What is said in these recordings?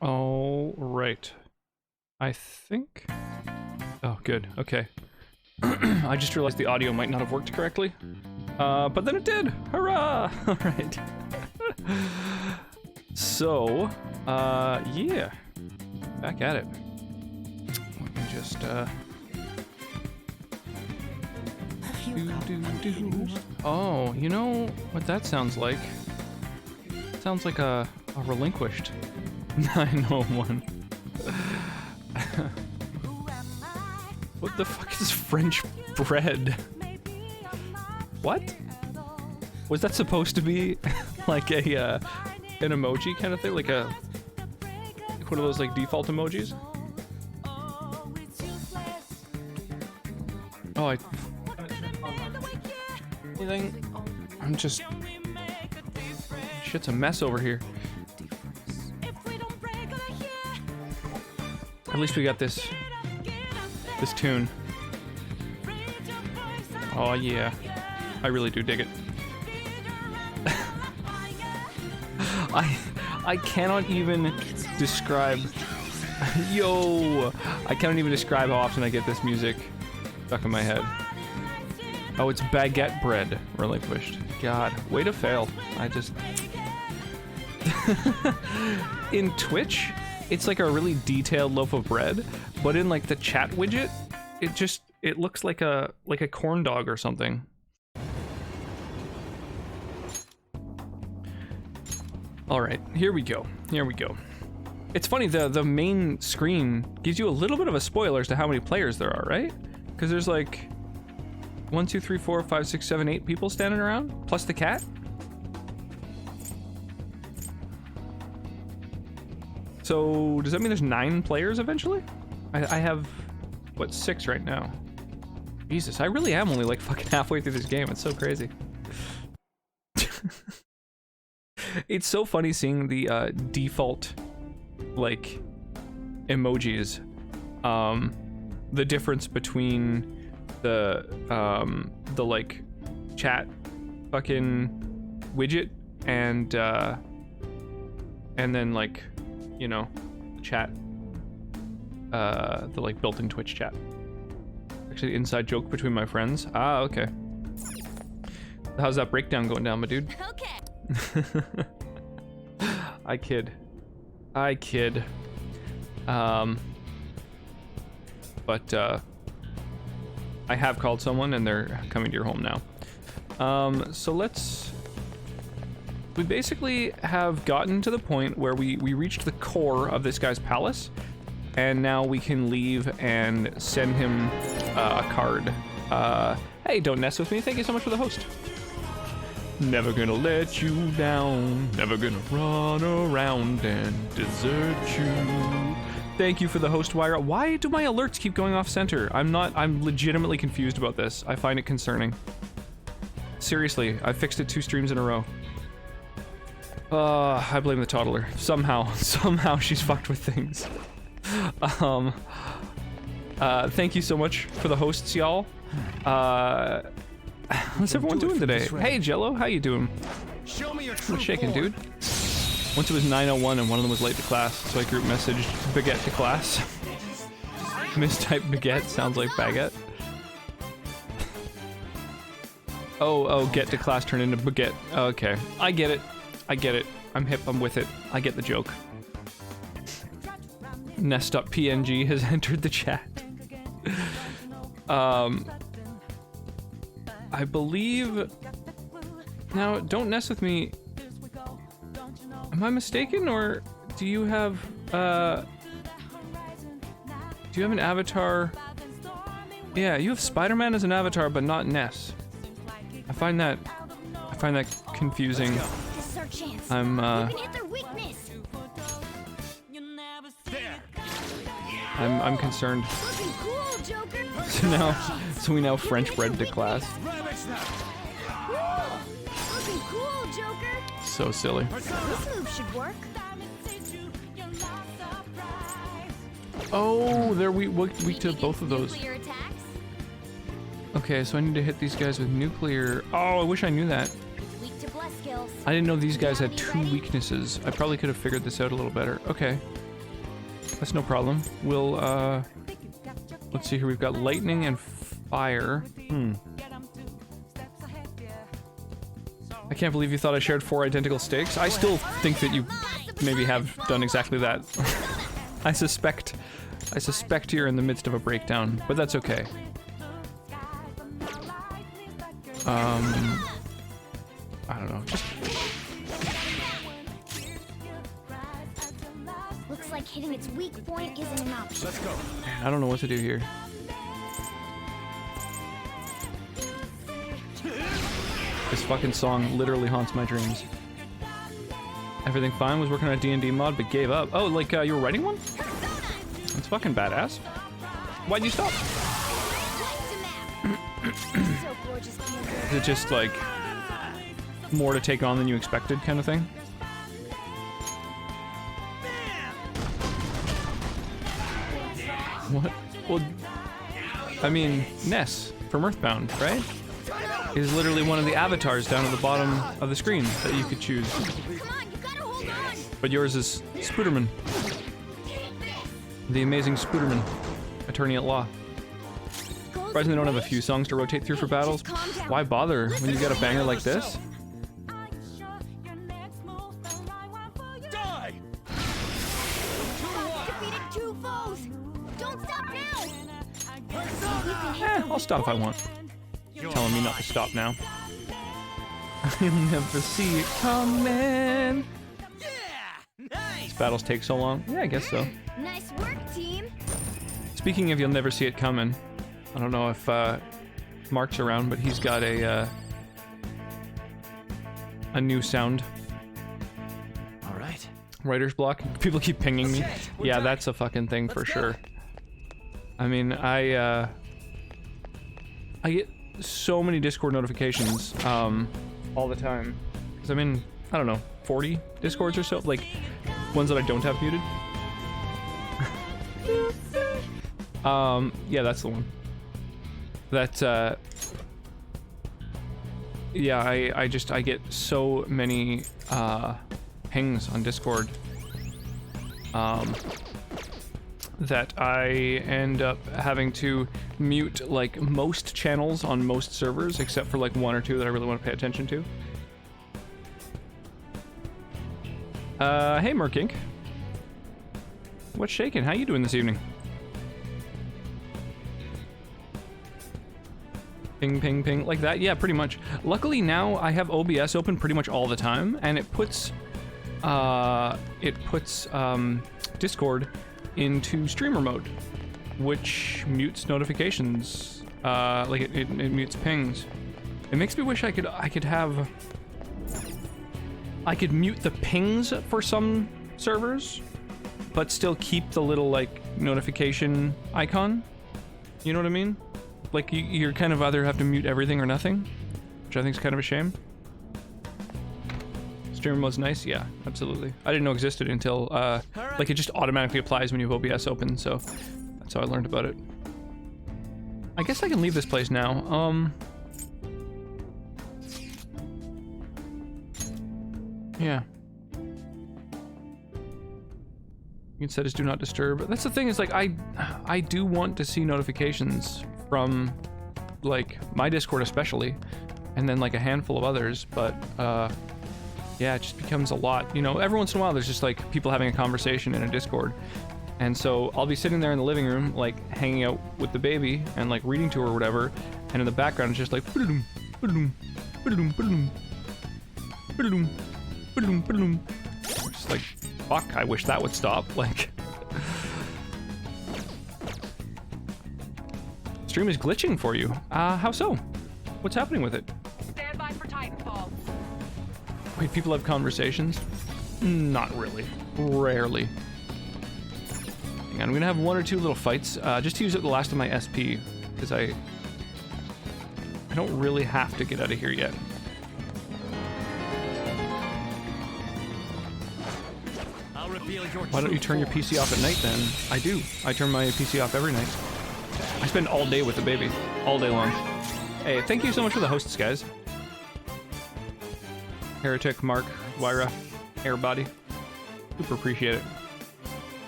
All right. I think... Oh, good. Okay. I just realized the audio might not have worked correctly. But then it did! Hurrah! Alright. So, yeah. Back at it. Let me just, Oh, you know what that sounds like? It sounds like a relinquished 901. What the fuck is French bread? What? Was that supposed to be like a an emoji kind of thing? Like one of those like default emojis? Oh, anything? I'm just... Shit's a mess over here. At least we got this tune. Oh yeah, I really do dig it. I cannot even describe. Yo, I cannot even describe how often I get this music stuck in my head. Oh, it's baguette bread relinquished. God, way to fail. I just... In Twitch, it's like a really detailed loaf of bread, but in like the chat widget, it looks like a corn dog or something. All right, here we go. Here we go. It's funny, the main screen gives you a little bit of a spoiler as to how many players there are, right? Because there's like 1, 2, 3, 4, 5, 6, 7, 8 people standing around, plus the cat. So does that mean there's 9 players eventually? I have, what, 6 right now. Jesus, I really am only like fucking halfway through this game. It's so crazy. It's so funny seeing the default like emojis. The difference between the like chat fucking widget and then like, you know, chat, the like built-in Twitch chat. Actually, inside joke between my friends. Ah, okay. How's that breakdown going down, my dude? Okay. I kid. But I have called someone and they're coming to your home now. So we basically have gotten to the point where we reached the core of this guy's palace, and now we can leave and send him a card. Hey, don't mess with me. Thank you so much for the host. Never gonna let you down, never gonna run around and desert you. Thank you for the host, Wyra. Why do my alerts keep going off center? I'm legitimately confused about this. I find it concerning. Seriously, I fixed it 2 streams in a row. I blame the toddler. Somehow she's fucked with things. Thank you so much for the hosts, y'all. How's everyone doing today? Hey, Jello, how you doing? Show me your What's shaking, dude? Once it was 9:01 and one of them was late to class, so I group messaged Baguette to class. Mistyped Baguette sounds like baguette. Oh, get to class turned into Baguette. Okay, I get it. I'm hip, I'm with it. I get the joke. Nest.png has entered the chat. I believe... Now, don't mess with me. Am I mistaken, or do you have an avatar? Yeah, you have Spider-Man as an avatar, but not Ness. I find that confusing. I'm concerned. So we now French bread to class. So silly. This move should work. Oh, they're weak to both of those. Okay, so I need to hit these guys with nuclear. Oh, I wish I knew that. I didn't know these guys had 2 weaknesses. I probably could have figured this out a little better. Okay. That's no problem. We'll, let's see here. We've got lightning and fire. I can't believe you thought I shared 4 identical stakes. I still think that you maybe have done exactly that. I suspect you're in the midst of a breakdown, but that's okay. I don't know. Just Looks like hitting its weak point isn't an option. Let's go. man, I don't know what to do here. This fucking song literally haunts my dreams. Everything fine, was working on a D&D mod, but gave up. Oh, like, you were writing one? That's fucking badass. Why'd you stop? So gorgeous, Kansas. Is it just, like, more to take on than you expected kind of thing? What? Well, I mean, Ness from Earthbound, right? Is literally one of the avatars down at the bottom of the screen that you could choose. Come on, you gotta hold on. But yours is Spooderman. The amazing Spooderman, attorney at law. Surprisingly, they don't have a few songs to rotate through for battles. Why bother when you got a banger like this? Die! Defeated 2 foes. Don't stop now. I'll stop if I want. You're telling me not to stop now. I'll never see it coming. These battles take so long. Yeah, I guess so. Nice work, team. Speaking of you'll never see it coming, I don't know if Mark's around, but he's got a new sound. All right. Writer's block. People keep pinging me. Yeah, that's a fucking thing for sure. I mean, I get so many Discord notifications all the time. Because I'm in, I don't know, 40 Discords or so. Like, ones that I don't have muted. Yeah, that's the one. That, yeah, I get so many pings on Discord that I end up having to mute like most channels on most servers except for like 1 or 2 that I really want to pay attention to. Hey Merc Inc. What's shaking? How you doing this evening? Ping, ping, ping, like that? Yeah, pretty much. Luckily now I have OBS open pretty much all the time, and it puts Discord into streamer mode, which mutes notifications. Like it mutes pings. It makes me wish I could mute the pings for some servers, but still keep the little like notification icon. You know what I mean? Like you're kind of either have to mute everything or nothing, which I think is kind of a shame. Streamer mode's nice, yeah, absolutely. I didn't know it existed until like it just automatically applies when you have OBS open, so that's how I learned about it. I guess I can leave this place now. Yeah. You can set as do not disturb. That's the thing, is like I do want to see notifications from like my Discord especially, and then like a handful of others, but yeah, it just becomes a lot. You know, every once in a while there's just like people having a conversation in a Discord, and so I'll be sitting there in the living room like hanging out with the baby and like reading to her or whatever, and in the background it's just like ba-da-doom, ba-da-doom, ba-da-doom, ba-da-doom, ba-da-doom, ba-da-doom, ba-da-doom. Just like, fuck, I wish that would stop. Like, stream is glitching for you. How so? What's happening with it? Stand by for Titanfall. Wait, people have conversations? Not really. Rarely. Hang on, I'm gonna have 1 or 2 little fights, just to use up the last of my SP, because I don't really have to get out of here yet. I'll reveal your Why don't you turn your PC off at night then? I do. I turn my PC off every night. I spend all day with the baby. All day long. Hey, thank you so much for the hosts, guys. Heretic, Mark, Wyra, Airbody. Super appreciate it.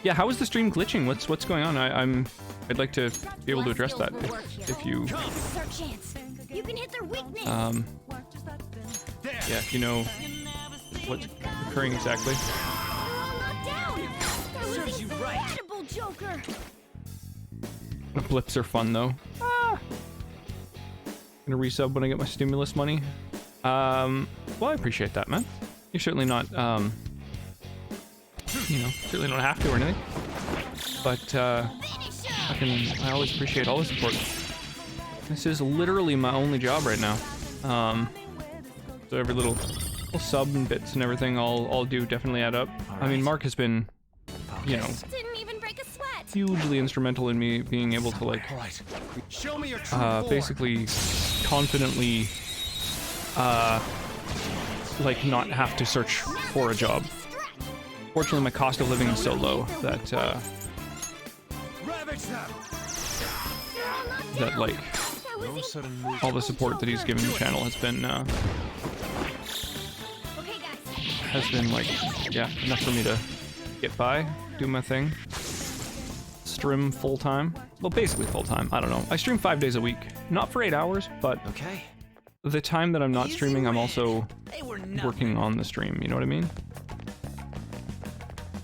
Yeah, how is the stream glitching? What's going on? I'd like to be able to address that if you This is our chance. You can hit their weakness. yeah, if you know what's occurring exactly. They're all knocked down. That was Serves you right. incredible, Joker. The blips are fun though. Gonna resub when I get my stimulus money. Well, I appreciate that, man. You're certainly not, you know, certainly don't have to or anything. But I always appreciate all the support. This is literally my only job right now. So every little sub and bits and everything, I'll do definitely add up. I mean, Mark has been, you know, Didn't even break a sweat. hugely instrumental in me being able to like All right. Show me your true form. basically confidently like not have to search for a job. Fortunately, my cost of living is so low that Ravage them. that like That was sudden incredible, all the support that he's given the channel has been Okay, guys. like, yeah, enough for me to get by, do my thing. Stream full time. Well, basically full time. I don't know. I stream 5 days a week, not for 8 hours, but Okay. the time that I'm not Easy streaming, I'm win. also They were nothing. working on the stream. You know what I mean?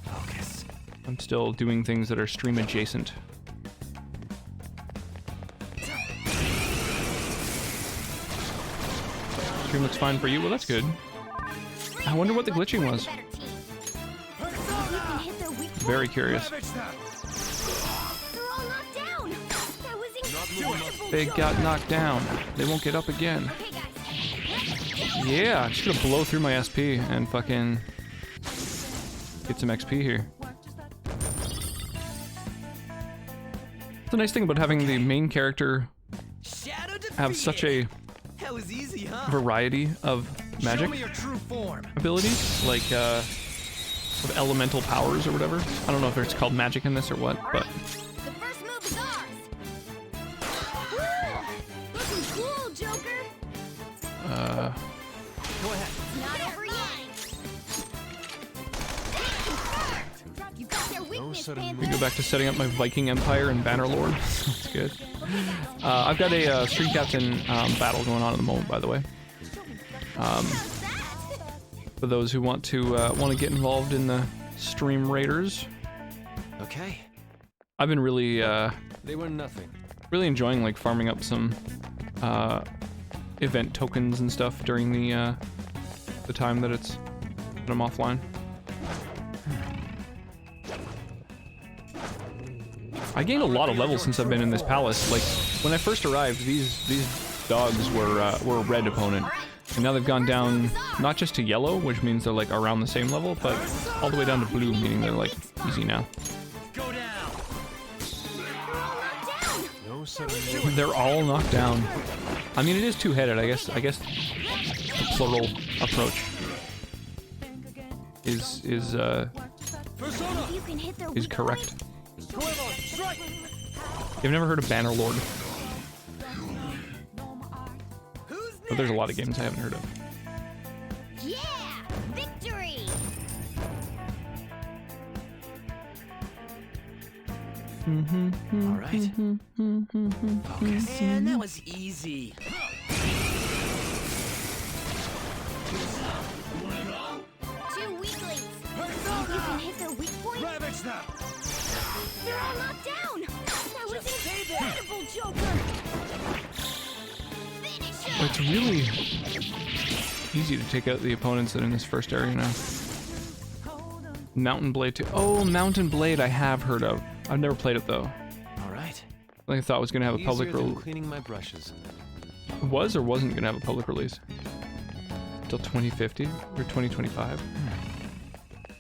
Focus. I'm still doing things that are stream adjacent. Stream looks fine for you. Well, that's good. I wonder what the glitching was. Very curious. Ravage them. They're all knocked down. That was incredible. They Joker. got knocked down. They won't get up again. Okay, guys. Yeah, I'm just gonna blow through my SP and fucking get some XP here. The nice thing about having the main character Shadow have such a That was easy, huh? variety of magic Show me your true form. abilities, like sort of elemental powers or whatever. I don't know if it's called magic in this or what, but The first move is ours. Woo! Looking cool, Joker. Go ahead. It's not over yet. You got their weakness, sudden we go back to setting up my Viking Empire and Bannerlord. That's good. I've got a Street Captain battle going on at the moment, by the way. For those who want to get involved in the Stream Raiders, Okay. I've been really They were nothing. really enjoying like farming up some event tokens and stuff during the time that I'm offline. I gained a lot of levels since I've been in this palace. Like when I first arrived, these dogs were a red opponent, and now they've gone down not just to yellow, which means they're like around the same level, but all the way down to blue, meaning they're like easy now. Go down. No sudden They're all knocked down. I mean, it is two-headed. I guess the plural approach is Persona. You can hit their is weak correct. Quiver. Strike. You've never heard of Bannerlord? Who's But there's a lot of games I haven't heard of. point. Yeah! Victory! All right. Focus. Man, that was easy. Two weaklings. You can hit their weak point. Ravage them. They're all knocked down. That was incredible, Joker. Finish him. It's really easy to take out the opponents that are in this first area now. Mountain Blade 2. Oh, Mountain Blade I have heard of. I've never played it though. All right. I thought it was gonna have a public Easier than release. cleaning my brushes. Was or wasn't gonna have a public release till 2050 or 2025,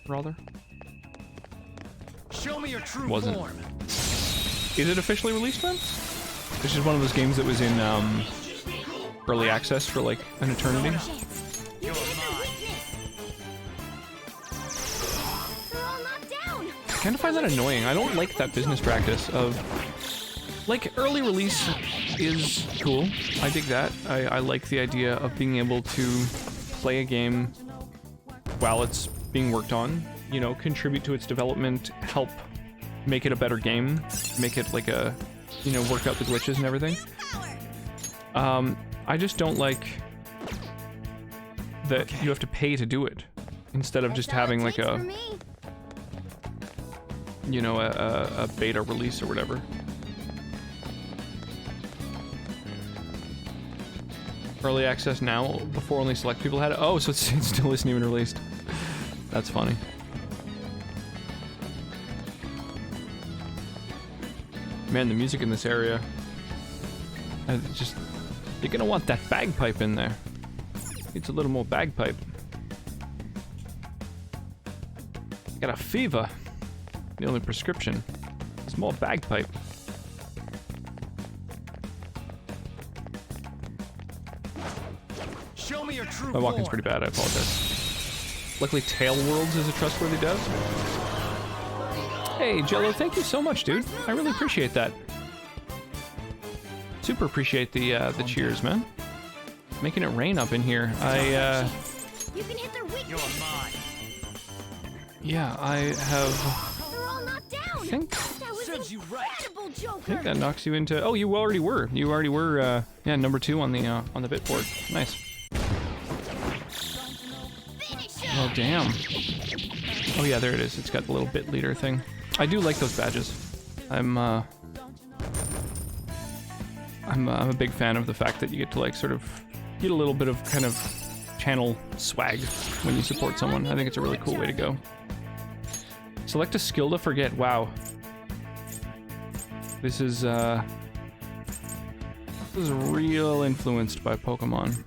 rather. Show me your true Wasn't. form. Is it officially released then? This is one of those games that was in early access for like an eternity. Chance. You can hit their weakness. They're all knocked down. I kind of find that annoying. I don't like that business practice of like early release is cool. I dig that. I like the idea of being able to play a game while it's being worked on you know, contribute to its development, help make it a better game, make it like a, you know, work out the glitches and everything. I just don't like that you have to pay to do it instead of just having like a, you know, a beta release or whatever. Early access now, before only select people had it. Oh, so it still isn't even released. That's funny. Man, the music in this area. You're gonna want that bagpipe in there. It's a little more bagpipe. Got a fever. The only prescription is more bagpipe. Show me your true My walking's form. pretty bad, I apologize. Luckily, Tail Worlds is a trustworthy dev. Hey, Jello, thank you so much, dude. I really appreciate that. Super appreciate the cheers, man. Making it rain up in here. You can hit their weakness. You're mine. Yeah, I have... They're all knocked down. I think That was Serves you right. incredible, Joker. I think that knocks you into... Oh, you already were. You already were, yeah, number 2 on the bit board. Nice. Finish him. Oh, damn. Oh, yeah, there it is. It's got the little bit leader thing. I do like those badges. I'm a big fan of the fact that you get to, like, sort of get a little bit of kind of channel swag when you support someone. I think it's a really cool way to go. Select a skill to forget. Wow. This is real influenced by Pokemon.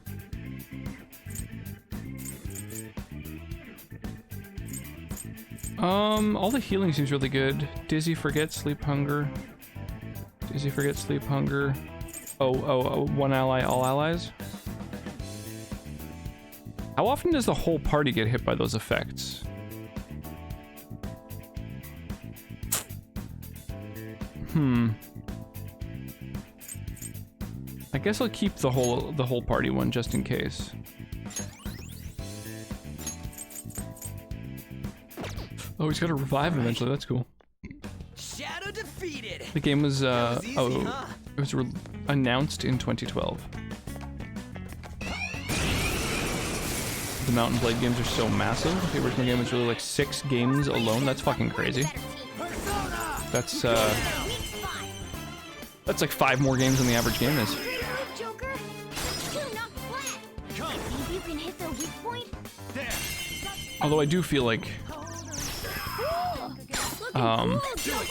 All the healing seems really good. Dizzy, forget, sleep, hunger. Dizzy, forget, sleep, hunger. Oh, one ally, all allies. How often does the whole party get hit by those effects? I guess I'll keep the whole party one just in case. Oh, he's got to revive eventually. That's cool. Shadow defeated. The game was was easy, huh? it was announced in 2012. The Mount and Blade games are so massive. The original game was really like 6 games alone. That's fucking crazy. That's like 5 more games than the average game is. Joker. Two knocked flat. Maybe you can hit their weak point. There. Although I do feel like Cool, Joker.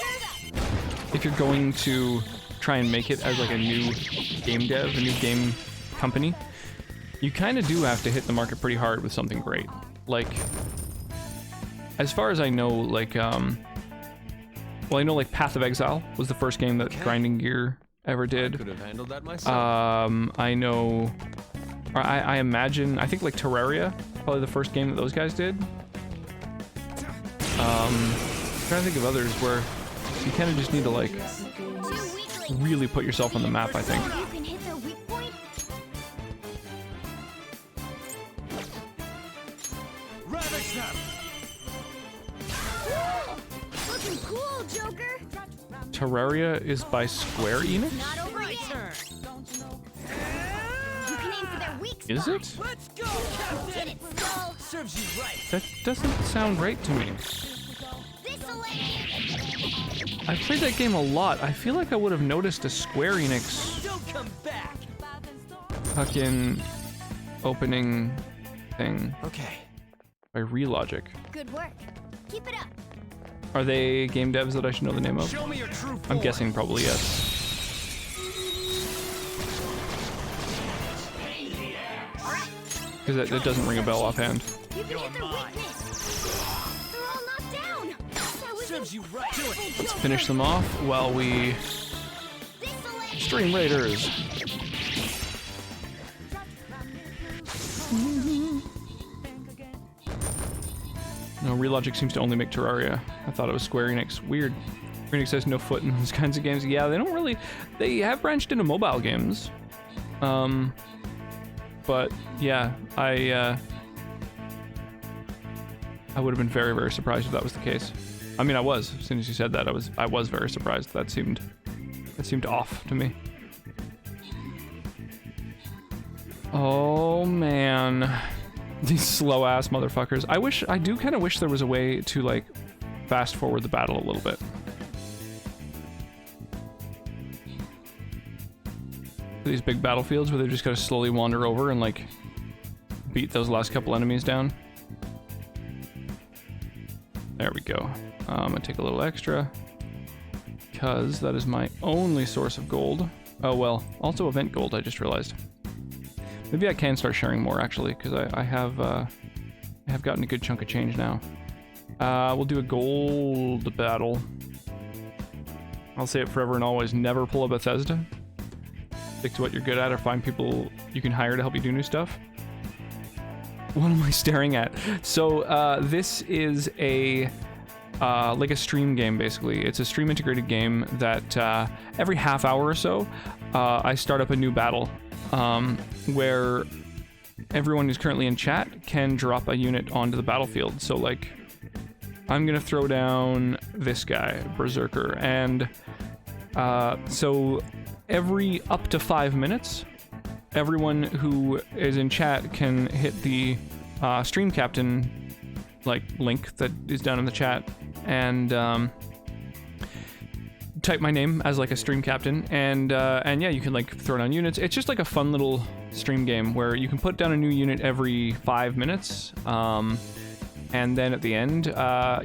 if you're going to try and make it as like a new game dev, a new game company, you kind of do have to hit the market pretty hard with something great. Like, as far as I know, like, well, I know like Path of Exile was the first game that Grinding Gear ever did. Could have handled that myself. I know, or I imagine, I think like Terraria, probably the first game that those guys did. I'm trying to think of others where you kind of just need to like really put yourself on the map, I think. You can hit their weak point. Ravage them. Looking cool, Joker. Terraria is by Square Enix? Not over My yet. turn. You can aim for their weak spot. Is it? Let's go, Get Captain. it, Skull. Serves you right. That doesn't sound right to me. This'll end. I've played that game a lot. I feel like I would have noticed a Square Enix Don't come back. fucking opening thing Okay. by Relogic. Good work. Keep it up. Are they game devs that I should know the name of? Show me your true form. I'm guessing probably yes. Because that doesn't ring a bell offhand. You can You're hit their mine. weakness. They're all knocked down. That was Serves you right. Do it. Let's finish them off while we This'll end. stream Raiders. No, Relogic seems to only make Terraria. I thought it was Square Enix. Weird. Square Enix has no foot in those kinds of games. Yeah, they don't really... They have branched into mobile games. But, yeah, I I would have been very, very surprised if that was the case. I mean, I was. As soon as you said that, I was very surprised. That seemed off to me. Oh man, these slow ass motherfuckers. I do kind of wish there was a way to like fast forward the battle a little bit. These big battlefields where they just gotta slowly wander over and like beat those last couple enemies down. There we go. I'm gonna take a little extra because that is my only source of gold. Oh well, also event gold, I just realized. Maybe I can start sharing more actually, because I have gotten a good chunk of change now. We'll do a gold battle. I'll say it forever and always, never pull a Bethesda. Stick to what you're good at or find people you can hire to help you do new stuff. What am I staring at? So this is a like a stream game basically. It's a stream integrated game that every half hour or so I start up a new battle where everyone who's currently in chat can drop a unit onto the battlefield. So like I'm gonna throw down this guy, Berserker, and so every up to 5 minutes everyone who is in chat can hit the stream captain like link that is down in the chat and type my name as like a stream captain and yeah, you can like throw down units. It's just like a fun little stream game where you can put down a new unit every 5 minutes and then at the end you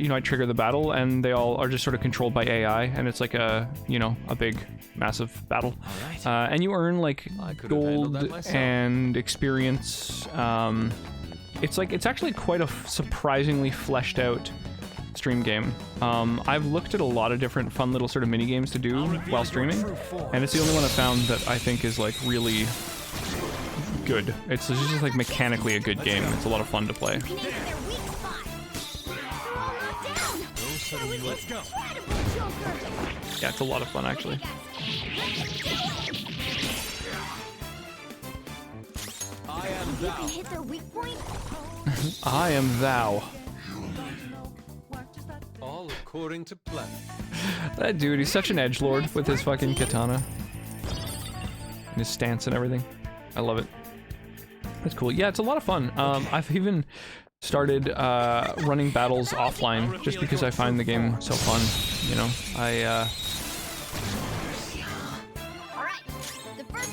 know, I trigger the battle and they all are just sort of controlled by AI and it's like a, you know, a big massive battle. And you earn like gold and experience. It's actually quite a surprisingly fleshed out stream game. I've looked at a lot of different fun little sort of mini games to do while streaming, and it's the only one I found that I think is like really good. It's just like mechanically a good game. It's a lot of fun to play. Let's go. Yeah, it's a lot of fun actually. I am You thou. can hit their weak point. I am thou. All according to plan. That dude, he's such an edgelord with his fucking katana. And his stance and everything. I love it. That's cool. Yeah, it's a lot of fun. I've even started running battles offline just because I find the game so fun. You know,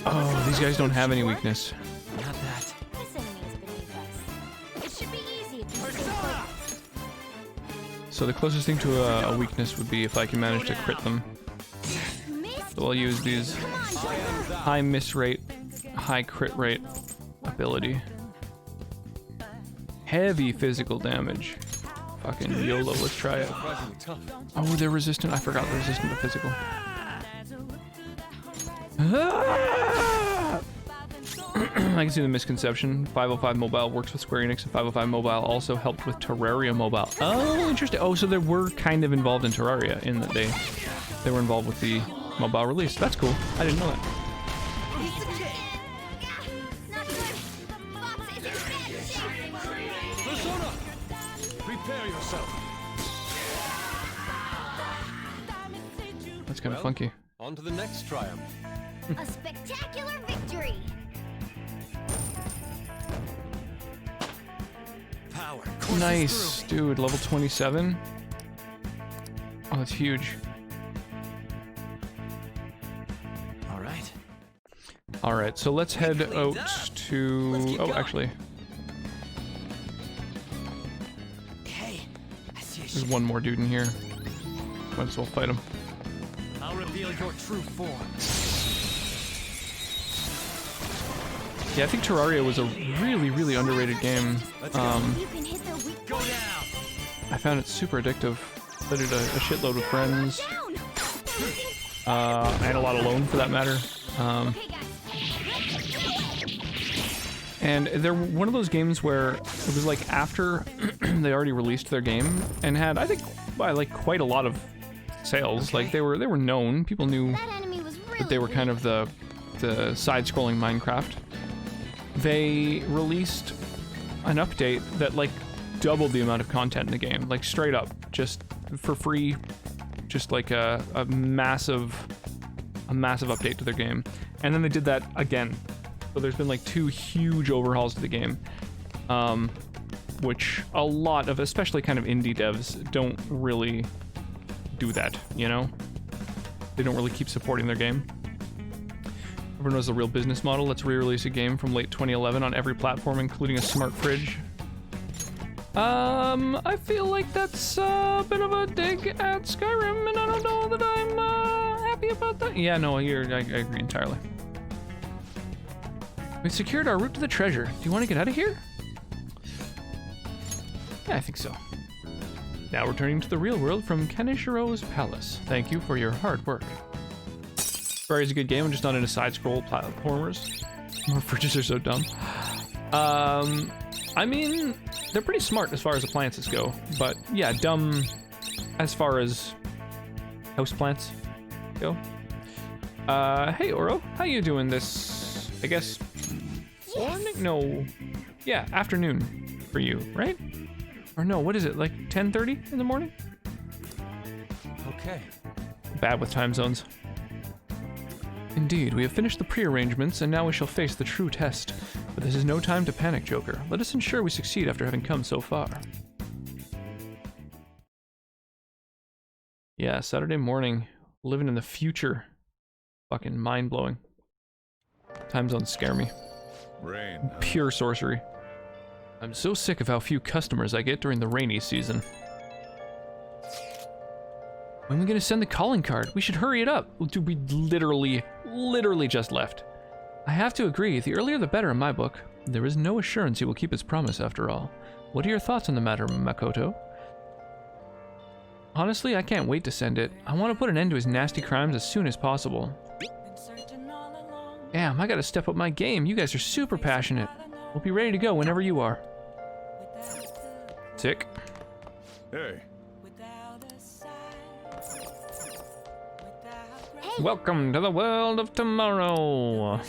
Oh, these guys don't have any weakness. Not that. This enemy is beneath us. It should be easy if you stay focused. So the closest thing to a weakness would be if I can manage to crit them. Missed. So I'll use these Come on, Joker. high miss rate, high crit rate ability. Heavy physical damage. Fucking YOLO, let's try it. Surprisingly tough. Oh, they're resistant. I forgot they're resistant to physical. I can see the misconception. 505 Mobile works with Square Enix, and 505 Mobile also helped with Terraria Mobile. Oh, interesting. Oh, so they were kind of involved in Terraria in that they were involved with the mobile release. That's cool. I didn't know that. Not good. Fox is in bad shape. Persona! Prepare yourself. That's kind of Well, funky. On to the next triumph. A spectacular victory. Power. Nice, dude. Level 27. Oh, that's huge. All right. All right, so let's head out to. keep Oh, going. actually, Hey, I see a there's one more dude in here. Might as well fight him. I'll reveal your true form. Yeah, I think Terraria was a really, really underrated game. You can hit their weak Go point. down. I found it super addictive. Played it a shitload with friends, Down. and a lot alone for that matter. Okay, guys. And they're one of those games where it was like after they already released their game and had, I think, by like quite a lot of sales. Like they were known. People knew That enemy was really that they were kind of the side-scrolling Minecraft. They released an update that like doubled the amount of content in the game, like straight up, just for free, just like a massive update to their game. And then they did that again. So there's been like 2 huge overhauls to the game, which a lot of, especially kind of indie devs, don't really do that, you know? They don't really keep supporting their game. Everyone knows the real business model. Let's re-release a game from late 2011 on every platform, including a smart fridge. I feel like that's a bit of a dig at Skyrim, and I don't know that I'm happy about that. Yeah, no, I agree entirely. We've secured our route to the treasure. Do you want to get out of here? Yeah, I think so. Now returning to the real world from Kenishiro's palace. Thank you for your hard work. Very is a good game. I'm just not into side-scroll platformers. More fridges are so dumb. I mean, they're pretty smart as far as appliances go, but yeah, dumb as far as houseplants go. Hey Oro, how you doing this, I guess, morning? No, yeah, afternoon for you, right? Or no, what is it, like 10:30 in the morning? Okay. Bad with time zones. Indeed, we have finished the pre-arrangements, and now we shall face the true test. But this is no time to panic, Joker. Let us ensure we succeed after having come so far. Yeah, Saturday morning, living in the future. Fucking mind-blowing. Time zones scare me. Rain. Pure sorcery. I'm so sick of how few customers I get during the rainy season. When are we gonna send the calling card? We should hurry it up. Dude, we literally just left. I have to agree, the earlier the better in my book. There is no assurance he will keep his promise after all. What are your thoughts on the matter, Makoto? Honestly, I can't wait to send it. I want to put an end to his nasty crimes as soon as possible. Damn, I gotta step up my game. You guys are super passionate. We'll be ready to go whenever you are. Sick. Hey. Welcome to the world of tomorrow.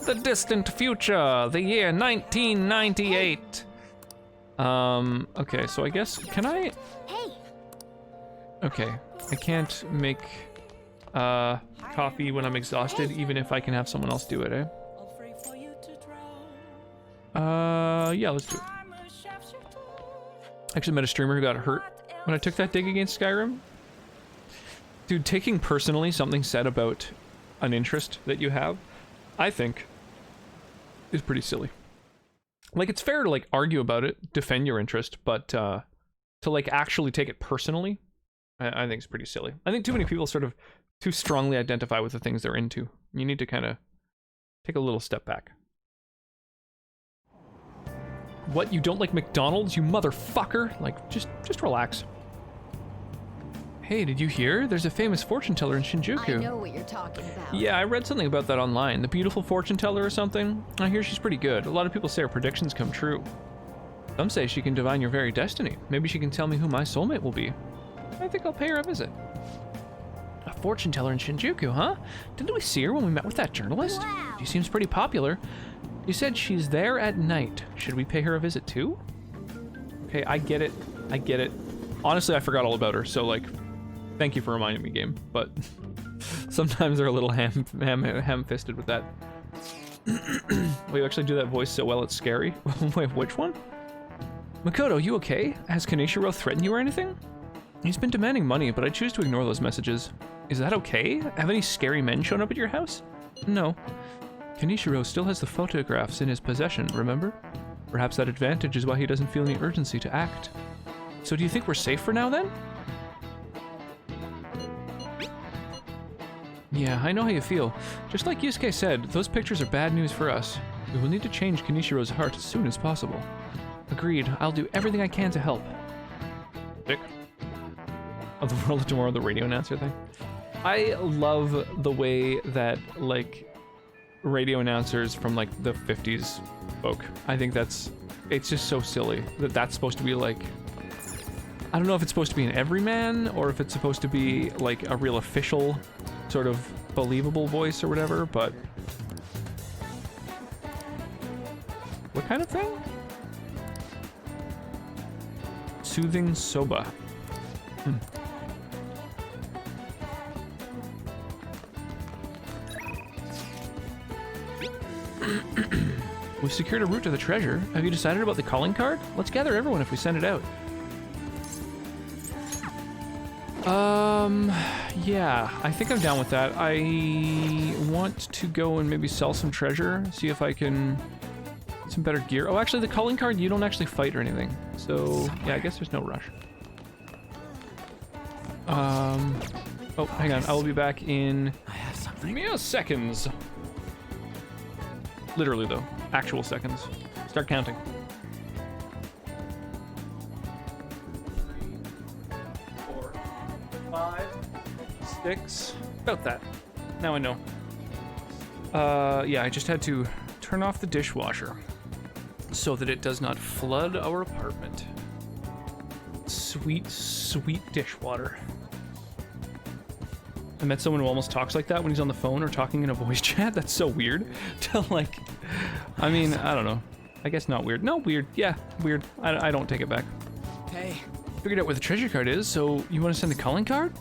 The distant future, the year 1998. Okay, so I guess, can I? Hey, Okay, I can't make coffee when I'm exhausted, even if I can have someone else do it, eh? Yeah, let's do it. Actually met a streamer who got hurt when I took that dig against Skyrim. Dude, taking personally something said about an interest that you have, I think, is pretty silly. Like, it's fair to, like, argue about it, defend your interest, but, to, like, actually take it personally, I think it's pretty silly. I think too many people sort of too strongly identify with the things they're into. You need to kind of take a little step back. What, you don't like McDonald's, you motherfucker? Like, just relax. Hey, did you hear? There's a famous fortune teller in Shinjuku. I know what you're talking about. Yeah, I read something about that online. The beautiful fortune teller or something. I hear she's pretty good. A lot of people say her predictions come true. Some say she can divine your very destiny. Maybe she can tell me who my soulmate will be. I think I'll pay her a visit. A fortune teller in Shinjuku, huh? Didn't we see her when we met with that journalist? Wow. She seems pretty popular. You said she's there at night. Should we pay her a visit too? Okay, I get it. I get it. Honestly, I forgot all about her, so like, thank you for reminding me, game. But sometimes they're a little ham-fisted with that. We actually do that voice so well it's scary. Wait, which one? Makoto, you okay? Has Kaneshiro threatened you or anything? He's been demanding money, but I choose to ignore those messages. Is that okay? Have any scary men shown up at your house? No. Kaneshiro still has the photographs in his possession, remember? Perhaps that advantage is why he doesn't feel any urgency to act. So do you think we're safe for now then? Yeah, I know how you feel. Just like Yusuke said, those pictures are bad news for us. We will need to change Kaneshiro's heart as soon as possible. Agreed, I'll do everything I can to help. Dick. Of the world of tomorrow, the radio announcer thing. I love the way that, like, radio announcers from, like, the 50s spoke. I think it's just so silly that that's supposed to be, like, I don't know if it's supposed to be an everyman or if it's supposed to be, like, a real official sort of believable voice or whatever, but what kind of thing? Soothing Soba. We secured a route to the treasure. Have you decided about the calling card? Let's gather everyone if we send it out. Yeah, I think I'm down with that. I want to go and maybe sell some treasure, see if I can get some better gear. Oh, actually, the calling card, you don't actually fight or anything. So, yeah, I guess there's no rush. Oh, hang on. I will be back in I have something. mere seconds. Literally, though. Actual seconds. Start counting. 4, 5, 6. About that. Now I know. Yeah, I just had to turn off the dishwasher so that it does not flood our apartment. Sweet, sweet dishwater. I met someone who almost talks like that when he's on the phone or talking in a voice chat. That's so weird. To like, I mean, I don't know. I guess not weird. No, weird. Yeah, weird. I don't take it back. Hey, Figured out where the treasure card is, so you want to send the calling card?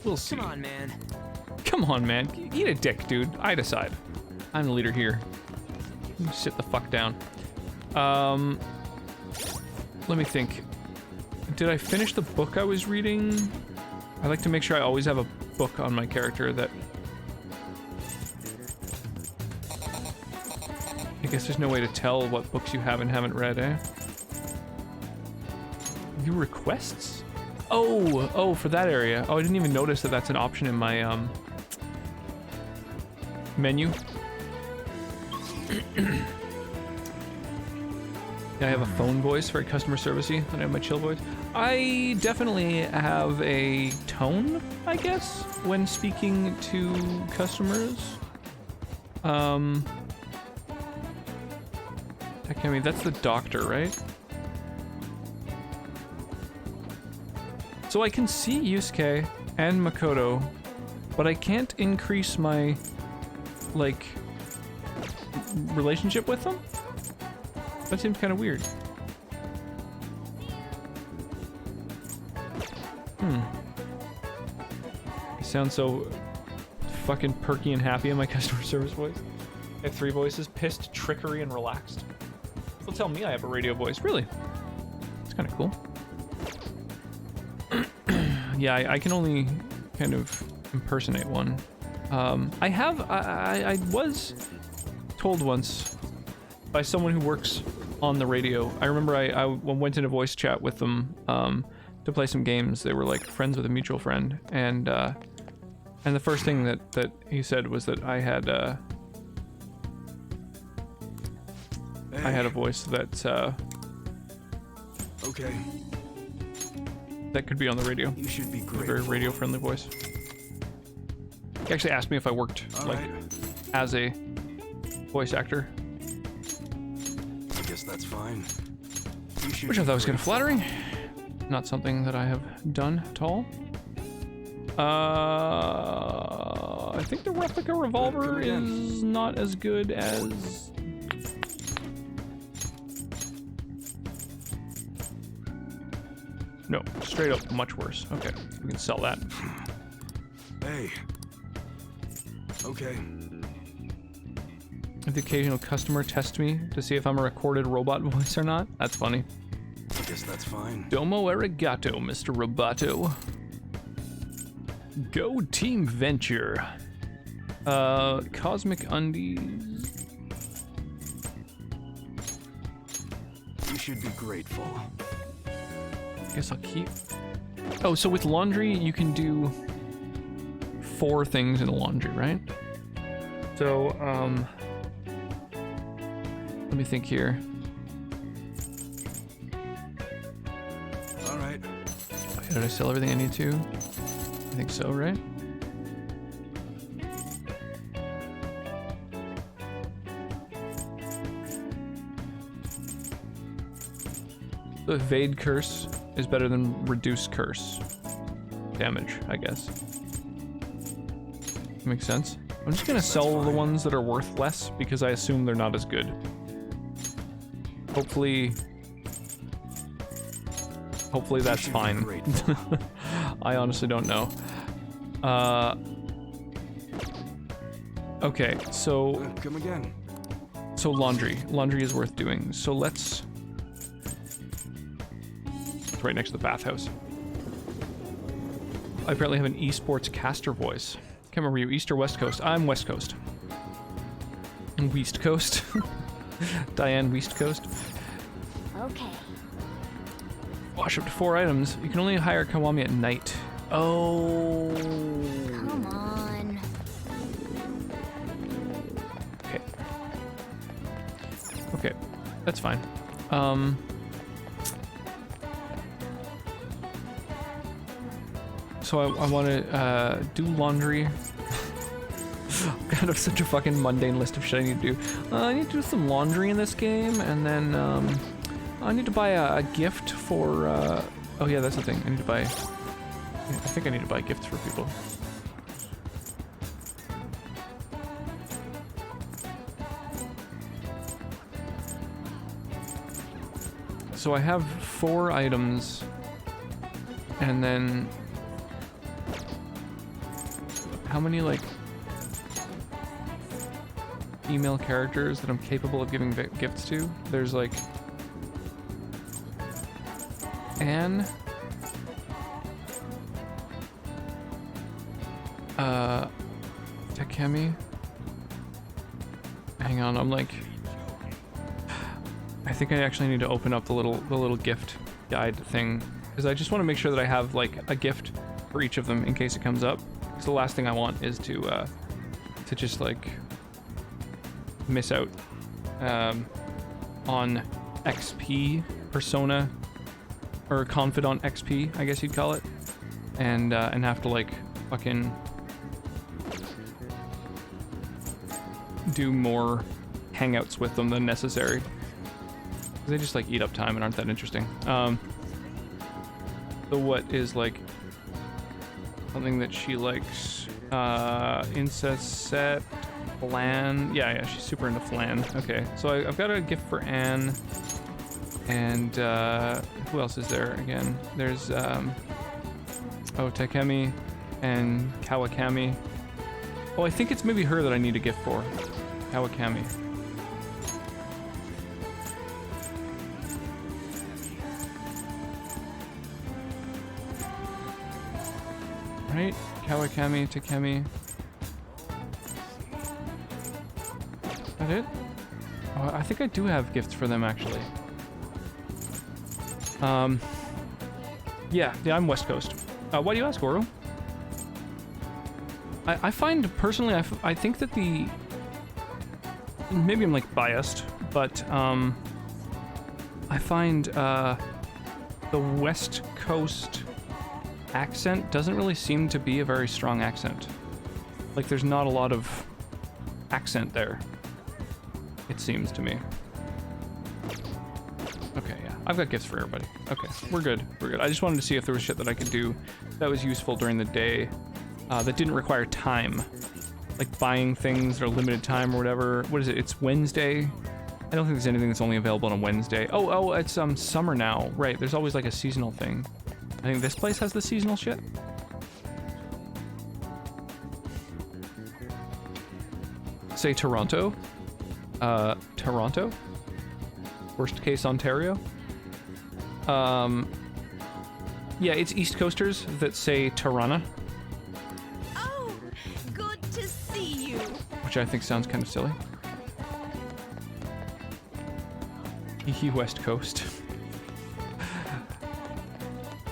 We'll see. come on, man. Come on, man. Eat a dick, dude. I decide. I'm the leader here. You sit the fuck down. Let me think. Did I finish the book I was reading? I like to make sure I always have a book on my character that... I guess there's no way to tell what books you have and haven't read, eh? View requests? Oh, for that area. Oh, I didn't even notice that that's an option in my, menu. I have a phone voice, very customer servicey, and I have my chill voice. I definitely have a tone, I guess, when speaking to customers. I mean, that's the doctor, right? So I can see Yusuke and Makoto, but I can't increase my, like, relationship with them? That seems kind of weird. I sound so fucking perky and happy in my customer service voice. I have 3 voices: pissed, trickery, and relaxed. They'll tell me I have a radio voice. Really? It's kind of cool. Yeah, I can only kind of impersonate one. I was told once by someone who works on the radio. I remember I went in a voice chat with them to play some games. They were like friends with a mutual friend, and the first thing that he said was that I had a voice that Okay, that could be on the radio. you should be A great. very radio friendly voice. He actually asked me if I worked All like right. as a voice actor, I guess that's fine. You should which I be thought was kind of grateful. flattering. Not something that I have done at all. I think the replica revolver is not as good as... No, straight up much worse. Okay, we can sell that. Hey. Okay. If the occasional customer tests me to see if I'm a recorded robot voice or not, that's funny. I guess that's fine. Domo arigato, Mr. Roboto. Go Team Venture. Cosmic Undies. You should be grateful. Guess I'll keep. Oh, so with laundry, you can do 4 things in the laundry, right? So, let me think here. All right. Did I sell everything I need to? I think so, right? The evade curse is better than reduce curse damage, I guess. Makes sense. I'm just gonna sell the ones that are worth less because I assume they're not as good. Hopefully Hopefully that's fine. Great. I honestly don't know. Okay, so Come again. laundry. Laundry is worth doing. So let's... It's right next to the bathhouse. I apparently have an esports caster voice. Can't remember, you East or West Coast? I'm West Coast. West Coast. Diane West Coast. Okay. Wash up to 4 items. You can only hire Kawami at night. Oh. Come on. Okay. Okay. That's fine. So I want to do laundry. God, I have such a fucking mundane list of shit I need to do. I need to do some laundry in this game, and then I need to buy a gift for. Oh yeah, that's the thing. I need to buy. I think I need to buy gifts for people. So I have 4 items, and then how many like female characters that I'm capable of giving gifts to? There's like Anne, Takemi. Hang on, I'm like, I think I actually need to open up the little gift guide thing, because I just want to make sure that I have like a gift for each of them in case it comes up. So the last thing I want is to just like miss out on XP, Persona, or Confidant XP, I guess you'd call it, and have to like fucking do more hangouts with them than necessary. They just like eat up time and aren't that interesting. So what is like something that she likes? Incest set, flan. Yeah, she's super into flan. Okay, so I've got a gift for Anne. And who else is there again? There's Takemi and Kawakami. Oh, I think it's maybe her that I need a gift for. Kawakami. Right? Kawakami, Takemi. Is that it? Oh, I think I do have gifts for them actually. Yeah, I'm West Coast. Why do you ask, Goro? I find personally, I think that maybe I'm like biased, but I find the West Coast accent doesn't really seem to be a very strong accent. Like there's not a lot of accent there, it seems to me. Okay, yeah, I've got gifts for everybody. Okay, we're good, we're good. I just wanted to see if there was shit that I could do that was useful during the day, that didn't require time. Like buying things that are limited time or whatever. What is it, it's Wednesday? I don't think there's anything that's only available on a Wednesday. Oh, it's summer now, right, there's always like a seasonal thing. I think this place has the seasonal shit. Say Toronto. Toronto? Worst case Ontario. Yeah, it's East Coasters that say Tirana, Oh, good to see you. which I think sounds kind of silly. Hee West Coast.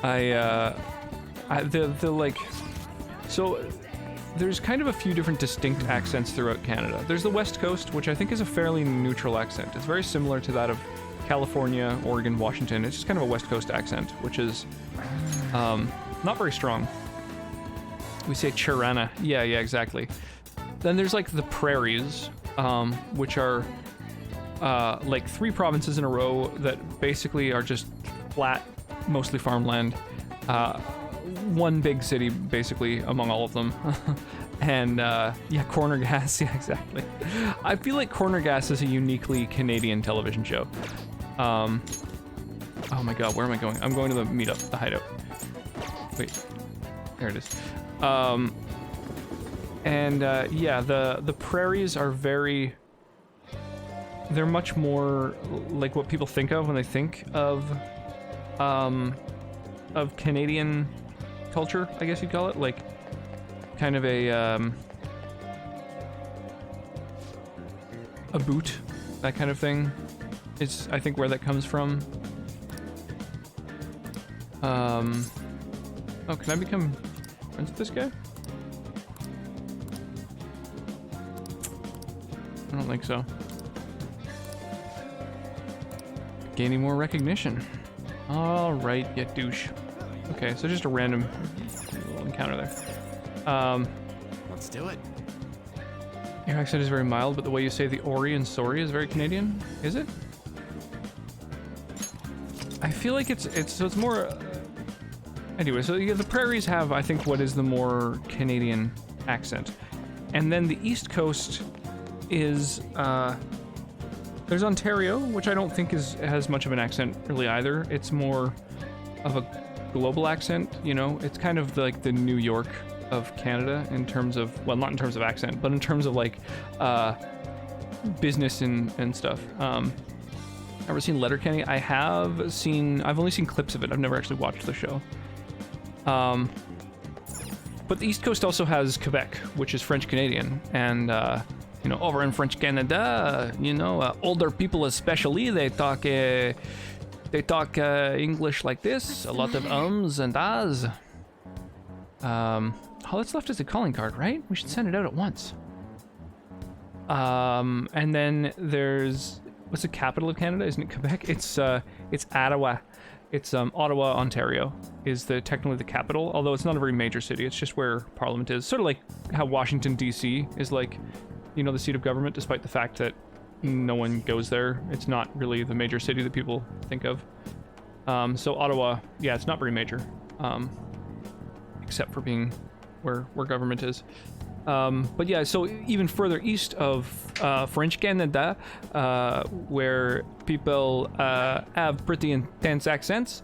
the like, so there's kind of a few different distinct accents throughout Canada. There's the West Coast, which I think is a fairly neutral accent. It's very similar to that of California, Oregon, Washington. It's just kind of a West Coast accent, which is not very strong. We say Chirana. Yeah, exactly. Then there's like the prairies, which are like 3 provinces in a row that basically are just flat, mostly farmland. One big city, basically, among all of them. And, yeah, Corner Gas, yeah, exactly. I feel like Corner Gas is a uniquely Canadian television show. Oh my god, where am I going? I'm going to the meetup, the hideout. Wait, there it is. Yeah, the prairies are very... They're much more like what people think of when they think of Canadian culture, I guess you'd call it. Like, kind of a boot, that kind of thing. Is, I think, where that comes from. Oh, can I become friends with this guy? I don't think so. Gaining more recognition. Alright, you douche. Okay, so just a random little encounter there. Let's do it. Your accent is very mild, but the way you say the Ori and sorry is very Canadian. Is it? I feel like it's more... Anyway, so yeah, the prairies have, I think, what is the more Canadian accent. And then the East Coast is... there's Ontario, which I don't think has much of an accent really either. It's more of a global accent, you know? It's kind of like the New York of Canada in terms of, well, not in terms of accent, but in terms of like business and stuff. Ever seen Letterkenny? I've only seen clips of it. I've never actually watched the show. But the East Coast also has Quebec, which is French Canadian, and you know, over in French Canada, you know, older people especially, they talk English like this, a lot of ums and ahs. All that's left is a calling card, right? We should send it out at once. And then there's, what's the capital of Canada? Isn't it Quebec? It's Ottawa. It's Ottawa, Ontario is technically the capital, although it's not a very major city. It's just where Parliament is. Sort of like how Washington, D.C. is like, you know, the seat of government, despite the fact that no one goes there. It's not really the major city that people think of. So Ottawa, yeah, it's not very major, except for being where government is. But yeah, so even further east of French Canada, where people have pretty intense accents,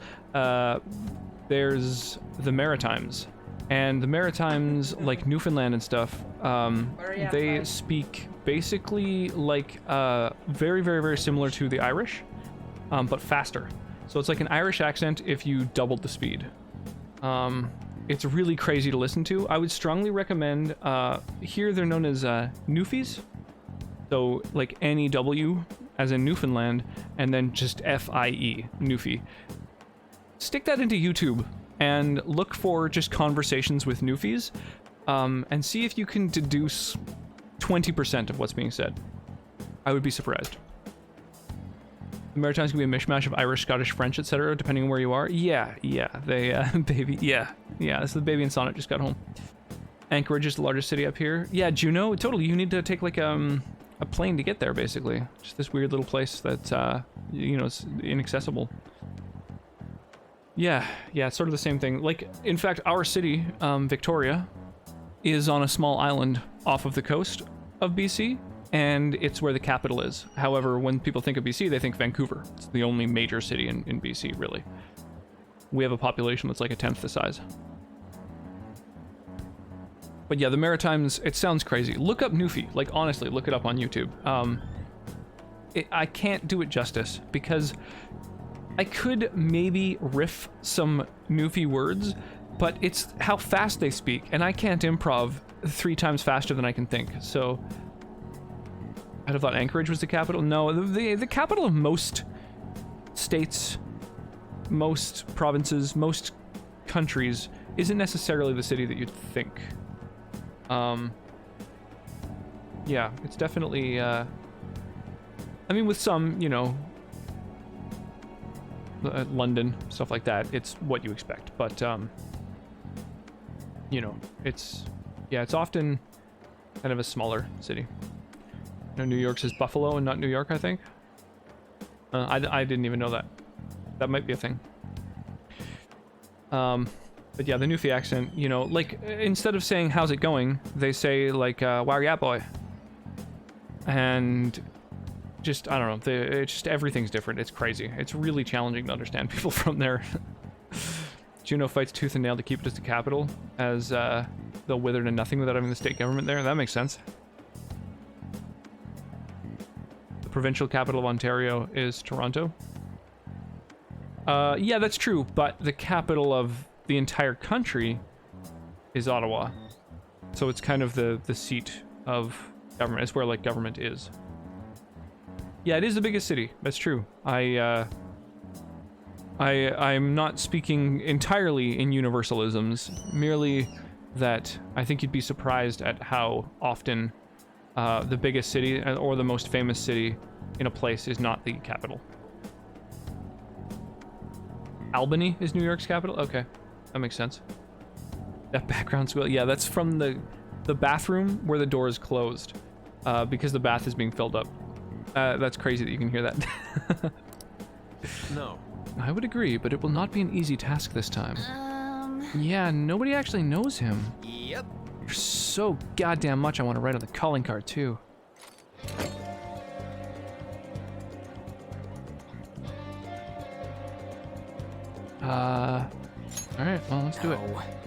there's the Maritimes. And the Maritimes, like Newfoundland and stuff, they speak basically like very, very, very similar to the Irish, but faster. So it's like an Irish accent if you doubled the speed. It's really crazy to listen to. I would strongly recommend, here they're known as Newfies. So like N-E-W, as in Newfoundland, and then just F-I-E, Newfie. Stick that into YouTube and look for just conversations with Newfies, and see if you can deduce 20% of what's being said. I would be surprised. The Maritimes can be a mishmash of Irish, Scottish, French, etc., depending on where you are. Yeah, they, baby, yeah, this is the baby and Sonnet just got home. Anchorage is the largest city up here. Yeah, Juneau, totally, you need to take like a plane to get there, basically. Just this weird little place that, you know, it's inaccessible. Yeah, it's sort of the same thing. Like, in fact, our city, Victoria, is on a small island off of the coast of BC, and it's where the capital is. However, when people think of BC, they think Vancouver. It's the only major city in BC, really. We have a population that's like 1/10 the size. But yeah, the Maritimes, it sounds crazy. Look up Newfie. Like, honestly, look it up on YouTube. I can't do it justice, because I could maybe riff some Newfie words, but it's how fast they speak, and I can't improv 3 times faster than I can think, so... I'd have thought Anchorage was the capital. No, the capital of most states, most provinces, most countries isn't necessarily the city that you'd think. Yeah, it's definitely, I mean, with some, you know, London, stuff like that, it's what you expect, but, you know, it's often kind of a smaller city. You know, New York says Buffalo and not New York, I think. I didn't even know that. That might be a thing. But yeah, the Newfie accent, you know, like, instead of saying, how's it going, they say, like, where you at, boy? And just, I don't know, it's just everything's different. It's crazy. It's really challenging to understand people from there. Juno fights tooth and nail to keep it as the capital, as they'll wither to nothing without having the state government there. That makes sense. The provincial capital of Ontario is Toronto. Yeah, that's true, but the capital of the entire country is Ottawa. So it's kind of the seat of government. It's where, like, government is. Yeah, it is the biggest city. That's true. I'm not speaking entirely in universalisms, merely that I think you'd be surprised at how often the biggest city or the most famous city in a place is not the capital. Albany is New York's capital? Okay, that makes sense. That background squeal, yeah, that's from the bathroom where the door is closed, because the bath is being filled up. That's crazy that you can hear that. No. I would agree, but it will not be an easy task this time. Yeah, nobody actually knows him. Yep. There's so goddamn much I want to write on the calling card, too. Alright, well, let's do it.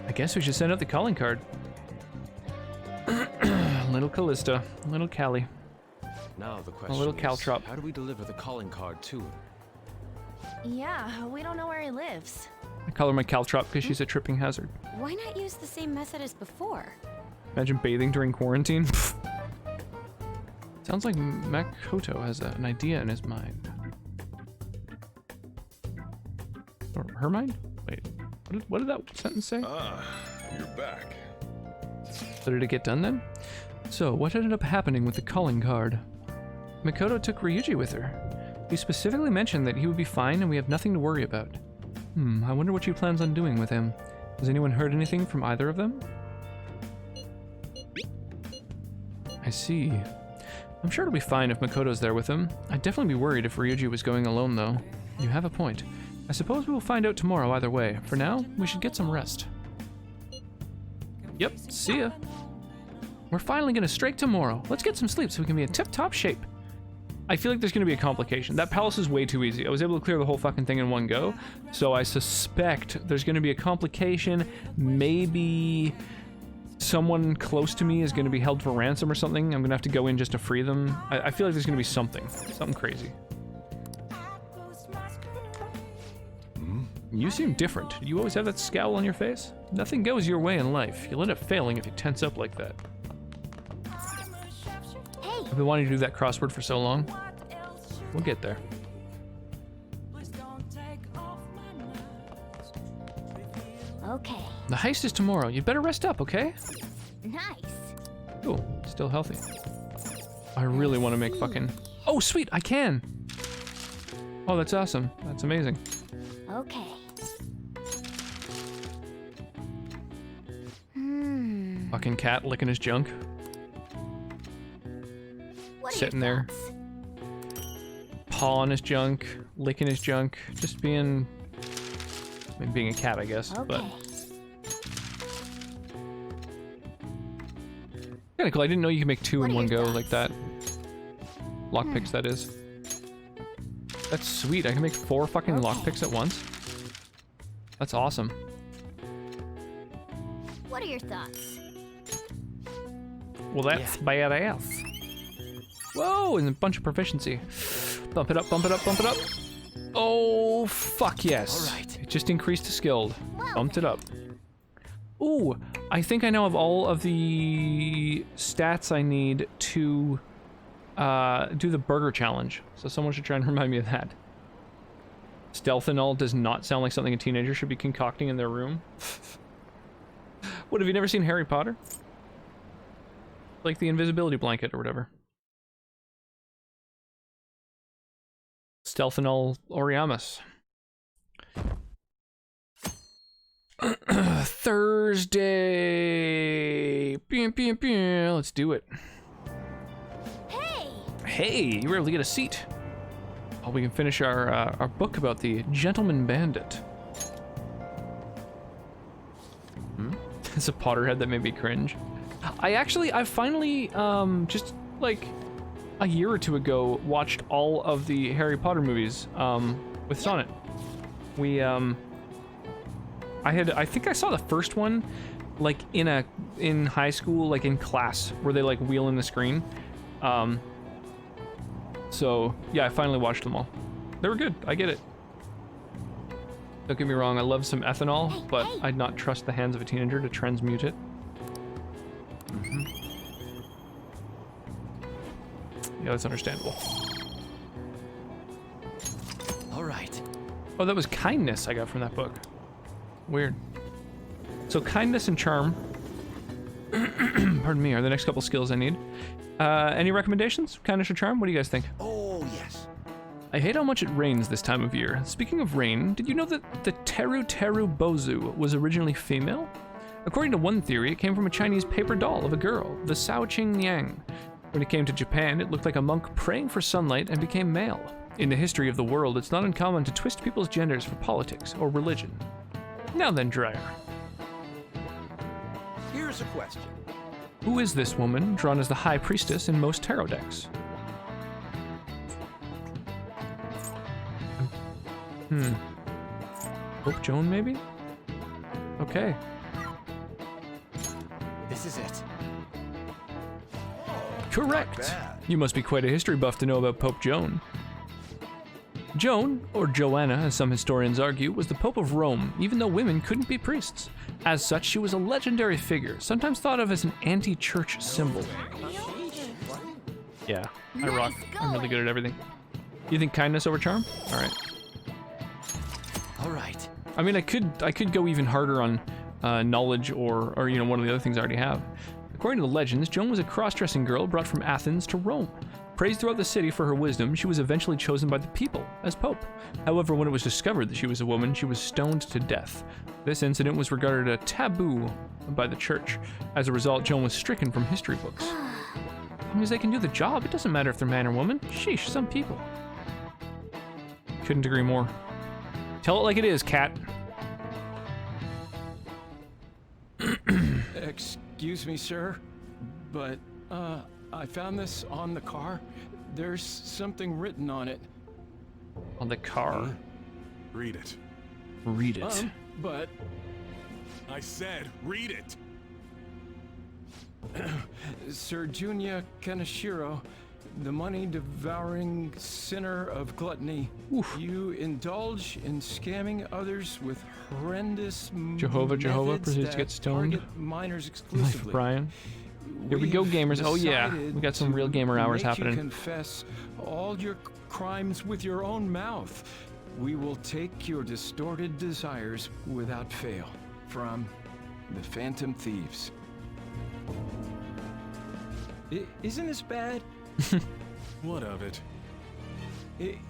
I guess we should send out the calling card. Little Callista, little Callie. Now the question little is, caltrop. how do we deliver the calling card to him? Yeah, we don't know where he lives. I call her my caltrop because she's a tripping hazard. Why not use the same method as before? Imagine bathing during quarantine. Sounds like Makoto has an idea in his mind. Or her mind? Wait, what did that sentence say? Ah, you're back. So did it get done then? So, what ended up happening with the calling card? Makoto took Ryuji with her. He specifically mentioned that he would be fine and we have nothing to worry about. I wonder what she plans on doing with him. Has anyone heard anything from either of them? I see. I'm sure it'll be fine if Makoto's there with him. I'd definitely be worried if Ryuji was going alone, though. You have a point. I suppose we will find out tomorrow either way. For now, we should get some rest. Yep, see ya. We're finally gonna strike tomorrow. Let's get some sleep so we can be in tip-top shape. I feel like there's gonna be a complication. That palace is way too easy. I was able to clear the whole fucking thing in one go, so I suspect there's gonna be a complication. Maybe someone close to me is gonna be held for ransom or something. I'm gonna have to go in just to free them. I feel like there's gonna be something crazy. You seem different. Do you always have that scowl on your face? Nothing goes your way in life. You'll end up failing if you tense up like that. Hey, I've been wanting to do that crossword for so long. We'll get there. okay, The heist is tomorrow. You'd better rest up, okay? nice. Cool. Still healthy. I really want to make fucking... Oh, sweet! I can! Oh, that's awesome. That's amazing. Okay. Fucking cat licking his junk. What are Sitting your there. thoughts? Paw on his junk. Licking his junk. Just being... I mean, being a cat, I guess. Okay. But kinda cool. I didn't know you could make two What in are one your go like that. Lockpicks, that is. That's sweet. I can make 4 fucking Okay. lockpicks at once. That's awesome. What are your thoughts? Well, that's badass. Whoa, and a bunch of proficiency. Bump it up, bump it up, bump it up. Oh, fuck yes. All right. It just increased to skilled. Well Bumped it up. Ooh, I think I now have all of the stats I need to do the burger challenge. So someone should try and remind me of that. Stealthanol does not sound like something a teenager should be concocting in their room. What, have you never seen Harry Potter? Like the invisibility blanket or whatever. Stealthanol Oriamus. Thursday. Let's do it. Hey! Hey, you were able to get a seat. Oh, we can finish our book about the Gentleman Bandit. It's a Potterhead that made me cringe. I finally, just like, a year or two ago, watched all of the Harry Potter movies with Sonnet. We I think I saw the first one like in high school, like in class, where they like wheel in the screen. So yeah, I finally watched them all. They were good. I get it. Don't get me wrong, I love some ethanol, but I'd not trust the hands of a teenager to transmute it. Yeah, that's understandable. All right. Oh, that was kindness I got from that book. Weird. So kindness and charm, pardon me, are the next couple skills I need. Any recommendations? Kindness or charm? What do you guys think? Oh, yes. I hate how much it rains this time of year. Speaking of rain, did you know that the Teru Teru Bozu was originally female? According to one theory, it came from a Chinese paper doll of a girl, the Sao Ching Yang. When it came to Japan, it looked like a monk praying for sunlight and became male. In the history of the world, it's not uncommon to twist people's genders for politics or religion. Now then, Dreyer. Here's a question. Who is this woman, drawn as the High Priestess in most tarot decks? Pope Joan, maybe? Okay. This is it. Correct! bad. You must be quite a history buff to know about Pope Joan. Joan, or Joanna as some historians argue, was the Pope of Rome, even though women couldn't be priests. As such, she was a legendary figure, sometimes thought of as an anti-church symbol. Yeah, I rock. I'm really good at everything. You think kindness over charm? Alright. All right. I mean, I could go even harder on knowledge or you know, one of the other things I already have. According to the legends, Joan was a cross-dressing girl brought from Athens to Rome. Praised throughout the city for her wisdom, she was eventually chosen by the people as pope. However, when it was discovered that she was a woman, she was stoned to death. This incident was regarded a taboo by the church. As a result, Joan was stricken from history books. As long as they can do the job, it doesn't matter if they're man or woman. Sheesh, some people. Couldn't agree more. Tell it like it is, Cat. Excuse me, sir, but, I found this on the car. There's something written on it. On the car. Read it. Read it. But I said, read it. Sir Junya Kaneshiro, the money-devouring sinner of gluttony, you indulge in scamming others with horrendous Jehovah methods proceeds to that get stoned. target minors Life exclusively. of Brian. Here we go, We've gamers. Oh yeah, decided we got some to real gamer hours make you happening. confess all your crimes with your own mouth. We will take your distorted desires without fail. From the Phantom Thieves. Isn't this bad? What of it?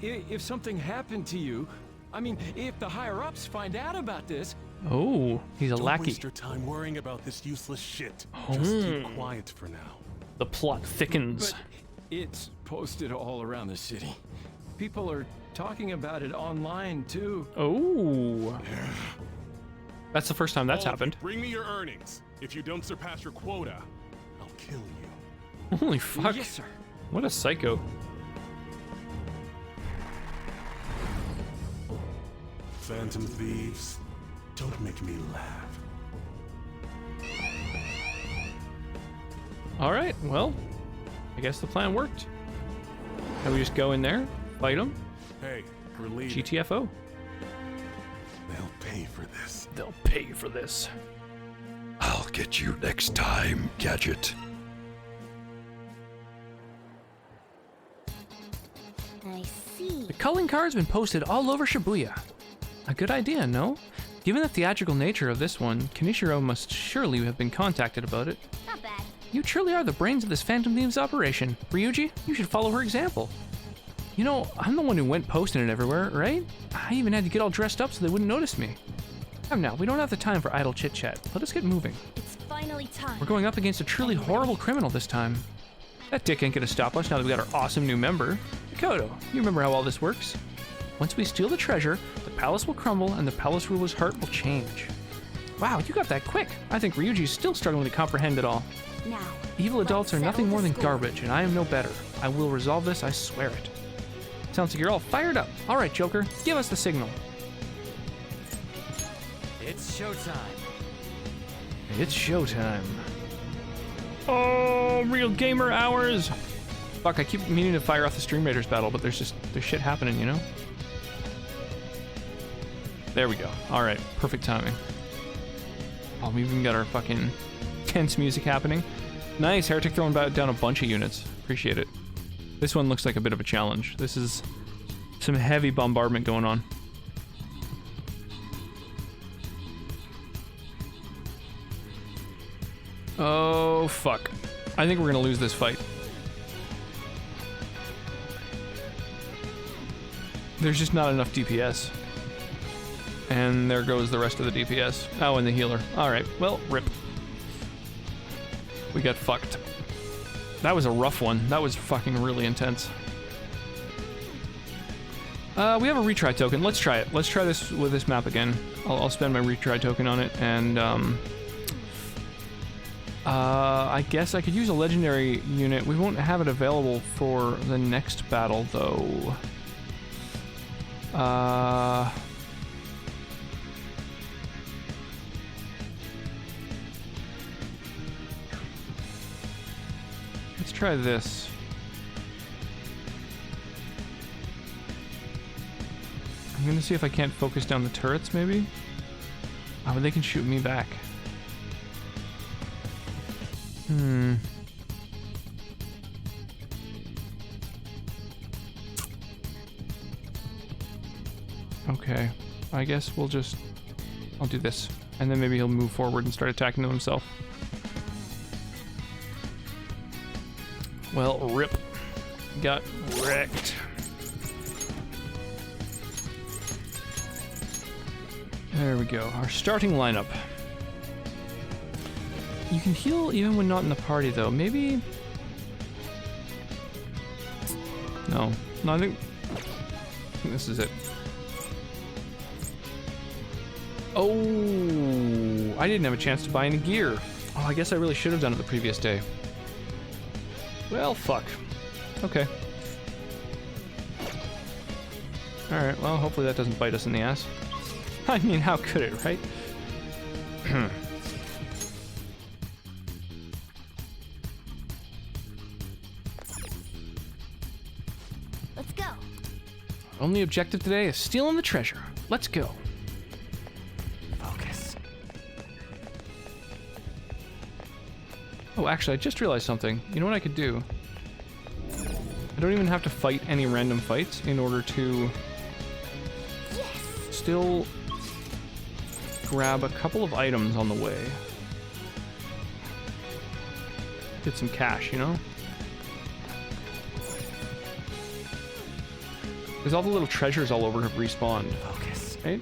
If something happened to you, I mean, if the higher-ups find out about this, Oh, he's a Don't lackey. waste your time worrying about this useless shit. Just keep quiet for now. The plot thickens. but it's posted all around the city. People are talking about it online, too. Oh. That's the first time that's All of you, happened. Bring me your earnings. If you don't surpass your quota, I'll kill you. Holy fuck. Yes, sir. What a psycho. Phantom thieves, don't make me laugh. All right, well, I guess the plan worked. Now we just go in there, fight them, Hey, we're leaving. GTFO. They'll pay for this. They'll pay for this. I'll get you next time, Gadget. I see. The calling card's been posted all over Shibuya. A good idea, no? Given the theatrical nature of this one, Kaneshiro must surely have been contacted about it. Not bad. You truly are the brains of this Phantom Thieves operation. Ryuji, you should follow her example. You know, I'm the one who went posting it everywhere, right? I even had to get all dressed up so they wouldn't notice me. Come now, we don't have the time for idle chit-chat. Let us get moving. It's finally time. We're going up against a truly horrible criminal this time. That dick ain't gonna stop us now that we got our awesome new member. Mikoto, you remember how all this works? Once we steal the treasure, the palace will crumble and the palace ruler's heart will change. Wow, you got that quick. I think Ryuji's still struggling to comprehend it all. Now, Evil adults are let's nothing settle more the than score. garbage, and I am no better. I will resolve this, I swear it. Sounds like you're all fired up. All right, Joker, give us the signal. It's showtime. It's showtime. Oh, real gamer hours. Fuck, I keep meaning to fire off the Stream Raiders battle, but there's shit happening, you know? There we go. All right, perfect timing. Oh, we even got our fucking tense music happening. Nice, Heretic throwing down a bunch of units. Appreciate it. This one looks like a bit of a challenge. This is some heavy bombardment going on. Oh, fuck. I think we're gonna lose this fight. There's just not enough DPS. And there goes the rest of the DPS. Oh, and the healer. Alright, well, rip. We got fucked. That was a rough one. That was fucking really intense. We have a retry token. Let's try it. Let's try this with this map again. I'll spend my retry token on it, and I guess I could use a legendary unit. We won't have it available for the next battle, though. Let's try this. I'm gonna see if I can't focus down the turrets, maybe? Oh, but they can shoot me back. Okay, I guess I'll do this. And then maybe he'll move forward and start attacking them himself. Well, rip. Got wrecked. There we go, our starting lineup. You can heal even when not in the party, though. Maybe... No, I think this is it. Oh, I didn't have a chance to buy any gear. Oh, I guess I really should have done it the previous day. Well, fuck. Okay. Alright, well, hopefully that doesn't bite us in the ass. I mean, how could it, right? Let's go. Only objective today is stealing the treasure. Let's go. Focus. Oh, actually, I just realized something. You know what I could do? I don't even have to fight any random fights in order to still grab a couple of items on the way. Get some cash, you know? Because all the little treasures all over have respawned. Focus. Right?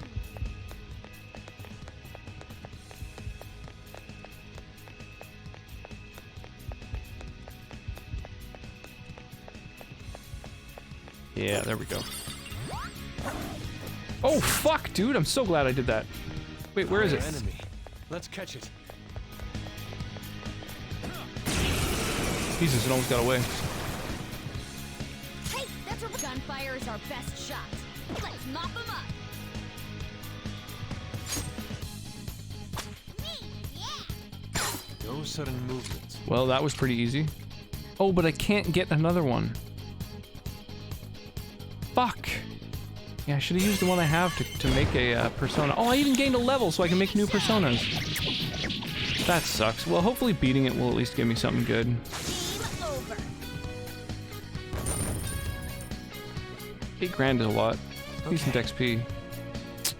Yeah, there we go. Oh, fuck, dude. I'm so glad I did that. Wait, where is it? Enemy. Let's catch it. Jesus, it almost got away. Hey, that's what gunfire is our best shot. Let's mop them up. Me, yeah. No sudden movements. Well, that was pretty easy. Oh, but I can't get another one. Fuck. Yeah, I should have used the one I have to make a persona. Oh, I even gained a level so I can make new personas. That sucks. Well, hopefully beating it will at least give me something good. Game over. 8 grand is a lot. Decent XP.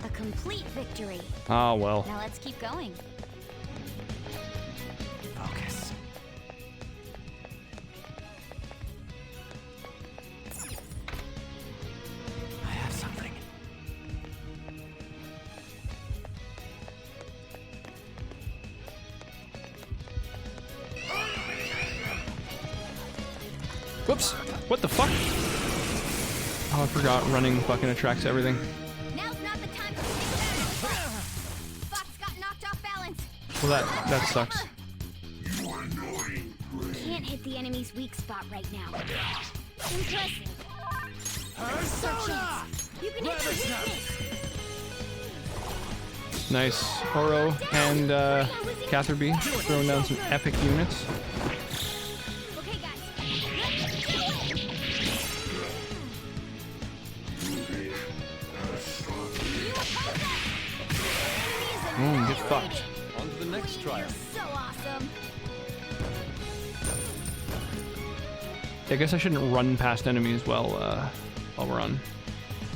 A complete victory. Ah, well. Now let's keep going. Focus. I have something. Whoops. What the fuck? Oh, I forgot running fucking attracts everything. Now's not the time for big battles. Fox got knocked off balance. Well, that sucks. Can't hit the enemy's weak spot right now. Impressive. Persona! You can hit the weakness. Nice. Oro and Catherby throwing down some epic units. Okay, guys. Let's do it! Get fucked. On to the next trial. So awesome. I guess I shouldn't run past enemies while we're on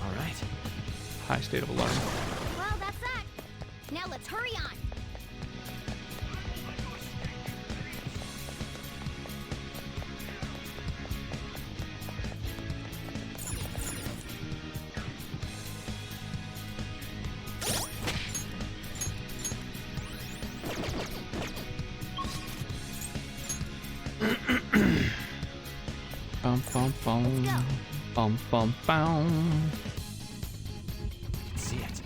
All right. high state of alarm. Well, that's that. Now let's hurry on. Bum bum bum. Bum bum bum. See it.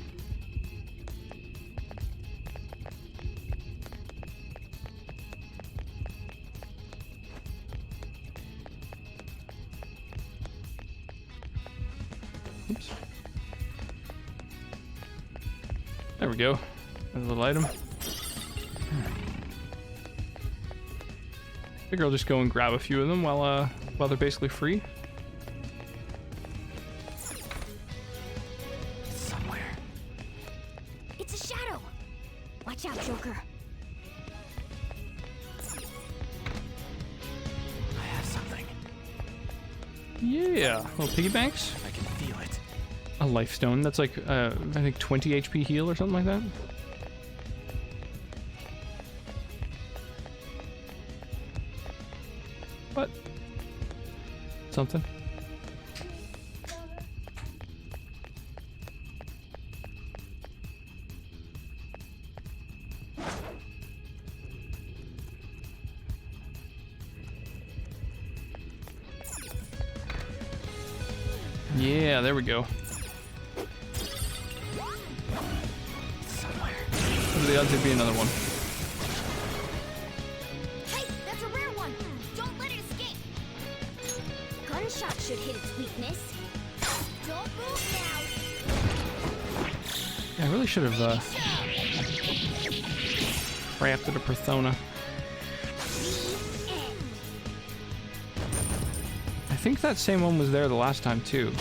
Oops. There we go. There's a little item. Figure I'll just go and grab a few of them while they're basically free. Somewhere. It's a shadow. Watch out, Joker. I have something. Yeah, little piggy banks. I can feel it. A life stone. That's like I think 20 HP heal or something like that. What? Something. Yeah, there we go. Somewhere. What are the odds there'd be another one? Hey, that's a rare one. Don't let it escape. Gunshot should hit its weakness. Don't move now. Yeah, I really should have crafted a persona. The end. I think that same one was there the last time too.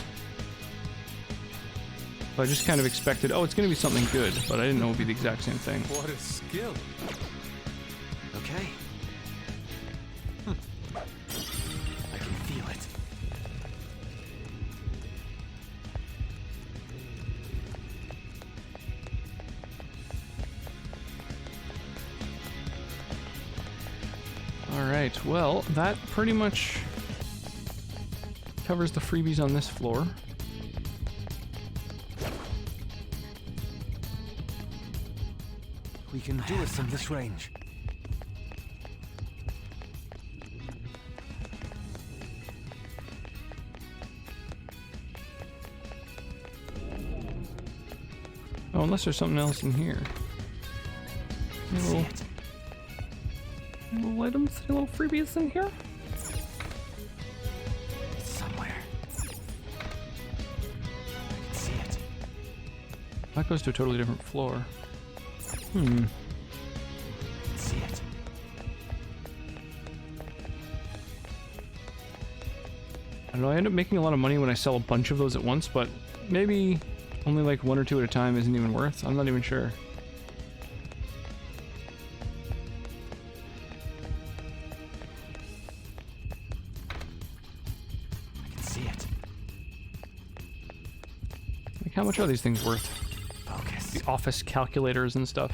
So I just kind of expected, oh, it's going to be something good, but I didn't know it would be the exact same thing. What a skill. Okay. I can feel it. All right, well, that pretty much covers the freebies on this floor. We can do it from this range. Oh, unless there's something else in here. Any See little, it. any little items, any little freebies in here? It's somewhere. I can see it. That goes to a totally different floor. I can see it. I don't know, I end up making a lot of money when I sell a bunch of those at once, but maybe only like one or two at a time isn't even worth. I'm not even sure. I can see it. Like, how much are these things worth? Focus. The office calculators and stuff.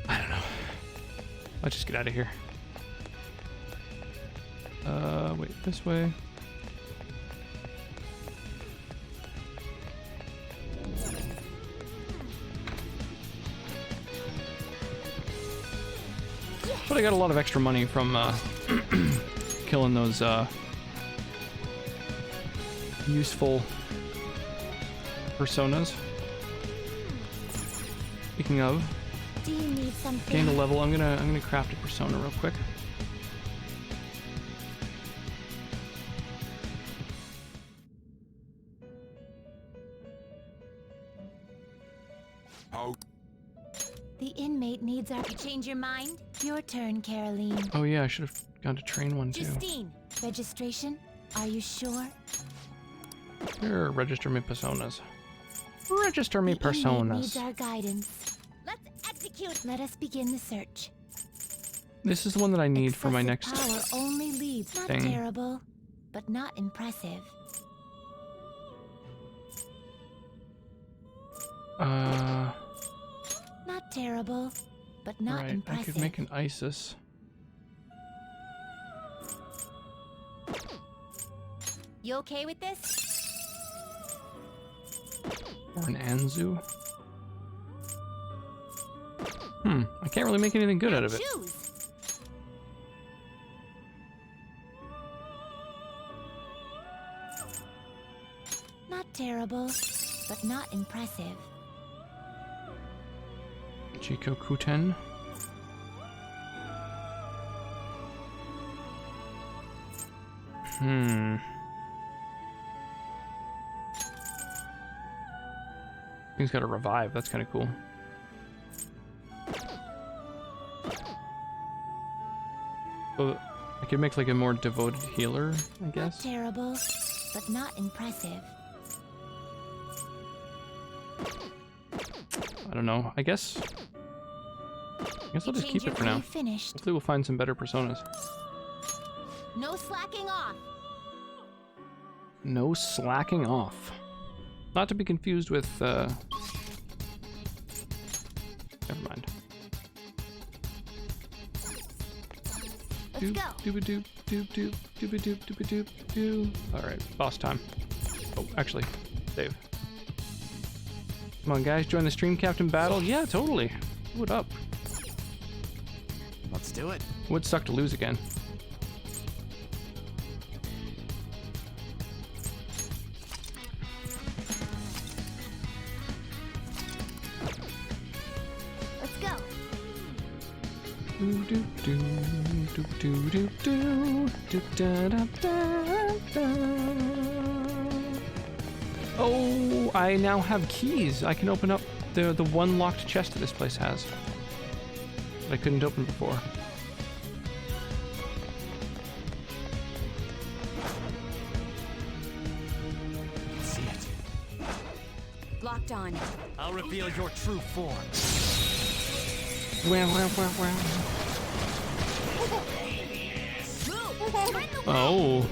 I don't know. Let's just get out of here. Wait, this way. But I got a lot of extra money from killing those useful personas. Speaking of, Do you need something? gained a level. I'm gonna craft a persona real quick. The inmate needs our. You change your mind? Your turn, Caroline. Oh yeah, I should have gone to train one too. Justine, registration? Are you sure? Here, register me personas. Register me The inmate needs personas. our guidance. Let's execute. Let us begin the search. This is the one that I need for my Excessive next. power only leads. Not thing. terrible, but not impressive. Not terrible, but not Right, impressive. I could make an Isis. You okay with this? Or an Anzu. I can't really make anything good out of it. Choose. Not terrible, but not impressive. Chico Kuten. He's got a revive. That's kind of cool. So I could make like a more devoted healer, I Not guess. terrible, but not impressive. I don't know. I guess I'll just keep it for now. Finished. Hopefully we'll find some better personas. No slacking off. No slacking off. Not to be confused with, never mind. Let's go. Doop doop doop doop doop doop doop doop. Alright, boss time. Oh, actually, save. Come on guys, join the stream captain battle. Yeah, totally. What up? Let's do it. Would suck to lose again. Let's go. Do do do do do do do do da da da da. Oh, I now have keys. I can open up the one locked chest that this place has that I couldn't open before. I can see it. Locked on. I'll reveal your true form. Well. Oh,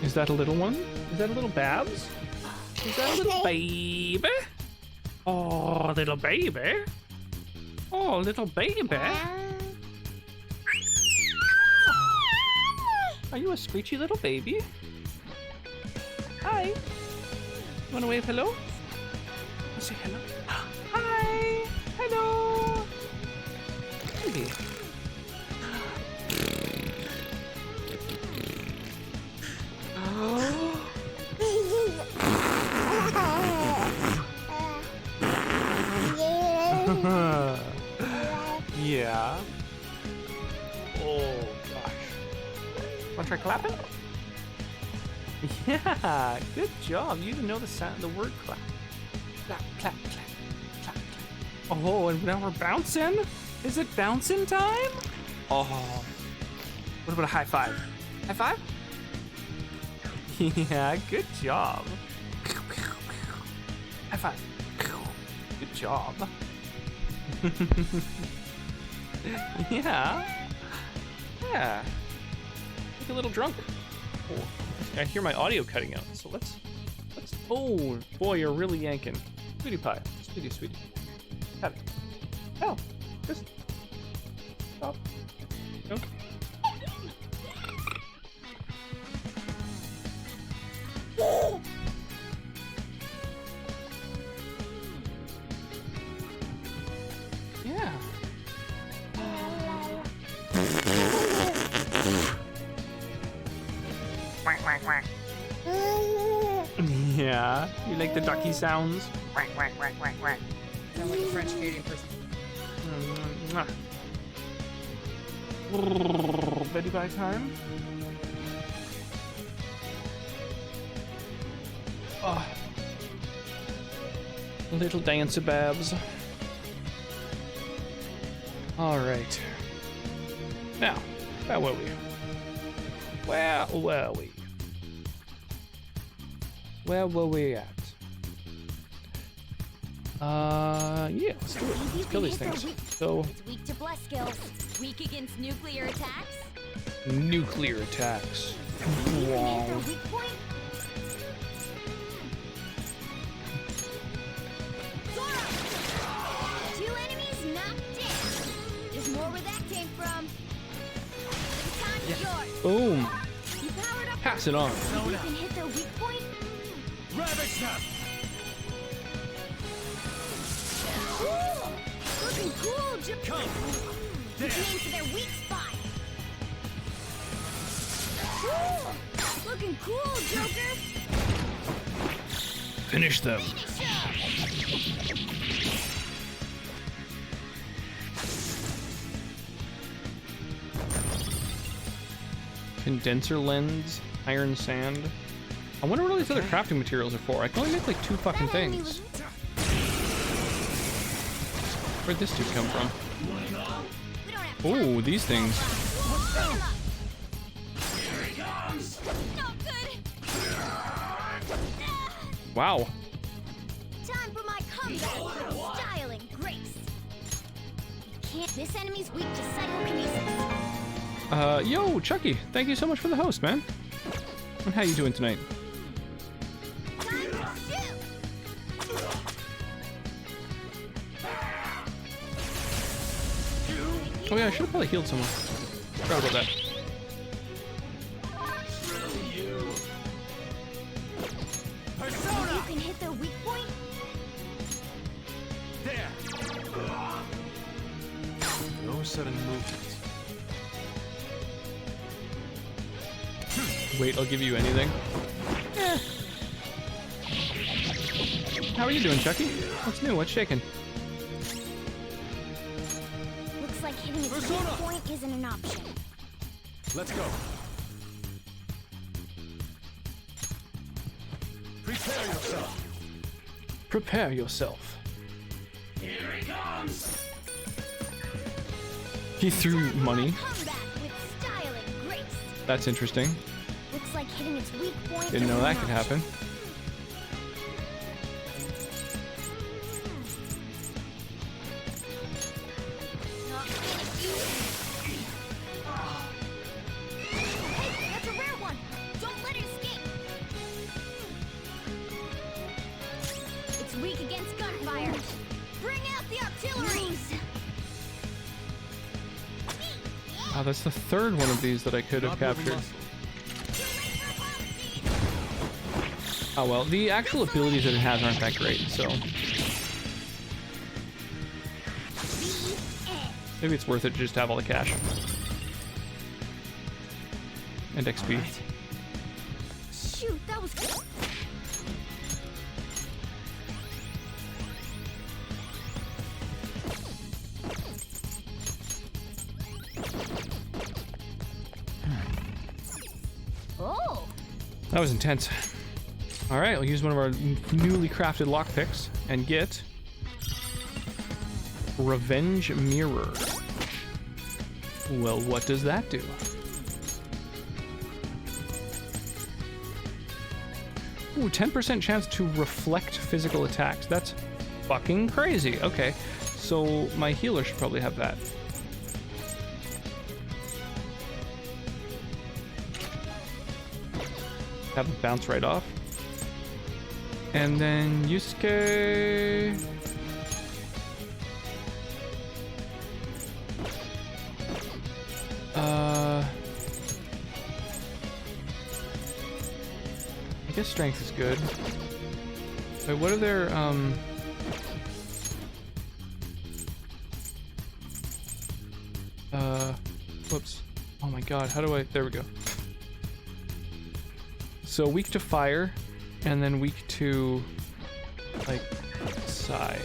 is that a little one? Is that a little Babs? Is that a little baby? Oh, little baby. Oh, little baby. Are you a screechy little baby? Hi. Wanna wave hello? Say hello. Hi. Hello. Baby. Yeah. Oh gosh. Wanna try clapping? Yeah, good job. You even know the sound, the word clap. Clap, clap, clap, clap, clap. Oh, and now we're bouncing. Is it bouncing time? Oh. What about a high five? High five? Yeah, good job. High five. Good job. Yeah. Yeah. Look a little drunk. Oh, I hear my audio cutting out. So let's. Oh boy, you're really yanking. Sweetie pie, sweetie. Have it. Oh, just stop. Okay. Yeah. Yeah. You like the ducky sounds? Sound like a French Canadian person. Mwah. Betty bye time. Oh. Little dancer babs. All right. Now, where were we? Where were we? Where were we at? Yeah, let's do it. Let's kill these things. So, It's weak to bless skills. Weak against nuclear attacks. nuclear attacks. Beneath Wow. their weak point. Zora! 2 enemies knocked down. There's more where that came from. The time is yours. Boom. You powered up. Pass it on. You can hit their weak point. Ravage them! Cool! Looking cool, Come! You can aim for their weak spot. Cool! Looking cool, Joker. Finish them. Condenser lens, iron sand. I wonder what all these other crafting materials are for. I can only make like 2 fucking That enemy things. was- Where'd this dude come from? We don't have Oh, these things. Not good. Wow. Time for my comeback with style and grace. Can't. This enemy's weak to psychokinesis. Yo, Chucky, thank you so much for the host, man. And how you doing tonight? Time to shoot. Oh yeah, I should have probably healed someone. Forgot about that. You can hit their weak point. There! No sudden movement. Wait, I'll give you anything. Eh. How are you doing, Chucky? What's new? What's shaking? Looks like hitting its Persona! weak point isn't an option. Let's go. Prepare yourself. Prepare yourself. He threw money. Comeback with style and grace. That's interesting. Looks like hitting its weak point. Didn't know isn't that an could option. happen. Hey, that's a rare one. Don't let it escape. It's weak against gunfire. Bring out the artillery. Wow, that's the third one of these that I could have Not moving captured. muscle. Oh well, the actual abilities that it has aren't that great, so maybe it's worth it to just have all the cash. And XP. Alright. Shoot, that was good. Oh, That was intense. Alright, I'll use one of our newly crafted lockpicks and get Revenge Mirror. Well, what does that do? Ooh, 10% chance to reflect physical attacks. That's fucking crazy. Okay, so my healer should probably have that. Have it bounce right off. And then Yusuke. I guess strength is good. Wait, what are their whoops. Oh my god, how do I, there we go. So weak to fire, and then weak to, like, psi.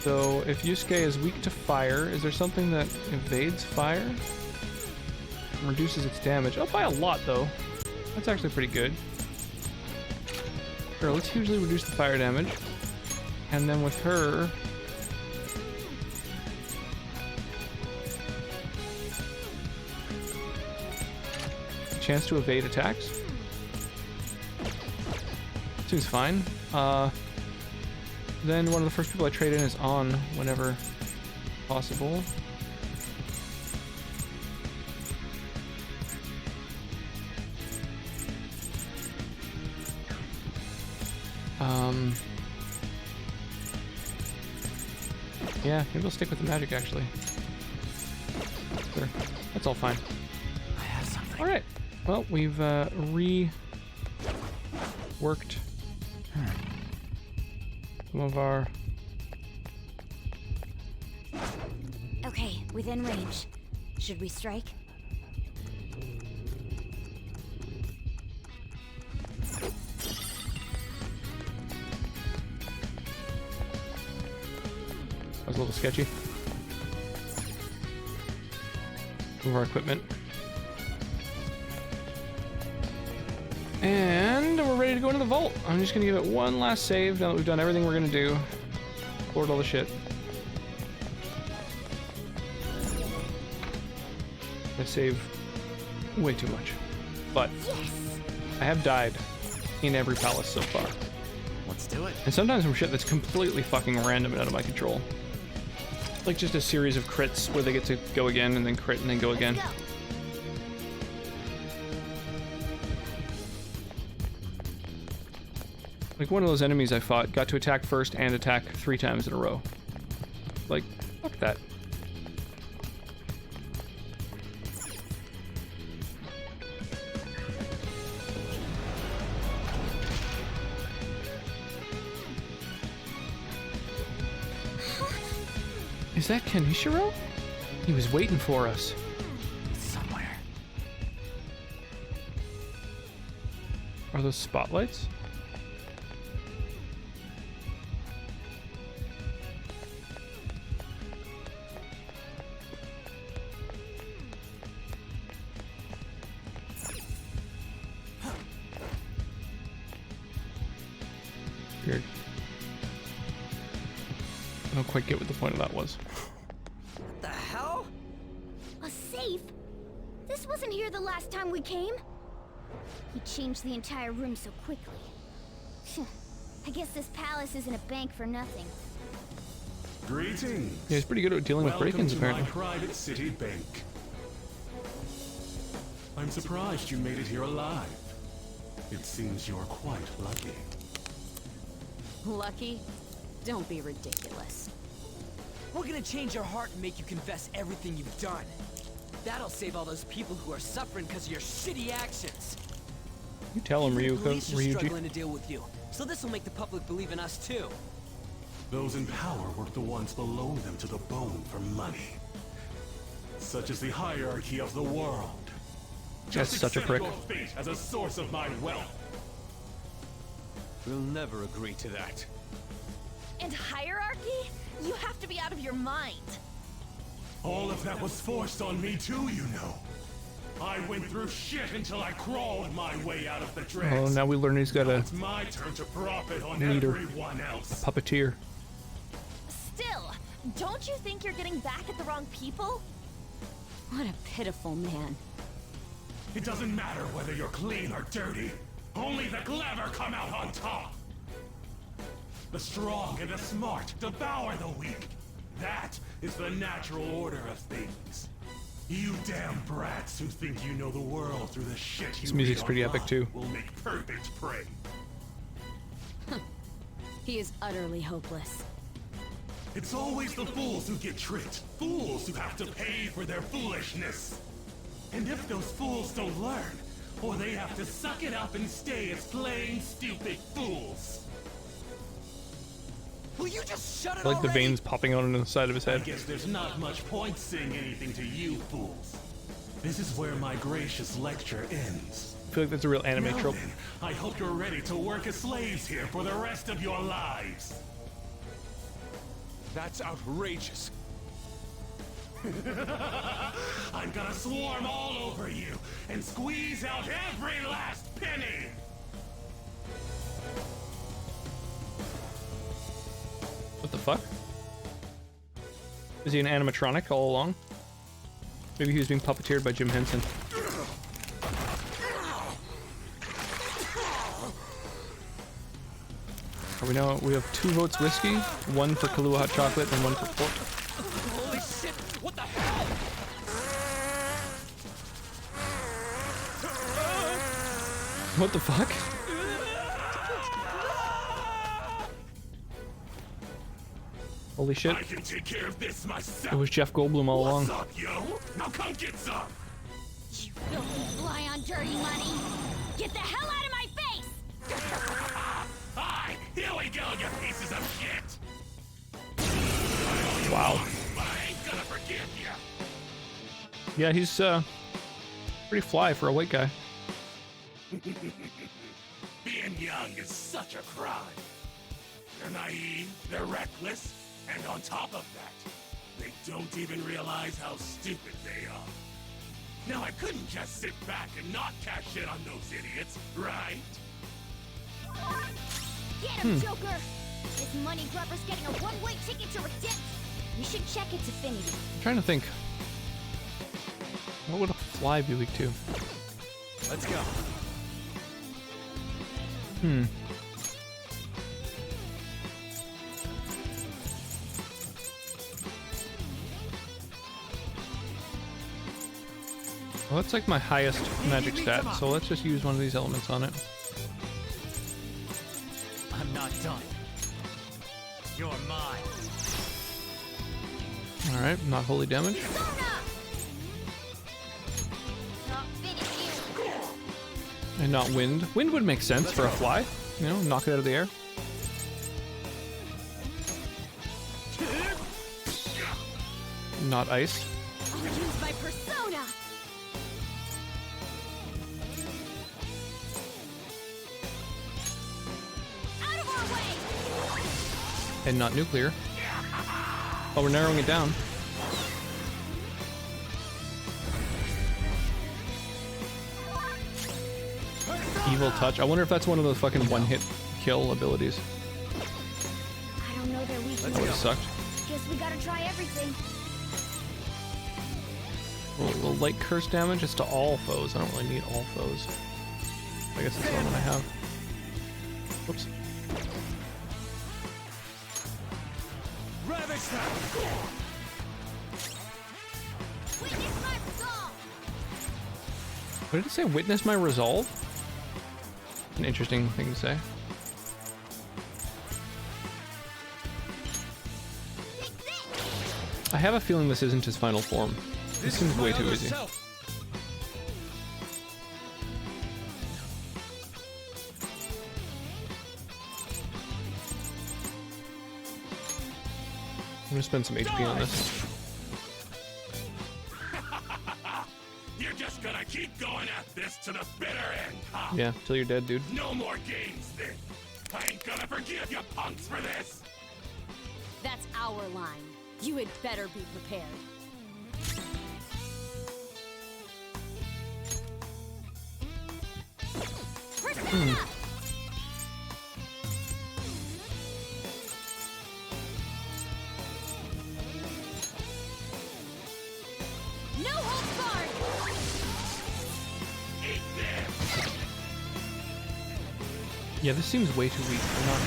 So if Yusuke is weak to fire, is there something that evades fire? Reduces its damage. Oh, by a lot though. That's actually pretty good. Sure, let's hugely reduce the fire damage. And then with her... chance to evade attacks. Seems fine. Then one of the first people I trade in is On whenever possible. Yeah, maybe we'll stick with the magic actually. Sure. That's all fine. I have something. Alright. Well, we've reworked some of our... Okay, within range. Should we strike? That was a little sketchy. Some of our equipment. And we're ready to go into the vault. I'm just gonna give it one last save now that we've done everything we're gonna do. Poured all the shit. I save way too much. But I have died in every palace so far. Let's do it. And sometimes from shit that's completely fucking random and out of my control. Like just a series of crits where they get to go again and then crit and then go again. Let's go. Like one of those enemies I fought got to attack first and attack 3 times in a row. Like, fuck that. Is that Kenishiro? He was waiting for us. Somewhere. Are those spotlights? Weird. I don't quite get what the point of that was. What the hell? A safe? This wasn't here the last time we came. We changed the entire room so quickly. I guess this palace isn't a bank for nothing. Greetings. Yeah, he's pretty good at dealing with break-ins, apparently. Welcome to my private city bank. I'm surprised you made it here alive. It seems you're quite lucky. Lucky? Don't be ridiculous. We're gonna change your heart and make you confess everything you've done. That'll save all those people who are suffering because of your shitty actions. You tell him, Even the police are Ryuji. struggling to deal with you, so this will make the public believe in us too. Those in power work the ones below them to the bone for money. Such is the hierarchy of the world. That's such a prick. Your fate as a source of my wealth. We'll never agree to that. And hierarchy? You have to be out of your mind. All of that was forced on me too, you know. I went through shit until I crawled my way out of the dregs. Oh, now we learn he's got a It's my turn to profit on leader. everyone else. puppeteer. Still, don't you think you're getting back at the wrong people? What a pitiful man. It doesn't matter whether you're clean or dirty. Only the clever come out on top. The strong and the smart devour the weak. That is the natural order of things. You damn brats who think you know the world through the shit you This music's read pretty epic, online too. will make perfect prey. He is utterly hopeless. It's always the fools who get tricked. Fools who have to pay for their foolishness. And if those fools don't learn, or they have to suck it up and stay as plain stupid fools. Will you just shut it I like the already? veins popping out on the side of his I head. guess there's not much point saying anything to you fools. This is where my gracious lecture ends. I feel like that's a real anime Now trope. then, I hope you're ready to work as slaves here for the rest of your lives. That's outrageous. I'm gonna swarm all over you and squeeze out every last penny! What the fuck? Is he an animatronic all along? Maybe he was being puppeteered by Jim Henson. We have 2 votes whiskey, 1 for Kahlua hot chocolate, and 1 for pork. Holy shit! What the hell? What the fuck? Holy shit. I can take care of this myself. It was Jeff Goldblum all along. What's up, yo? Now come get some! You filthy fly on dirty money! Get the hell out of my face! Hi! Here we go, you pieces of shit! Wow. But I ain't gonna forgive you! Yeah, he's pretty fly for a white guy. Being young is such a crime. They're naive, they're reckless, and on top of that, they don't even realize how stupid they are. Now I couldn't just sit back and not cash in on those idiots, right? Get him, Joker! This money grubber's getting a one-way ticket to redemption. We should check its affinity. I'm trying to think. What would a fly be weak to? Let's go. Well, that's like my highest magic stat, so let's just use one of these elements on it. I'm not done. You're mine. Alright, not holy damage. Not finished you. And not wind. Wind would make sense for a fly. You know, knock it out of the air. Not ice. I'll use my persona! Out of our way! And not nuclear. Oh, we're narrowing it down. Evil touch. I wonder if that's one of those fucking one-hit kill abilities. I don't know their weakness. That would have sucked. Guess we gotta try everything. Well, light curse damage is to all foes. I don't really need all foes. I guess that's the one I have. Whoops. Ravage them! Witness my resolve! What did it say? Witness my resolve? An interesting thing to say. I have a feeling this isn't his final form. This seems way too easy. I'm gonna spend some HP on this. You're just gonna keep going at this to the bitter end, huh? Yeah, till you're dead, dude. No more games, then. I ain't gonna forgive you punks for this. That's our line. You had better be prepared. Persona! No holds barred! Eat this. Yeah, this seems way too weak. I'm not...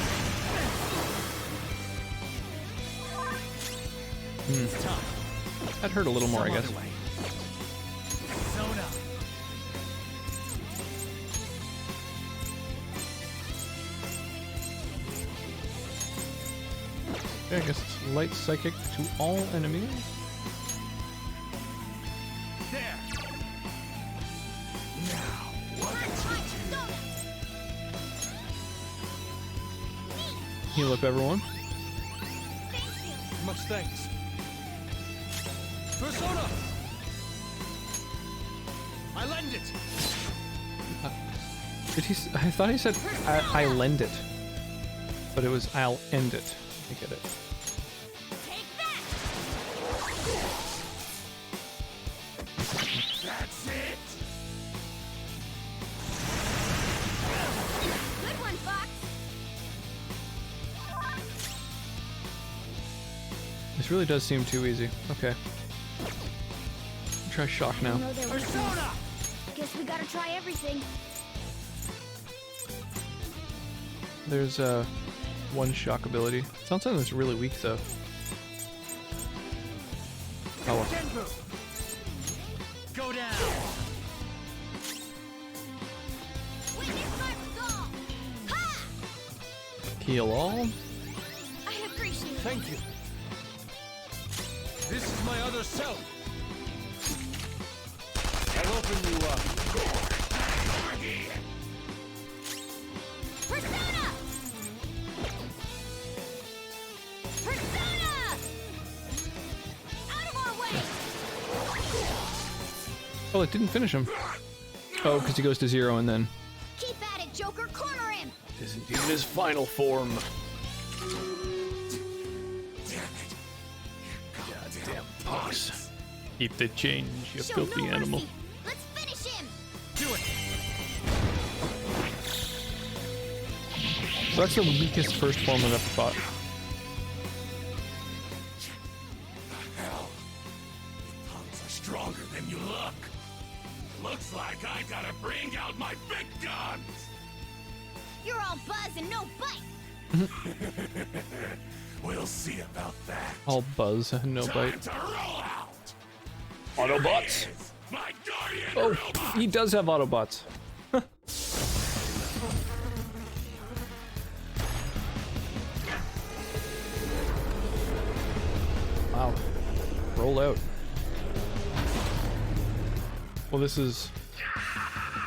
That hurt a little more, I guess. Persona. Okay, I guess it's light psychic to all enemies. There. Heal up everyone. Much thanks. Persona! I lend it! Did he? I thought he said I lend it, but it was I'll end it. I get it. This really does seem too easy. Okay. Try shock now. know there was Persona! Guess we gotta try everything. There's one shock ability. Sounds something that's really weak though. Oh well. Genbu! Go down! Witness my resolve! Ha! Heal all. I appreciate it. Thank you. This is my other self. I'll open you up. Persona! Persona! Out of our way! Oh, it didn't finish him. Oh, because he goes to 0 and then. Keep at it, Joker! Corner him! Isn't even his final form. Goddamn punks. Keep the change, you Show filthy no animal. mercy. Let's finish him! Do it! So that's the weakest first form I've ever fought. Hell, you punks are stronger than you look. Looks like I gotta bring out my big guns. You're all buzz and no bite! We'll see about that. All buzz, no Time bite. to roll out. Autobots. Here's my guardian Oh, robot. he does have Autobots. Wow. Roll out. Well, this is...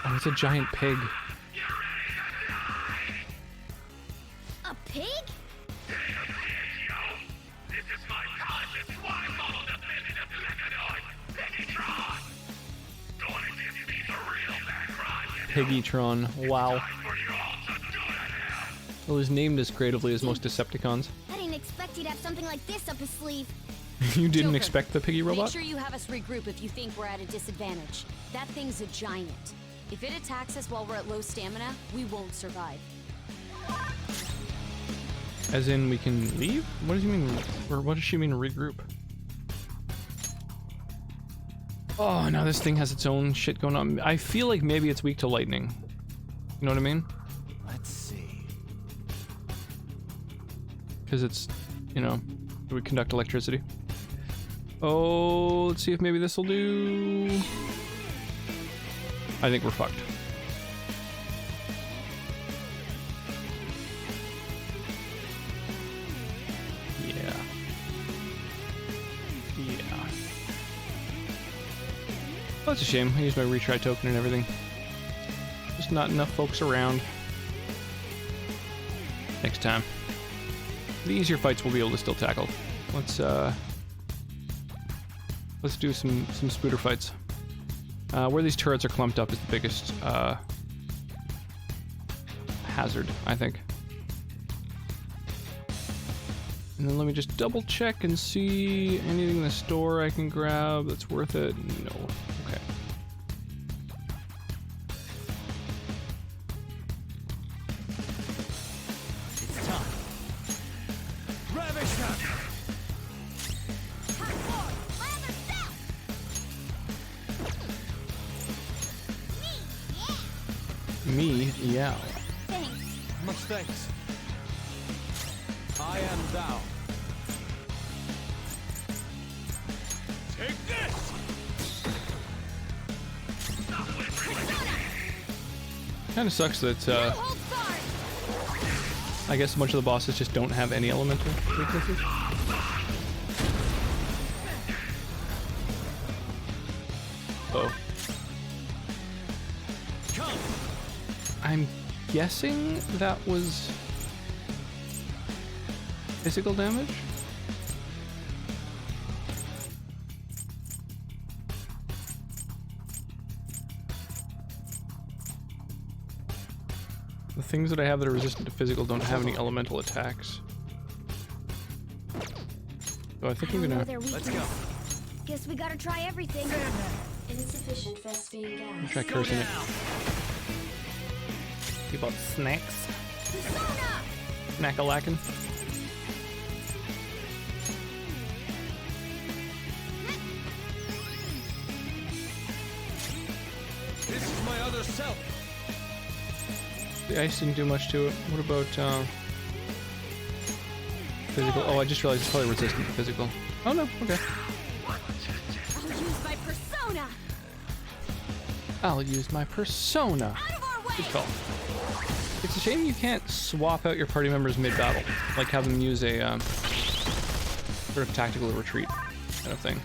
Oh, it's a giant pig. A pig? Piggytron. Wow. Well, he's named as creatively as most Decepticons. I didn't expect he'd have something like this up his sleeve. You didn't Joker, expect the piggy robot? Make sure you have us regroup if you think we're at a disadvantage. That thing's a giant. If it attacks us while we're at low stamina, we won't survive. As in, we can leave? What does he mean? Or what does she mean, regroup? Oh, no, this thing has its own shit going on. I feel like maybe it's weak to lightning. You know what I mean? Let's see. Because it's, you know, it would conduct electricity. Oh, let's see if maybe this will do. I think we're fucked. Yeah. Yeah. Oh, that's a shame. I used my retry token and everything. Just not enough folks around. Next time. The easier fights we'll be able to still tackle. Let's do some spooter fights. Where these turrets are clumped up is the biggest hazard, I think. And then let me just double check and see anything in the store I can grab that's worth it. No. Okay. It's time. Ravish them! Me, yeah. Thanks. Much thanks. I am thou. Take this. Kind of sucks that Hold guard! I guess a bunch of the bosses just don't have any elemental weaknesses. Oh. Come! I'm guessing that was physical damage? The things that I have that are resistant to physical don't have any elemental attacks. So I think I'm I know gonna their Let's weakness. go. Guess we gotta try everything. Insufficient Vespene gas. try Go cursing it. down. See about snacks? Persona! Snack-a-lackin'. other self. The ice didn't do much to it. What about physical? Oh, I just realized it's probably resistant to physical. Oh no, okay. I'll use my persona. I'll use my persona. Out of our way. Good call. It's a shame you can't swap out your party members mid-battle, like have them use a sort of tactical retreat kind of thing.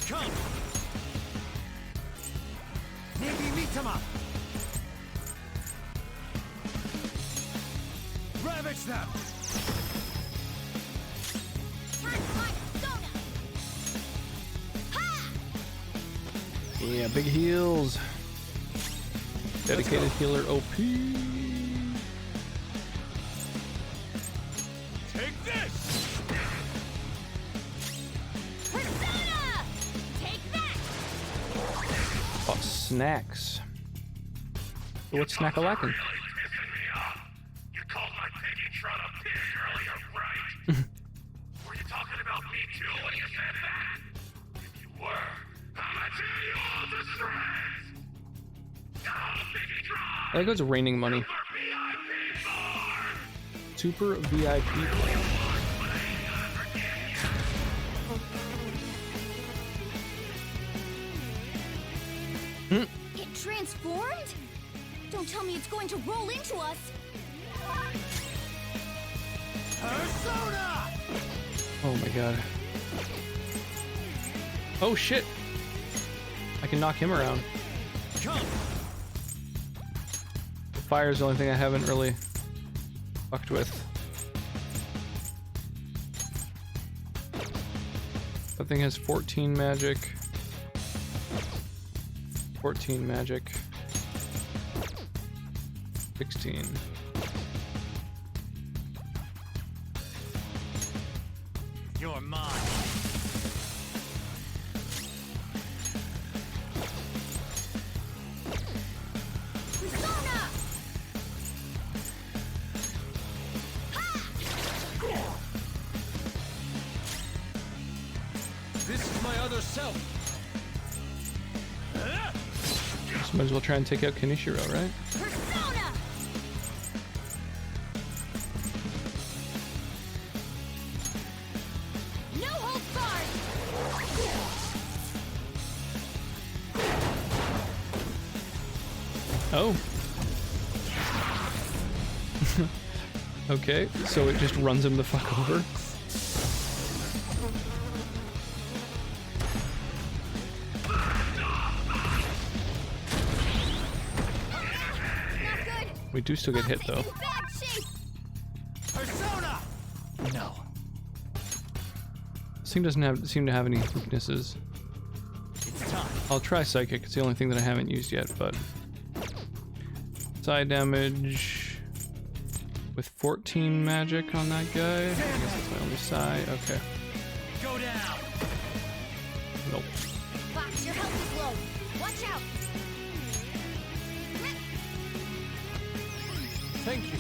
Come. Negi Mitama. Ravage them. Where's my persona? Ha! Yeah, big heals. Dedicated healer OP. Take this! Persona! Take that! Oh, snacks. So what's snack-a-lackin'? You called my Peggytron a pig earlier, right? Were you talking about me too when you said that? If you were, I'ma tear you all to shreds! I think it's raining money. Super VIP. It transformed? Don't tell me it's going to roll into us. Persona! Oh my god. Oh shit! I can knock him around. Come. The fire's the only thing I haven't really fucked with. That thing has 14 magic. 14 magic. 16. You're mine. Persona! This is my other self. Just might as well try and take out Kanishiro, right? Persona! No holds barred! Oh. Okay, so it just runs him the fuck over. Not good! We do still get hit though. In bad shape! Persona! No. This thing doesn't seem to have any weaknesses. It's time. I'll try Psychic, it's the only thing that I haven't used yet, but... Side damage... with 14 magic on that guy. I guess that's my only side. Okay. Go down. Nope. Fox, your health is low. Watch out! Thank you.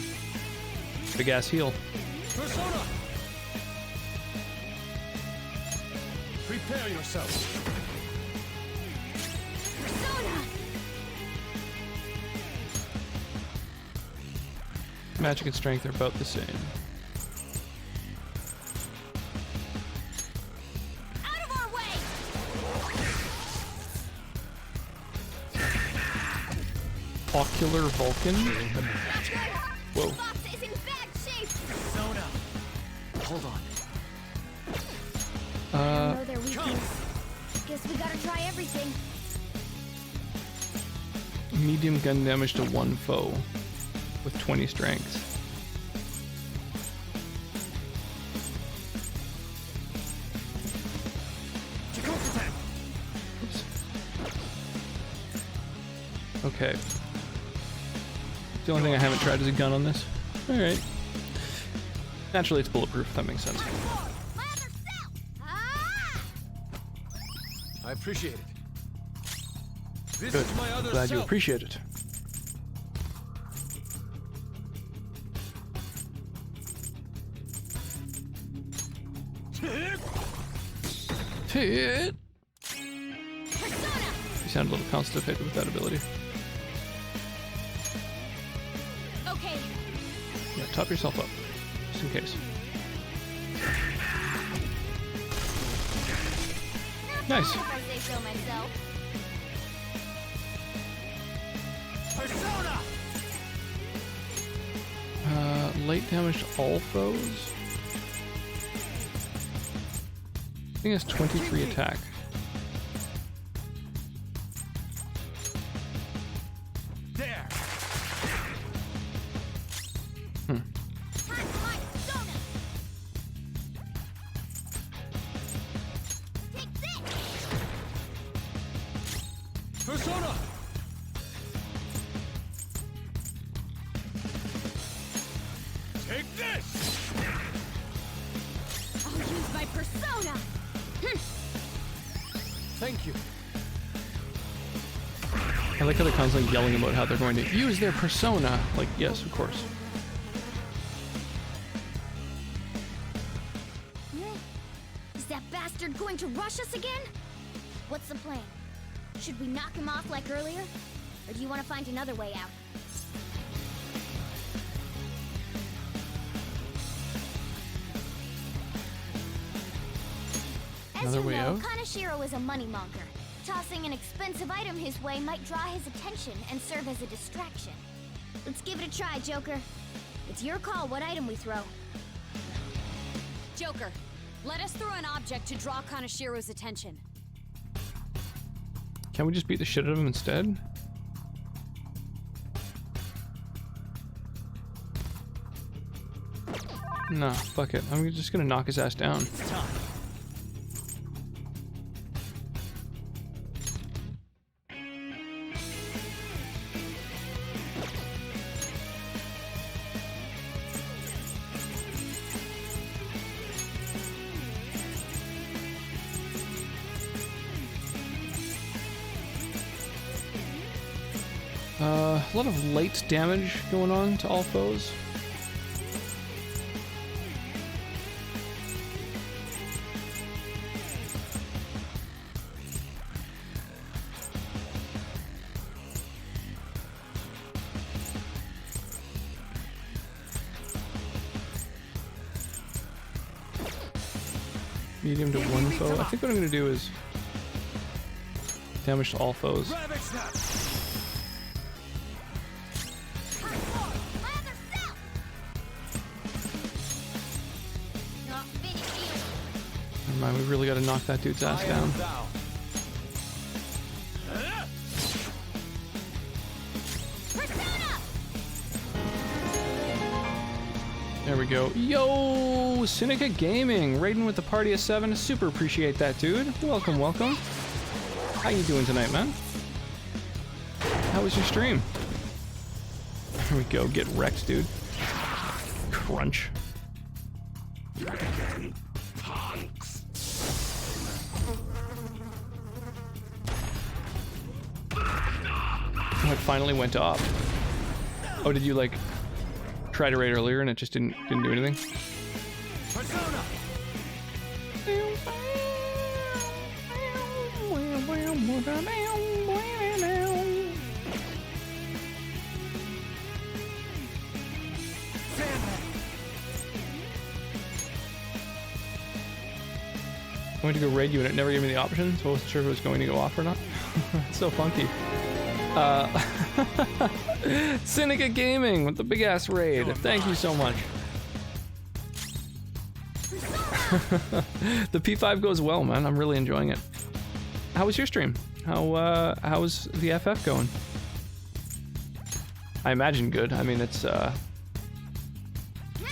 Big ass heal. Persona! Prepare yourself. Persona! Magic and strength are about the same. Out of our way! Ocular Vulcan? Not good! Whoa. Fox is in bad shape! Persona! Hold on. I know their weakness. Guess we gotta try everything. Medium gun damage to one foe with 20 strength. Oops. Okay. The only thing I haven't tried is a gun on this. Alright. Naturally it's bulletproof, that makes sense. My other self! Ah! I appreciate it. This Good. is my other Glad self. you appreciate it. Hit. Persona! sound a little constipated with that ability. Okay. Yeah, top yourself up, just in case. Nice. If I say so myself. Persona! Light damage to all foes. I think it's 23 attack. There! Time for my persona. Take this. Persona! Take this! I'll use my persona. Thank you. I like how they're constantly yelling about how they're going to use their persona. Like, yes, of course. Is that bastard going to rush us again? What's the plan? Should we knock him off like earlier? Or do you want to find another way out? Another way out? Kaneshiro is a moneymonger. Tossing an expensive item his way might draw his attention and serve as a distraction. Let's give it a try, Joker. It's your call what item we throw. Joker, let us throw an object to draw Kaneshiro's attention. Can't we just beat the shit out of him instead? Nah, fuck it. I'm just gonna knock his ass down. It's time. A lot of light damage going on to all foes. Medium to one foe. I think what I'm going to do is damage to all foes. Rabbit snap! Never mind, we really got to knock that dude's ass down. Thou. There we go. Yo, Sinica Gaming, raiding with the party of 7. Super appreciate that, dude. Welcome, welcome. How you doing tonight, man? How was your stream? There we go. Get wrecked, dude. Crunch. Oh, it finally went off. Oh, did you like try to raid earlier and it just didn't do anything? Persona! I went to go raid you and it never gave me the option, so I wasn't sure if it was going to go off or not. It's so funky. Sinica Gaming with the big ass raid. Thank you so much. The P5 goes well, man. I'm really enjoying it. How was your stream? How's the FF going? I imagine good. I mean, it's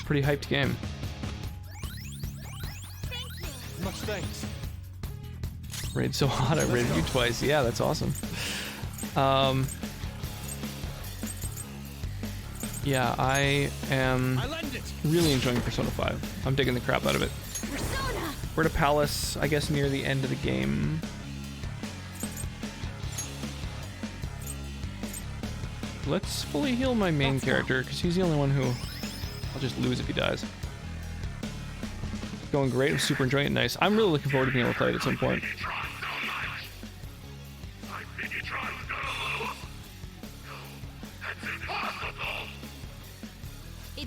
pretty hyped game. Much thanks. Raid so hot, I raided you twice. Yeah, that's awesome. Yeah, I am really enjoying Persona 5. I'm digging the crap out of it. We're at a palace, I guess, near the end of the game. Let's fully heal my main character, because he's the only one who I'll just lose if he dies. Going great. I'm super enjoying it. Nice. I'm really looking forward to being able to play it at some point.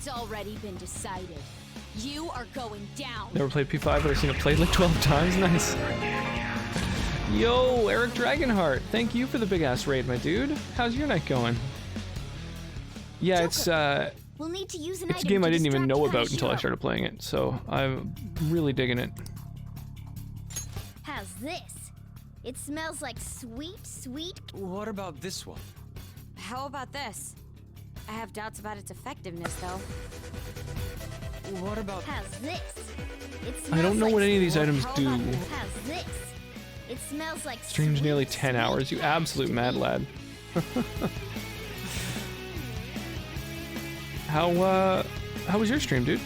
It's already been decided. You are going down. Never played P5, but I've seen it played like 12 times. Nice. Yo, Eric Dragonheart. Thank you for the big ass raid, my dude. How's your night going? Yeah, Joker, we'll need to use an it's a item game to I didn't even distract know about Kaneshiro. until I started playing it, so I'm really digging it. How's this? It smells like sweet, sweet. What about this one? How about this? I have doubts about its effectiveness, though. What about... How's this? It I don't smells know like what any of these items How do. about this? How's this? It smells like Stream's sweet, nearly 10 sweet hours, you eggs absolute to mad eat. lad. How was your stream, dude?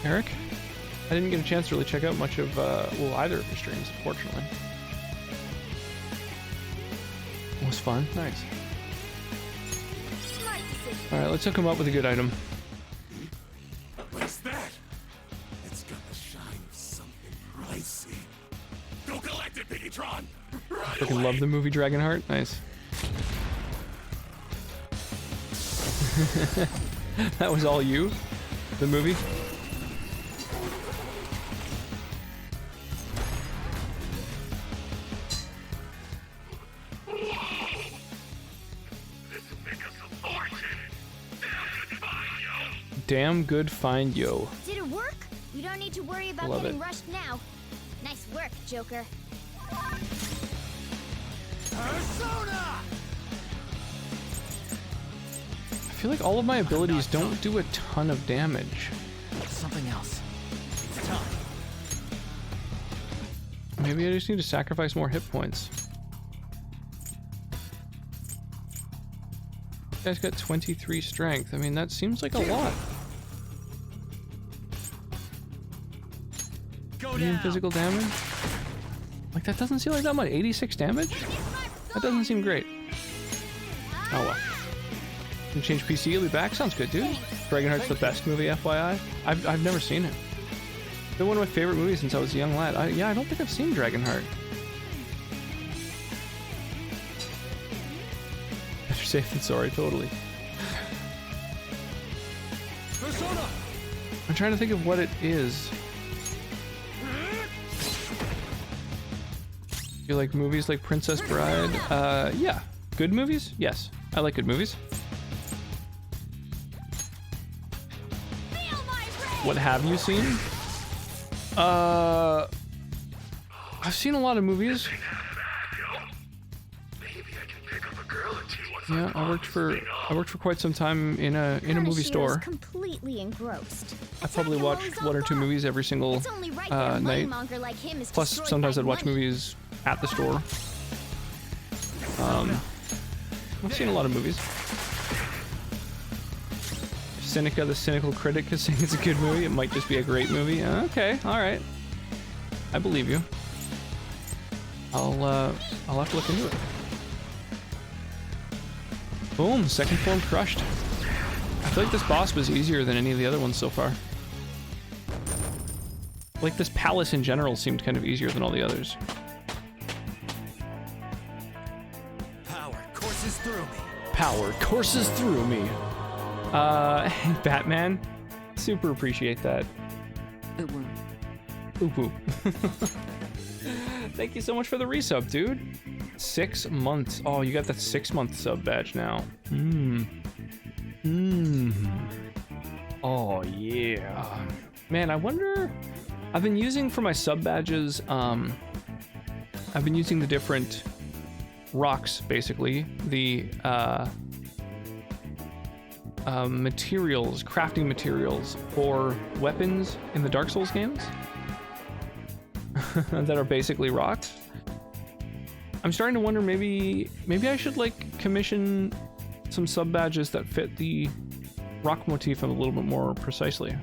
Eric? I didn't get a chance to really check out much of, well, either of your streams, unfortunately. It was fun. Nice. Smart decision. Alright, let's hook him up with a good item. What's that? It's got the shine of something pricey. Go collect it, Piggytron! Right Freaking away! love the movie Dragonheart. Nice. That was all you? The movie? Damn good find, yo. Did it work? You don't need to worry about Love getting it. rushed now. Nice work, Joker. Persona! I feel like all of my abilities don't do a ton of damage. Something else. It's time. Maybe I just need to sacrifice more hit points. This guy's got 23 strength. I mean, that seems like a lot. Go Medium down. physical damage? Like, that doesn't seem like that much. 86 damage? That doesn't seem great. Oh well. Can change PC, you'll be back? Sounds good, dude. Dragonheart's the best movie, FYI. I've never seen it. It's been one of my favorite movies since I was a young lad. Yeah, I don't think I've seen Dragonheart. Better safe than sorry, totally. Persona! I'm trying to think of what it is. You like movies like Princess Bride? Yeah. Good movies? Yes. I like good movies. What have you seen? I've seen a lot of movies. Yeah, I worked for quite some time in a movie Kaneshiro's store. completely engrossed. I probably watched one or two movies every single It's only right that a night. moneymonger like him is Plus, destroyed sometimes by I'd watch money. movies at the store. I've seen a lot of movies. Seneca, the cynical critic, is saying it's a good movie. It might just be a great movie. Okay, all right. I believe you. I'll have to look into it. Boom, second form crushed. I feel like this boss was easier than any of the other ones so far. Like, this palace in general seemed kind of easier than all the others. Power courses through me. Power courses through me. Hey, Batman. Super appreciate that. Oop oop. Thank you so much for the resub, dude. 6 months. Oh, you got that 6-month sub badge now. Oh, yeah. Man, I wonder... I've been using for my sub badges, I've been using the different rocks, basically. The, materials, crafting materials for weapons in the Dark Souls games that are basically rocks. I'm starting to wonder maybe I should like commission some sub badges that fit the rock motif a little bit more precisely.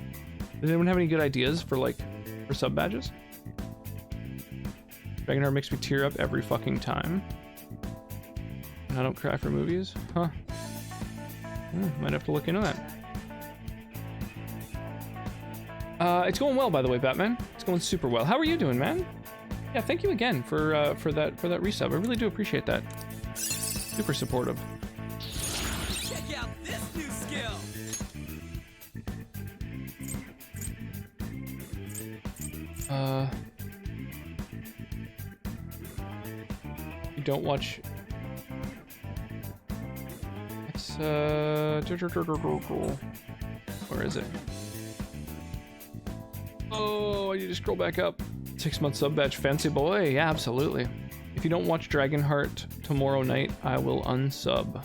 Does anyone have any good ideas for sub badges? Dragonheart makes me tear up every fucking time. And I don't cry for movies? Huh. Might have to look into that. It's going well, by the way, Batman. It's going super well. How are you doing, man? Yeah, thank you again for that resub. I really do appreciate that. Super supportive. Check out this new skill. You don't watch. It's where is it? Oh, I need to scroll back up. 6-month sub badge, fancy boy. Yeah, absolutely. If you don't watch Dragonheart tomorrow night, I will unsub.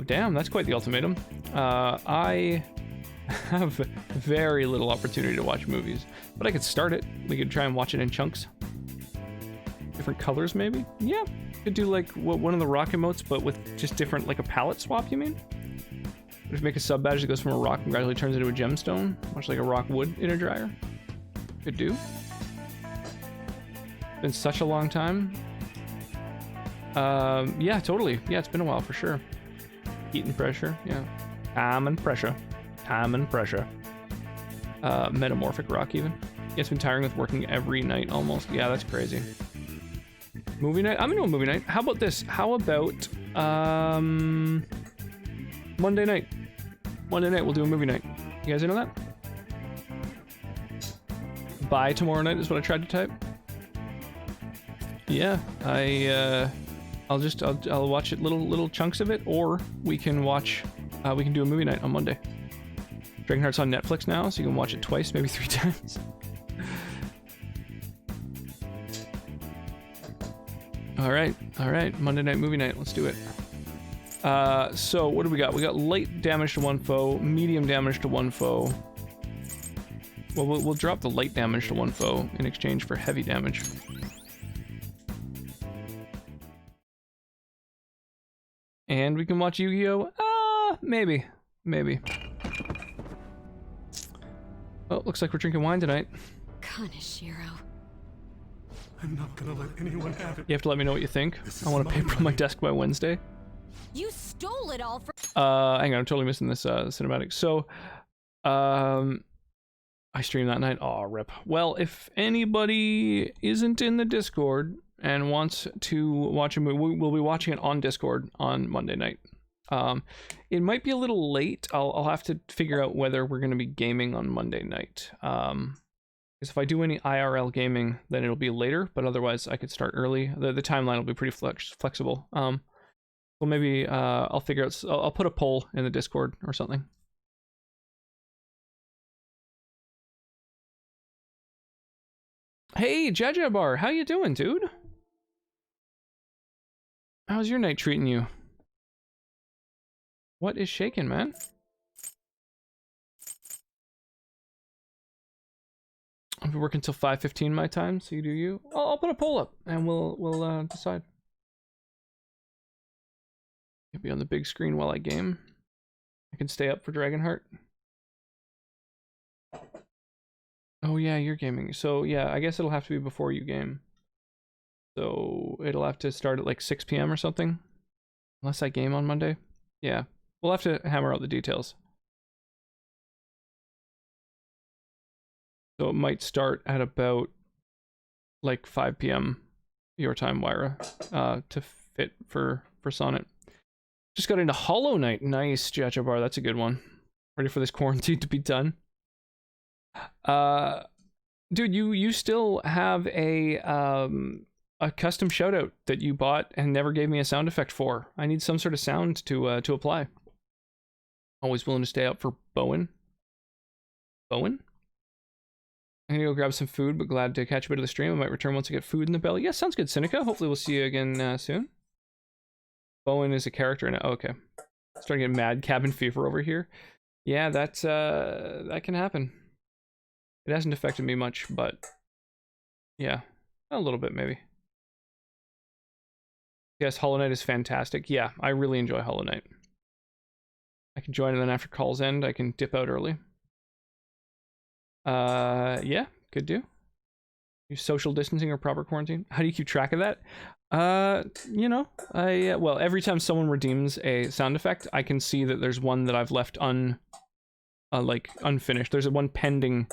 Damn, that's quite the ultimatum. I have very little opportunity to watch movies, but I could start it. We could try and watch it in chunks. Different colors, maybe? Yeah. Could do like one of the rock emotes, but with just different, like a palette swap, you mean? Just make a sub badge that goes from a rock and gradually turns into a gemstone, much like a rock wood in a dryer. Could do. Been such a long time. Yeah, totally. Yeah, it's been a while for sure. Heat and pressure, yeah. Time and pressure. Time and pressure. Metamorphic rock even. Yeah, it's been tiring with working every night almost. Yeah, that's crazy. Movie night? I'm into a movie night. How about this? How about Monday night? Monday night we'll do a movie night. You guys into that? Bye tomorrow night is what I tried to type. Yeah, I'll watch it little chunks of it, or we can watch we can do a movie night on Monday. Dragonheart's on Netflix now, so you can watch it twice, maybe 3 times. All right, Monday night movie night. Let's do it. So what do we got? We got light damage to one foe, medium damage to one foe. Well, we'll drop the light damage to one foe in exchange for heavy damage. And we can watch Yu-Gi-Oh! Maybe. Well, looks like we're drinking wine tonight. Kaneshiro. I'm not gonna let anyone have it. You have to let me know what you think. I want a paper on my desk by Wednesday. You stole it all from. Hang on, I'm totally missing this cinematic. So, I streamed that night. Aw, rip. Well, if anybody isn't in the Discord and wants to watch a movie, we'll be watching it on Discord on Monday night. It might be a little late. I'll have to figure out whether we're going to be gaming on Monday night. Because if I do any IRL gaming, then it'll be later, but otherwise I could start early. The timeline will be pretty flexible. Well, maybe I'll figure out. I'll put a poll in the Discord or something. Hey, Jajabar, how you doing, dude? How's your night treating you? What is shaking, man? I'll be working till 5:15 my time, so you do you. I'll put a poll up, and we'll decide. You'll be on the big screen while I game. I can stay up for Dragonheart. Oh yeah, you're gaming. So yeah, I guess it'll have to be before you game. So it'll have to start at like 6 p.m. or something. Unless I game on Monday. Yeah, we'll have to hammer out the details. So it might start at about like 5 p.m. your time, Wyra, to fit for Sonnet. Just got into Hollow Knight. Nice, Jachabar. That's a good one. Ready for this quarantine to be done. Dude, you still have a custom shoutout that you bought and never gave me a sound effect for. I need some sort of sound to apply. Always willing to stay up for Bowen. Bowen? I'm gonna go grab some food, but glad to catch a bit of the stream. I might return once I get food in the belly. Yeah, sounds good, Seneca. Hopefully we'll see you again soon. Bowen is a character now. Oh, okay. Starting to get mad cabin fever over here. Yeah, that's that can happen. It hasn't affected me much, but yeah, a little bit maybe. Yes, Hollow Knight is fantastic. Yeah, I really enjoy Hollow Knight. I can join, and then after calls end, I can dip out early. Yeah, could do. You social distancing or proper quarantine? How do you keep track of that? You know, well, every time someone redeems a sound effect, I can see that there's one that I've left unfinished. There's one pending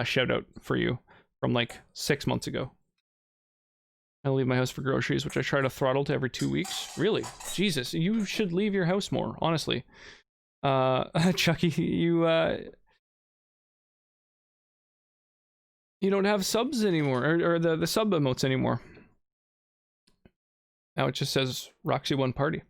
shout out for you from like 6 months ago. I leave my house for groceries, which I try to throttle to every 2 weeks. Really? Jesus, you should leave your house more, honestly. Chucky, you You don't have subs anymore, or the sub emotes anymore. Now it just says Roxy won party.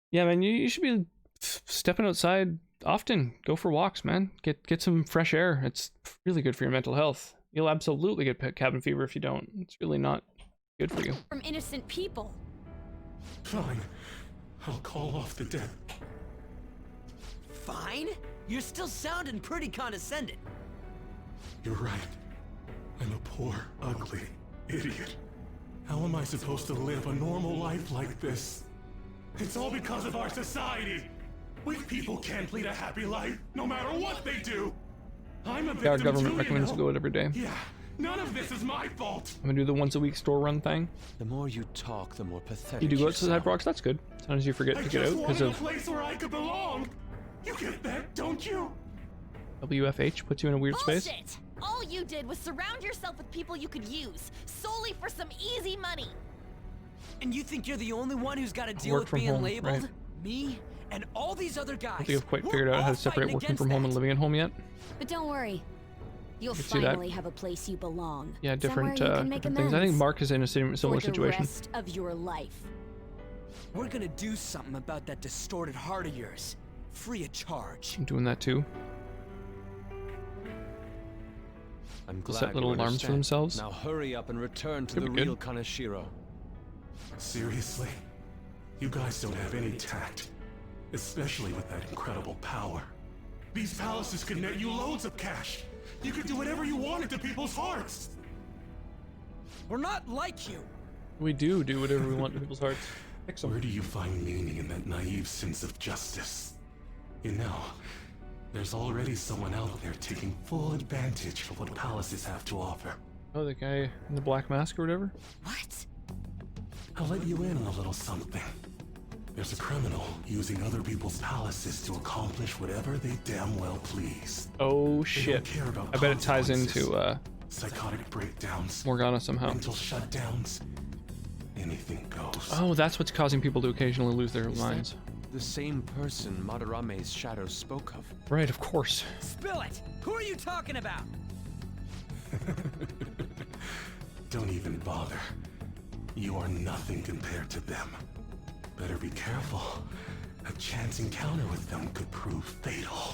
Yeah, man, you should be stepping outside often. Go for walks, man. Get some fresh air. It's really good for your mental health. You'll absolutely get cabin fever if you don't. It's really not good for you. From innocent people. Fine. I'll call off the debt. Fine? You're still sounding pretty condescending. You're right. I'm a poor, ugly idiot. How am I supposed to live a normal life like this? It's all because of our society. Weak people can't lead a happy life, no matter what they do. I'm a victim Our government too, recommends you to know? go out every day. Yeah, none of this is my fault. I'm gonna do the once a week store run thing. The more you talk, the more pathetic. You do go out to the sound. Hyperox, that's good. Sometimes you forget I to get just out because wanted of a place where I could belong. You get that, don't you? WFH puts you in a weird space. Bullshit! All you did was surround yourself with people you could use, solely for some easy money. And you think you're the only one who's got to deal Work with from being home, labeled? right. Me and all these other guys. I don't think I've quite We're figured out how all to separate fighting working against from home that. and living at home yet. But don't worry. You'll can see that. finally have a place you belong. Yeah, different, Somewhere you can make different things. I think amends Mark is in a similar for the situation. rest of your life. We're gonna do something about that distorted heart of yours. Free of charge. I'm doing that too. I'm They'll glad set little you alarms for understand. themselves. Now hurry up and return to Could the be good. real Kaneshiro. Seriously? You guys don't have any tact. Especially with that incredible power. These palaces could net you loads of cash. You could do whatever you wanted to people's hearts. We're not like you. We do whatever we want to people's hearts. Fix 'em. Where do you find meaning in that naive sense of justice? You know, there's already someone out there taking full advantage of what palaces have to offer. Oh, the guy in the black mask or whatever? What? I'll let you in on a little something. There's a criminal using other people's palaces to accomplish whatever they damn well please. Oh They shit. don't care about I bet it ties consequences. into Psychotic breakdowns, Morgana somehow. mental shutdowns. Anything goes. Oh, that's what's causing people to occasionally lose their Is minds. that the same person Madarame's shadow spoke of? Right, of course. Spill it! Who are you talking about? Don't even bother. You are nothing compared to them. Better be careful. A chance encounter with them could prove fatal.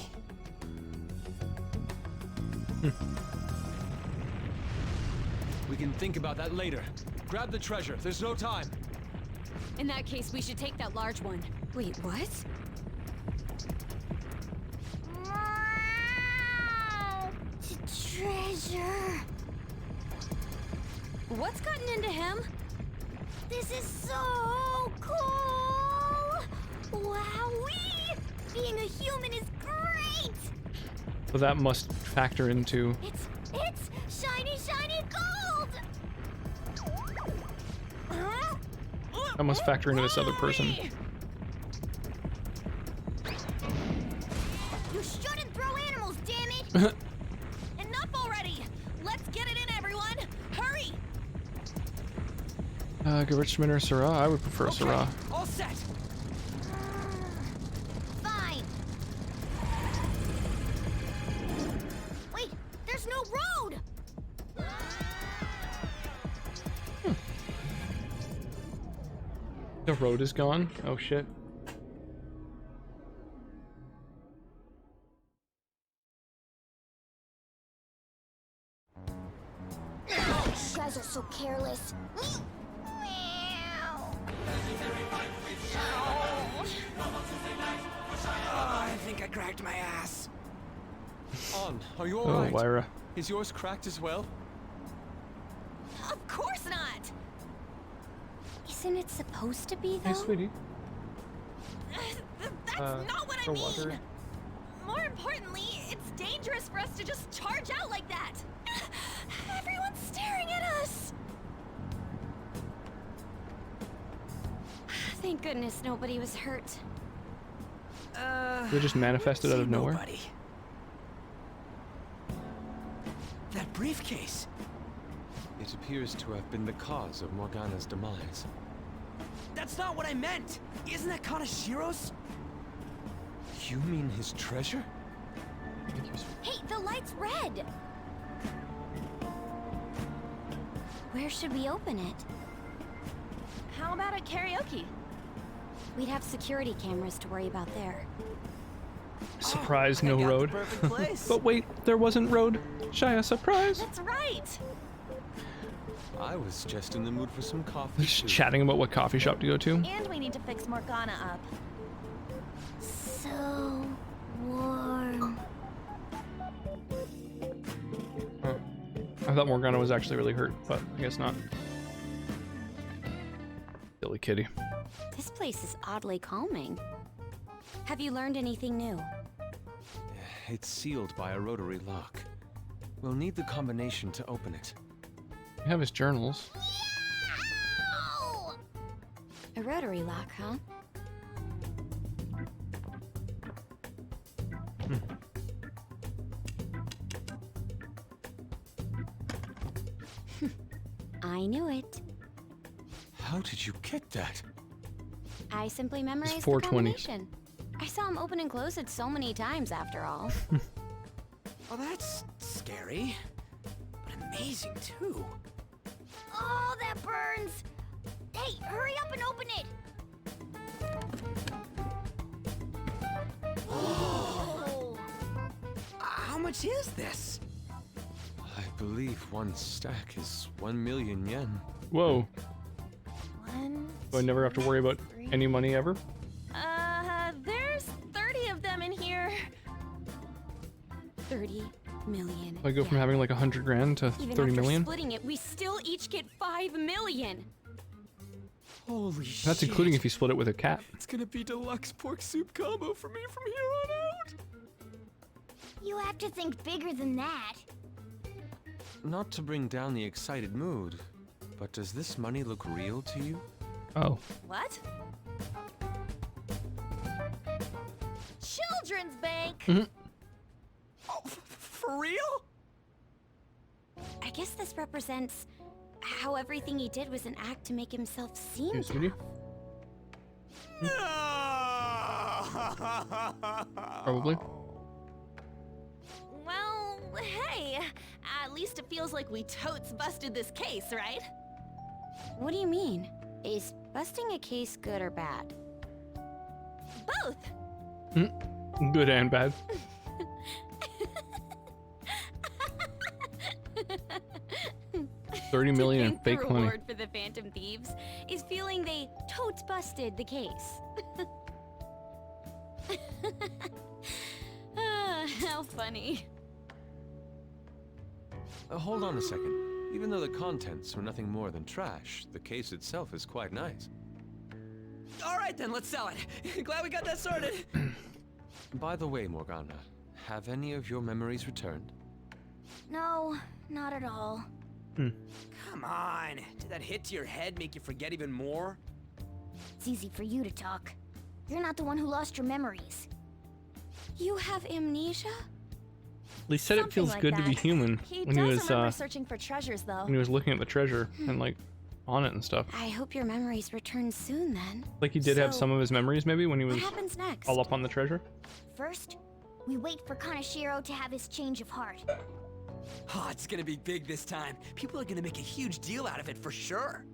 We can think about that later. Grab the treasure. There's no time. In that case, we should take that large one. Wait, what? Treasure. What's gotten into him? This is so cool! Wowee! Being a human is great! So that must factor into. It's shiny, shiny gold! Huh? That must factor into this other person. You shouldn't throw animals, damn it! Enough already! Let's get it in, everyone! Hurry! Gewürztraminer or Syrah? I would prefer a Syrah. All set. Fine. Wait, there's no road! The road is gone? Oh shit. You guys are so careless. Oh, I think I cracked my ass. On, are you Oh, alright? Wyra. Is yours cracked as well? Of course not! Isn't it supposed to be, though? Hey, sweetie. That's not what I for mean! water. More importantly, it's dangerous for us to just charge out like that! Everyone's staring at us! Thank goodness nobody was hurt. They just manifested out of nowhere. Nobody. That briefcase. It appears to have been the cause of Morgana's demise. That's not what I meant. Isn't that Kaneshiro's? You mean his treasure? Hey, the light's red! Where should we open it? How about at karaoke? We'd have security cameras to worry about there. Surprise, I no got the road. perfect place. But wait, there wasn't road. Shia, surprise. That's right! I was just in the mood for some coffee. Just too. chatting about what coffee shop to go to. And we need to fix Morgana up. So warm. Huh. I thought Morgana was actually really hurt, but I guess not. Silly kitty. This place is oddly calming. Have you learned anything new? It's sealed by a rotary lock. We'll need the combination to open it. We have his journals. Ow! A rotary lock, huh? I knew it. How did you get that? I simply memorized the 420. combination. I saw him open and close it so many times after all. Well, that's scary. But amazing, too. Oh, that burns! Hey, hurry up and open it! Oh! How much is this? I believe one stack is 1 million yen. Whoa. One. Do I never have to worry about any money ever? There's 30 of them in here. 30 million. I go from having like 100 grand to Even 30 after million? splitting it, we still each get 5 million. Holy shit. That's including if you split it with a cat. It's gonna be deluxe pork soup combo for me from here on out. You have to think bigger than that. Not to bring down the excited mood, but does this money look real to you? Oh. What? Children's bank! Oh, for real? I guess this represents how everything he did was an act to make himself seem Hey, sweetie. Probably. Well, hey, at least it feels like we totes busted this case, right? What do you mean? Is busting a case good or bad? Both! Good and bad. 30 million in The fake money. reward for the Phantom Thieves is feeling they totes busted the case. How funny. Hold on a second. Even though the contents were nothing more than trash, the case itself is quite nice. All right, then, let's sell it. Glad we got that sorted. By the way, Morgana, have any of your memories returned? No, not at all. Come on. Did that hit to your head make you forget even more? It's easy for you to talk. You're not the one who lost your memories. You have amnesia? He said it Something feels like good to be that. human He when does he was remember searching for treasures, though. when he was looking at the treasure and like on it and stuff. I hope your memories return soon then. Like he did have So, some of his memories maybe when he was What happens next? all up on the treasure. First, we wait for Kaneshiro to have his change of heart. Oh, it's gonna be big this time. People are gonna make a huge deal out of it for sure.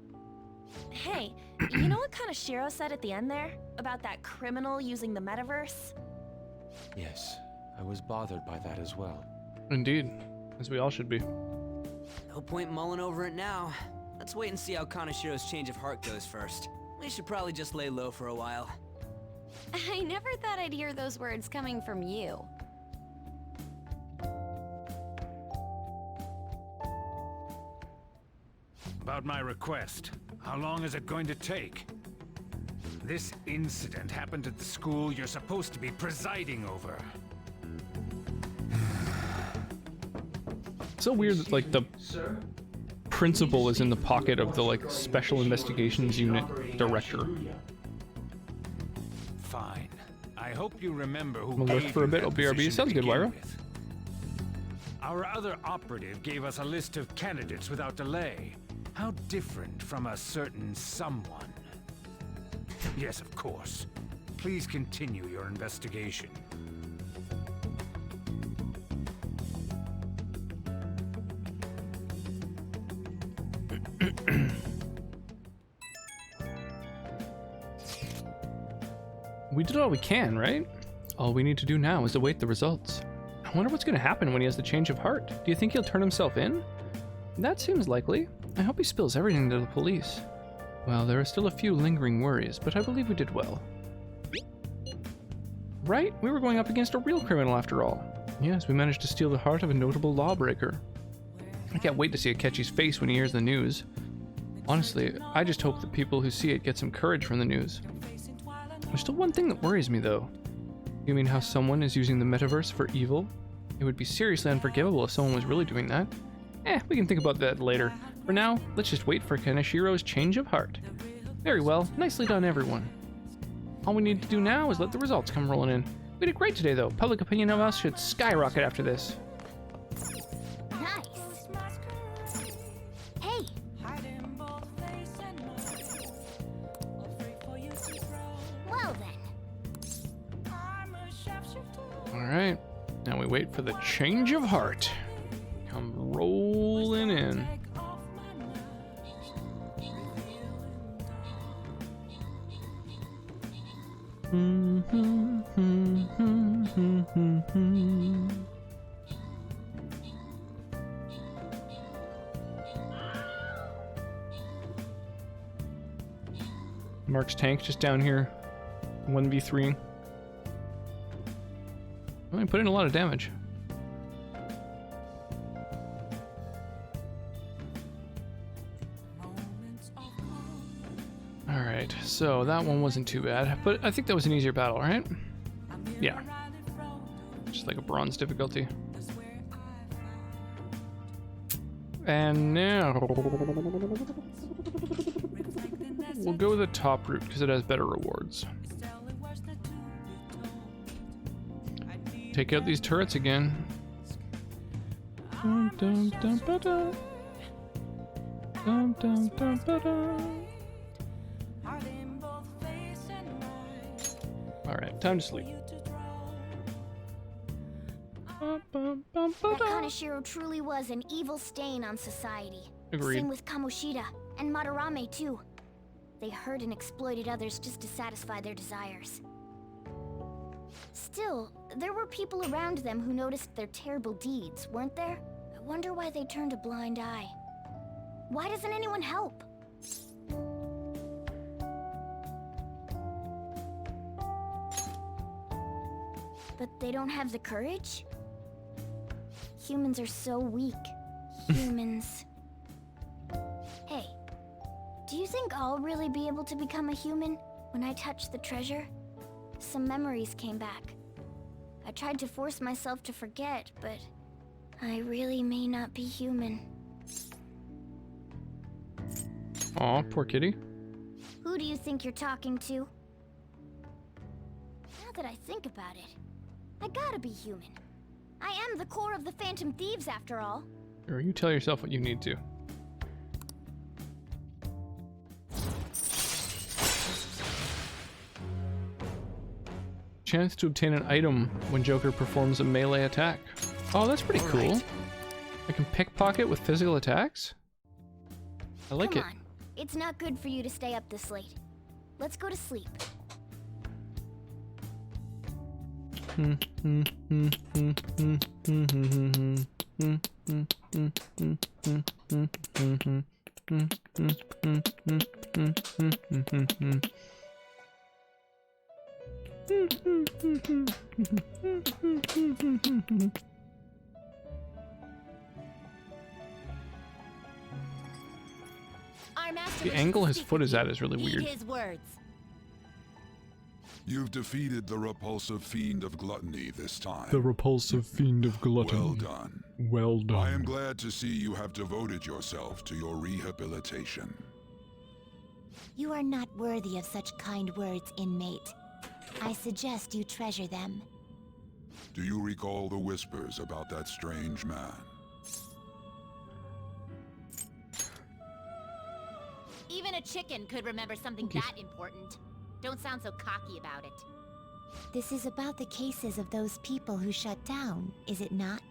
Hey, you know what Kaneshiro said at the end there? About that criminal using the metaverse? Yes, I was bothered by that as well. Indeed, as we all should be. No point mulling over it now. Let's wait and see how Kaneshiro's change of heart goes first. We should probably just lay low for a while. I never thought I'd hear those words coming from you. About my request. How long is it going to take? This incident happened at the school you're supposed to be presiding over. It's so weird that like the principal is in the pocket of the like special investigations unit director. Fine. I hope you remember who I'm gonna look gave for a you bit. that Oh, BRB. position Sounds to good, begin Lyra. with. Our other operative gave us a list of candidates without delay. How different from a certain someone. Yes, of course. Please continue your investigation. We did all we can, right? All we need to do now is await the results. I wonder what's going to happen when he has the change of heart. Do you think he'll turn himself in? That seems likely. I hope he spills everything to the police. Well, there are still a few lingering worries, but I believe we did well. Right? We were going up against a real criminal after all. Yes, we managed to steal the heart of a notable lawbreaker. I can't wait to see Akechi's face when he hears the news. Honestly, I just hope the people who see it get some courage from the news. There's still one thing that worries me, though. You mean how someone is using the metaverse for evil? It would be seriously unforgivable if someone was really doing that. We can think about that later. For now, let's just wait for Kanashiro's change of heart. Very well, nicely done, everyone. All we need to do now is let the results come rolling in. We did great today, though. Public opinion of us should skyrocket after this. Nice. Hey. Well then. Alright, now we wait for the change of heart. Come rolling in. Mark's tank just down here. 1v3. I put in a lot of damage. Alright, so that one wasn't too bad, but I think that was an easier battle, right? Yeah. Just like a bronze difficulty. And now we'll go with the top route because it has better rewards. Take out these turrets again. Dum, dum, dum, ba-da. Dum, dum, dum, ba-da. Alright, time to sleep. That Kanashiro truly was an evil stain on society. Agreed. Same with Kamoshida and Madarame too. They hurt and exploited others just to satisfy their desires. Still, there were people around them who noticed their terrible deeds, weren't there? I wonder why they turned a blind eye. Why doesn't anyone help? But they don't have the courage? Humans are so weak. Humans. Hey, do you think I'll really be able to become a human when I touch the treasure? Some memories came back. I tried to force myself to forget, but I really may not be human. Aw, poor kitty. Who do you think you're talking to? Now that I think about it, I gotta be human. I am the core of the Phantom Thieves after all. Or you tell yourself what you need to. Chance to obtain an item when Joker performs a melee attack. Oh, that's pretty cool. Right. I can pickpocket with physical attacks? I like it. Come on. It's not good for you to stay up this late. Let's go to sleep. The angle his foot is at is really weird. His words. You've defeated the repulsive fiend of gluttony this time. The repulsive fiend of gluttony. Well done. Well done. I am glad to see you have devoted yourself to your rehabilitation. You are not worthy of such kind words, inmate. I suggest you treasure them. Do you recall the whispers about that strange man? Even a chicken could remember something that important. Don't sound so cocky about it. This is about the cases of those people who shut down, is it not?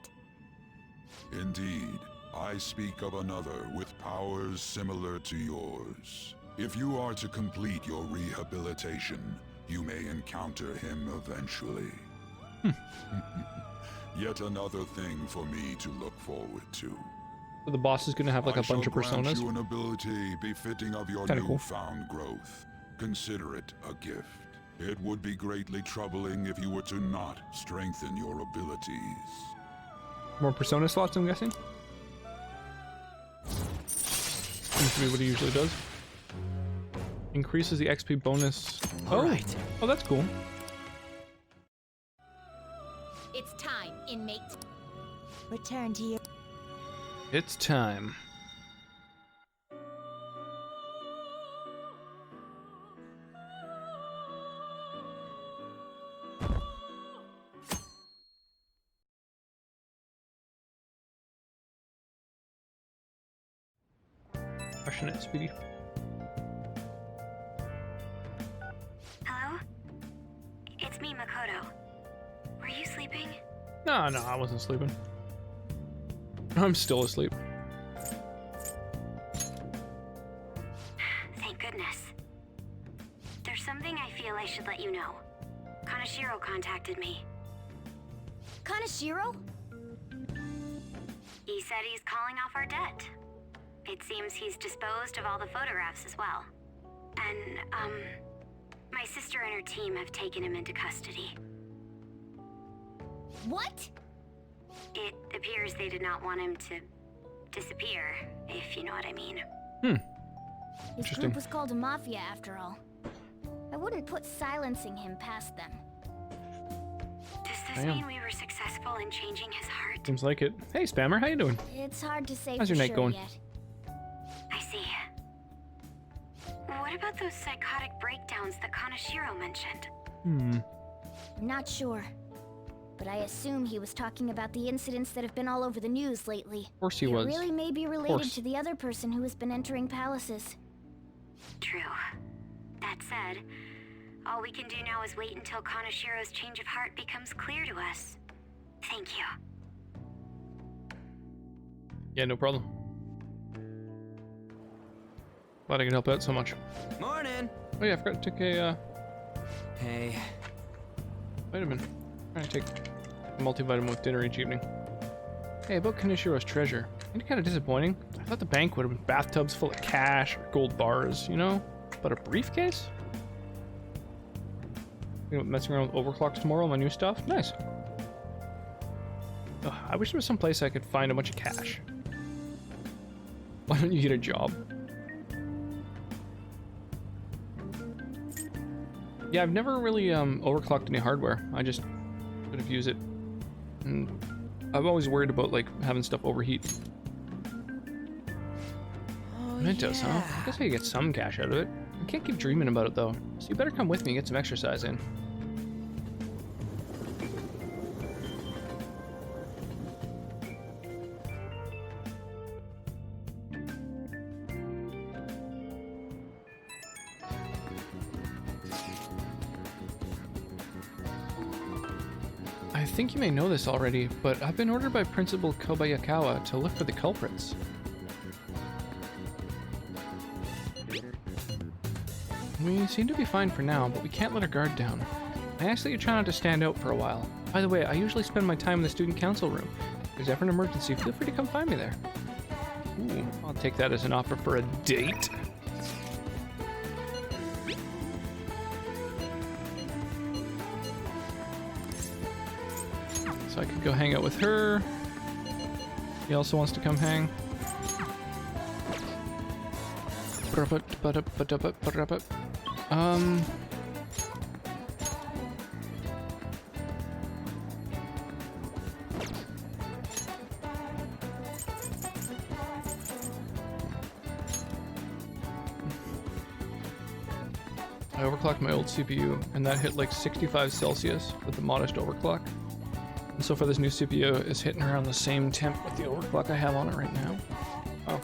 Indeed. I speak of another with powers similar to yours. If you are to complete your rehabilitation, you may encounter him eventually. Yet another thing for me to look forward to. So the boss is gonna have like a bunch of I shall grant personas. you an ability befitting of your Kinda cool. newfound growth. Consider it a gift. It would be greatly troubling if you were to not strengthen your abilities. More persona slots, I'm guessing. Seems to be what he usually does. Increases the XP bonus. Oh, Alright. Oh, that's cool. It's time, inmate. Return to your... It's time. Question it, Speedy. Hello? It's me, Makoto. Were you sleeping? No, I wasn't sleeping. I'm still asleep. Thank goodness. There's something I feel I should let you know. Kanashiro contacted me. Kanashiro? He said he's calling off our debt. It seems he's disposed of all the photographs as well. And, my sister and her team have taken him into custody. What? It appears they did not want him to disappear, if you know what I mean. His Interesting. group was called a mafia after all. I wouldn't put silencing him past them. Does this Damn. mean we were successful in changing his heart? Seems like it. Hey, Spammer, how you doing? It's hard to say How's for your night sure going? yet. I see. What about those psychotic breakdowns that Kanashiro mentioned? I'm not sure. But I assume he was talking about the incidents that have been all over the news lately. Of course he It was. really may be related course. to the other person who has been entering palaces. True. That said, all we can do now is wait until Kanashiro's change of heart becomes clear to us. Thank you. Yeah, no problem. Glad I could help out so much. Morning. Oh yeah, I forgot to take a Hey. vitamin. I'm trying to take a multivitamin with dinner each evening. Hey, about Kanishiro's treasure. It's kind of disappointing. I thought the bank would have been bathtubs full of cash or gold bars, you know? But a briefcase? You know, messing around with overclocks tomorrow on my new stuff? Nice. Ugh, I wish there was some place I could find a bunch of cash. Why don't you get a job? Yeah, I've never really overclocked any hardware. I just sort of use it. And I'm always worried about like having stuff overheat. Mentos, huh? I guess I could get some cash out of it. I can't keep dreaming about it though. So you better come with me and get some exercise in. I think you may know this already, but I've been ordered by Principal Kobayakawa to look for the culprits. We seem to be fine for now, but we can't let our guard down. I ask that you try not to stand out for a while. By the way, I usually spend my time in the student council room. If there's ever an emergency, feel free to come find me there. Ooh, I'll take that as an offer for a date. So I could go hang out with her. He also wants to come hang. I overclocked my old CPU, and that hit like 65 Celsius with the modest overclock. And so far this new CPU is hitting around the same temp with the overclock I have on it right now. Oh.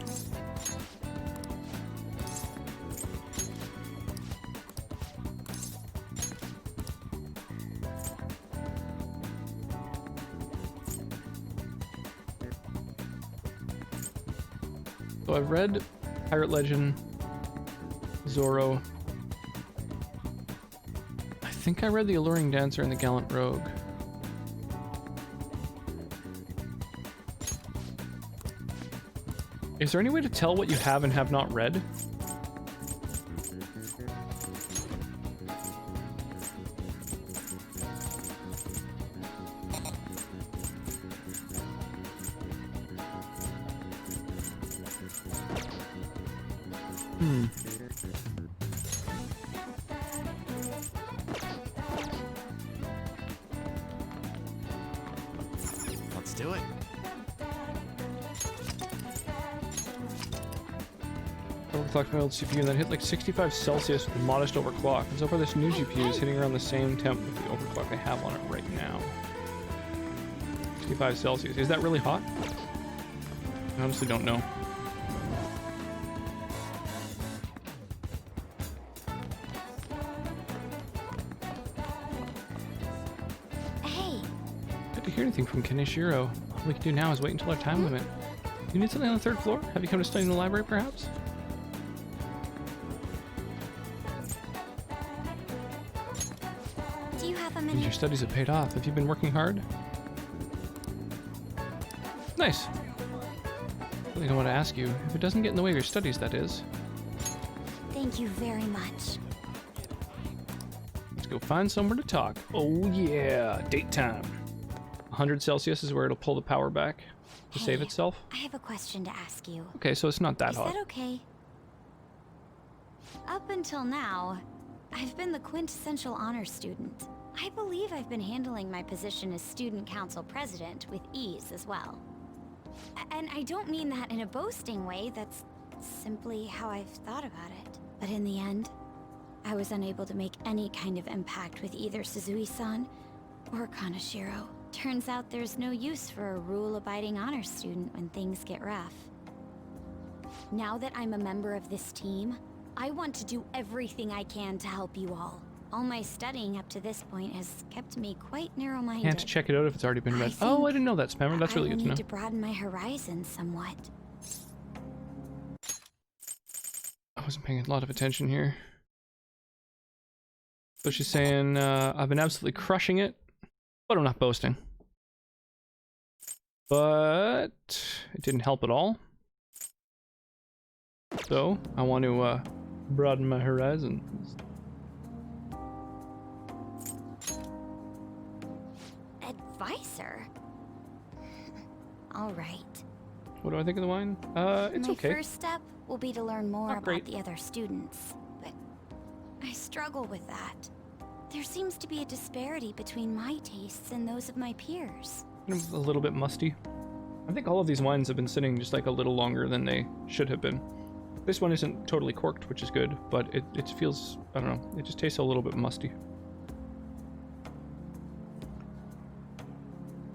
So I've read Pirate Legend, Zorro. I think I read The Alluring Dancer and The Gallant Rogue. Is there any way to tell what you have and have not read? Let's do it. Overclocked my old CPU and then hit like 65 Celsius with a modest overclock. And so far this new GPU is hitting around the same temp with the overclock I have on it right now. 65 Celsius. Is that really hot? I honestly don't know. Hey. Good to hear anything from Kaneshiro. All we can do now is wait until our time limit. You need something on the 3rd floor? Have you come to study in the library, perhaps? Do you have a Means minute? your studies have paid off. Have you been working hard? Nice. I really don't want to ask you. If it doesn't get in the way of your studies, that is. Thank you very much. Let's go find somewhere to talk. Oh yeah, date time. 100 Celsius is where it'll pull the power back to save itself. I have a question to ask you. Okay, so it's not that Is hot. that okay? Up until now, I've been the quintessential honor student. I believe I've been handling my position as student council president with ease as well. And I don't mean that in a boasting way, that's simply how I've thought about it. But in the end, I was unable to make any kind of impact with either Suzui-san or Kaneshiro. Turns out there's no use for a rule-abiding honor student when things get rough. Now that I'm a member of this team, I want to do everything I can to help you all. All my studying up to this point has kept me quite narrow-minded. Can't check it out if it's already been read. Oh, I didn't know that, Spammer. That's really good to I know. need to broaden my horizons somewhat. I wasn't paying a lot of attention here. So she's saying, I've been absolutely crushing it, but I'm not boasting. But it didn't help at all. So I want to broaden my horizons. Advisor? All right. What do I think of the wine? It's My okay. first step will be to learn more Not about great. the other students, but I struggle with that. There seems to be a disparity between my tastes and those of my peers. A little bit musty. I think all of these wines have been sitting just like a little longer than they should have been. This one isn't totally corked, which is good, but it feels, I don't know, it just tastes a little bit musty.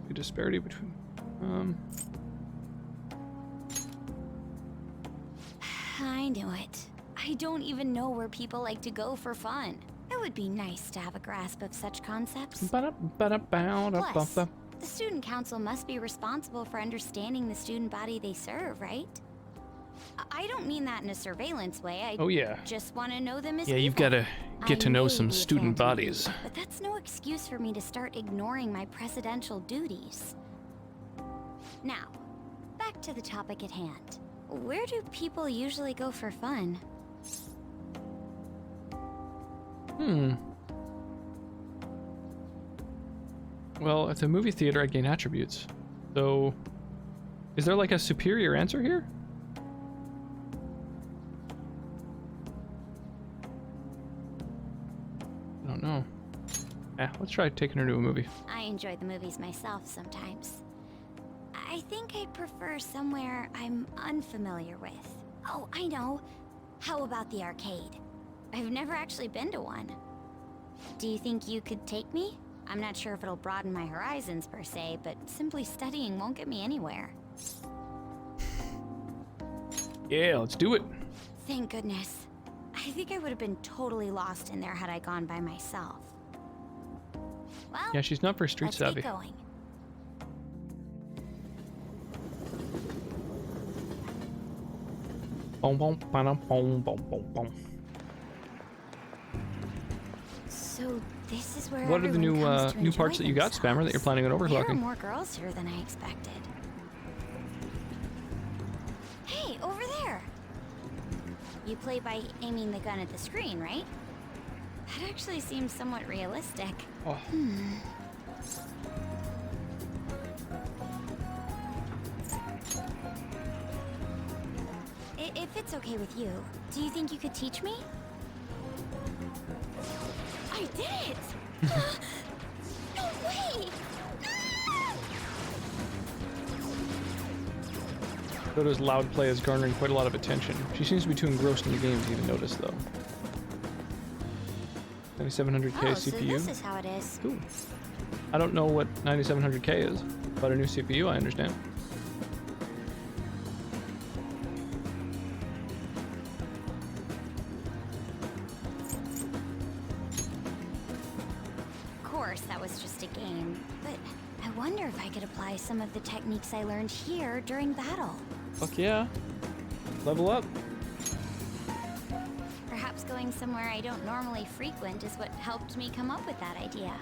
The disparity between, I knew it. I don't even know where people like to go for fun. It would be nice to have a grasp of such concepts. Plus, the student council must be responsible for understanding the student body they serve, right? I don't mean that in a surveillance way. I Oh, yeah. just want to know them as Yeah, you've people. got to get to I know may some be a student phantom bodies. thief, but that's no excuse for me to start ignoring my presidential duties. Now, back to the topic at hand. Where do people usually go for fun? Well, at the movie theater, I gain attributes. So, is there like a superior answer here? I don't know. Let's try taking her to a movie. I enjoy the movies myself sometimes. I think I'd prefer somewhere I'm unfamiliar with. Oh, I know. How about the arcade? I've never actually been to one. Do you think you could take me? I'm not sure if it'll broaden my horizons per se, but simply studying won't get me anywhere. Yeah, let's do it. Thank goodness. I think I would have been totally lost in there had I gone by myself. Well, Yeah, she's not very street let's savvy. get going. Boom, boom, ba-dum, boom, boom, boom, boom. So this is where What are the new everyone comes to new enjoy parts that you got, Spammer, that you're planning on There are overclocking? more girls here than I expected. Hey, over there! You play by aiming the gun at the screen, right? That actually seems somewhat realistic. Oh. If it's okay with you, do you think you could teach me? I did it! No way! Dodo's loud play is garnering quite a lot of attention. She seems to be too engrossed in the game to even notice, though. 9700K Oh, so CPU. this is how it is. Ooh. I don't know what 9700K is, but a new CPU, I understand. Of course, that was just a game, but I wonder if I could apply some of the techniques I learned here during battle. Fuck yeah. Level up. Perhaps going somewhere I don't normally frequent is what helped me come up with that idea.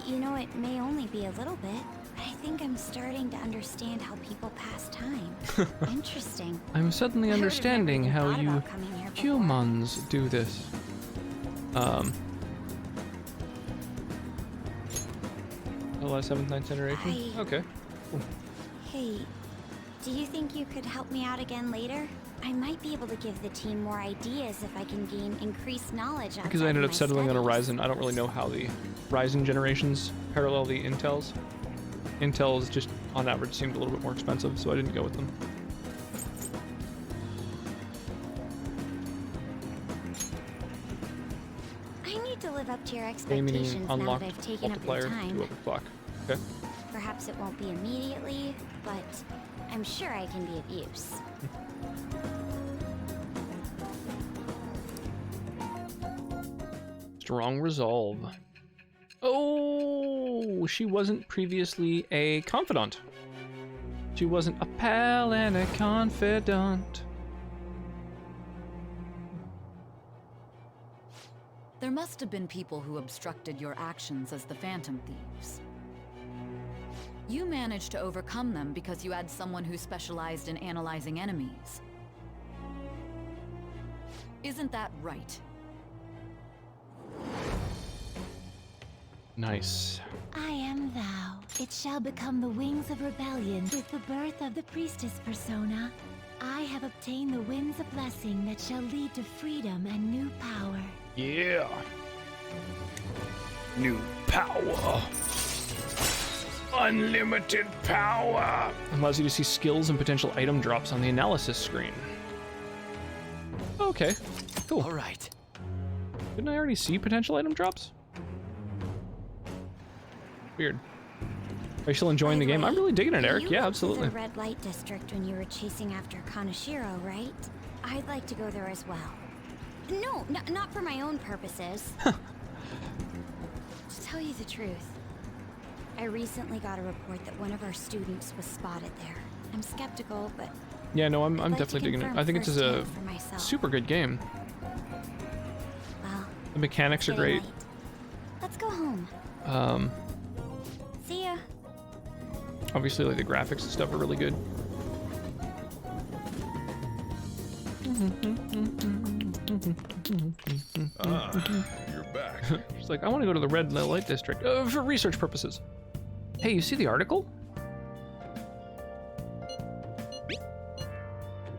You know, it may only be a little bit, but I think I'm starting to understand how people pass time. Interesting. I'm suddenly I would've understanding never how even you thought about coming here before. humans do this. LS 7th, 9th generation? Okay. Cool. Hey, do you think you could help me out again later? I might be able to give the team more ideas if I can gain increased knowledge outside Because I ended of up my settling on a studies. Ryzen, I don't really know how the Ryzen generations parallel the Intels. Intels just, on average, seemed a little bit more expensive, so I didn't go with them. I need to live up to your Gaming expectations now that unlocked I've taken up your multiplier time. to overclock. Okay. Perhaps it won't be immediately, but I'm sure I can be of use. Strong resolve. Oh, she wasn't previously a confidant. She wasn't a pal and a confidant. There must have been people who obstructed your actions as the Phantom Thieves. You managed to overcome them because you had someone who specialized in analyzing enemies. Isn't that right? Nice. I am thou. It shall become the wings of rebellion with the birth of the priestess persona. I have obtained the winds of blessing that shall lead to freedom and new power. Yeah. New power. Unlimited power. Allows you to see skills and potential item drops on the analysis screen. Okay, cool. All right. Didn't I already see potential item drops? Weird. Are you still enjoying the game? I'm really digging it, Eric. Yeah, absolutely. You went to the red light district when you were chasing after Kaneshiro, right? I'd like to go there as well. No, not for my own purposes. To tell you the truth, I recently got a report that one of our students was spotted there. I'm skeptical, but Yeah, no, I'm I'd like to definitely digging it. confirm I think it's a firsthand for myself. super good game. Well, The mechanics are getting great. late. Let's go home. See ya. Obviously, like the graphics and stuff are really good. You're back. She's like, I want to go to the red light district for research purposes. Hey, you see the article?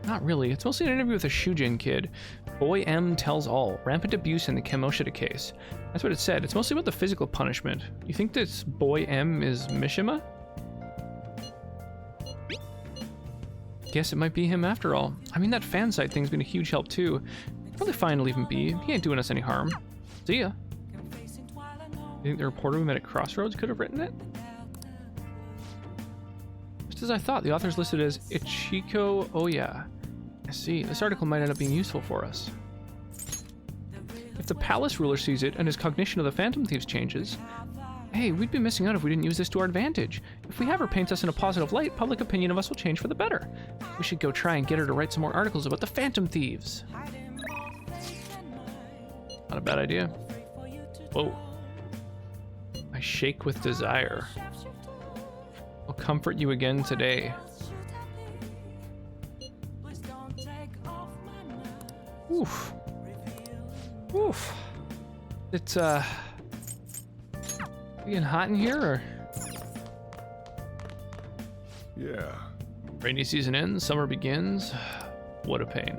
Not really. It's mostly an interview with a Shujin kid. Boy M tells all. Rampant abuse in the Kamoshida case. That's what it said. It's mostly about the physical punishment. You think this Boy M is Mishima? Guess it might be him after all. I mean, that fan site thing's been a huge help too. Probably fine to leave him be. He ain't doing us any harm. See ya. You think the reporter we met at Crossroads could have written it? Just as I thought, the author's listed as Ichiko Oya. I see. This article might end up being useful for us. If the palace ruler sees it and his cognition of the Phantom Thieves changes, Hey, we'd be missing out if we didn't use this to our advantage. If we have her paint us in a positive light, public opinion of us will change for the better. We should go try and get her to write some more articles about the Phantom Thieves. Not a bad idea. Whoa. I shake with desire. I'll comfort you again today. Oof. Oof. It's, getting hot in here, or? Yeah. Rainy season ends, summer begins. What a pain.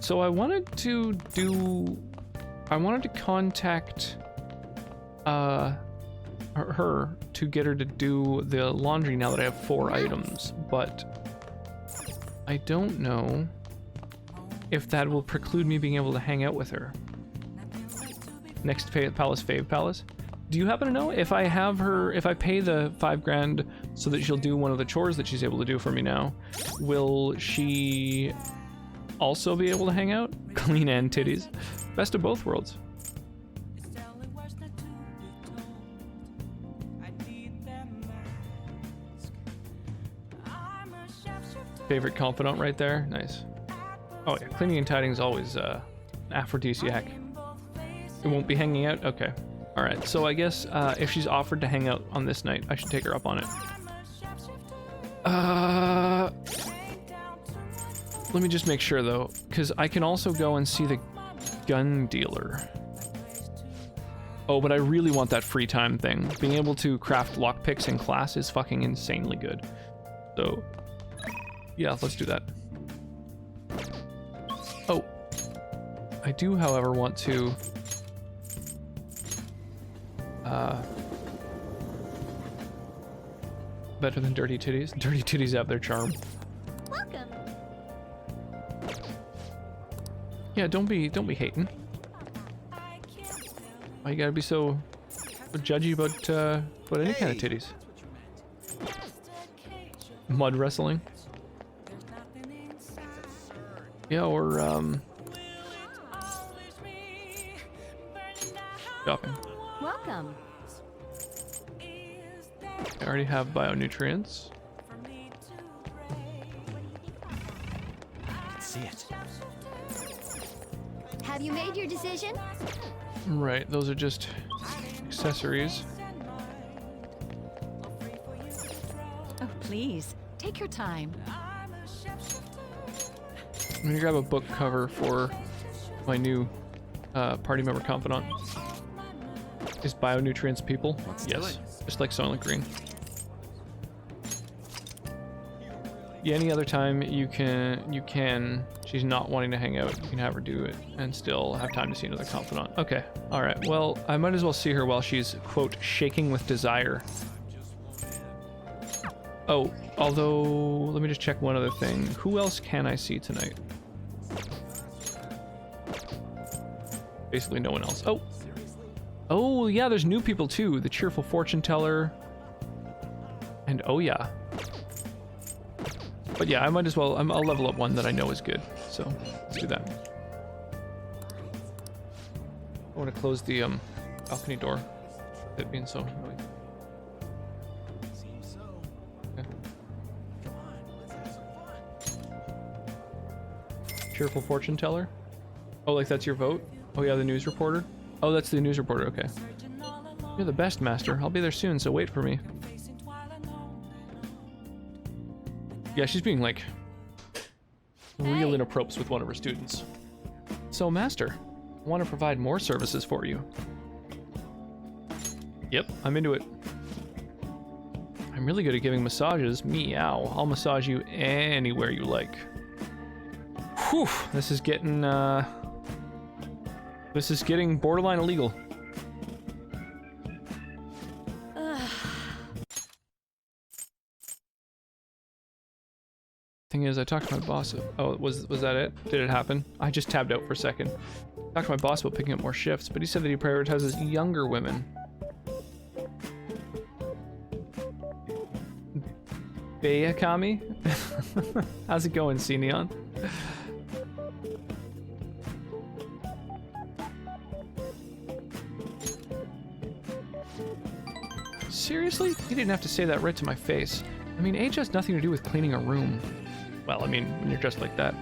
So I wanted to contact her to get her to do the laundry now that I have 4 items, but I don't know if that will preclude me being able to hang out with her. Next Palace Fave Palace. Do you happen to know if I have her, if I pay the 5 grand so that she'll do one of the chores that she's able to do for me now, will she also be able to hang out? Clean and titties. Best of both worlds. Favorite confidant right there. Nice. Oh yeah, cleaning and tidying is always aphrodisiac. It won't be hanging out? Okay. Alright, so I guess if she's offered to hang out on this night, I should take her up on it. Let me just make sure though, because I can also go and see the gun dealer. Oh, but I really want that free time thing. Being able to craft lockpicks in class is fucking insanely good. So, yeah, let's do that. Oh. I do, however, want to... better than dirty titties. Dirty titties have their charm. Welcome. Yeah, don't be hating. Why you gotta be so judgy about any kind of titties? Mud wrestling. Yeah, or shopping. Welcome. I already have bionutrients. I can see it. Have you made your decision? Right, those are just accessories. Oh, please, take your time. I'm gonna grab a book cover for my new party member confidant. Is bionutrients people? Yes, just like Soylent Green. Yeah, any other time you can, she's not wanting to hang out, you can have her do it and still have time to see another confidant. Okay, alright, well, I might as well see her while she's, quote, shaking with desire. Oh, although, let me just check one other thing. Who else can I see tonight? Basically no one else. Oh! Oh, yeah, there's new people too. The Cheerful Fortune Teller. And oh yeah. But yeah, I might as well, I'll level up one that I know is good. So, let's do that. I want to close the balcony door. It being so annoying. Okay. Cheerful Fortune Teller? Oh, like that's your vote? Oh yeah, the news reporter? Oh, that's the news reporter, okay. You're the best, Master. I'll be there soon, so wait for me. Yeah, she's being, like, real inappropriate with one of her students. So, Master, I want to provide more services for you. Yep, I'm into it. I'm really good at giving massages. Meow. I'll massage you anywhere you like. Whew, this is getting borderline illegal. Thing is, I talked to my boss. Oh, was that it? Did it happen? I just tabbed out for a second. Talked to my boss about picking up more shifts, but he said that he prioritizes younger women. Bayakami? How's it going, C-Neon? Seriously? You didn't have to say that right to my face. I mean, age has nothing to do with cleaning a room. Well, I mean, when you're dressed like that.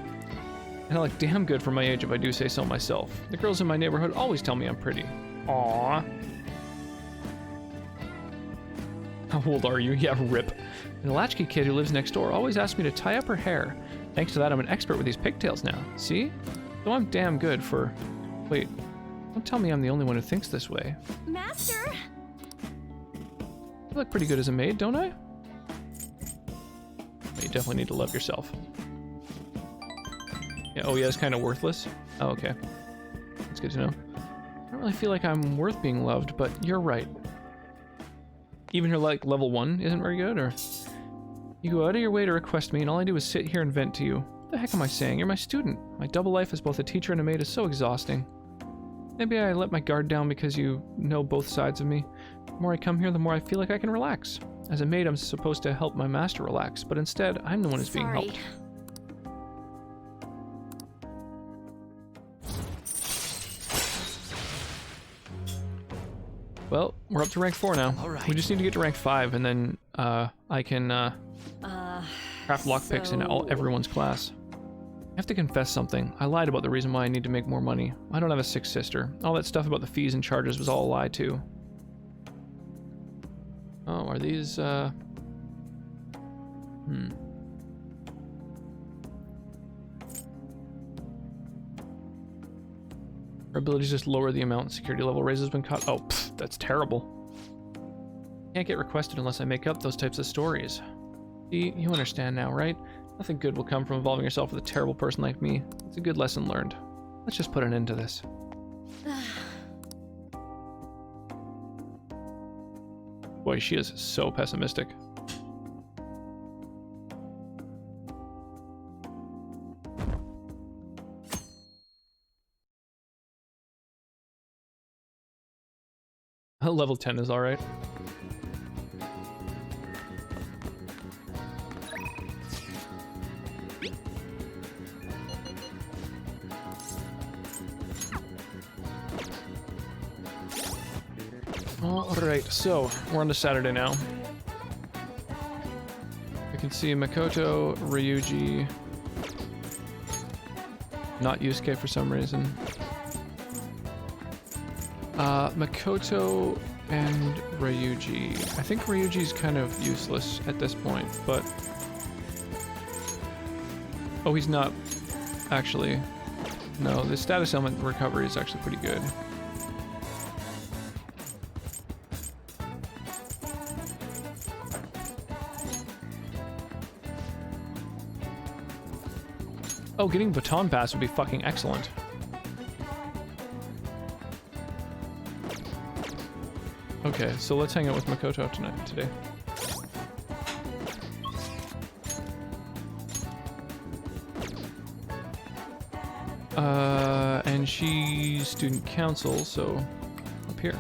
And I look damn good for my age if I do say so myself. The girls in my neighborhood always tell me I'm pretty. Aww. How old are you? Yeah, rip. And the latchkey kid who lives next door always asks me to tie up her hair. Thanks to that, I'm an expert with these pigtails now. See? So I'm damn good for... Wait, don't tell me I'm the only one who thinks this way. Master! I look pretty good as a maid, don't I? You definitely need to love yourself. Yeah, oh yeah, it's kind of worthless. Oh, okay. That's good to know. I don't really feel like I'm worth being loved, but you're right. Even her, like, level 1 isn't very good, or... You go out of your way to request me, and all I do is sit here and vent to you. What the heck am I saying? You're my student. My double life as both a teacher and a maid is so exhausting. Maybe I let my guard down because you know both sides of me. The more I come here, the more I feel like I can relax. As a maid, I'm supposed to help my master relax, but instead, I'm the one who's being helped. Well, we're up to rank 4 now. We just need to get to rank 5, and then I can craft lockpicks in everyone's class. I have to confess something. I lied about the reason why I need to make more money. I don't have a 6th sister. All that stuff about the fees and charges was all a lie too. Oh, are these Her abilities just lower the amount security level raises when caught. Oh, pfft, that's terrible. Can't get requested unless I make up those types of stories. See, you understand now, right? Nothing good will come from involving yourself with a terrible person like me. It's a good lesson learned. Let's just put an end to this. Boy, she is so pessimistic. Level 10 is alright. Alright, so we're on to Saturday now. We can see Makoto, Ryuji, not Yusuke for some reason. Makoto and Ryuji. I think Ryuji's kind of useless at this point, but... Oh, he's not, actually. No, the status element recovery is actually pretty good. Oh, getting Baton Pass would be fucking excellent. Okay, so let's hang out with Makoto today. And she's student council, so up here.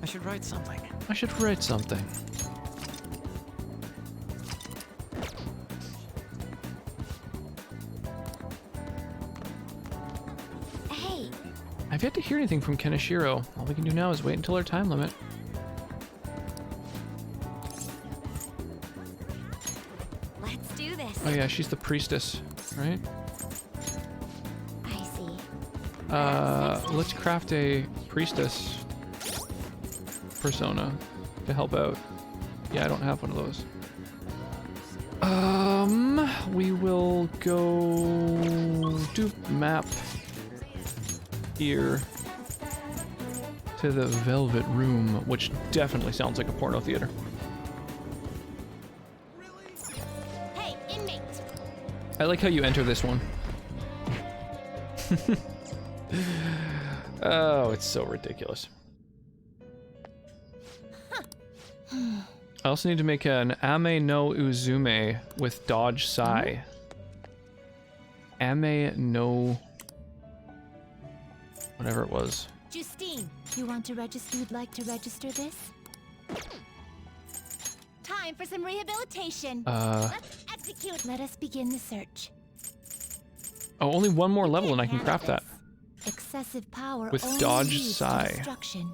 I should write something. I should write something. Hey. I've yet to hear anything from Kenishiro. All we can do now is wait until our time limit. Let's do this. Oh yeah, she's the priestess, right? I see. Let's craft a priestess persona to help out. Yeah, I don't have one of those. We will go do map here to the Velvet Room, which definitely sounds like a porno theater. Hey, inmate. I like how you enter this one. Oh, it's so ridiculous. I also need to make an Ame no Uzume with Dodge Sai. Ame no... whatever it was. Justine, you want to register? You'd like to register this? Time for some rehabilitation. Let's execute. Let us begin the search. Oh, only one more level and I can craft that. Excessive power with only dodge leads to Psy. destruction.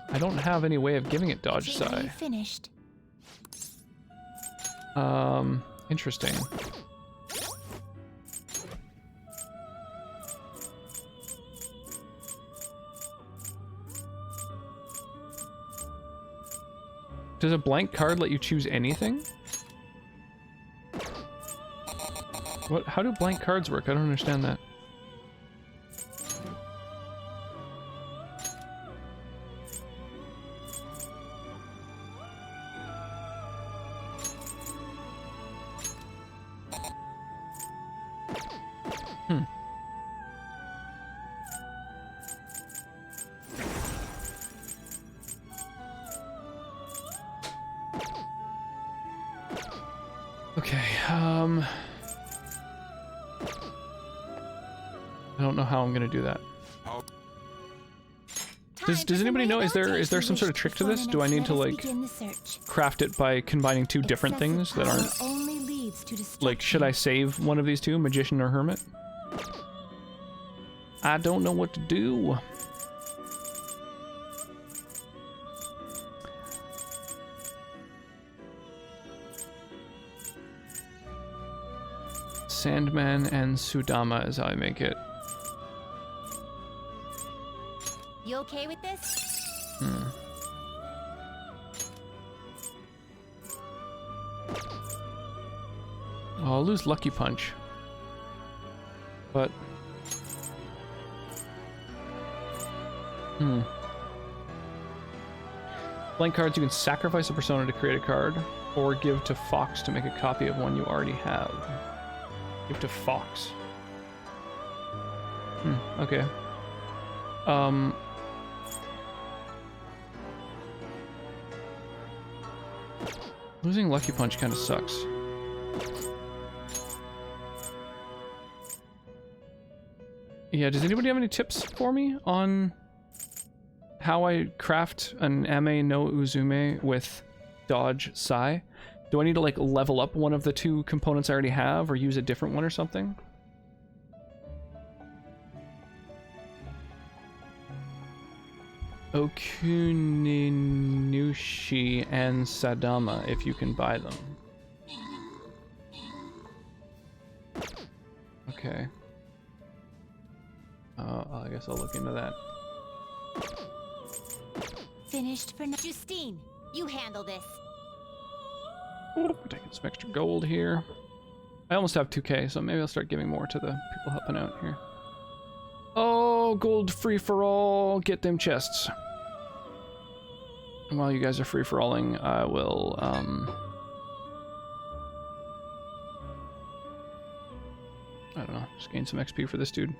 I don't have any way of giving it dodge Are Psy. you finished? Interesting. Does a blank card let you choose anything? What? How do blank cards work? I don't understand that. Okay, I don't know how I'm gonna do that. Does anybody know, is there some sort of trick to this? Do I need to like craft it by combining two different things that aren't like, should I save one of these two, Magician or Hermit? I don't know what to do. Sandman and Sudama is how I make it. You okay with this? I'll lose Lucky Punch. But... Blank cards, you can sacrifice a persona to create a card, or give to Fox to make a copy of one you already have. Give to Fox. Okay. Losing Lucky Punch kind of sucks. Yeah, does anybody have any tips for me on how I craft an Ame no Uzume with dodge Psy? Do I need to like level up one of the two components I already have, or use a different one or something? Okuninushi and Sadama, if you can buy them. Okay. I guess I'll look into that. Finished for now. Justine, you handle this. Taking some extra gold here. I almost have 2k, so maybe I'll start giving more to the people helping out here. Oh, gold free for all. Get them chests. And while you guys are free for alling, I will I don't know, just gain some XP for this dude.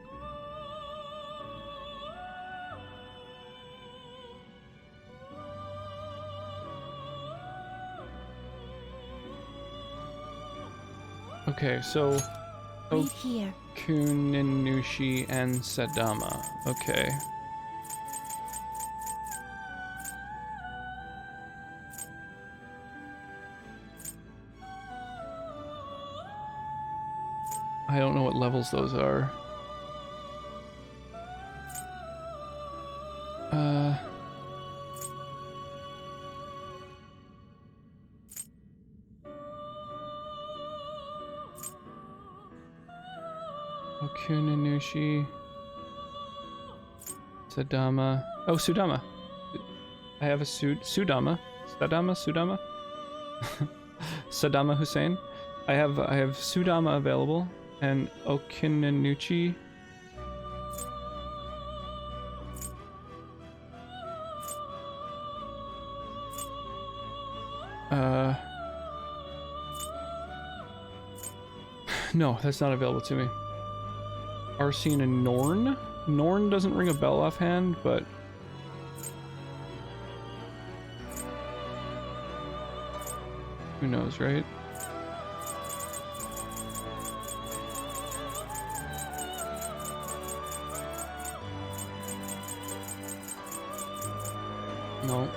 Okay, so Right here. Okuninushi and Sadama. Okay. I don't know what levels those are. Okuninushi, Sadama. Oh, Sudama. I have a Sudama. Sudama? Saddam Hussein. I have Sudama available and Okuninushi. No, that's not available to me. Arsene and Norn? Norn doesn't ring a bell offhand, but... who knows, right? No.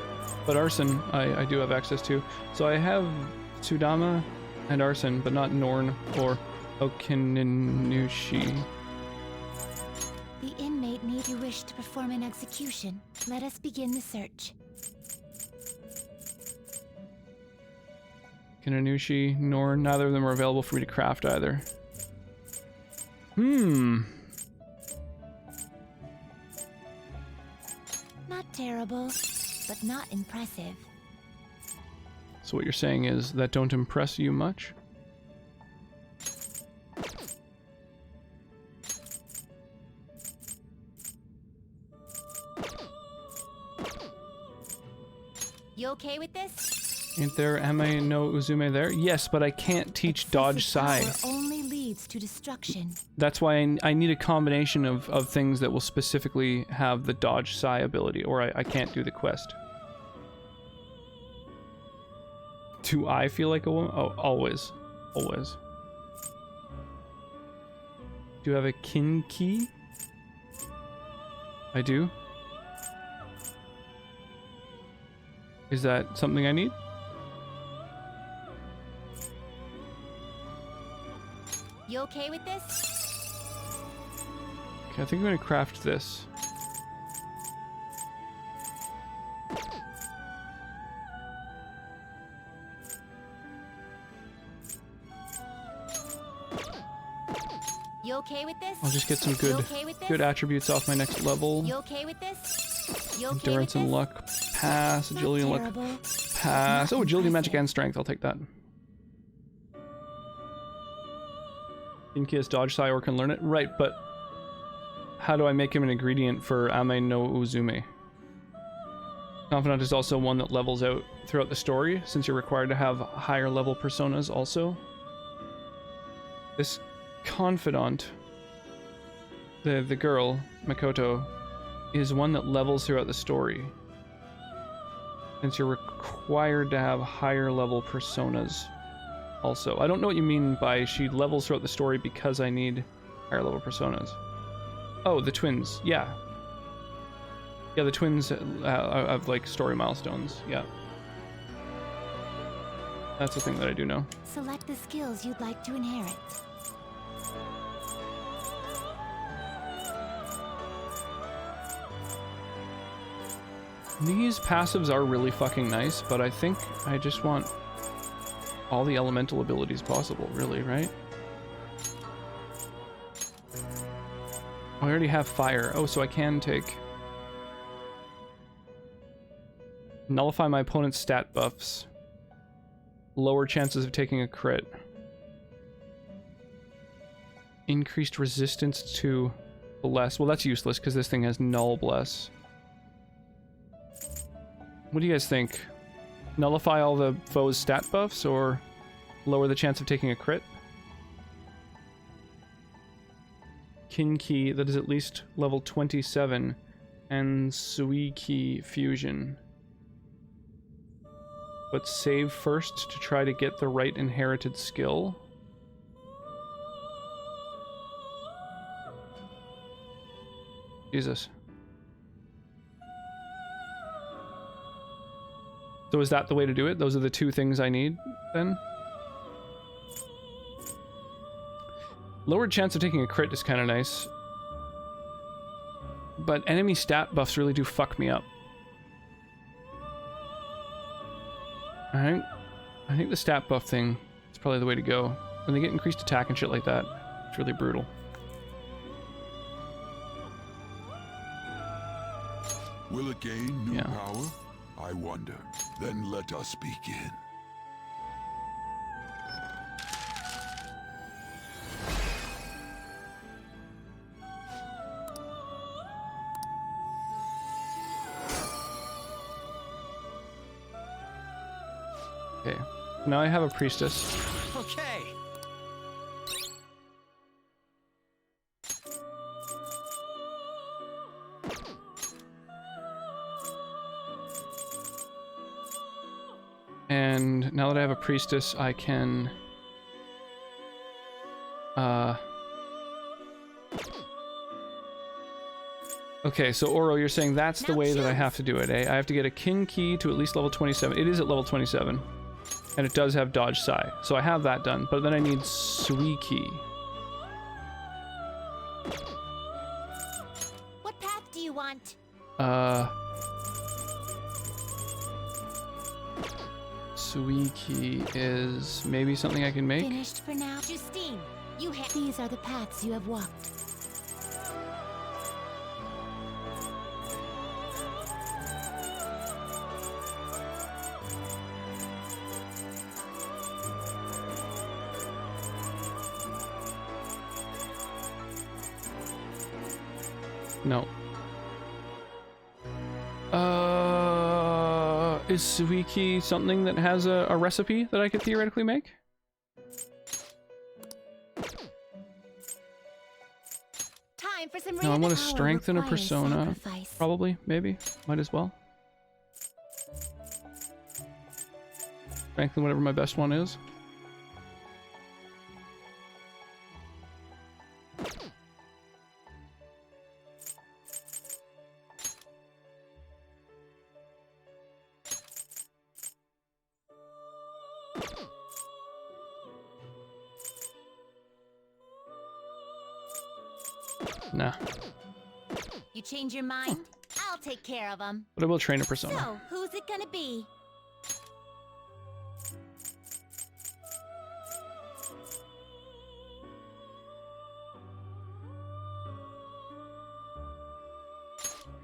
But Arsene, I do have access to. So I have Sudama, and arson, but not Norn or Okinanushi. The inmate need you wish to perform an execution. Let us begin the search. Okinanushi, Norn, neither of them are available for me to craft either. Not terrible, but not impressive. So what you're saying is that don't impress you much? You okay with this? Ain't there Ame no Uzume there? Yes, but I can't teach Dodge Sai. Power only leads to destruction. That's why I need a combination of things that will specifically have the Dodge Sai ability, or I can't do the quest. Do I feel like a woman? Oh, always. Always. Do you have a Kinki? I do. Is that something I need? You okay with this? Okay, I think I'm gonna craft this. You okay with this? I'll just get some good attributes off my next level. You okay with this? You okay Endurance with and this? luck, pass. Agility and luck, Terrible. pass. Oh, agility, magic, and strength. I'll take that. Inki has Dodge Sai or can learn it. Right, but how do I make him an ingredient for Ame no Uzume? Confidant is also one that levels out throughout the story, since you're required to have higher level personas also. This Confidant, the girl, Makoto, is one that levels throughout the story, since you're required to have higher level personas also. I don't know what you mean by she levels throughout the story because I need higher level personas. Oh, the twins, yeah. Yeah, the twins have like story milestones, yeah. That's the thing that I do know. Select the skills you'd like to inherit. These passives are really fucking nice, but I think I just want all the elemental abilities possible, really, right? I already have fire. Oh, so I can take... Nullify my opponent's stat buffs. Lower chances of taking a crit. Increased resistance to bless. Well, that's useless because this thing has null bless. What do you guys think? Nullify all the foe's stat buffs or lower the chance of taking a crit? Kinki, that is at least level 27, and Suiki Fusion. But save first to try to get the right inherited skill. Jesus. So is that the way to do it? Those are the two things I need, then? Lowered chance of taking a crit is kind of nice. But enemy stat buffs really do fuck me up. I think the stat buff thing is probably the way to go. When they get increased attack and shit like that, it's really brutal. Will it gain new power? I wonder. Then let us begin. Okay. Now I have a priestess. Okay. And now that I have a priestess, I can... Okay, so Oro, you're saying that's the way that I have to do it, eh? I have to get a king key to at least level 27. It is at level 27. And it does have dodge Psy. So I have that done, but then I need Suiki. What path do you want? Suiki is maybe something I can make? Finished for now. Justine, these are the paths you have walked. No. Is Suiki something that has a recipe that I could theoretically make? Time for some No, I want to power strengthen a requires persona. sacrifice. Probably, maybe. Might as well. Strengthen whatever my best one is. Nah. You change your mind? I'll take care of them. But I will train a persona. So, who's it gonna be?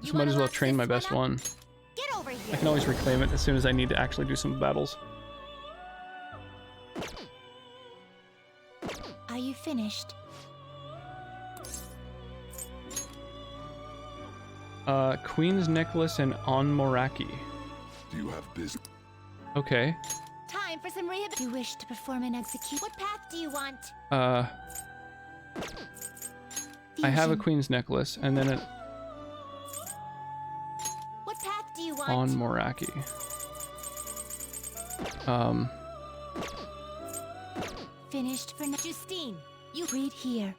Just might as well train my best one. Get over here. I can always reclaim it as soon as I need to actually do some battles. Are you finished? Queen's Necklace and Onmoraki. Do you have business? Okay. Time for some rehab. You wish to perform and execute. What path do you want? I have a Fusion. Queen's Necklace, and then an What path do you want? Onmoraki. Finished for now. Justine, you read here.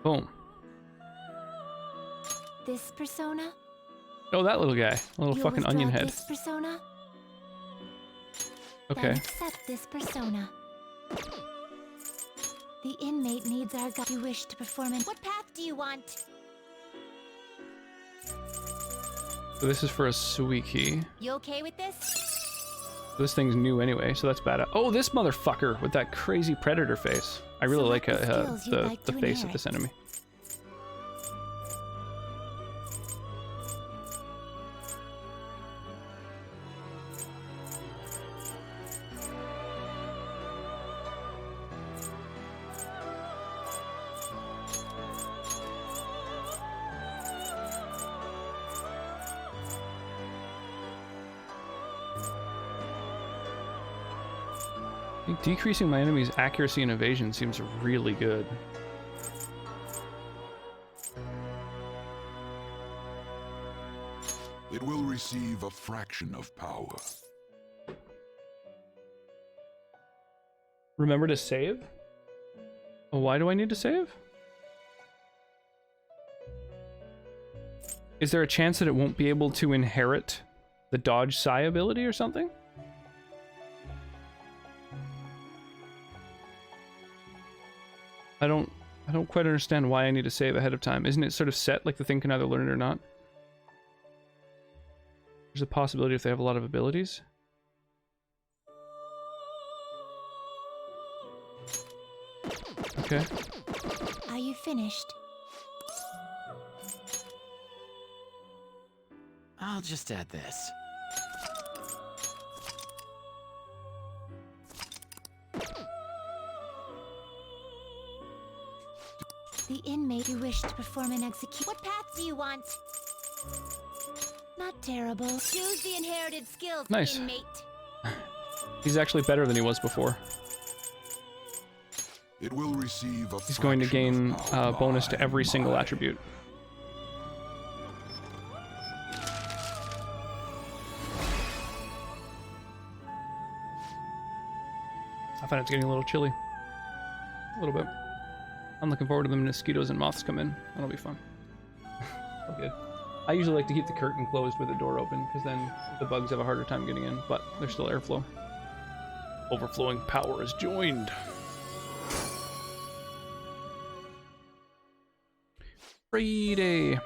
Boom. This persona? Oh, that little guy. Little You'll fucking withdraw onion head. This persona? Okay. Then accept this persona. The inmate needs our guide. You wish to perform in. What path do you want? So this is for a Suiki. You okay with this? This thing's new anyway, so that's bad. Oh, this motherfucker with that crazy predator face. I really like Select the skills you'd the like to face of inherit. this enemy. I think decreasing my enemy's accuracy and evasion seems really good. It will receive a fraction of power. Remember to save? Oh, why do I need to save? Is there a chance that it won't be able to inherit the dodge Psy ability or something? I don't quite understand why I need to save ahead of time. Isn't it sort of set, like the thing can either learn it or not? There's a possibility if they have a lot of abilities. Okay. Are you finished? I'll just add this. The inmate you wish to perform and execute. What path do you want? Not terrible. Choose the inherited skills, Nice. inmate. He's actually better than he was before. It will receive a He's going to gain bonus to every single attribute. I find it's getting a little chilly. A little bit. I'm looking forward to the mosquitoes and moths come in. That'll be fun. Oh, good. I usually like to keep the curtain closed with the door open, because then the bugs have a harder time getting in, but there's still airflow. Overflowing power is joined. Friday.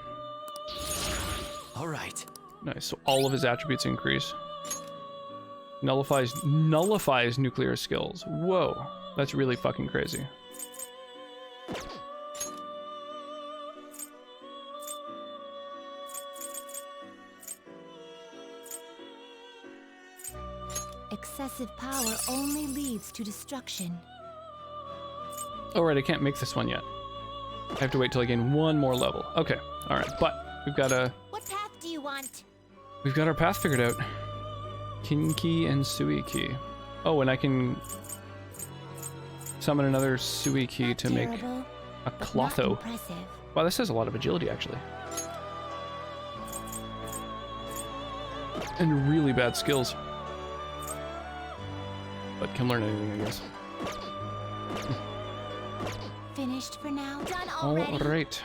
All right. Nice. So all of his attributes increase. Nullifies nuclear skills. Whoa, that's really fucking crazy. Excessive power only leads to destruction. Oh right, I can't make this one yet. I have to wait till I gain one more level. Okay, all right, but we've got What path do you want? we've got our path figured out. Kinki and Suiki. Oh, and I can summon another Suiki to make Terrible, a but not Clotho. impressive. Wow, this has a lot of agility actually. And really bad skills. But can learn anything, I guess. Finished for now? Done already? All right.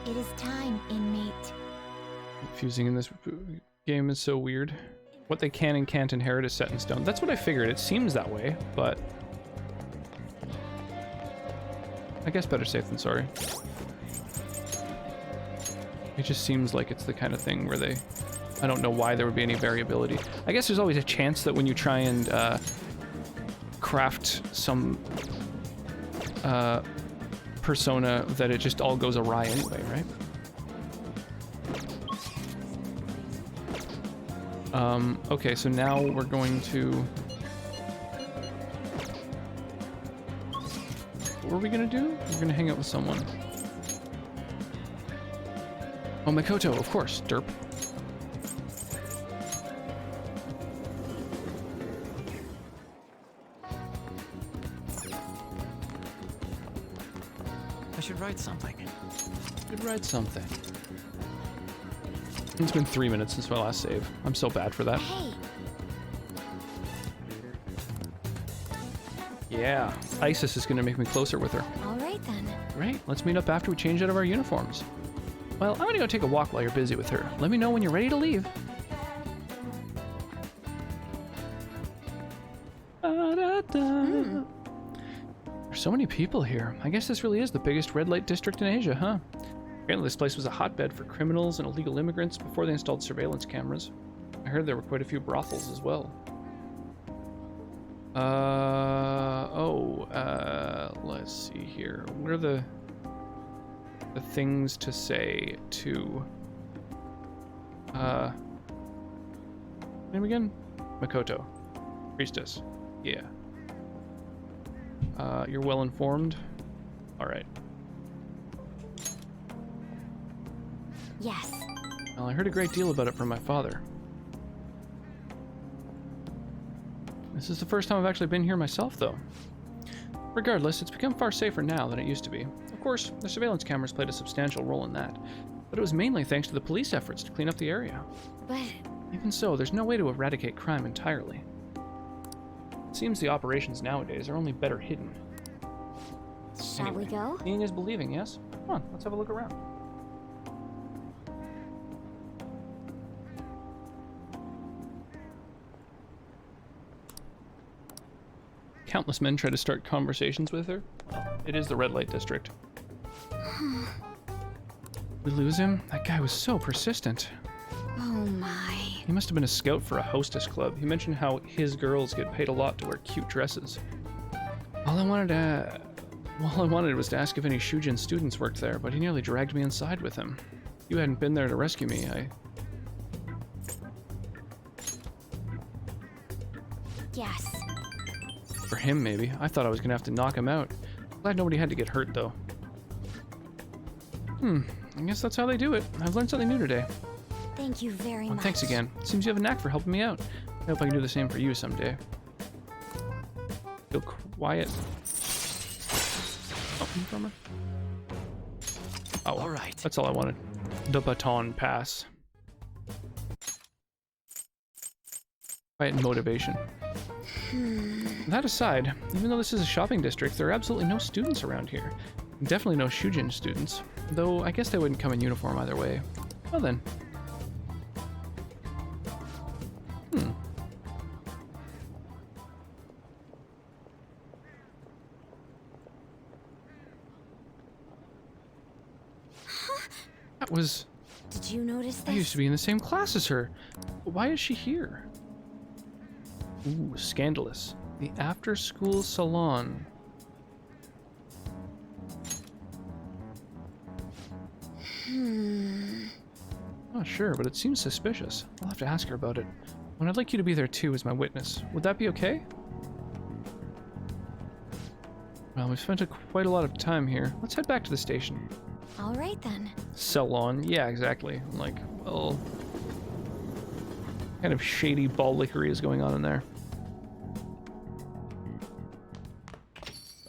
It is time, inmate. Fusing in this game is so weird. What they can and can't inherit is set in stone. That's what I figured. It seems that way, but I guess better safe than sorry. It just seems like it's the kind of thing where I don't know why there would be any variability. I guess there's always a chance that when you try and craft some persona that it just all goes awry anyway, right? Okay, so now we're going to... What are we gonna do? We're gonna hang out with someone. Oh, Makoto, of course, derp. I should write something. Should write something. It's been 3 minutes since my last save. I'm so bad for that. Hey, Yeah, Isis is gonna make me closer with her. all right then. Great, let's meet up after we change out of our uniforms. Well, I'm gonna go take a walk while you're busy with her. Let me know when you're ready to leave. There's so many people here. I guess this really is the biggest red light district in Asia, huh? Apparently this place was a hotbed for criminals and illegal immigrants before they installed surveillance cameras. I heard there were quite a few brothels as well. Let's see here. What are the things to say to name again? Makoto. Priestess. Yeah. You're well informed. All right. Yes. Well, I heard a great deal about it from my father. This is the first time I've actually been here myself, though. Regardless, it's become far safer now than it used to be. Of course, the surveillance cameras played a substantial role in that, but it was mainly thanks to the police efforts to clean up the area. But Even so, there's no way to eradicate crime entirely. It seems the operations nowadays are only better hidden. shall we go? Seeing is believing, yes? Come on, let's have a look around. Countless men try to start conversations with her. It is the red light district. We lose him? That guy was so persistent. Oh my. He must have been a scout for a hostess club. He mentioned how his girls get paid a lot to wear cute dresses. All I wanted was to ask if any Shujin students worked there, but he nearly dragged me inside with him. If you hadn't been there to rescue me, Yes. For him, maybe. I thought I was gonna have to knock him out. Glad nobody had to get hurt, though. I guess that's how they do it. I've learned something new today. Thank you very much. Thanks again. Seems you have a knack for helping me out. I hope I can do the same for you someday. Feel quiet. Something from her? Oh, all right. That's all I wanted. The baton pass. Quiet and motivation. That aside, even though this is a shopping district, there are absolutely no students around here. Definitely no Shujin students. Though, I guess they wouldn't come in uniform either way. Well then. That was... Did you notice this? I used to be in the same class as her. Why is she here? Ooh, scandalous. The after-school salon. Not sure, but it seems suspicious. I'll have to ask her about it. And I'd like you to be there too as my witness. Would that be okay? Well, we've spent quite a lot of time here. Let's head back to the station. All right then. Salon. Yeah, exactly. I'm like, well... kind of shady ball lickery is going on in there.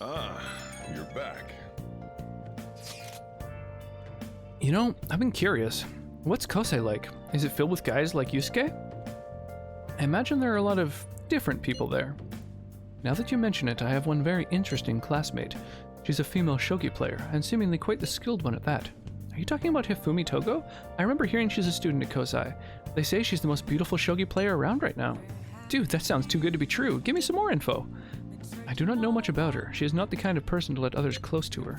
Ah, you're back. You know, I've been curious. What's Kosei like? Is it filled with guys like Yusuke? I imagine there are a lot of different people there. Now that you mention it, I have one very interesting classmate. She's a female shogi player, and seemingly quite the skilled one at that. Are you talking about Hifumi Togo? I remember hearing she's a student at Kosei. They say she's the most beautiful shogi player around right now. Dude, that sounds too good to be true. Give me some more info. I do not know much about her. She is not the kind of person to let others close to her.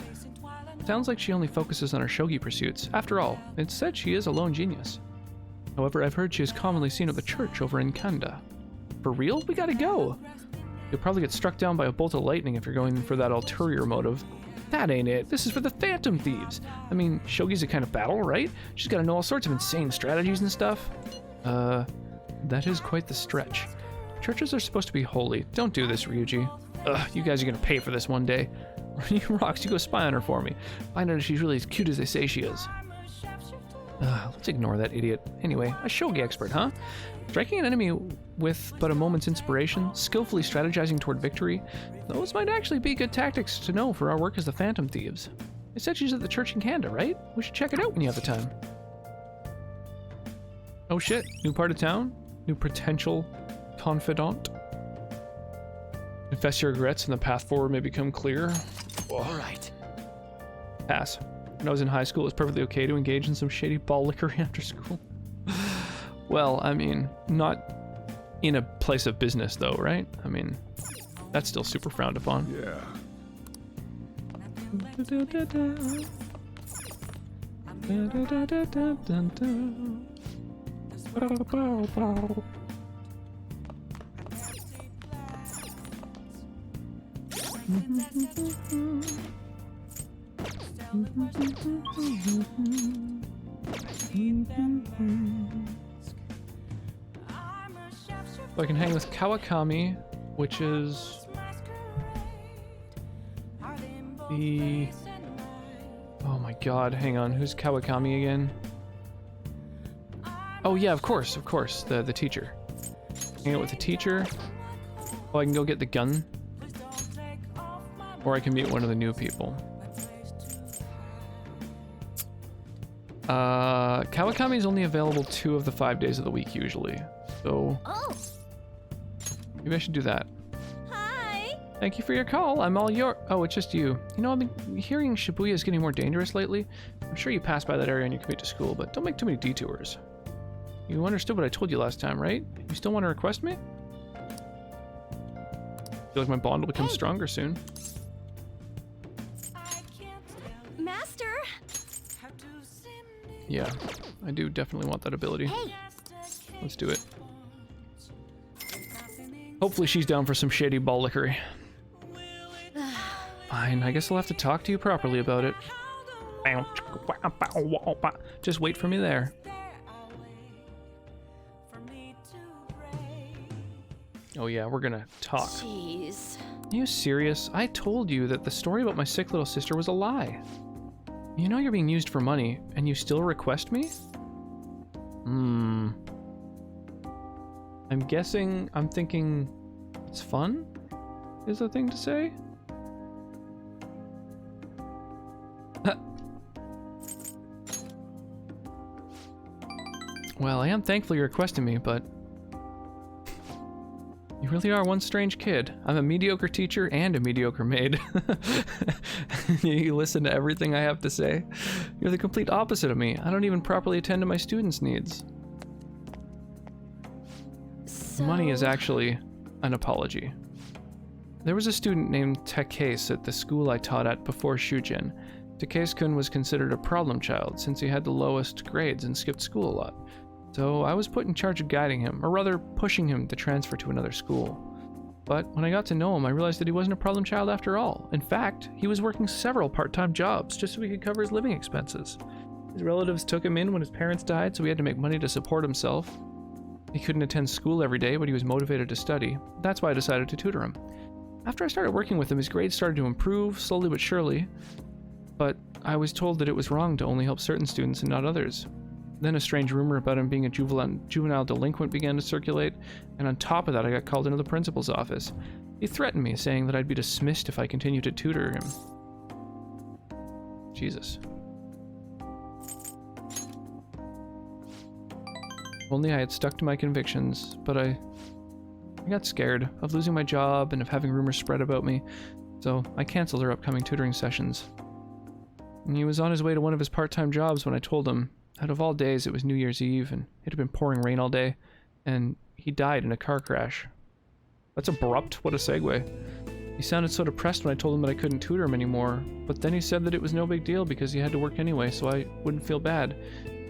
Sounds like she only focuses on her shogi pursuits. After all, it's said she is a lone genius. However, I've heard she is commonly seen at the church over in Kanda. For real? We gotta go! You'll probably get struck down by a bolt of lightning if you're going for that ulterior motive. That ain't it. This is for the Phantom Thieves. I mean, shogi's a kind of battle, right? She's gotta know all sorts of insane strategies and stuff. That is quite the stretch. Churches are supposed to be holy. Don't do this, Ryuji. Ugh, you guys are gonna pay for this one day. Rox, you go spy on her for me. Find out if she's really as cute as they say she is. Let's ignore that idiot. Anyway, a shogi expert, huh? Striking an enemy with but a moment's inspiration, skillfully strategizing toward victory, those might actually be good tactics to know for our work as the Phantom Thieves. They said she's at the church in Kanda, right? We should check it out when you have the time. Oh shit, new part of town? New potential confidant? Confess your regrets and the path forward may become clear. Alright. Pass. When I was in high school, it was perfectly okay to engage in some shady ball lickery after school. Well, I mean, not in a place of business though, right? I mean, that's still super frowned upon. Yeah. So I can hang with Kawakami, which is the... Oh my god, hang on, who's Kawakami again? Oh yeah, of course, the teacher. Hang out with the teacher. Oh, I can go get the gun. Or I can meet one of the new people. Kawakami is only available 2 of the 5 days of the week usually, so maybe I should do that. Hi. Thank you for your call. I'm all your. Oh, it's just you. You know, I've been hearing Shibuya is getting more dangerous lately. I'm sure you pass by that area on your commute to school, but don't make too many detours. You understood what I told you last time, right? You still want to request me? I feel like my bond will become stronger soon. Master. Yeah, I do definitely want that ability. Hey. Let's do it. Hopefully she's down for some shady ball lickery. Fine, I guess I'll have to talk to you properly about it. Just wait for me there. Oh yeah, we're gonna talk. Jeez. Are you serious? I told you that the story about my sick little sister was a lie. You know you're being used for money, and you still request me? I'm thinking it's fun? Is the thing to say? Well, I am thankful you're requesting me, but... You really are one strange kid. I'm a mediocre teacher and a mediocre maid. You listen to everything I have to say. You're the complete opposite of me. I don't even properly attend to my students' needs. Money is actually an apology. There was a student named Takase at the school I taught at before Shujin. Takase-kun was considered a problem child since he had the lowest grades and skipped school a lot. So I was put in charge of guiding him, or rather pushing him to transfer to another school. But when I got to know him, I realized that he wasn't a problem child after all. In fact, he was working several part-time jobs just so he could cover his living expenses. His relatives took him in when his parents died, so he had to make money to support himself. He couldn't attend school every day, but he was motivated to study. That's why I decided to tutor him. After I started working with him, his grades started to improve, slowly but surely. But I was told that it was wrong to only help certain students and not others. Then a strange rumor about him being a juvenile delinquent began to circulate, and on top of that I got called into the principal's office. He threatened me, saying that I'd be dismissed if I continued to tutor him. Jesus. Only I had stuck to my convictions, but I got scared of losing my job and of having rumors spread about me, so I canceled our upcoming tutoring sessions. And he was on his way to one of his part-time jobs when I told him. Out of all days, it was New Year's Eve, and it had been pouring rain all day, and he died in a car crash. That's abrupt. What a segue. He sounded so depressed when I told him that I couldn't tutor him anymore, but then he said that it was no big deal because he had to work anyway, so I wouldn't feel bad.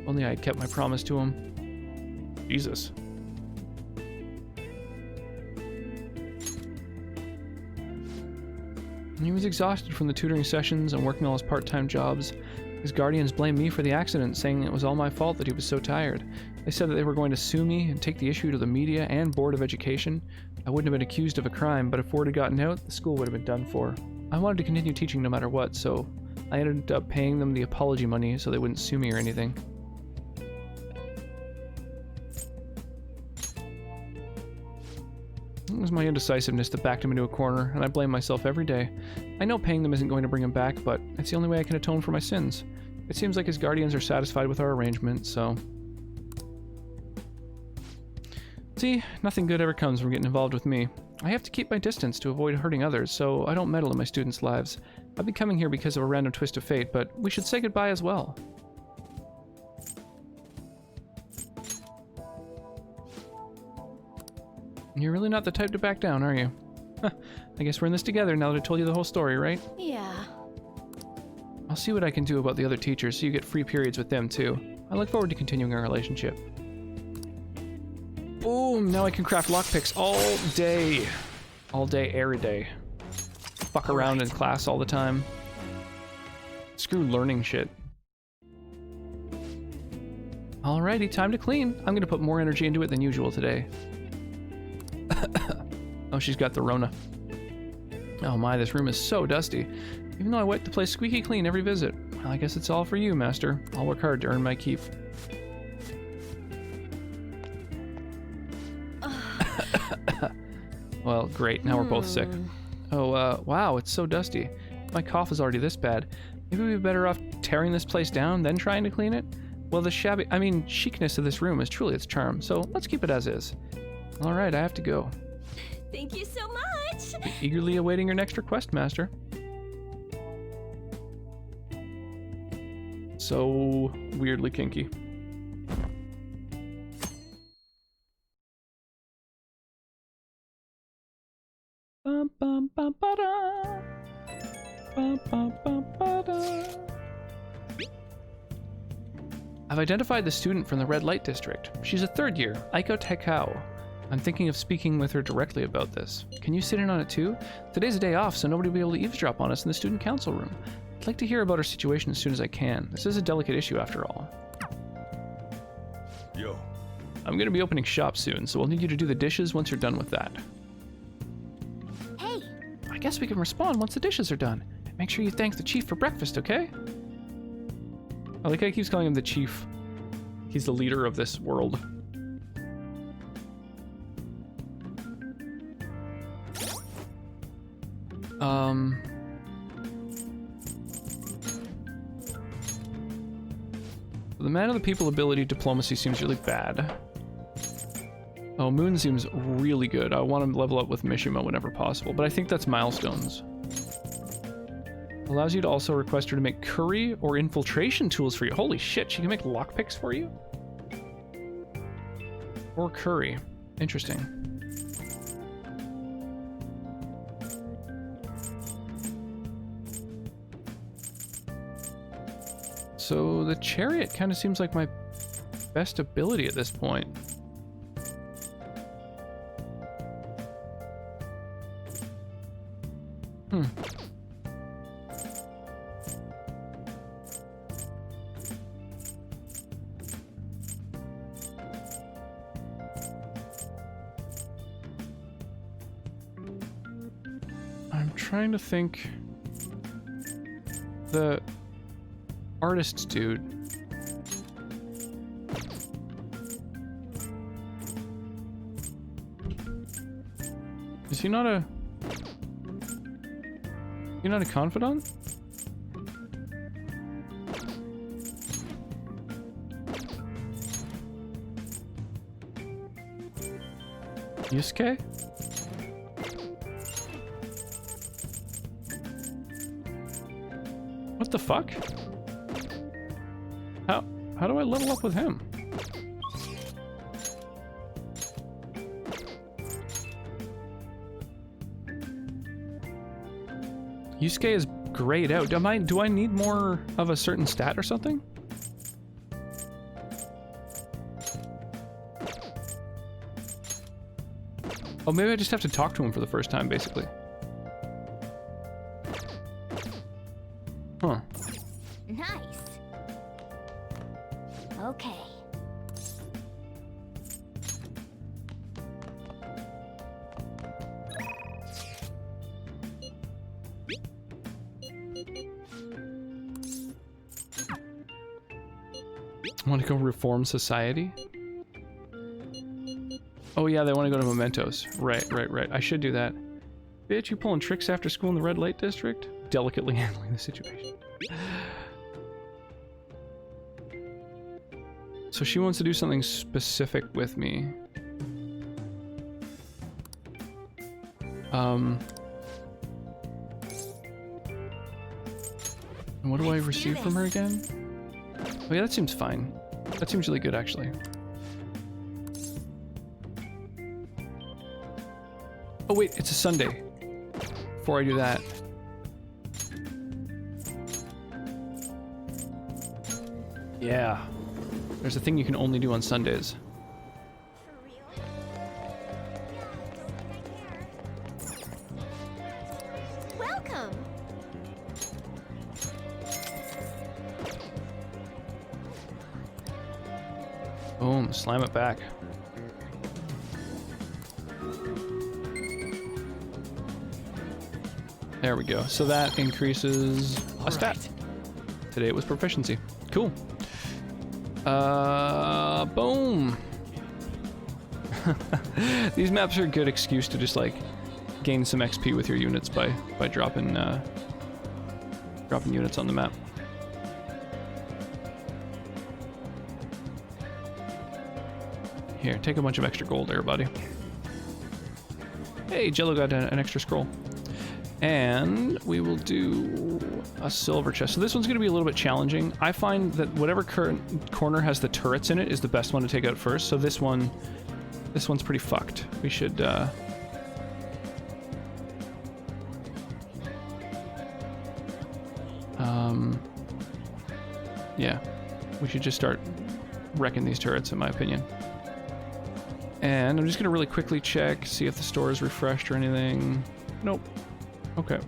Only I had kept my promise to him. Jesus. He was exhausted from the tutoring sessions and working all his part-time jobs. His guardians blamed me for the accident, saying it was all my fault that he was so tired. They said that they were going to sue me and take the issue to the media and Board of Education. I wouldn't have been accused of a crime, but if word had gotten out, the school would have been done for. I wanted to continue teaching no matter what, so I ended up paying them the apology money so they wouldn't sue me or anything. It was my indecisiveness that backed him into a corner, and I blame myself every day. I know paying them isn't going to bring him back, but it's the only way I can atone for my sins. It seems like his guardians are satisfied with our arrangement, so... See, nothing good ever comes from getting involved with me. I have to keep my distance to avoid hurting others, so I don't meddle in my students' lives. I've been coming here because of a random twist of fate, but we should say goodbye as well. You're really not the type to back down, are you? Huh, I guess we're in this together now that I told you the whole story, right? Yeah. I'll see what I can do about the other teachers so you get free periods with them too. I look forward to continuing our relationship. Boom! Now I can craft lockpicks all day. All day, every day. Fuck around in class all the time. Screw learning shit. Alrighty, time to clean. I'm gonna put more energy into it than usual today. Oh, she's got the Rona. Oh my, this room is so dusty. Even though I wipe the place squeaky clean every visit. Well, I guess it's all for you, Master. I'll work hard to earn my keep. Well, great. Now we're both sick. Oh, wow, it's so dusty. My cough is already this bad. Maybe we'd be better off tearing this place down, then trying to clean it? Well, the chicness of this room is truly its charm, so let's keep it as is. Alright, I have to go. Thank you so much! Eagerly awaiting your next request, Master. So weirdly kinky. Bum, bum, bum, ba-da. Bum, bum, bum, ba-da. I've identified the student from the Red Light District. She's a third year, Aiko Takao. I'm thinking of speaking with her directly about this. Can you sit in on it too? Today's a day off, so nobody will be able to eavesdrop on us in the student council room. I'd like to hear about her situation as soon as I can. This is a delicate issue after all. Yo. I'm gonna be opening shop soon, so we'll need you to do the dishes once you're done with that. Hey! I guess we can respond once the dishes are done. Make sure you thank the chief for breakfast, okay? I like how he keeps calling him the chief. He's the leader of this world. The man of the people ability diplomacy seems really bad. Oh, Moon seems really good. I want to level up with Mishima whenever possible, but I think that's milestones. Allows you to also request her to make curry or infiltration tools for you. Holy shit, she can make lockpicks for you? Or curry. Interesting. So the chariot kind of seems like my best ability at this point. I'm trying to think. The artist dude. Is he not a... You're not a confidant? Yusuke? What the fuck? How do I level up with him? Yusuke is grayed out. Do I need more of a certain stat or something? Oh, maybe I just have to talk to him for the first time, basically. Huh. Nice. Okay. Want to go reform society? Oh yeah, they want to go to Mementos. Right. I should do that. Bitch, you pulling tricks after school in the red light district? Delicately handling the situation. So she wants to do something specific with me. And what do I receive from her again? Oh yeah, that seems fine. That seems really good, actually. Oh wait, it's a Sunday. Before I do that. Yeah. There's a thing you can only do on Sundays. Welcome. Boom, slam it back. There we go. So that increases a stat. Today it was proficiency. Cool. Boom. These maps are a good excuse to just like gain some XP with your units by dropping units on the map. Here, take a bunch of extra gold there, buddy. Hey, Jello got an extra scroll. And we will do a silver chest. So this one's going to be a little bit challenging. I find that whatever current corner has the turrets in it is the best one to take out first. So this one's pretty fucked. We should yeah, we should just start wrecking these turrets, in my opinion. And I'm just going to really quickly check, see if the store is refreshed or anything. Nope. Okay.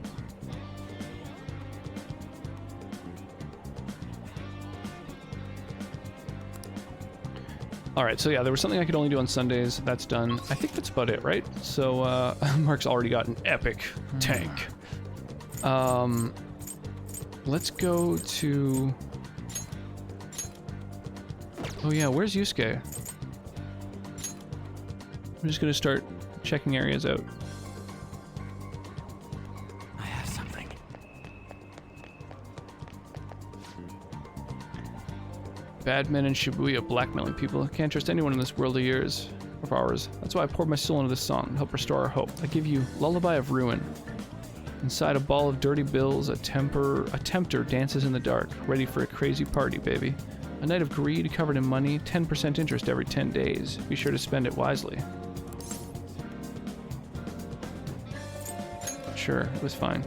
Alright, so yeah, there was something I could only do on Sundays. That's done. I think that's about it, right? So, Mark's already got an epic tank. Let's go to... Oh yeah, where's Yusuke? I'm just gonna start checking areas out. I have something. Bad men in Shibuya blackmailing people. Can't trust anyone in this world of yours. of ours. That's why I poured my soul into this song to help restore our hope. I give you Lullaby of Ruin. Inside a ball of dirty bills, a tempter dances in the dark, ready for a crazy party, baby. A night of greed covered in money, 10% interest every 10 days. Be sure to spend it wisely. Sure, it was fine.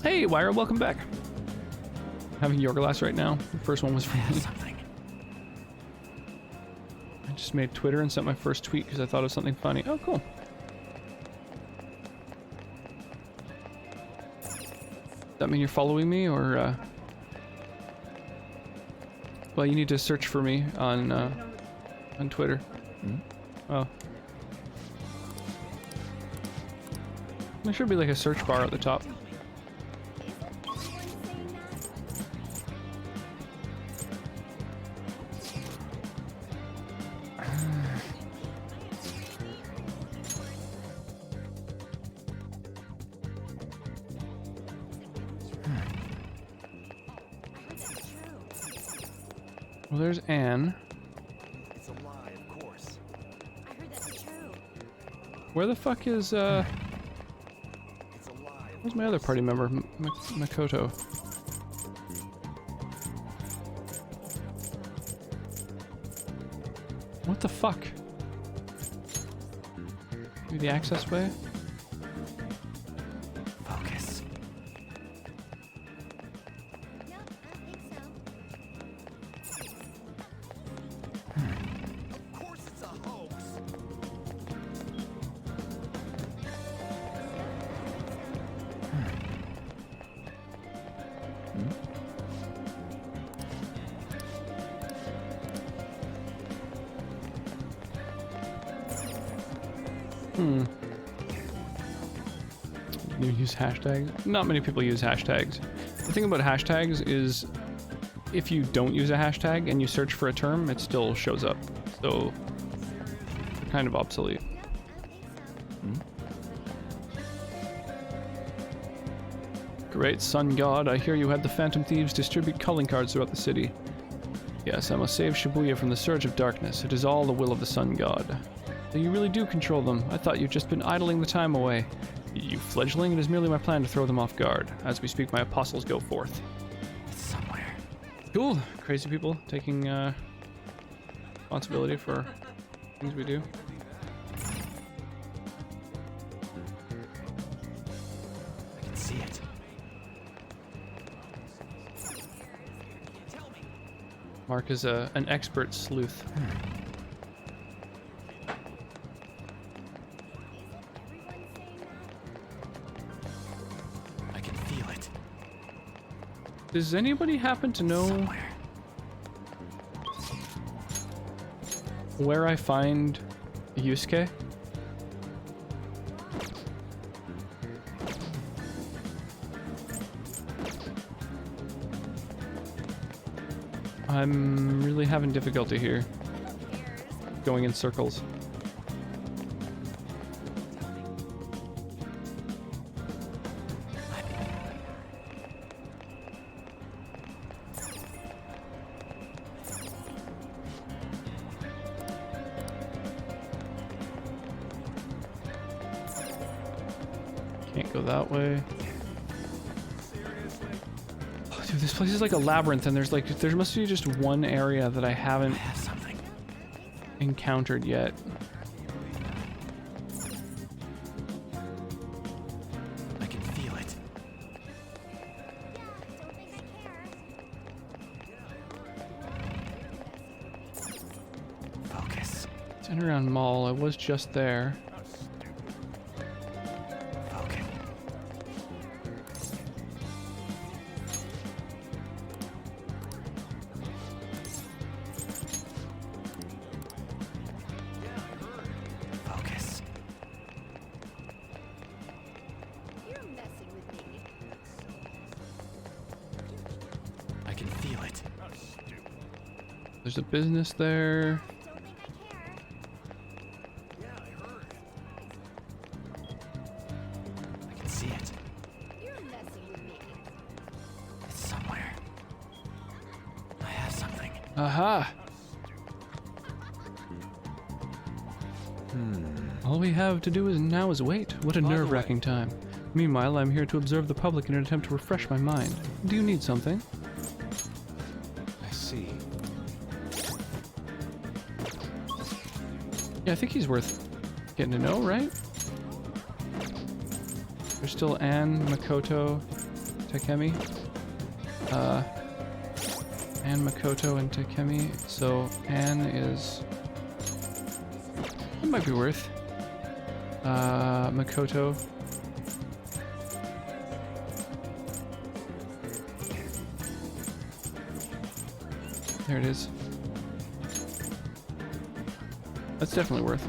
Hey, Wyra, welcome back. Having your glass right now. The first one was from me. I just made Twitter and sent my first tweet because I thought of something funny. Oh, cool. Does that mean you're following me, or well, you need to search for me on Twitter. Oh. There should be like a search bar at the top. Well, there's Anne. It's a lie, of course. I heard that's true. Where the fuck is where's my other party member, Makoto? What the fuck? Maybe the access way? Focus. Of course it's a hoax. You use hashtags? Not many people use hashtags. The thing about hashtags is if you don't use a hashtag and you search for a term, it still shows up. So they're kind of obsolete. Great sun god, I hear you had the Phantom Thieves distribute calling cards throughout the city. Yes, I must save Shibuya from the surge of darkness. It is all the will of the sun god. So you really do control them. I thought you'd just been idling the time away. You fledgling, it is merely my plan to throw them off guard. As we speak, my apostles go forth. It's somewhere. Cool. Crazy people taking responsibility for things we do. I can see it. Mark is an expert sleuth. I can feel it. Does anybody happen to know where I find Yusuke? I'm really having difficulty here. Going in circles. Can't go that way. Oh, dude, this place is like a labyrinth, and there must be just one area that I haven't encountered yet. I can feel it. Focus. It's in around Mall. I was just there. There's a business there. I can see it. It's somewhere. I have something. Aha! All we have to do now is wait. What a nerve-wracking time. Meanwhile, I'm here to observe the public in an attempt to refresh my mind. Do you need something? I see. Yeah, I think he's worth getting to know, right? There's still Anne, Makoto, Takemi. Anne, Makoto, and Takemi. So Anne is... It might be worth. Makoto. There it is. That's definitely worth.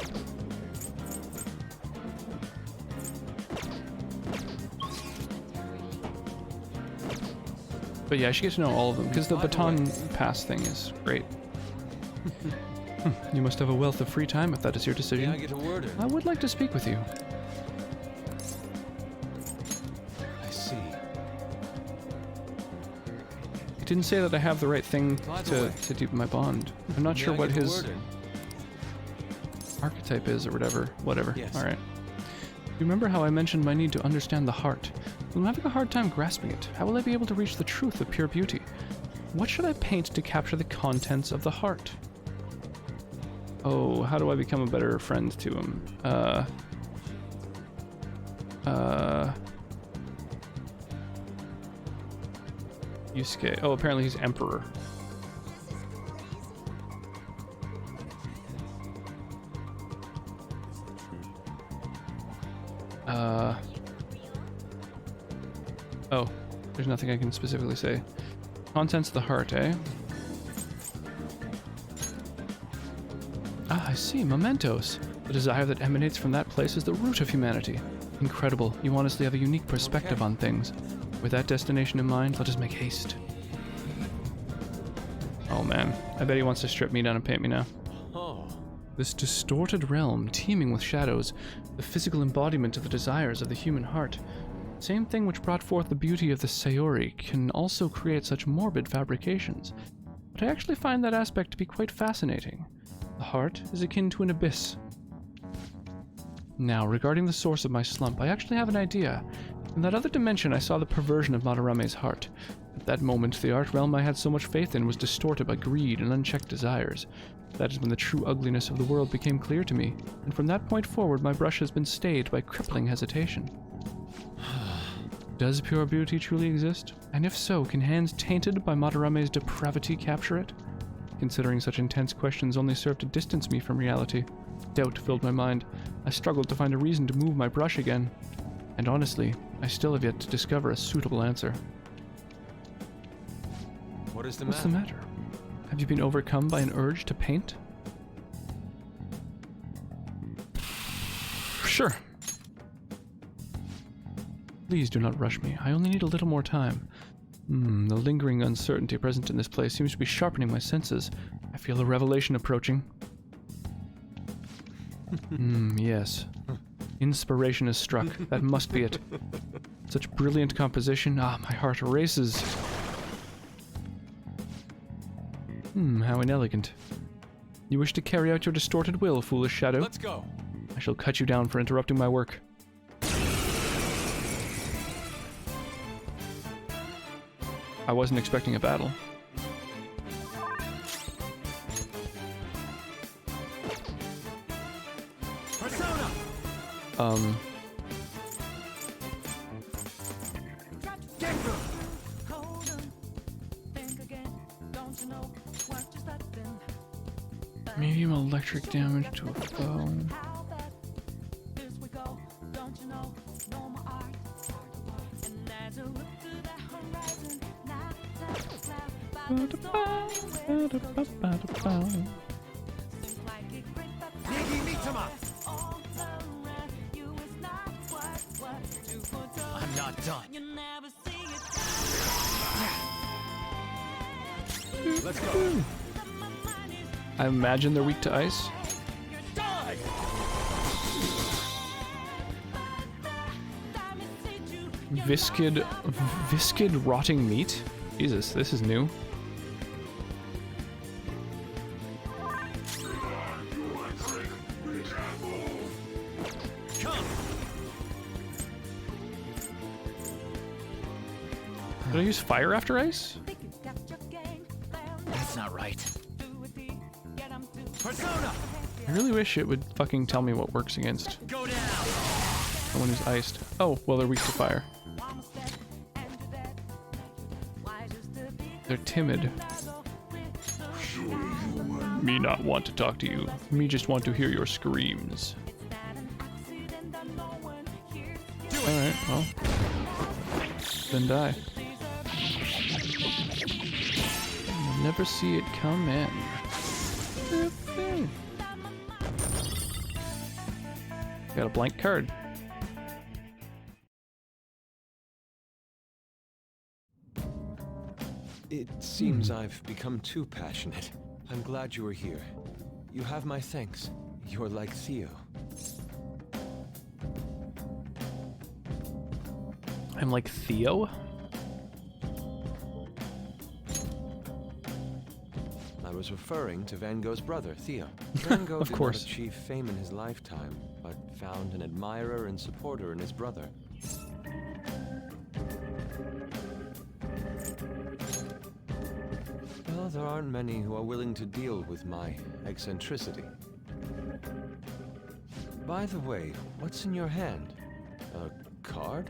But yeah, I should get to know all of them, because the baton pass thing is great. You must have a wealth of free time if that is your decision. May I get a word in? I would like to speak with you. I see. He didn't say that I have the right thing to deepen my bond. I'm not sure what his archetype is or whatever. Yes. Alright. You remember how I mentioned my need to understand the heart? I'm having a hard time grasping it. How will I be able to reach the truth of pure beauty? What should I paint to capture the contents of the heart? Oh, how do I become a better friend to him? Yusuke. Oh, apparently he's emperor. Oh, there's nothing I can specifically say. Contents of the heart, eh? Ah, I see. Mementos. The desire that emanates from that place is the root of humanity. Incredible. You honestly have a unique perspective on things. With that destination in mind, let us make haste. Oh man, I bet he wants to strip me down and paint me now. Oh. This distorted realm, teeming with shadows, the physical embodiment of the desires of the human heart. Same thing which brought forth the beauty of the Sayori can also create such morbid fabrications. But I actually find that aspect to be quite fascinating. The heart is akin to an abyss. Now, regarding the source of my slump, I actually have an idea. In that other dimension, I saw the perversion of Madarame's heart. At that moment, the art realm I had so much faith in was distorted by greed and unchecked desires. That is when the true ugliness of the world became clear to me, and from that point forward, my brush has been stayed by crippling hesitation. Does pure beauty truly exist? And if so, can hands tainted by Madarame's depravity capture it? Considering such intense questions only serve to distance me from reality, doubt filled my mind. I struggled to find a reason to move my brush again. And honestly, I still have yet to discover a suitable answer. What is the What's the matter? Have you been overcome by an urge to paint? Sure. Please do not rush me. I only need a little more time. The lingering uncertainty present in this place seems to be sharpening my senses. I feel a revelation approaching. Yes. Inspiration is struck. That must be it. Such brilliant composition. Ah, my heart races. How inelegant. You wish to carry out your distorted will, foolish shadow? Let's go. I shall cut you down for interrupting my work. I wasn't expecting a battle. Persona! Medium electric damage to a foe. I'm not done. Let's go. I imagine they're weak to ice. Viscid rotting meat? Jesus, this is new. Did I use fire after ice? That's not right. Persona! I really wish it would fucking tell me what works against Go down! someone who's iced. Oh, well, they're weak to fire. They're timid. Me not want to talk to you. Me just want to hear your screams. Alright, well. Then die. You'll never see it come in. Got a blank card. It seems I've become too passionate. I'm glad you were here. You have my thanks. You're like Theo. I'm like Theo? I was referring to Van Gogh's brother, Theo. Van Gogh Of did course. not achieve fame in his lifetime, but found an admirer and supporter in his brother. Well, there aren't many who are willing to deal with my eccentricity. By the way, what's in your hand? A card?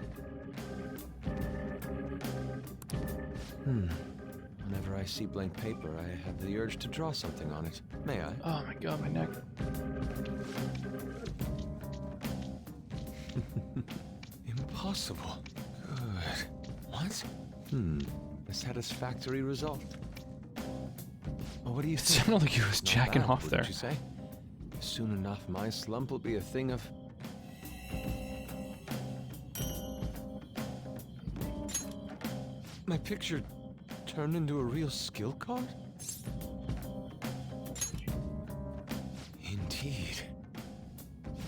Whenever I see blank paper, I have the urge to draw something on it. May I? Oh my god, my neck. Impossible. Good. What? A satisfactory result. Well, what do you think? Sounded like he was Not jacking bad, off wouldn't there. you say? Soon enough, my slump will be a thing of... My picture turned into a real skill card? Indeed.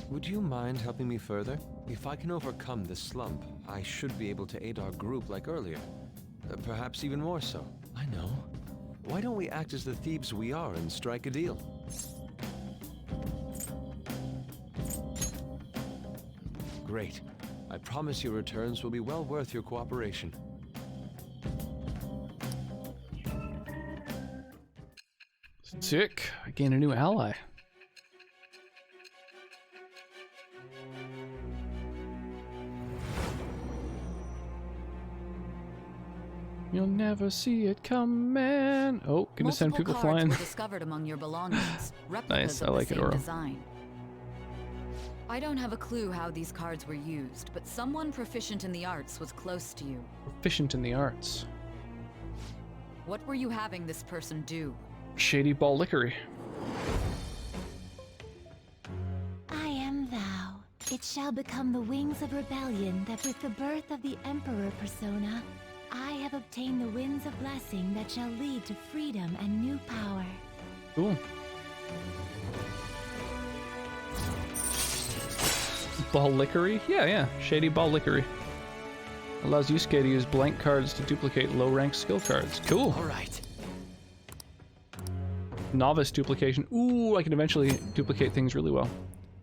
Would you mind helping me further? If I can overcome this slump, I should be able to aid our group like earlier. Perhaps even more so. I know. Why don't we act as the thieves we are and strike a deal? Great. I promise your returns will be well worth your cooperation. Sick. I gained a new ally. You'll never see it coming. Oh, gonna send Multiple people cards flying. were discovered among your belongings. Nice, Replicas I of like the it, same Oro. design. I don't have a clue how these cards were used, but someone proficient in the arts was close to you. Proficient in the arts. What were you having this person do? Shady ball lickery. I am thou. It shall become the wings of rebellion that with the birth of the Emperor persona, I have obtained the winds of blessing that shall lead to freedom and new power. Cool. Ball lickery? Yeah. Shady ball lickery. Allows Yusuke to use blank cards to duplicate low-ranked skill cards. Cool. All right. Novice duplication. Ooh, I can eventually duplicate things really well.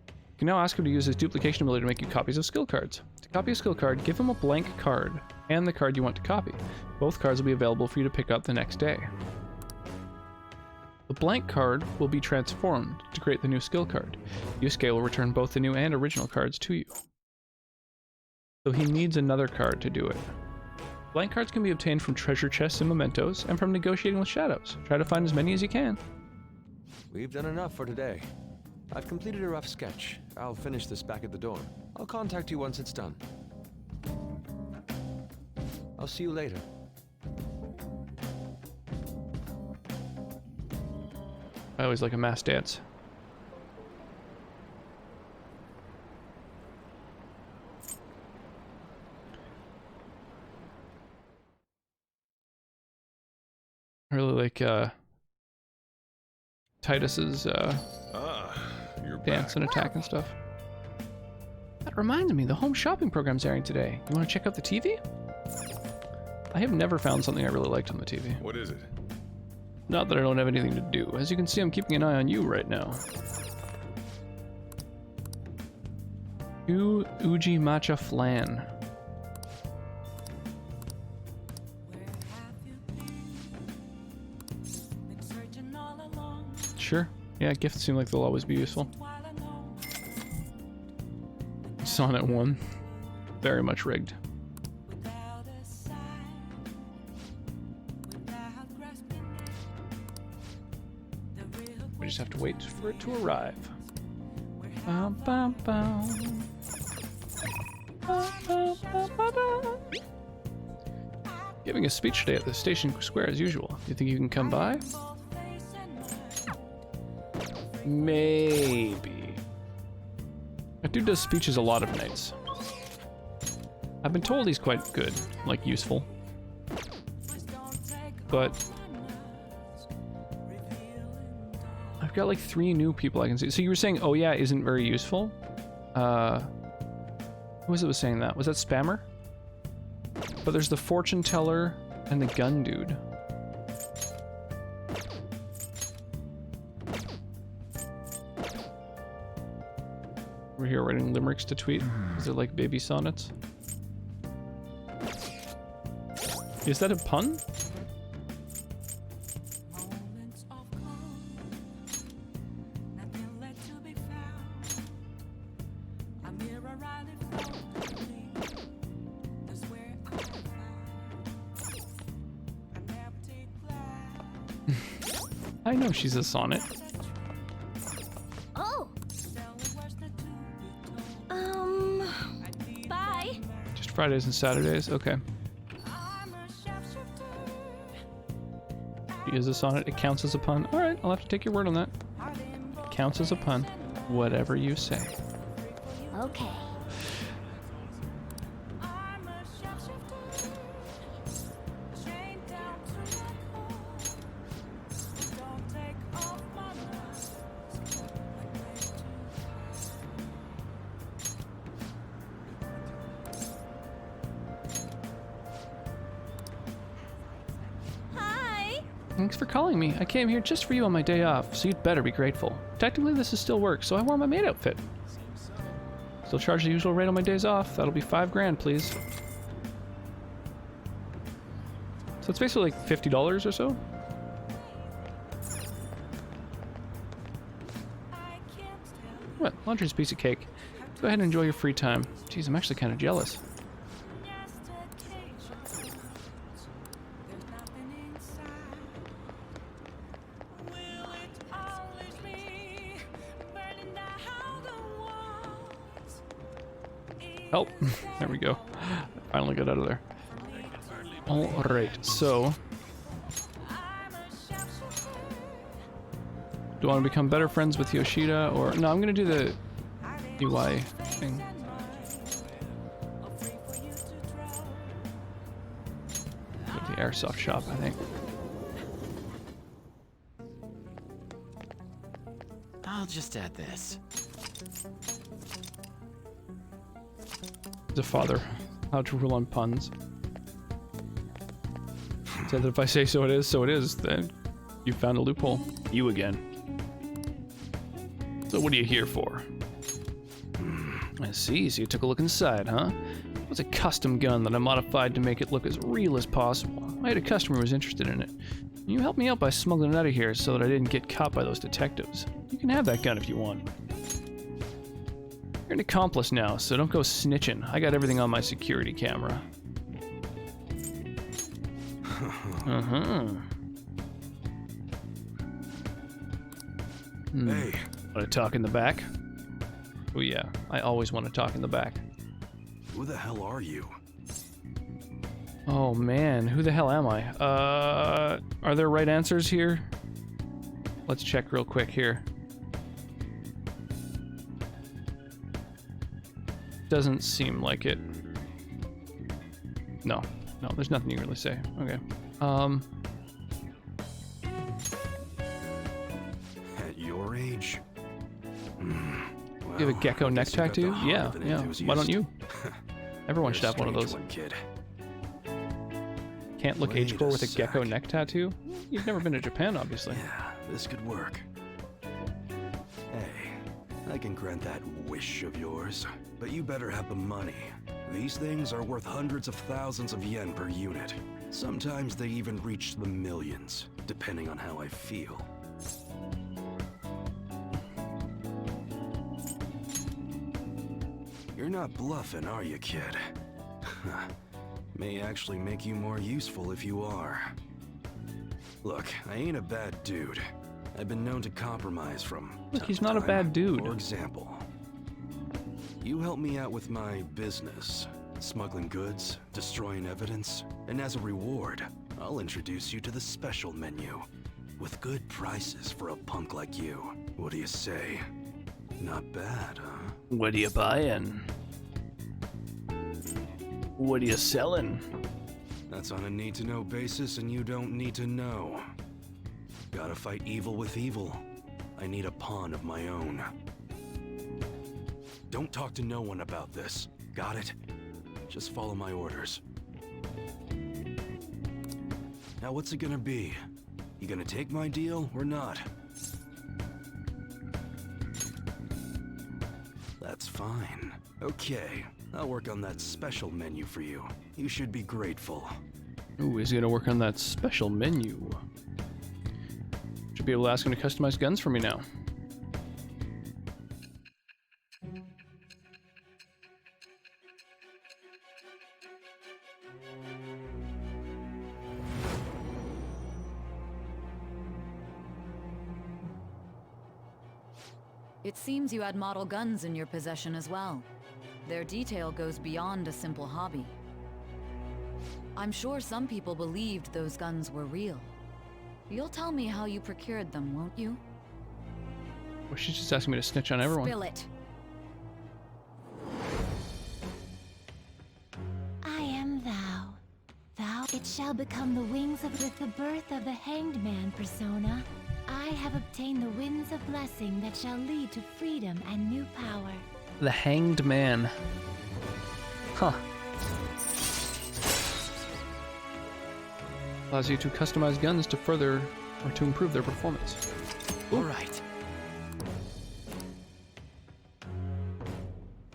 You can now ask him to use his duplication ability to make you copies of skill cards. To copy a skill card, give him a blank card and the card you want to copy. Both cards will be available for you to pick up the next day. The blank card will be transformed to create the new skill card. Yusuke will return both the new and original cards to you. So he needs another card to do it. Blank cards can be obtained from treasure chests and mementos, and from negotiating with shadows. Try to find as many as you can. We've done enough for today. I've completed a rough sketch. I'll finish this back at the dorm. I'll contact you once it's done. I'll see you later. I always like a mass dance. I really like Titus's dance and attack and stuff. That reminds me, the home shopping program's airing today. You want to check out the TV? I have never found something I really liked on the TV. What is it? Not that I don't have anything to do. As you can see, I'm keeping an eye on you right now. Uji matcha flan. Sure. Yeah, gifts seem like they'll always be useful. Sonnet 1. Very much rigged. We just have to wait for it to arrive. Bum, bum, bum. Bum, bum, bum, bum, bum. Giving a speech today at the station square as usual. Do you think you can come by? Maybe. That dude does speeches a lot of nights. I've been told he's quite good, like useful. But I've got like 3 new people I can see. So you were saying, oh yeah, isn't very useful? Who was it was saying that? Was that Spammer? But there's the fortune teller and the gun dude. We're here writing limericks to tweet. Is it like baby sonnets? Is that a pun? I know she's a sonnet. Oh. Bye. Just Fridays and Saturdays? Okay. She is a sonnet. It counts as a pun. Alright, I'll have to take your word on that. Counts as a pun. Whatever you say. Okay. Thanks for calling me. I came here just for you on my day off, so you'd better be grateful. Technically, this is still work, so I wore my maid outfit. Still charge the usual rate on my days off. That'll be $5 grand, please. So it's basically like $50 or so. What? Laundry's a piece of cake. Go ahead and enjoy your free time. Jeez, I'm actually kind of jealous. Oh, there we go. Finally got out of there. Alright, so... do I want to become better friends with Yoshida, or... No, I'm gonna do the UI thing. Go to the airsoft shop, I think. I'll just add this. The father. How to rule on puns. Said that if I say so it is, then you found a loophole. You again. So what are you here for? I see, so you took a look inside, huh? It was a custom gun that I modified to make it look as real as possible. I had a customer who was interested in it. You helped me out by smuggling it out of here so that I didn't get caught by those detectives. You can have that gun if you want. You're an accomplice now, so don't go snitching. I got everything on my security camera. Hey. Want to talk in the back? Oh yeah, I always want to talk in the back. Who the hell are you? Oh man, who the hell am I? Are there right answers here? Let's check real quick here. Doesn't seem like it. No, there's nothing you can really say. Okay. You have a gecko neck tattoo? Yeah, yeah. Why don't you? Everyone should have one of those. Kid. Can't look Wait agecore a with a gecko sec. neck tattoo? You've never been to Japan, obviously. Yeah, this could work. Hey, I can grant that wish of yours, but you better have the money. These things are worth hundreds of thousands of yen per unit. Sometimes they even reach the millions, depending on how I feel. You're not bluffing, are you, kid? May actually make you more useful if you are. Look, I ain't a bad dude. I've been known to compromise from Look, time he's to not a time. bad dude. For example, you help me out with my business, smuggling goods, destroying evidence, and as a reward, I'll introduce you to the special menu, with good prices for a punk like you. What do you say? Not bad, huh? What are you buying? What are you selling? That's on a need-to-know basis, and you don't need to know. Gotta fight evil with evil. I need a pawn of my own. Don't talk to no one about this. Got it? Just follow my orders. Now what's it gonna be? You gonna take my deal or not? That's fine. Okay, I'll work on that special menu for you. You should be grateful. Ooh, he's gonna work on that special menu. Should be able to ask him to customize guns for me now. It seems you had model guns in your possession as well. Their detail goes beyond a simple hobby. I'm sure some people believed those guns were real. You'll tell me how you procured them, won't you? Well, she's just asking me to snitch on everyone. Spill it. I am thou. Thou, it shall become the wings of with the birth of the Hanged Man persona. I have obtained the winds of blessing that shall lead to freedom and new power. The Hanged Man. Huh. Allows you to customize guns to further or to improve their performance. All right.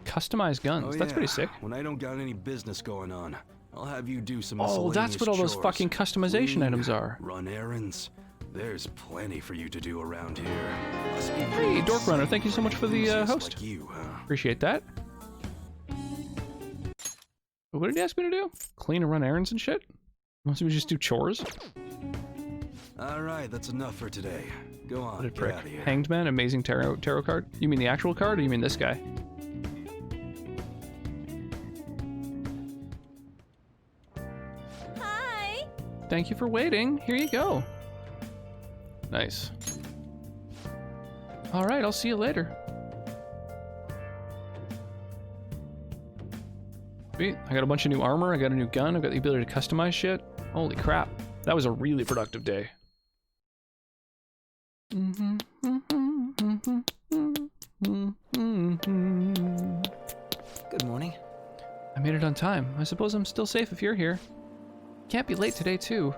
Customize guns. That's pretty sick. When I don't got any business going on, I'll have you do some Oh, that's what all those miscellaneous fucking chores. customization Clean, items are. Run errands. There's plenty for you to do around here. Hey, Dork Runner, thank you so much for the host. Like you, huh? Appreciate that. What did he ask me to do? Clean and run errands and shit? Must we just do chores? All right, that's enough for today. Go on, What a get prick. out of here. Hanged Man, amazing tarot card. You mean the actual card, or you mean this guy? Hi. Thank you for waiting. Here you go. Nice. All right, I'll see you later. Sweet. I got a bunch of new armor. I got a new gun. I've got the ability to customize shit. Holy crap. That was a really productive day. Good morning. I made it on time. I suppose I'm still safe if you're here. Can't be late today, too.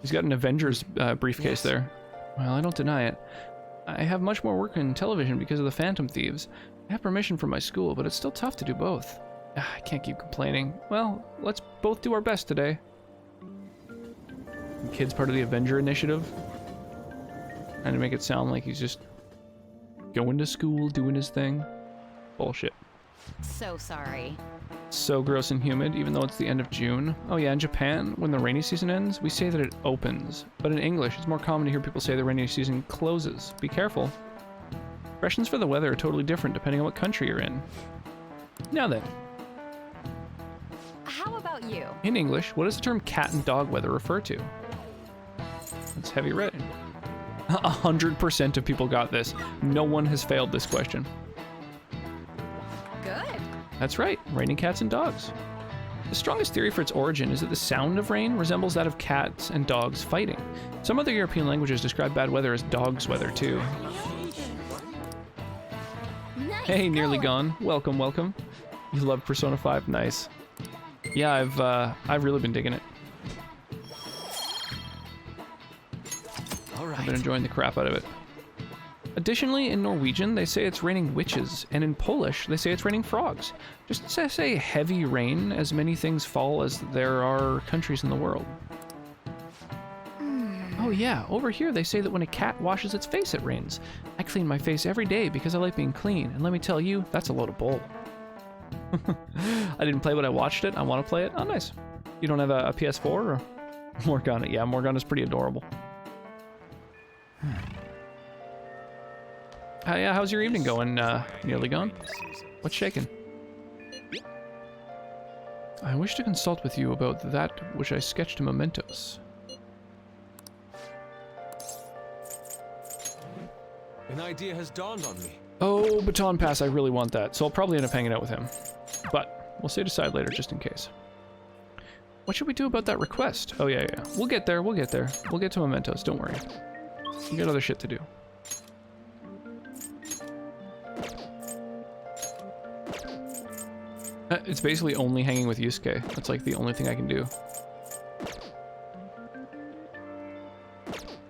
He's got an Avengers briefcase there. Well, I don't deny it. I have much more work in television because of the Phantom Thieves. I have permission from my school, but it's still tough to do both. I can't keep complaining. Well, let's both do our best today. The kid's part of the Avenger Initiative. Trying to make it sound like he's just going to school, doing his thing. Bullshit. So sorry. So gross and humid, even though it's the end of June. Oh yeah, in Japan, when the rainy season ends, we say that it opens. But in English, it's more common to hear people say the rainy season closes. Be careful. Expressions for the weather are totally different depending on what country you're in. Now then, How about you? in English, what does the term cat and dog weather refer to? That's heavy rain. 100% of people got this. No one has failed this question. Good. That's right, raining cats and dogs. The strongest theory for its origin is that the sound of rain resembles that of cats and dogs fighting. Some other European languages describe bad weather as dog's weather too. Nice Hey, nearly going. gone. Welcome, welcome. You love Persona 5? Nice. Yeah, I've really been digging it. All I've been right. enjoying the crap out of it. Additionally, in Norwegian, they say it's raining witches, and in Polish, they say it's raining frogs. Just say heavy rain, as many things fall as there are countries in the world. Oh yeah, over here they say that when a cat washes its face, it rains. I clean my face every day because I like being clean, and let me tell you, that's a load of bull. I didn't play, but I watched it. I want to play it. Oh, nice. You don't have a PS4 or Morgana? Yeah, Morgana's pretty adorable. Yeah, how's your evening going, Nearly Gone? What's shaking? I wish to consult with you about that which I sketched in Mementos. An idea has dawned on me. Oh, Baton Pass, I really want that, so I'll probably end up hanging out with him. But we'll set it aside later, just in case. What should we do about that request? Oh, yeah. We'll get there, we'll get there. We'll get to Mementos, don't worry. We got other shit to do. It's basically only hanging with Yusuke. That's like the only thing I can do.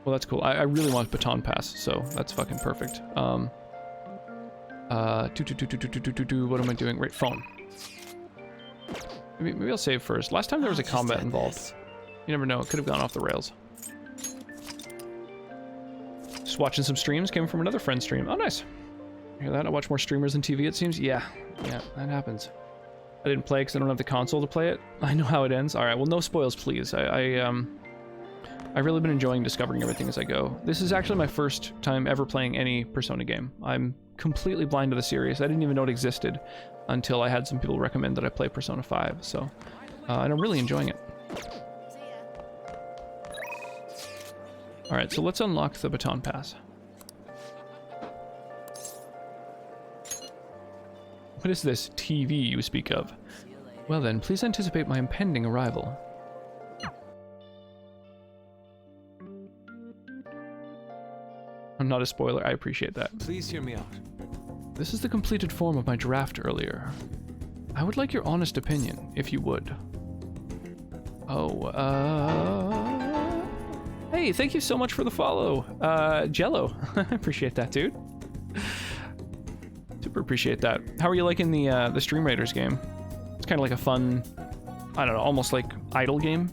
Well, that's cool. I really want Baton Pass, so that's fucking perfect. What am I doing? Right, phone. Maybe I'll save first. Last time there was a combat involved. You never know, it could have gone off the rails. Just watching some streams, came from another friend's stream. Oh, nice. You hear that? I watch more streamers than TV, it seems. Yeah, that happens. I didn't play because I don't have the console to play it. I know how it ends. All right, well, no spoils, please. I've really been enjoying discovering everything as I go. This is actually my first time ever playing any Persona game. I'm completely blind to the series. I didn't even know it existed until I had some people recommend that I play Persona 5. So, and I'm really enjoying it. All right, so let's unlock the Baton Pass. What is this TV you speak of? Well then, please anticipate my impending arrival. I'm not a spoiler, I appreciate that. Please hear me out. This is the completed form of my draft earlier. I would like your honest opinion, if you would. Oh, hey, thank you so much for the follow, Jello. I appreciate that, dude. Super appreciate that. How are you liking the Stream Raiders game? It's kind of like a fun, I don't know, almost like idle game.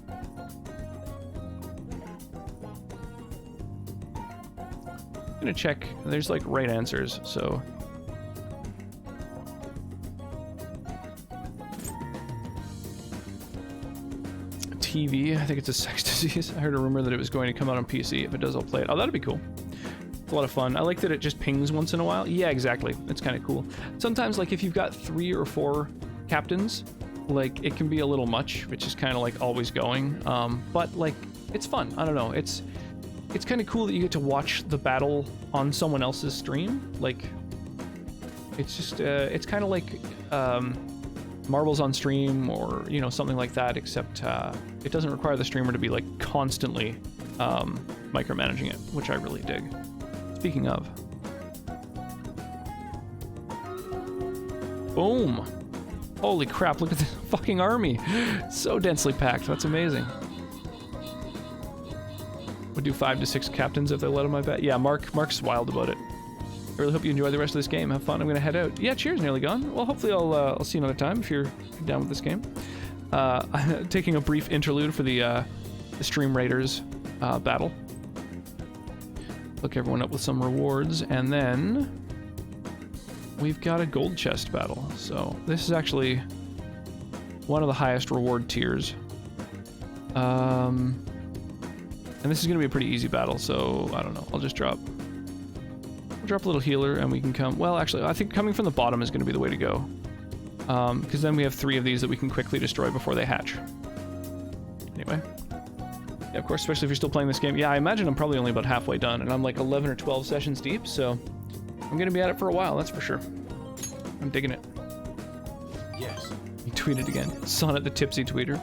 I'm gonna check. There's like right answers, so. TV, I think it's a sex disease. I heard a rumor that it was going to come out on PC. If it does, I'll play it. Oh, that'd be cool. It's a lot of fun. I like that it just pings once in a while. Yeah, exactly. It's kind of cool. Sometimes, like, if you've got 3 or 4 captains, like, it can be a little much, which is kind of, like, always going. But, like, it's fun. I don't know. It's kind of cool that you get to watch the battle on someone else's stream. Like, it's just, it's kind of like Marbles on stream or, you know, something like that, except it doesn't require the streamer to be, like, constantly micromanaging it, which I really dig. Speaking of. Boom. Holy crap, look at this fucking army. So densely packed. That's amazing. Would do 5 to 6 captains if they let him, I bet. Yeah, Mark's wild about it. I really hope you enjoy the rest of this game. Have fun. I'm gonna head out. Yeah, cheers, Nearly Gone. Well, hopefully I'll see you another time if you're down with this game. I'm taking a brief interlude for the Stream Raiders battle. Hook everyone up with some rewards, and then we've got a gold chest battle. So this is actually one of the highest reward tiers. And this is going to be a pretty easy battle, so I don't know. I'll just drop a little healer, and we can come. Well, actually, I think coming from the bottom is going to be the way to go, because then we have 3 of these that we can quickly destroy before they hatch. Anyway. Yeah, of course, especially if you're still playing this game. Yeah, I imagine I'm probably only about halfway done, and I'm like 11 or 12 sessions deep, so I'm gonna be at it for a while, that's for sure. I'm digging it. Yes. Me too. tweeted again. Sonnet the tipsy tweeter.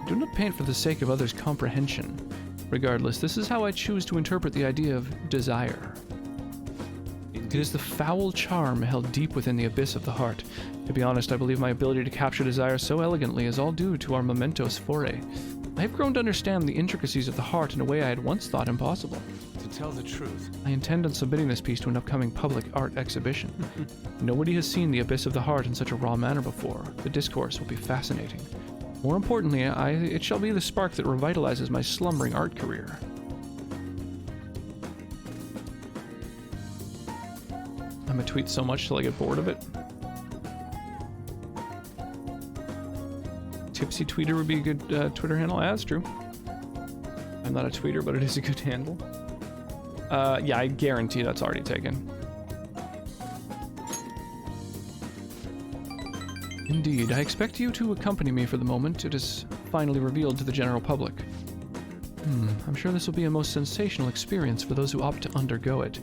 Do not paint for the sake of others' comprehension. Regardless, this is how I choose to interpret the idea of desire. It is the foul charm held deep within the abyss of the heart. To be honest, I believe my ability to capture desire so elegantly is all due to our mementos foray. I have grown to understand the intricacies of the heart in a way I had once thought impossible. To tell the truth, I intend on submitting this piece to an upcoming public art exhibition. Nobody has seen the abyss of the heart in such a raw manner before. The discourse will be fascinating. More importantly, it shall be the spark that revitalizes my slumbering art career. I'm gonna tweet so much till I get bored of it. Tipsy Tweeter would be a good Twitter handle. Yeah, that's true. I'm not a tweeter, but it is a good handle. Yeah, I guarantee that's already taken. Indeed, I expect you to accompany me for the moment it is finally revealed to the general public. I'm sure this will be a most sensational experience for those who opt to undergo it.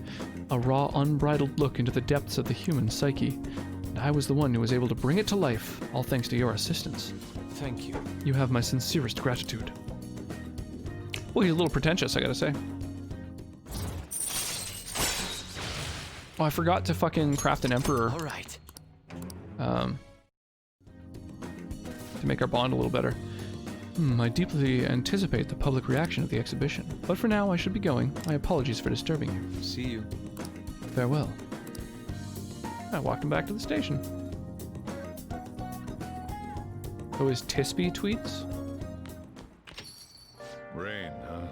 A raw, unbridled look into the depths of the human psyche. And I was the one who was able to bring it to life, all thanks to your assistance. thank you. You have my sincerest gratitude. Well, he's a little pretentious, I gotta say. Oh, I forgot to fucking craft an emperor. All right. To make our bond a little better. I deeply anticipate the public reaction of the exhibition. But for now, I should be going. My apologies for disturbing you. See you. Farewell. I walked him back to the station. Oh, his Tispy tweets? Rain, huh?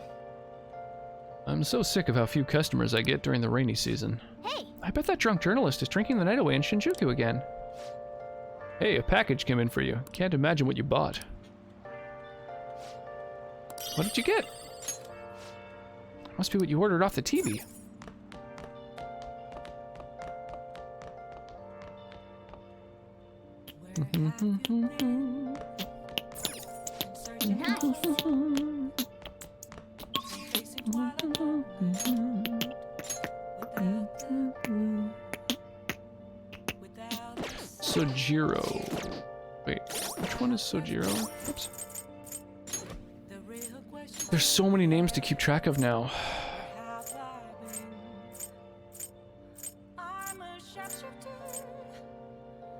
I'm so sick of how few customers I get during the rainy season. Hey! I bet that drunk journalist is drinking the night away in Shinjuku again. Hey, a package came in for you. Can't imagine what you bought. What did you get? Must be what you ordered off the TV. Sojiro. Wait, which one is Sojiro? Oops. There's so many names to keep track of now.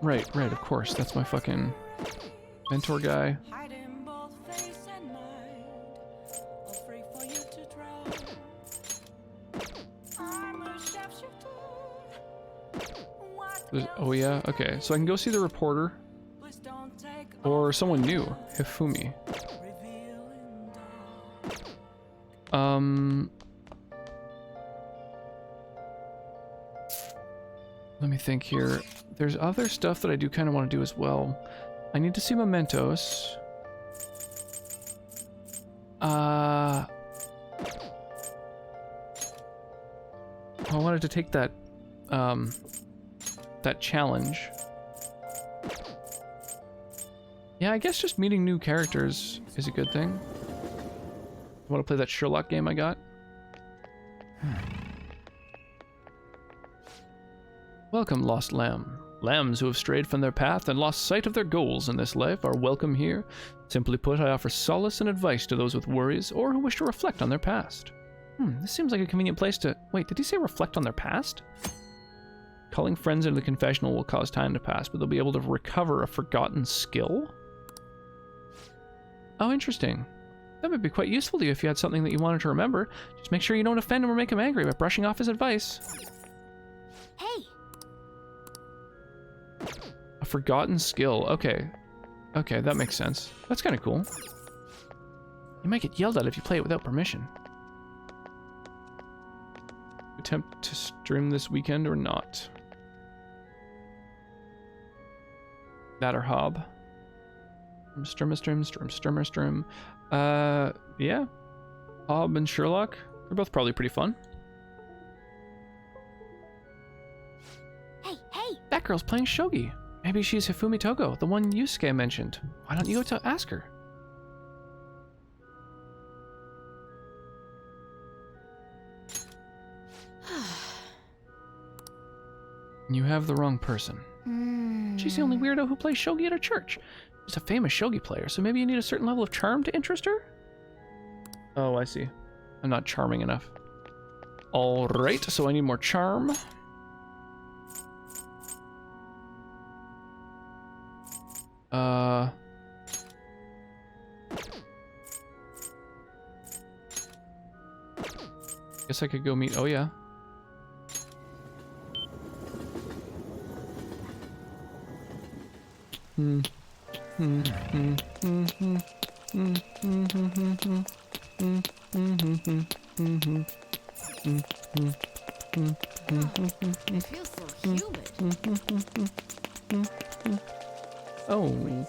Right, of course. That's my fucking mentor guy. Oh yeah, okay. So I can go see the reporter. Or someone new, Hifumi. Let me think here. There's other stuff that I do kind of want to do as well. I need to see mementos. I wanted to take that, that challenge. Yeah, I guess just meeting new characters is a good thing. I want to play that Sherlock game I got. Welcome, lost lamb. Lambs who have strayed from their path and lost sight of their goals in this life are welcome here. Simply put, I offer solace and advice to those with worries or who wish to reflect on their past. This seems like a convenient place to... Wait, did he say reflect on their past? Calling friends into the confessional will cause time to pass, but they'll be able to recover a forgotten skill? Oh, interesting. That would be quite useful to you if you had something that you wanted to remember. Just make sure you don't offend him or make him angry by brushing off his advice. Hey! A forgotten skill. Okay. Okay, that makes sense. That's kind of cool. You might get yelled at if you play it without permission. Attempt to stream this weekend or not? That or Hob? Strim. Yeah. Hob and Sherlock. They're both probably pretty fun. Hey! That girl's playing shogi. Maybe she's Hifumi Togo, the one Yusuke mentioned. Why don't you go to ask her? You have the wrong person. She's the only weirdo who plays shogi at her church. She's a famous shogi player, so maybe you need a certain level of charm to interest her? Oh, I see. I'm not charming enough. Alright, so I need more charm. Guess I could go meet... Oh, yeah. It feels so humid. Oh.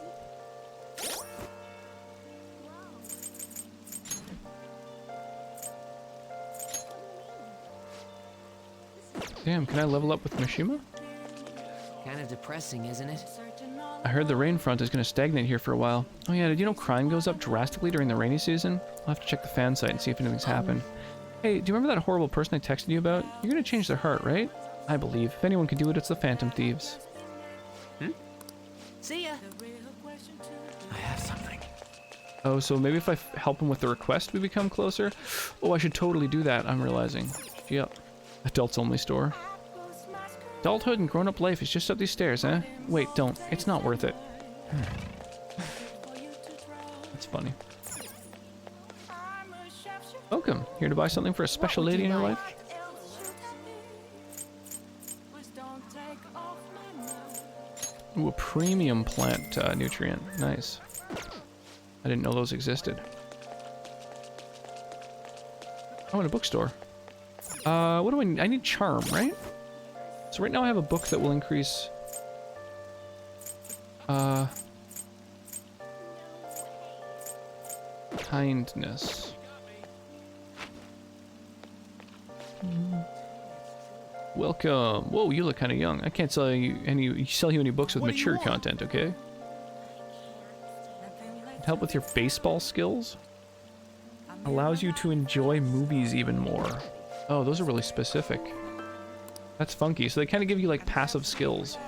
Damn, can I level up with Mishima? Kind of depressing, isn't it? I heard the rain front is going to stagnate here for a while. Oh yeah, did you know crime goes up drastically during the rainy season? I'll have to check the fan site and see if anything's happened. Hey, do you remember that horrible person I texted you about? You're going to change their heart, right? I believe. If anyone can do it, it's the Phantom Thieves. See ya. I have something. Oh, so maybe if I help him with the request, we become closer? Oh, I should totally do that, I'm realizing. Yep. Adults only store. Adulthood and grown-up life is just up these stairs, eh? Wait, don't. It's not worth it. That's funny. Welcome. Here to buy something for a special lady in your life? Ooh, a premium plant nutrient. Nice. I didn't know those existed. Oh, in a bookstore. What do I need? I need charm, right? So right now I have a book that will increase... kindness. Welcome. Whoa, you look kind of young. I can't sell you any books with mature content, okay? Help with your baseball skills? Allows you to enjoy movies even more. Oh, those are really specific. That's funky. So they kind of give you like passive skills.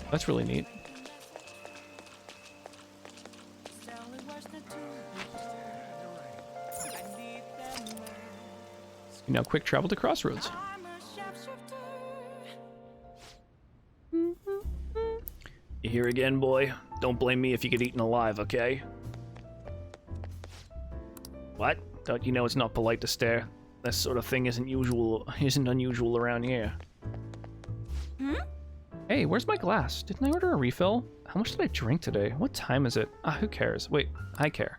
That's really neat. You now quick travel to Crossroads. You here again, boy? Don't blame me if you get eaten alive, okay? What? Don't you know it's not polite to stare? That sort of thing isn't unusual around here. Hey, where's my glass? Didn't I order a refill? How much did I drink today? What time is it? Ah, who cares? Wait, I care.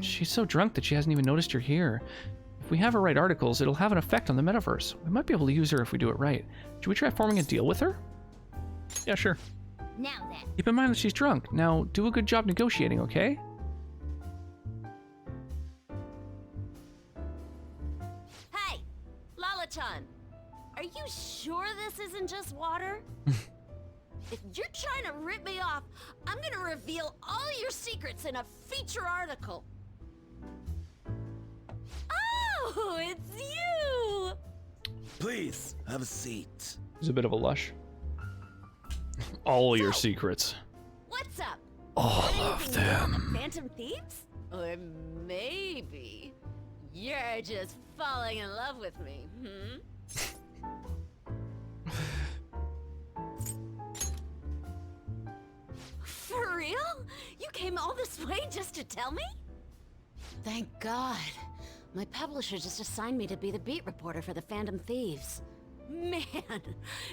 She's so drunk that she hasn't even noticed you're here. If we have her write articles, it'll have an effect on the metaverse. We might be able to use her if we do it right. Should we try forming a deal with her? Yeah, sure. Now then. Keep in mind that she's drunk. Now, do a good job negotiating, okay? Hey, Lala-chan, are you sure this isn't just water? If you're trying to rip me off, I'm gonna reveal all your secrets in a feature article. Oh, it's you! Please, have a seat. He's a bit of a lush. All your secrets. What's up? All of them. Phantom Thieves? Or maybe you're just falling in love with me, For real? You came all this way just to tell me? Thank God. My publisher just assigned me to be the beat reporter for the Phantom Thieves. Man,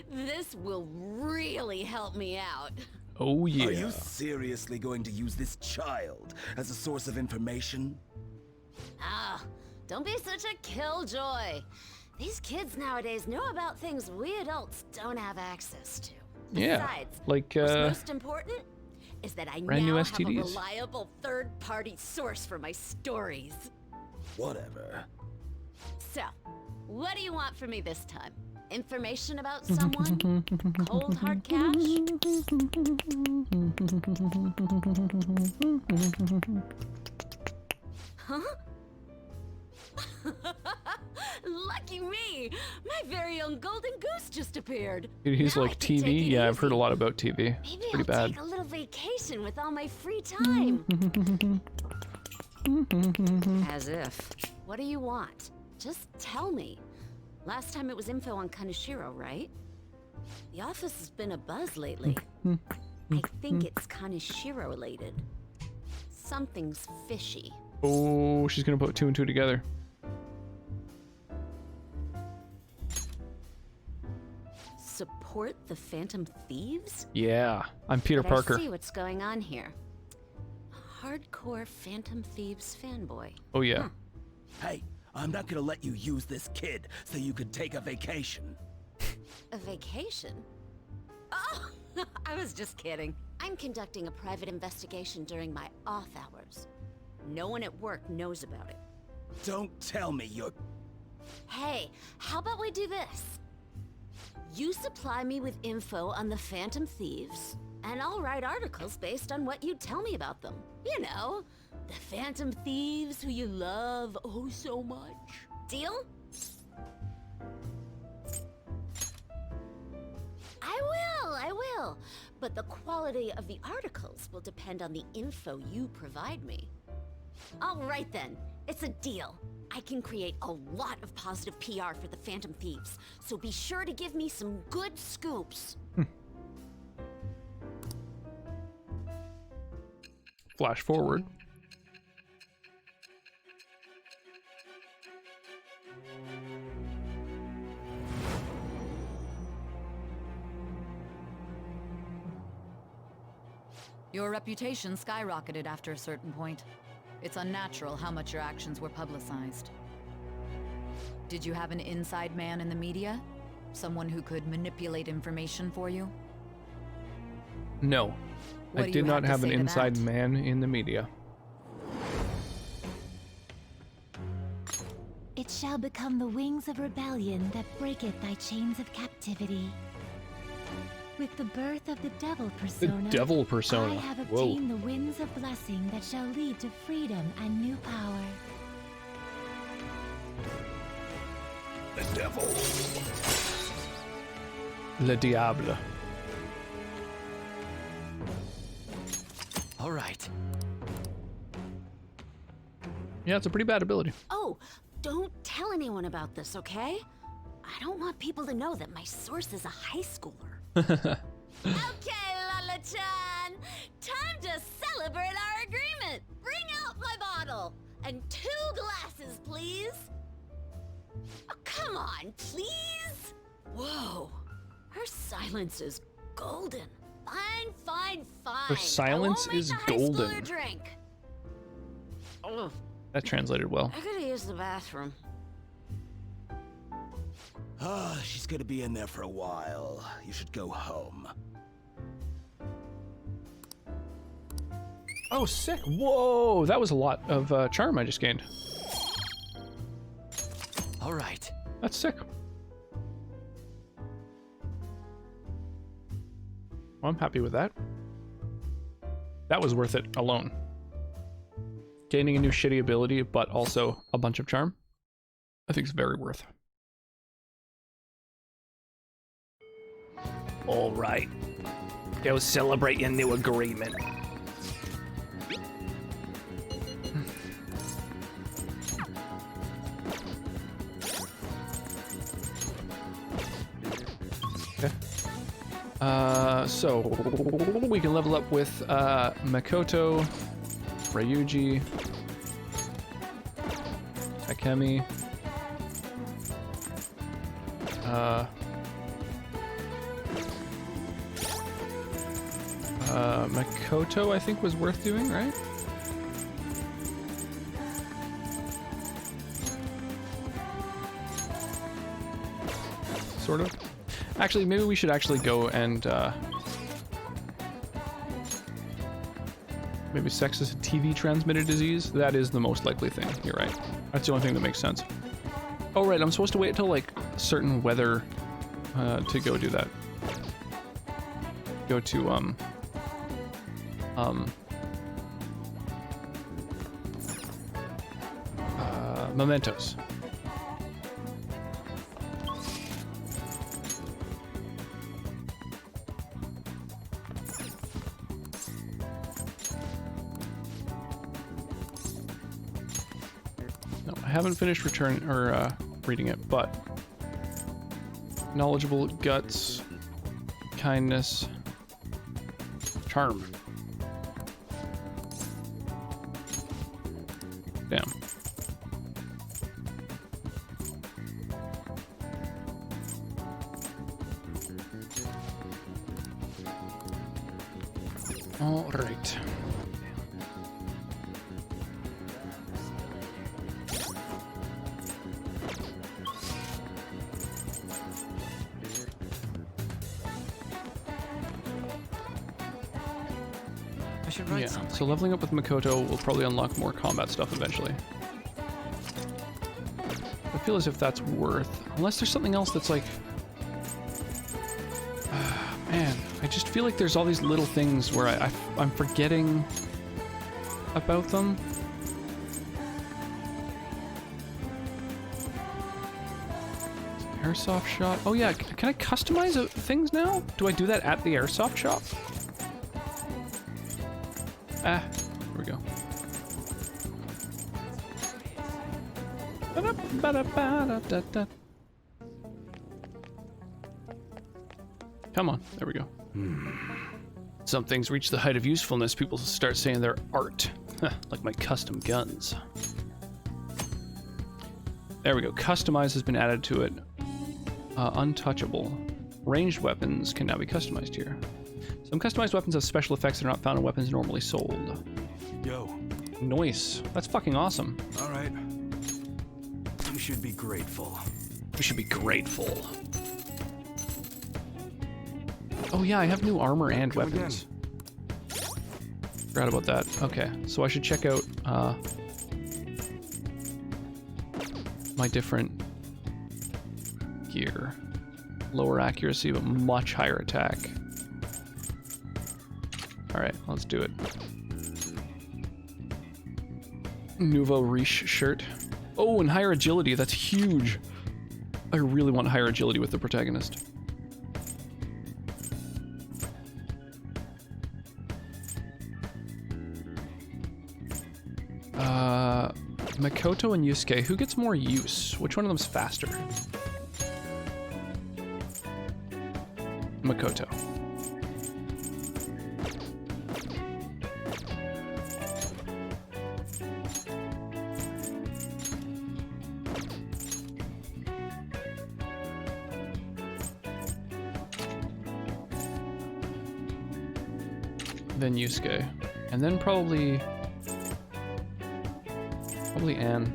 this will really help me out. Oh yeah. Are you seriously going to use this child as a source of information? Ah, don't be such a killjoy. These kids nowadays know about things we adults don't have access to. Yeah, Besides, like what's most important is that I brand new now have a STDs. reliable third-party source for my stories. Whatever. So, what do you want from me this time? Information about someone? Cold hard cash? Huh? Lucky me! My My very own golden goose just appeared. He's Now I like can take TV. it Yeah, I've heard a easy. lot about TV. Maybe It's I'll pretty bad. take a little vacation with all my free time. As if. What do you want? Just tell me. Last time it was info on Kaneshiro, right? The office has been a buzz lately. I think it's Kaneshiro related. Something's fishy. Oh, she's gonna put 2 and 2 together. Support the Phantom Thieves? Yeah, I'm Peter But Parker. I see what's going on here. Hardcore Phantom Thieves fanboy. Oh yeah. Hey, I'm not gonna let you use this kid so you could take a vacation. A vacation? Oh, I was just kidding. I'm conducting a private investigation during my off hours. No one at work knows about it. Don't tell me you're... Hey, how about we do this? You supply me with info on the Phantom Thieves, and I'll write articles based on what you tell me about them. You know, the Phantom Thieves who you love oh so much. Deal? I will. But the quality of the articles will depend on the info you provide me. All right then, it's a deal. I can create a lot of positive PR for the Phantom Thieves, so be sure to give me some good scoops. Flash forward. Your reputation skyrocketed after a certain point. It's unnatural how much your actions were publicized. Did you have an inside man in the media? Someone who could manipulate information for you? No, What I do did you not have have to an say to inside that? man in the media. It shall become the wings of rebellion that breaketh thy chains of captivity. With the birth of the devil persona, devil persona. I have Whoa. obtained the winds of blessing that shall lead to freedom and new power. The devil. Le Diable. All right. Yeah, it's a pretty bad ability. Oh, don't tell anyone about this, okay? I don't want people to know that my source is a high schooler. Okay, Lala-chan! Time to celebrate our agreement! Bring out my bottle! And 2 glasses, please! Oh, come on, please! Whoa, her silence is golden. Fine. Her silence I won't make is the high golden. schooler drink. Oh, That translated well. I could use the bathroom. She's gonna be in there for a while. You should go home. Oh, sick. Whoa, that was a lot of charm I just gained. All right. That's sick. Well, I'm happy with that. That was worth it alone. Gaining a new shitty ability, but also a bunch of charm, I think is very worth. All right. Go celebrate your new agreement. Okay. So we can level up with Makoto, Ryuji, Takemi, Makoto I think was worth doing, right? Sort of. Actually, maybe we should actually go and maybe sex is a TV transmitted disease. That is the most likely thing. You're right. That's the only thing that makes sense. Oh right, I'm supposed to wait till like certain weather to go do that. Go to mementos. I haven't finished reading it, but knowledgeable, guts, kindness, charm. Damn. All right. Yeah, so leveling up with Makoto will probably unlock more combat stuff eventually. I feel as if that's worth, unless there's something else that's like, man, I just feel like there's all these little things where I'm forgetting about them. Airsoft shop. Oh yeah, can I customize things now? Do I do that at the airsoft shop? Ah, here we go. Come on, there we go. Some things reach the height of usefulness, people start saying they're art. Like my custom guns. There we go, customize has been added to it. Untouchable. Ranged weapons can now be customized here. Some customized weapons have special effects that are not found in weapons normally sold. Yo. Nice. That's fucking awesome. All right. You should be grateful. You should be grateful. Oh yeah, I have new armor and weapons. Forgot about that. Okay, so I should check out my different gear. Lower accuracy, but much higher attack. Alright, let's do it. Nouveau Riche shirt. Oh, and higher agility, that's huge. I really want higher agility with the protagonist. Makoto and Yusuke, who gets more use? Which one of them's faster? Makoto. Then Yusuke. And then probably Anne.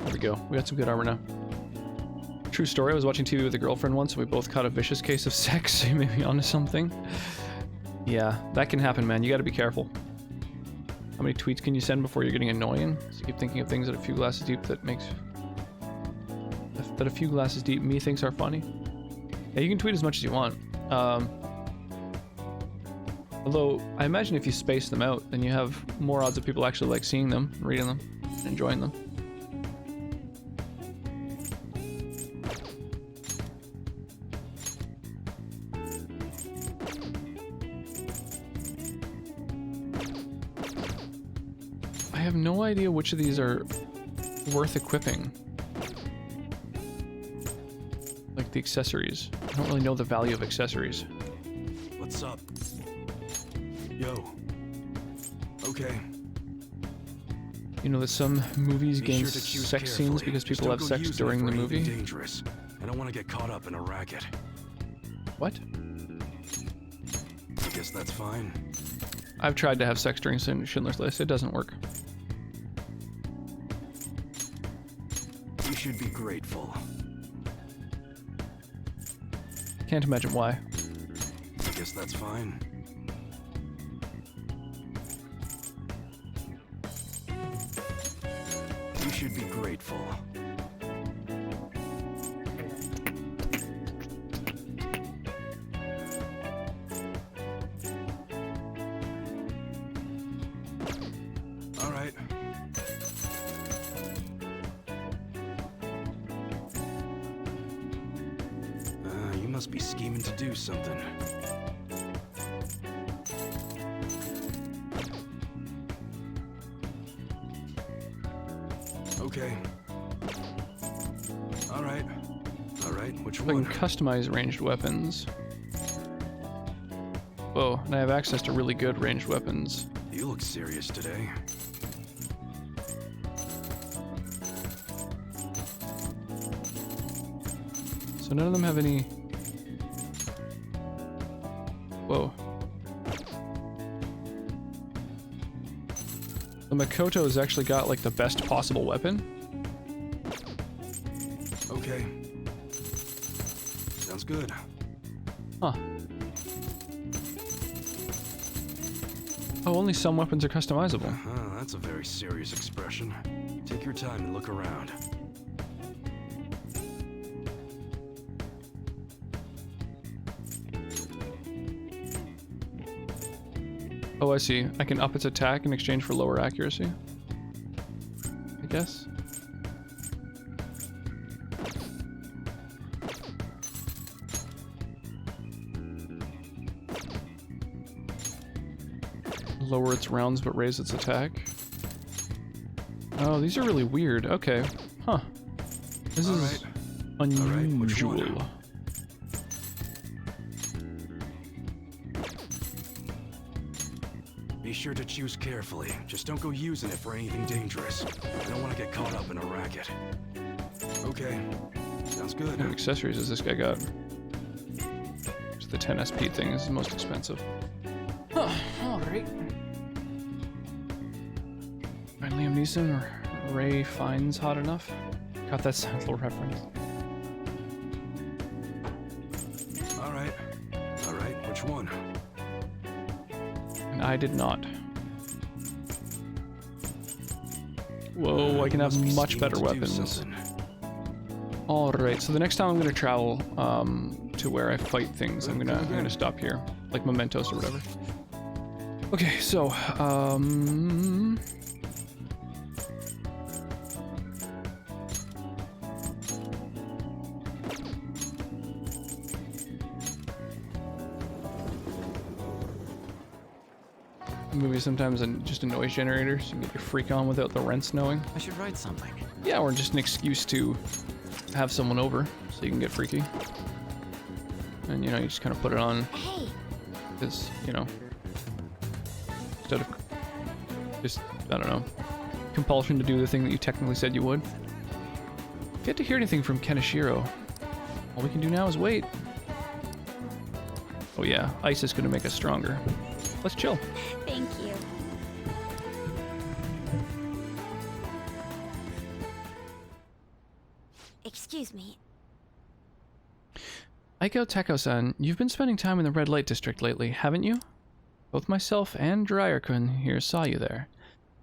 There we go. We got some good armor now. True story, I was watching TV with a girlfriend once and we both caught a vicious case of sex, so you may be onto something. Yeah, that can happen, man. You gotta be careful. How many tweets can you send before you're getting annoying? So you keep thinking of things that a few glasses deep that a few glasses deep me thinks are funny. Yeah, you can tweet as much as you want. Although, I imagine if you space them out, then you have more odds of people actually like seeing them, reading them, and enjoying them. I have no idea which of these are worth equipping. Like the accessories. I don't really know the value of accessories. What's up? Yo. Okay. You know that some movies gain sex scenes because people have sex during the movie? Dangerous. I don't want to get caught up in a racket. What? I guess that's fine. I've tried to have sex during Schindler's List. It doesn't work. You should be grateful. Can't imagine why. I guess that's fine. You should be grateful. All right. You must be scheming to do something. Okay. Alright. Alright, which I can one? customize ranged weapons. Oh, and I have access to really good ranged weapons. You look serious today. So none of them have any... Whoa. The Makoto's actually got like the best possible weapon. Okay. Sounds good. Huh. Oh, only some weapons are customizable. That's a very serious expression. Take your time and look around. Oh, I see. I can up its attack in exchange for lower accuracy. I guess. Lower its rounds but raise its attack. Oh, these are really weird. Okay. Huh. This is unusual. Be sure to choose carefully. Just don't go using it for anything dangerous. I don't want to get caught up in a racket. Okay. Sounds good. What kind of accessories has this guy got? Just the 10 SP thing is the most expensive. Huh. Alright. Alright, Liam Neeson or Ray Fiennes hot enough? Got that Seinfeld reference. Alright. Alright, which one? And I did not. Whoa, I can have much better weapons. Alright, so the next time I'm gonna travel to where I fight things, I'm gonna stop here. Like Mementos or whatever. Okay, so movie sometimes just a noise generator, so you can get your freak on without the rents knowing. I should write something. Yeah, or just an excuse to have someone over so you can get freaky. And you know, you just kind of put it on. Because, you know, instead of just, I don't know, compulsion to do the thing that you technically said you would. If yet to hear anything from Kenishiro, all we can do now is wait. Oh yeah, ice is going to make us stronger. Let's chill. Thank you. Excuse me. Aiko Teko-san, you've been spending time in the Red Light District lately, haven't you? Both myself and Dreyer-kun here saw you there.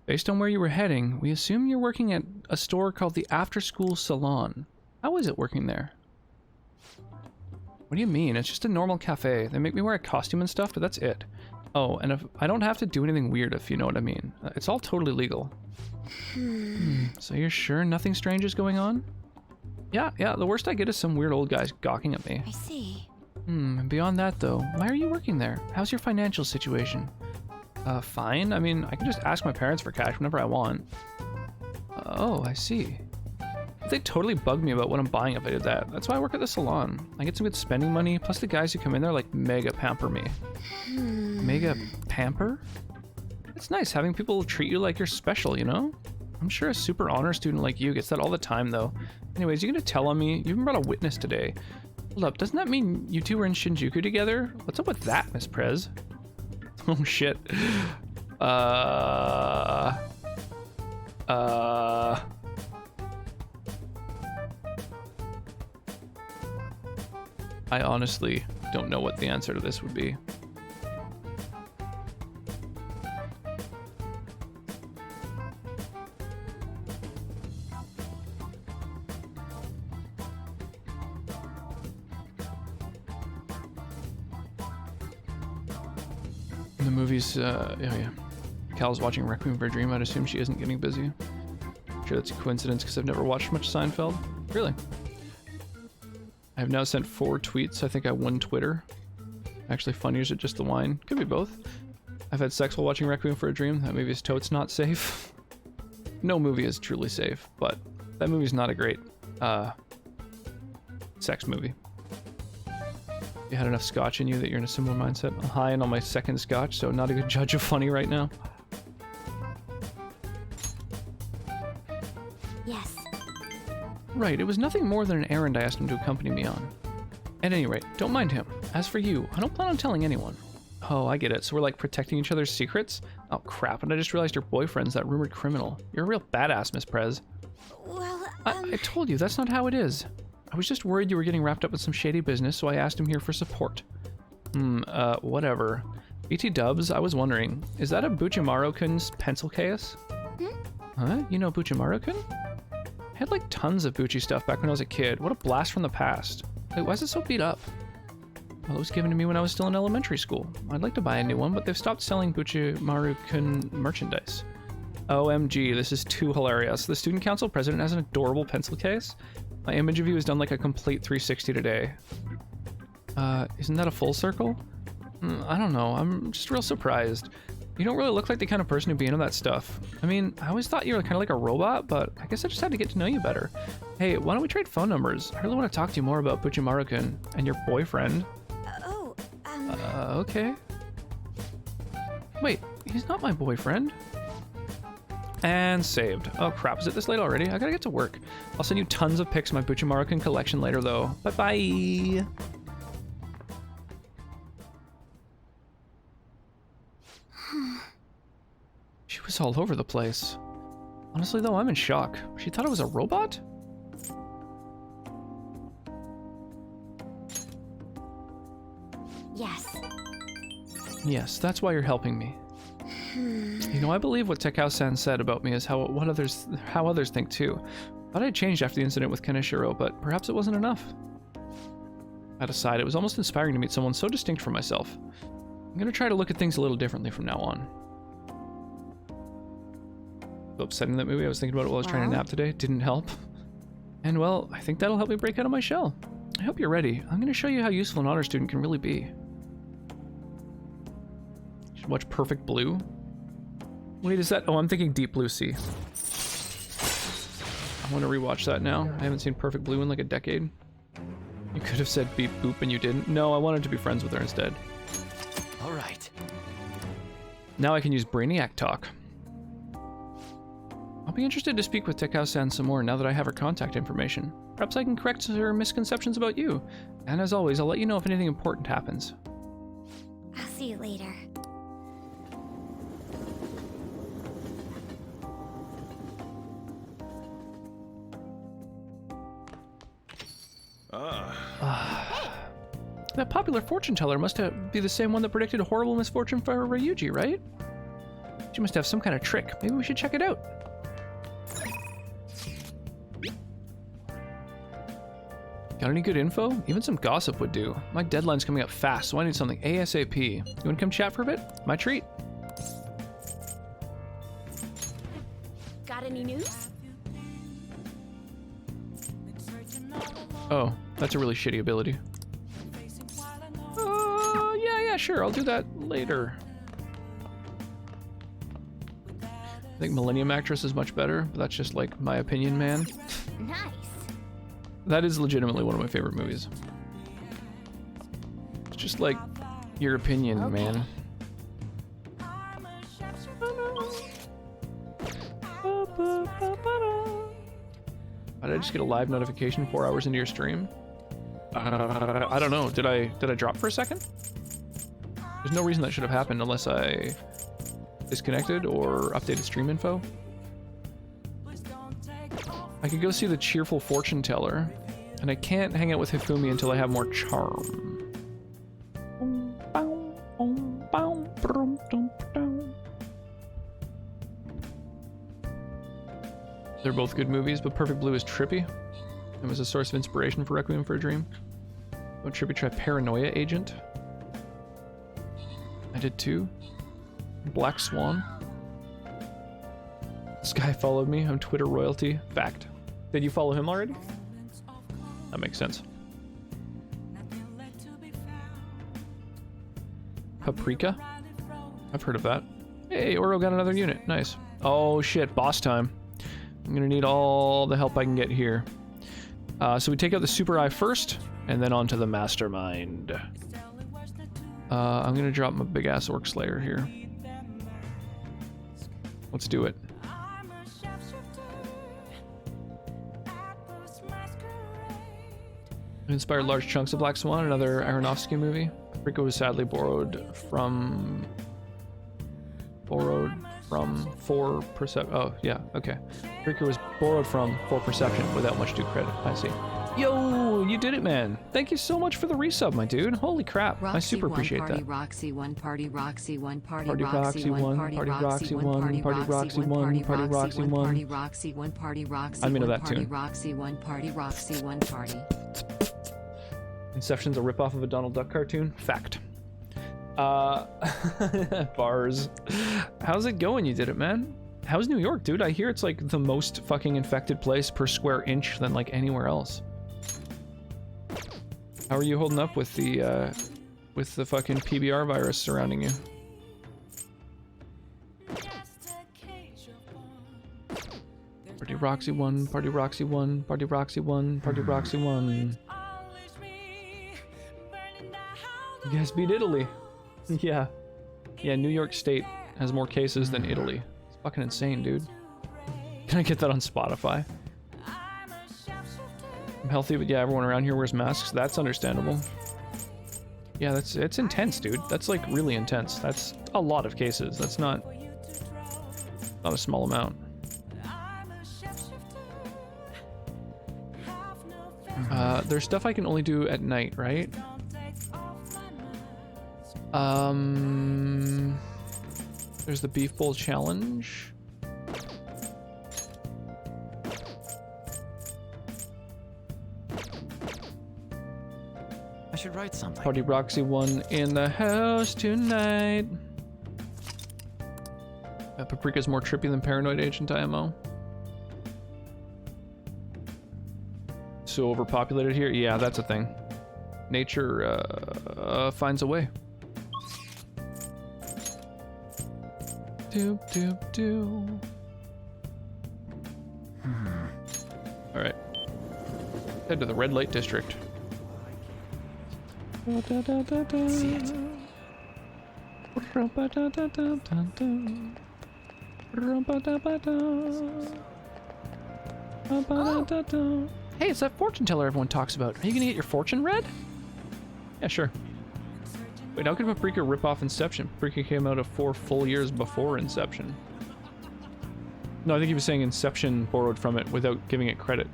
Based on where you were heading, we assume you're working at a store called the After School Salon. How is it working there? What do you mean? It's just a normal cafe. They make me wear a costume and stuff, but that's it. Oh, and if I don't have to do anything weird, if you know what I mean. It's all totally legal. So you're sure nothing strange is going on? Yeah, the worst I get is some weird old guys gawking at me. I see. And beyond that though, why are you working there? How's your financial situation? Fine. I mean, I can just ask my parents for cash whenever I want. Oh, I see. They totally bug me about what I'm buying if I did that. That's why I work at the salon. I get some good spending money, plus the guys who come in there like mega pamper me. Mega pamper? It's nice having people treat you like you're special, you know? I'm sure a super honor student like you gets that all the time though. Anyways, you gonna tell on me? You even brought a witness today. Hold up, doesn't that mean you two were in Shinjuku together? What's up with that, Miss Prez? Oh shit. I honestly don't know what the answer to this would be. In the movies, oh yeah. Cal's watching Requiem for a Dream. I'd assume she isn't getting busy. I'm sure that's a coincidence because I've never watched much Seinfeld. Really? I have now sent 4 tweets. I think I won Twitter. Actually, funny, or is it just the wine? Could be both. I've had sex while watching Requiem for a Dream. That movie is totes not safe. no movie is truly safe, but that movie's not a great sex movie. You had enough scotch in you that you're in a similar mindset. I'm high on my second scotch, so not a good judge of funny right now. Yes. Right, it was nothing more than an errand I asked him to accompany me on. At any rate, don't mind him. As for you, I don't plan on telling anyone. Oh, I get it. So we're like protecting each other's secrets? Oh crap, and I just realized your boyfriend's that rumored criminal. You're a real badass, Miss Prez. Well, I told you, that's not how it is. I was just worried you were getting wrapped up in some shady business, so I asked him here for support. Whatever. BT Dubs, I was wondering, is that a Buchimaru-kun's pencil case? Huh? You know Buchimaru-kun? I had like tons of Buchi stuff back when I was a kid. What a blast from the past. Wait, why is it so beat up? Well, it was given to me when I was still in elementary school. I'd like to buy a new one, but they've stopped selling Buchimaru-kun merchandise. OMG, this is too hilarious. The student council president has an adorable pencil case. My image of you has done like a complete 360 today. Isn't that a full circle? I don't know, I'm just real surprised. You don't really look like the kind of person who'd be into that stuff. I mean, I always thought you were kind of like a robot, but I guess I just had to get to know you better. Hey, why don't we trade phone numbers? I really want to talk to you more about Buchimaru-kun and your boyfriend. Okay. Wait, he's not my boyfriend. And saved. Oh crap, is it this late already? I gotta get to work. I'll send you tons of pics of my Buchimaru-kun collection later though. Bye-bye! She was all over the place. Honestly though, I'm in shock. She thought I was a robot? Yes. Yes, that's why you're helping me. You know, I believe what Tekao-san said about me is how others think too. Thought I'd changed after the incident with Kenishiro, but perhaps it wasn't enough. That aside, it was almost inspiring to meet someone so distinct from myself. I'm gonna try to look at things a little differently from now on. So upsetting that movie, I was thinking about it while I was trying to nap today. Didn't help. And well, I think that'll help me break out of my shell. I hope you're ready. I'm gonna show you how useful an honor student can really be. You should watch Perfect Blue. Wait, is that... Oh, I'm thinking Deep Blue Sea. I want to rewatch that now. I haven't seen Perfect Blue in like a decade. You could have said beep boop and you didn't. No, I wanted to be friends with her instead. All right. Now I can use Brainiac talk. I'll be interested to speak with Tekao-san some more now that I have her contact information. Perhaps I can correct her misconceptions about you. And as always, I'll let you know if anything important happens. I'll see you later. That popular fortune teller must be the same one that predicted a horrible misfortune for Ryuji, right? She must have some kind of trick. Maybe we should check it out. Got any good info? Even some gossip would do. My deadline's coming up fast, so I need something ASAP. You wanna come chat for a bit? My treat. Got any news? Oh, that's a really shitty ability. Yeah, sure, I'll do that later. I think Millennium Actress is much better, but that's just like my opinion, man. Nice. That is legitimately one of my favorite movies. It's just like your opinion, man. Did I just get a live notification 4 hours into your stream? I don't know. Did I drop for a second? There's no reason that should have happened unless I disconnected or updated stream info. I could go see the cheerful fortune teller, and I can't hang out with Hifumi until I have more charm. They're both good movies, but Perfect Blue is trippy. It was a source of inspiration for Requiem for a Dream. Don't trippy try Paranoia Agent. I did too. Black Swan. This guy followed me. I'm Twitter royalty. Fact. Did you follow him already? That makes sense. Paprika? I've heard of that. Hey, Oro got another unit. Nice. Oh shit, boss time. I'm gonna need all the help I can get here. So we take out the Super Eye first, and then onto the Mastermind. I'm gonna drop my big ass Orc Slayer here. Let's do it. Inspired large chunks of Black Swan, another Aronofsky movie. Paprika was sadly borrowed from 4 Perception. Oh, yeah, okay. Paprika was borrowed from 4 Perception without much due credit. I see. Yo, you did it, man. Thank you so much for the resub, my dude. Holy crap. I super appreciate that. Roxy 1, Party Roxy 1, Party Party Roxy 1, Party Roxy 1, Party Roxy 1, Party Roxy 1, Party Roxy 1, Party Roxy 1, I'm into that tune. Party Roxy 1, Party Roxy 1, Party. Inception's a ripoff of a Donald Duck cartoon? Fact. Bars. How's it going? You did it, man. How's New York, dude? I hear it's like the most fucking infected place per square inch than like anywhere else. How are you holding up with the fucking PBR virus surrounding you? Party Roxy 1, Party Roxy 1, Party Roxy 1, Party Roxy 1. You guys beat Italy. Yeah. Yeah, New York State has more cases than Italy. It's fucking insane, dude. Can I get that on Spotify? I'm healthy, but yeah, everyone around here wears masks. That's understandable. Yeah, it's intense, dude. That's like really intense. That's a lot of cases. That's not a small amount. There's stuff I can only do at night, right? There's the Beef Bowl Challenge. I should write something. Party Roxy 1 in the house tonight. Paprika's more trippy than Paranoid Agent IMO. So overpopulated here? Yeah, that's a thing. Nature finds a way. Doop doop doo. Alright. Head to the red light district. See it. Hey, it's that fortune teller everyone talks about. Are you gonna get your fortune read? Yeah, sure. Wait, how could Paprika rip off Inception? Paprika came out of 4 full years before Inception. No, I think he was saying Inception borrowed from it without giving it credit.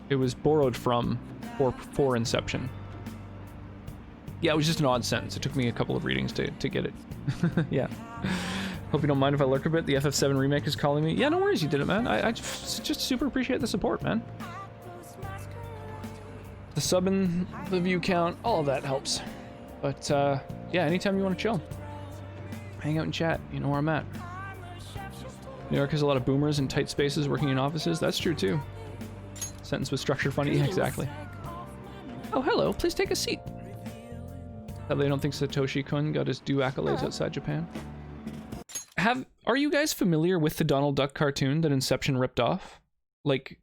It was borrowed from for Inception. Yeah, it was just an odd sentence. It took me a couple of readings to get it. Yeah. Hope you don't mind if I lurk a bit. The FF7 remake is calling me. Yeah, no worries, you did it, man. I just super appreciate the support, man. The sub and the view count, all of that helps. But, yeah, anytime you want to chill. Hang out and chat, you know where I'm at. New York has a lot of boomers in tight spaces working in offices. That's true, too. Sentence was structured funny. Yeah, exactly. Oh, hello. Please take a seat. Sadly, I don't think Satoshi-kun got his due accolades outside Japan. Are you guys familiar with the Donald Duck cartoon that Inception ripped off? Like,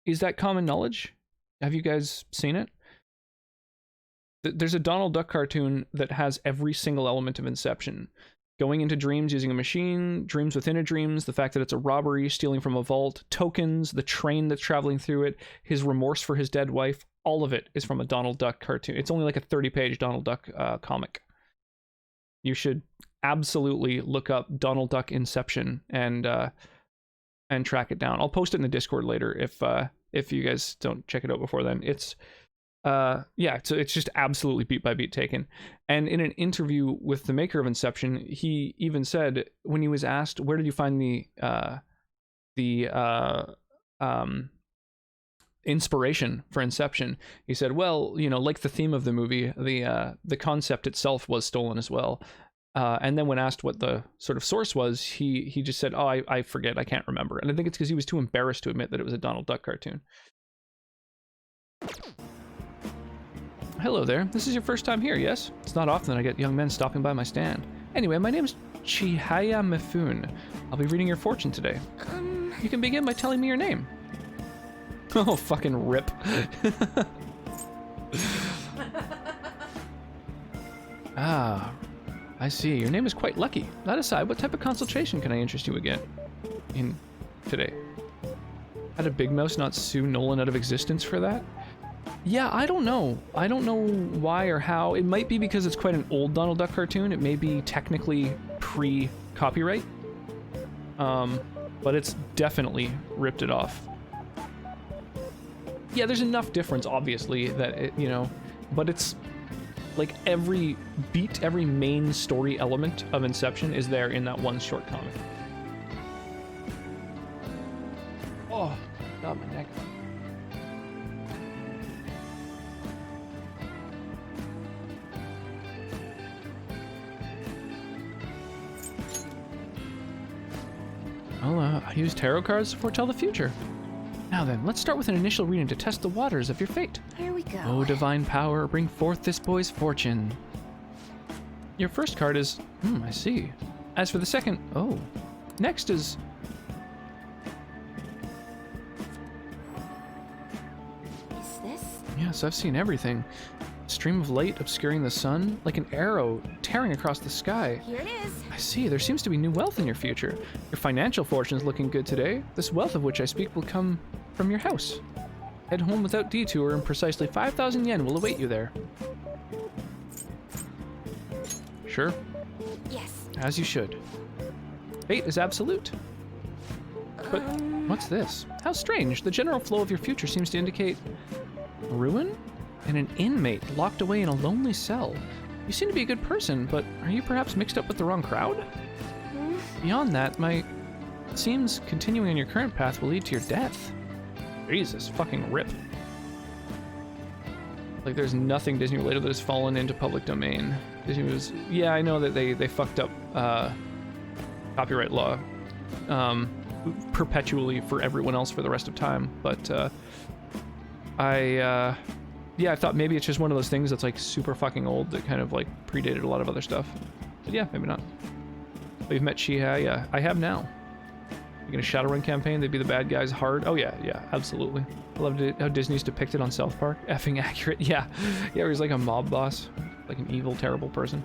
is that common knowledge? Have you guys seen it? There's a Donald Duck cartoon that has every single element of Inception. Going into dreams using a machine, dreams within a dreams, the fact that it's a robbery, stealing from a vault, tokens, the train that's traveling through it, his remorse for his dead wife, all of it is from a Donald Duck cartoon. It's only like a 30-page Donald Duck comic. You should absolutely look up Donald Duck Inception and track it down. I'll post it in the Discord later if you guys don't check it out before then. It's it's just absolutely beat by beat taken. And in an interview with the maker of Inception, he even said, when he was asked where did you find the inspiration for Inception, he said, well, you know, like the theme of the movie, the concept itself was stolen as well. And then when asked what the sort of source was, he just said, oh, I forget, I can't remember. And I think it's because he was too embarrassed to admit that it was a Donald Duck cartoon. Hello there. This is your first time here, yes? It's not often that I get young men stopping by my stand. Anyway, my name's Chihaya Mifune. I'll be reading your fortune today. You can begin by telling me your name. Oh, fucking rip. Ah, I see. Your name is quite lucky. That aside, what type of consultation can I interest you in today? Had a Big Mouse not sue Nolan out of existence for that? Yeah, I don't know. I don't know why or how. It might be because it's quite an old Donald Duck cartoon. It may be technically pre-copyright. But it's definitely ripped it off. Yeah, there's enough difference, obviously, that it, you know, but it's like every beat, every main story element of Inception is there in that one short comic. Oh, got my neck. I'll use tarot cards to foretell the future. Now then, let's start with an initial reading to test the waters of your fate. Here we go. Oh, divine power, bring forth this boy's fortune. Your first card is... I see. As for the second... Oh. Next is... Is this? Yes, I've seen everything. Stream of light obscuring the sun, like an arrow tearing across the sky. Here it is. I see, there seems to be new wealth in your future. Your financial fortune's looking good today. This wealth of which I speak will come from your house. Head home without detour and precisely 5,000 yen will await you there. Sure. Yes. As you should. Fate is absolute. But what's this? How strange. The general flow of your future seems to indicate ruin? And an inmate locked away in a lonely cell. You seem to be a good person, but are you perhaps mixed up with the wrong crowd? Beyond that, seems continuing on your current path will lead to your death. Jesus, fucking rip. Like, there's nothing Disney related that has fallen into public domain. Disney was... Yeah, I know that they fucked up copyright law perpetually for everyone else for the rest of time, but yeah, I thought maybe it's just one of those things that's like super fucking old that kind of like predated a lot of other stuff. But yeah, maybe not. Oh, you've met Chihaya? Yeah, I have now. You're gonna Shadowrun campaign, they'd be the bad guys hard. Oh yeah, absolutely. I loved it, how Disney's depicted on South Park. Effing accurate, yeah. Yeah, he's like a mob boss. Like an evil, terrible person.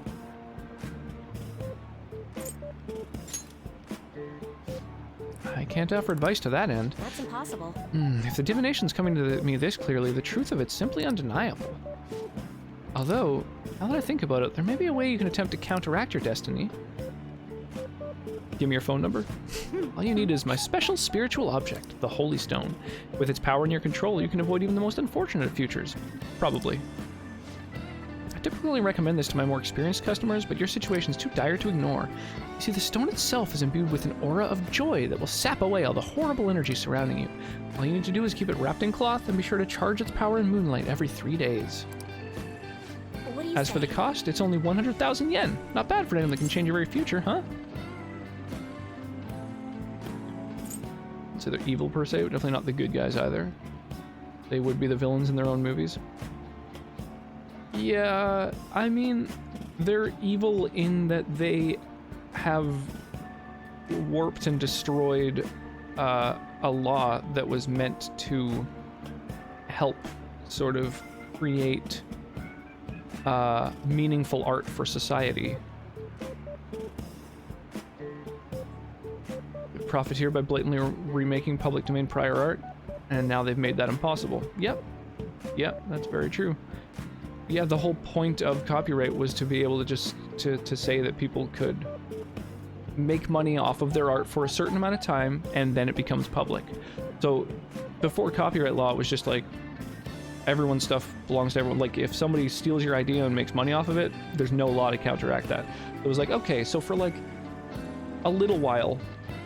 I can't offer advice to that end. That's impossible. If the divination's coming to me this clearly, the truth of it's simply undeniable. Although, now that I think about it, there may be a way you can attempt to counteract your destiny. Give me your phone number. All you need is my special spiritual object, the Holy Stone. With its power in your control, you can avoid even the most unfortunate of futures. Probably. I typically recommend this to my more experienced customers, but your situation's too dire to ignore. You see, the stone itself is imbued with an aura of joy that will sap away all the horrible energy surrounding you. All you need to do is keep it wrapped in cloth and be sure to charge its power in moonlight every 3 days. What do you As say? for the cost, it's only 100,000 yen. Not bad for anyone that can change your very future, huh? So they're evil per se, but definitely not the good guys either. They would be the villains in their own movies. Yeah, I mean, they're evil in that they have warped and destroyed a law that was meant to help sort of create meaningful art for society. Profiteer by blatantly remaking public domain prior art, and now they've made that impossible. Yep, that's very true. Yeah, the whole point of copyright was to be able to just to say that people could make money off of their art for a certain amount of time, and then it becomes public. So before copyright law, it was just like everyone's stuff belongs to everyone. Like if somebody steals your idea and makes money off of it, there's no law to counteract that. It was like, okay, so for like a little while,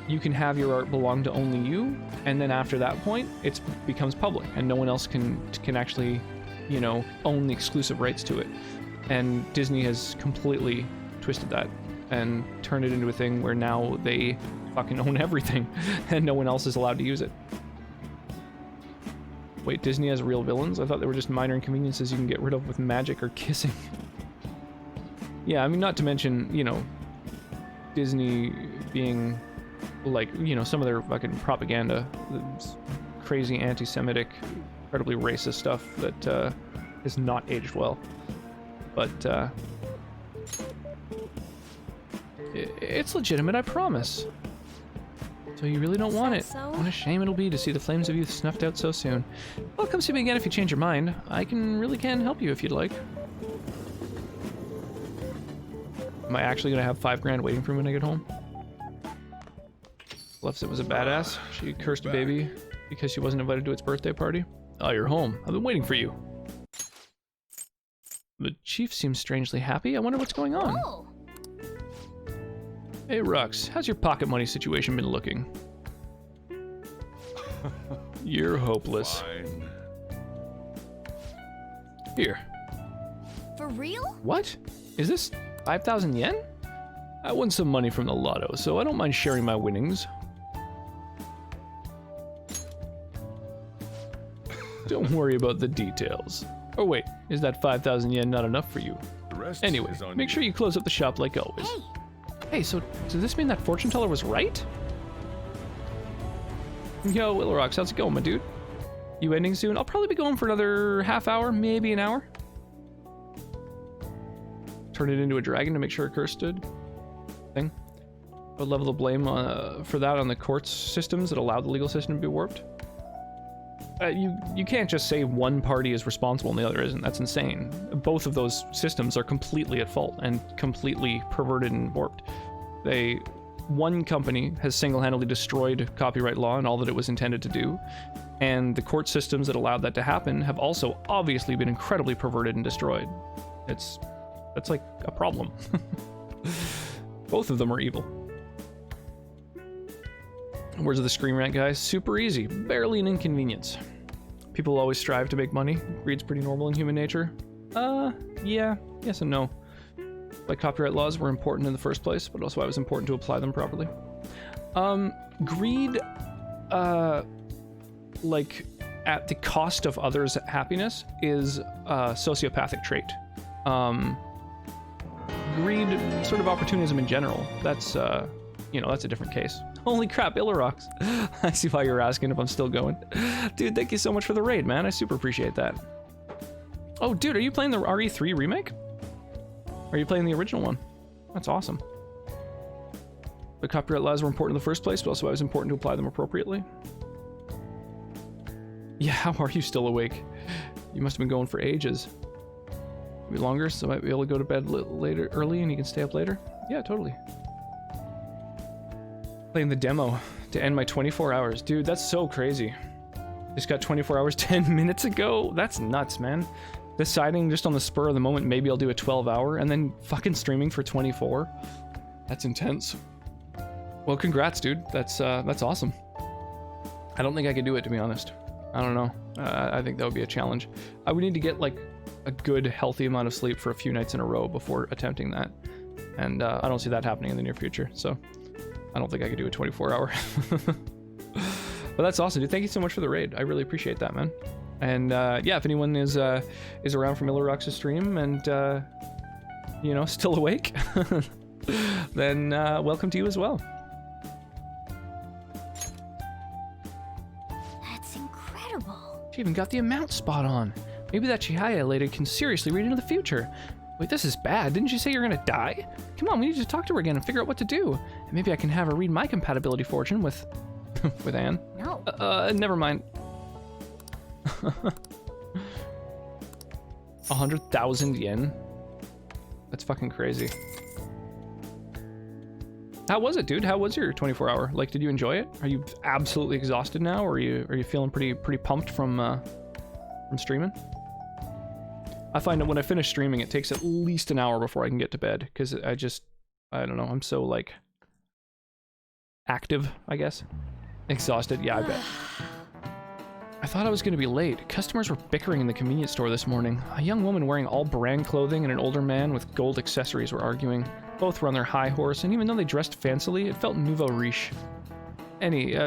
you can have your art belong to only you, and then after that point, it becomes public, and no one else can actually, you know, own the exclusive rights to it. And Disney has completely twisted that and turned it into a thing where now they fucking own everything, and no one else is allowed to use it. Wait, Disney has real villains? I thought they were just minor inconveniences you can get rid of with magic or kissing. Yeah, I mean, not to mention, you know, Disney being like, you know, some of their fucking propaganda, crazy anti-Semitic, incredibly racist stuff that is not aged well. But it's legitimate, I promise. So you really don't want it. So? What a shame it'll be to see the flames of youth snuffed out so soon. Well, come see me again if you change your mind. I really can help you if you'd like. Am I actually gonna have $5 waiting for me when I get home? Lefsit was a badass. She cursed a baby because she wasn't invited to its birthday party. Oh, you're home. I've been waiting for you. The chief seems strangely happy. I wonder what's going on. Oh. Hey, Rux, how's your pocket money situation been looking? You're hopeless. Fine. Here. For real? What? Is this 5,000 yen? I won some money from the lotto, so I don't mind sharing my winnings. Don't worry about the details. Or wait, is that 5,000 yen not enough for you? The rest Anyway, is on make sure you close up the shop like always. Hey, so does this mean that fortune teller was right? Yo, Willowrocks, how's it going, my dude? You ending soon? I'll probably be going for another half hour, maybe an hour. Turn it into a dragon to make sure a curse stood. Thing. I would level the blame for that on the courts systems that allowed the legal system to be warped. You can't just say one party is responsible and the other isn't. That's insane. Both of those systems are completely at fault and completely perverted and warped. One company has single-handedly destroyed copyright law and all that it was intended to do, and the court systems that allowed that to happen have also obviously been incredibly perverted and destroyed. That's like a problem. Both of them are evil. Words of the Screen Rant guys, super easy, barely an inconvenience. People always strive to make money. Greed's pretty normal in human nature. Yeah, yes and no. Like copyright laws were important in the first place, but also why it was important to apply them properly. Greed, like at the cost of others' happiness is a sociopathic trait. Greed, sort of opportunism in general, that's, you know, that's a different case. Holy crap, Illorox. I see why you're asking if I'm still going. Dude, thank you so much for the raid, man. I super appreciate that. Oh, dude, are you playing the RE3 remake? Or are you playing the original one? That's awesome. The copyright laws were important in the first place, but also it was important to apply them appropriately. Yeah, how are you still awake? You must have been going for ages. Maybe longer, so I might be able to go to bed later, early, and you can stay up later? Yeah, totally. Playing the demo to end my 24 hours. Dude, that's so crazy. Just got 24 hours 10 minutes ago? That's nuts, man. Deciding just on the spur of the moment, maybe I'll do a 12-hour, and then fucking streaming for 24. That's intense. Well, congrats, dude. That's awesome. I don't think I could do it, to be honest. I don't know. I think that would be a challenge. I would need to get, like, a good, healthy amount of sleep for a few nights in a row before attempting that. And I don't see that happening in the near future, so I don't think I could do a 24-hour. But that's awesome, dude. Thank you so much for the raid. I really appreciate that, man. And yeah, if anyone is around from Illorox's stream and you know, still awake, then welcome to you as well. That's incredible. She even got the amount spot on. Maybe that Chihaya lady can seriously read into the future. Wait, this is bad. Didn't you say you're gonna die? Come on, we need to talk to her again and figure out what to do. And maybe I can have her read my compatibility fortune with with Anne. No. Never mind. 100,000 yen? That's fucking crazy. How was it, dude? How was your 24-hour? Like, did you enjoy it? Are you absolutely exhausted now, or are you feeling pretty pumped from streaming? I find that when I finish streaming, it takes at least an hour before I can get to bed, because I don't know, I'm so, like, active, I guess. Exhausted, yeah, I bet. I thought I was going to be late. Customers were bickering in the convenience store this morning. A young woman wearing all brand clothing and an older man with gold accessories were arguing. Both were on their high horse, and even though they dressed fancily, it felt nouveau riche.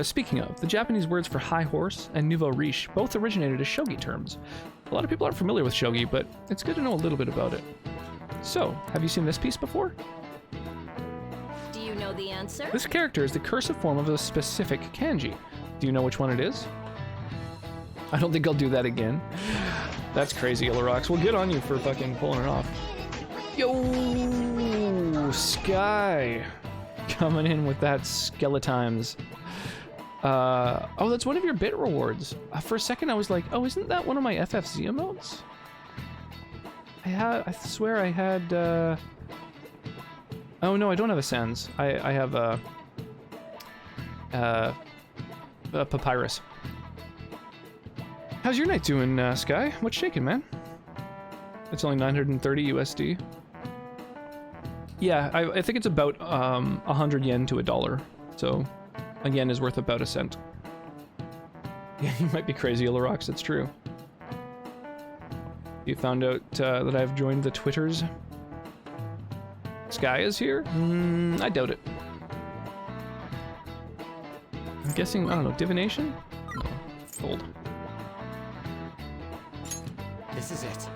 Speaking of, the Japanese words for high horse and nouveau riche both originated as shogi terms. A lot of people aren't familiar with shogi, but it's good to know a little bit about it. So, have you seen this piece before? Do you know the answer? This character is the cursive form of a specific kanji. Do you know which one it is? I don't think I'll do that again. That's crazy, Illurox. Well, good on you for fucking pulling it off. Yo, Sky. Coming in with that Skeletimes. Oh, that's one of your bit rewards. For a second, I was like, oh, isn't that one of my FFZ emotes? I swear I had, oh no, I don't have a Sans. I have a Papyrus. How's your night doing, Sky? What's shaking, man? It's only 930 USD. Yeah, I think it's about 100 yen to $1. So a yen is worth about a cent. Yeah, you might be crazy, Illurox, it's true. You found out that I've joined the Twitters. Sky is here? I doubt it. I'm guessing, I don't know, divination? No, gold. This is it.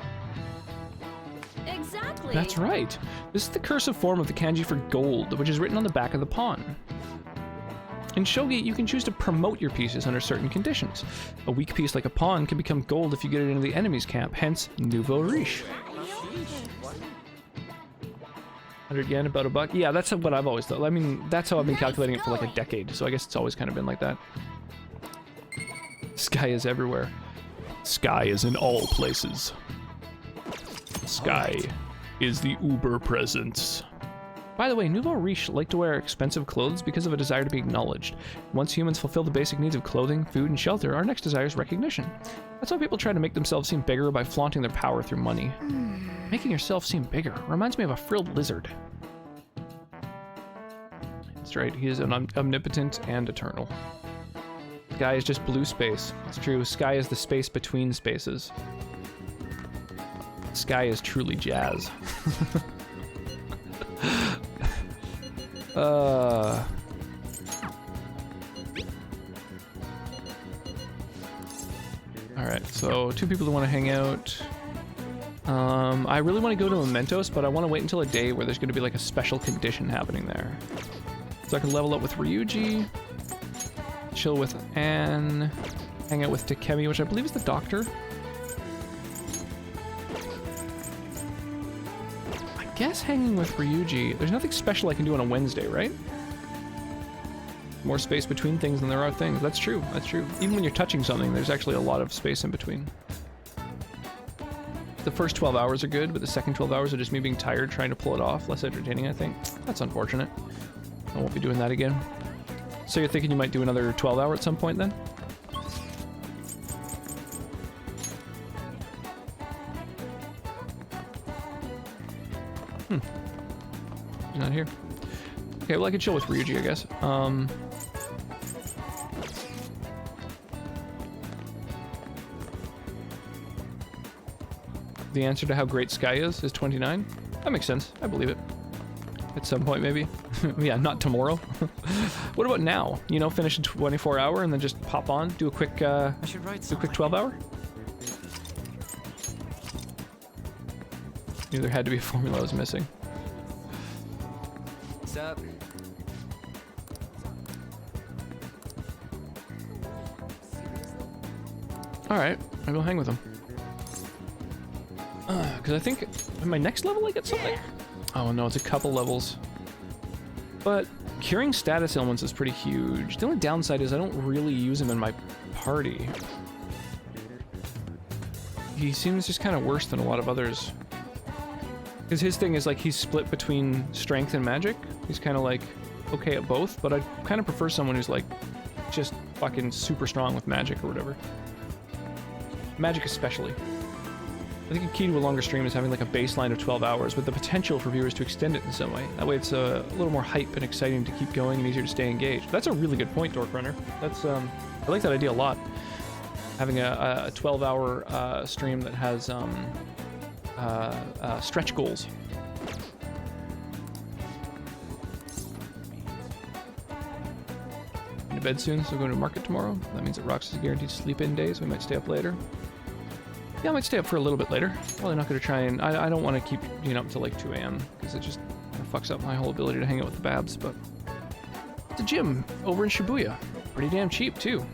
Exactly. That's right. This is the cursive form of the kanji for gold, which is written on the back of the pawn. In shogi, you can choose to promote your pieces under certain conditions. A weak piece like a pawn can become gold if you get it into the enemy's camp, hence nouveau riche. 100 yen, about $1. Yeah, that's what I've always thought. I mean, that's how I've been calculating it for like a decade, so I guess it's always kind of been like that. Sky is everywhere. Sky is in all places. Sky is the uber presence. By the way, nouveau riche like to wear expensive clothes because of a desire to be acknowledged. Once humans fulfill the basic needs of clothing, food, and shelter, our next desire is recognition. That's why people try to make themselves seem bigger by flaunting their power through money. Making yourself seem bigger reminds me of a frilled lizard. That's right, he is omnipotent and eternal. Sky is just blue space. It's true, Sky is the space between spaces. Sky is truly jazz. Alright, so 2 people that want to hang out. I really want to go to Mementos, but I want to wait until a day where there's going to be like a special condition happening there. So I can level up with Ryuji, chill with Anne, hang out with Takemi, which I believe is the doctor. I guess hanging with Ryuji, there's nothing special I can do on a Wednesday, right? More space between things than there are things. That's true, that's true. Even when you're touching something, there's actually a lot of space in between. The first 12 hours are good, but the second 12 hours are just me being tired trying to pull it off. Less entertaining, I think. That's unfortunate. I won't be doing that again. So you're thinking you might do another 12 hour at some point then? He's not here. Okay, well I could chill with Ryuji, I guess. The answer to how great Sky is 29? That makes sense. I believe it. At some point, maybe. Yeah, not tomorrow. What about now? You know, finish a 24 hour and then just pop on, do a quick, do a quick 12 hour? Knew there had to be a formula I was missing. What's up? Alright, I'll go hang with him. Because I think in my next level I get something? Oh no, it's a couple levels. But curing status ailments is pretty huge. The only downside is I don't really use him in my party. He seems just kind of worse than a lot of others. Because his thing is like he's split between strength and magic. He's kind of like okay at both, but I kind of prefer someone who's like just fucking super strong with magic or whatever. Magic especially. I think a key to a longer stream is having like a baseline of 12 hours with the potential for viewers to extend it in some way. That way it's a little more hype and exciting to keep going and easier to stay engaged. That's a really good point, Dork Runner. That's I like that idea a lot. Having a 12-hour stream that has stretch goals. Going to bed soon, so we're going to market tomorrow. That means that Rox is guaranteed to sleep in days. We might stay up later. Yeah, I might stay up for a little bit later. Probably not going to try and... I don't want to keep being up until like 2 a.m. because it just kind of fucks up my whole ability to hang out with the Babs, but... the gym over in Shibuya. Pretty damn cheap, too.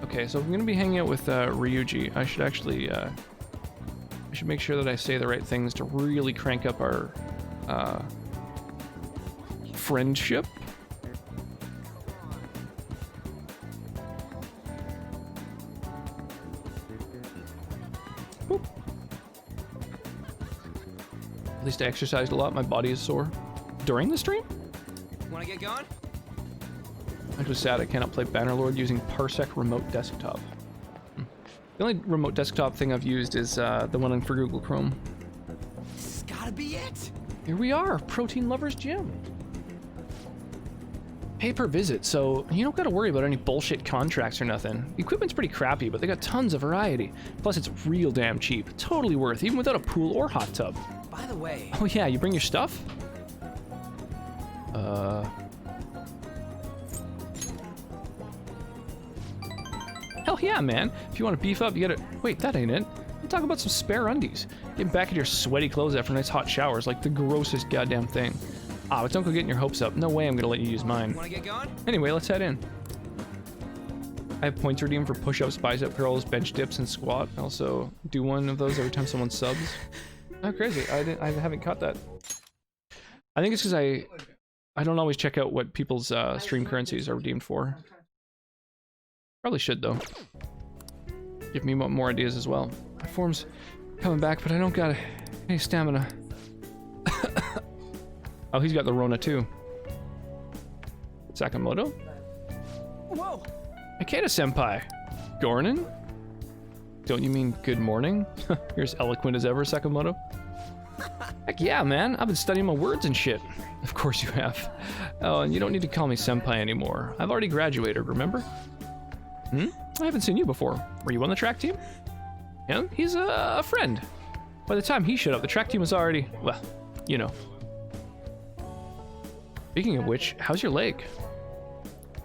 Okay, so I'm going to be hanging out with Ryuji. I should actually... I should make sure that I say the right things to really crank up our friendship. Boop. At least I exercised a lot. My body is sore. During the stream? Wanna get going? I'm just sad I cannot play Bannerlord using Parsec Remote Desktop. The only remote desktop thing I've used is the one for Google Chrome. This has gotta be it! Here we are, Protein Lovers Gym. Pay per visit, so you don't gotta worry about any bullshit contracts or nothing. The equipment's pretty crappy, but they got tons of variety. Plus it's real damn cheap. Totally worth, even without a pool or hot tub. By the way... Oh yeah, you bring your stuff? Hell yeah, man. If you want to beef up, you gotta... Wait, that ain't it. I'm talking about some spare undies. Getting back into your sweaty clothes after nice hot showers, like the grossest goddamn thing. Ah, but don't go getting your hopes up. No way I'm gonna let you use mine. Wanna get going? Anyway, let's head in. I have points redeemed for push-ups, bicep curls, bench dips, and squat. I also do one of those every time someone subs. Oh, crazy. I haven't caught that. I think it's because I don't always check out what people's stream currencies are redeemed for. Probably should, though. Give me more ideas as well. My form's coming back, but I don't got any stamina. Oh, he's got the Rona, too. Sakamoto? Whoa! Ikeda-senpai. Gornin? Don't you mean good morning? You're as eloquent as ever, Sakamoto. Heck yeah, man. I've been studying my words and shit. Of course you have. Oh, and you don't need to call me senpai anymore. I've already graduated, remember? Hmm? I haven't seen you before. Were you on the track team? Yeah, he's a friend. By the time he showed up, the track team was already, well, you know. Speaking of which, how's your leg?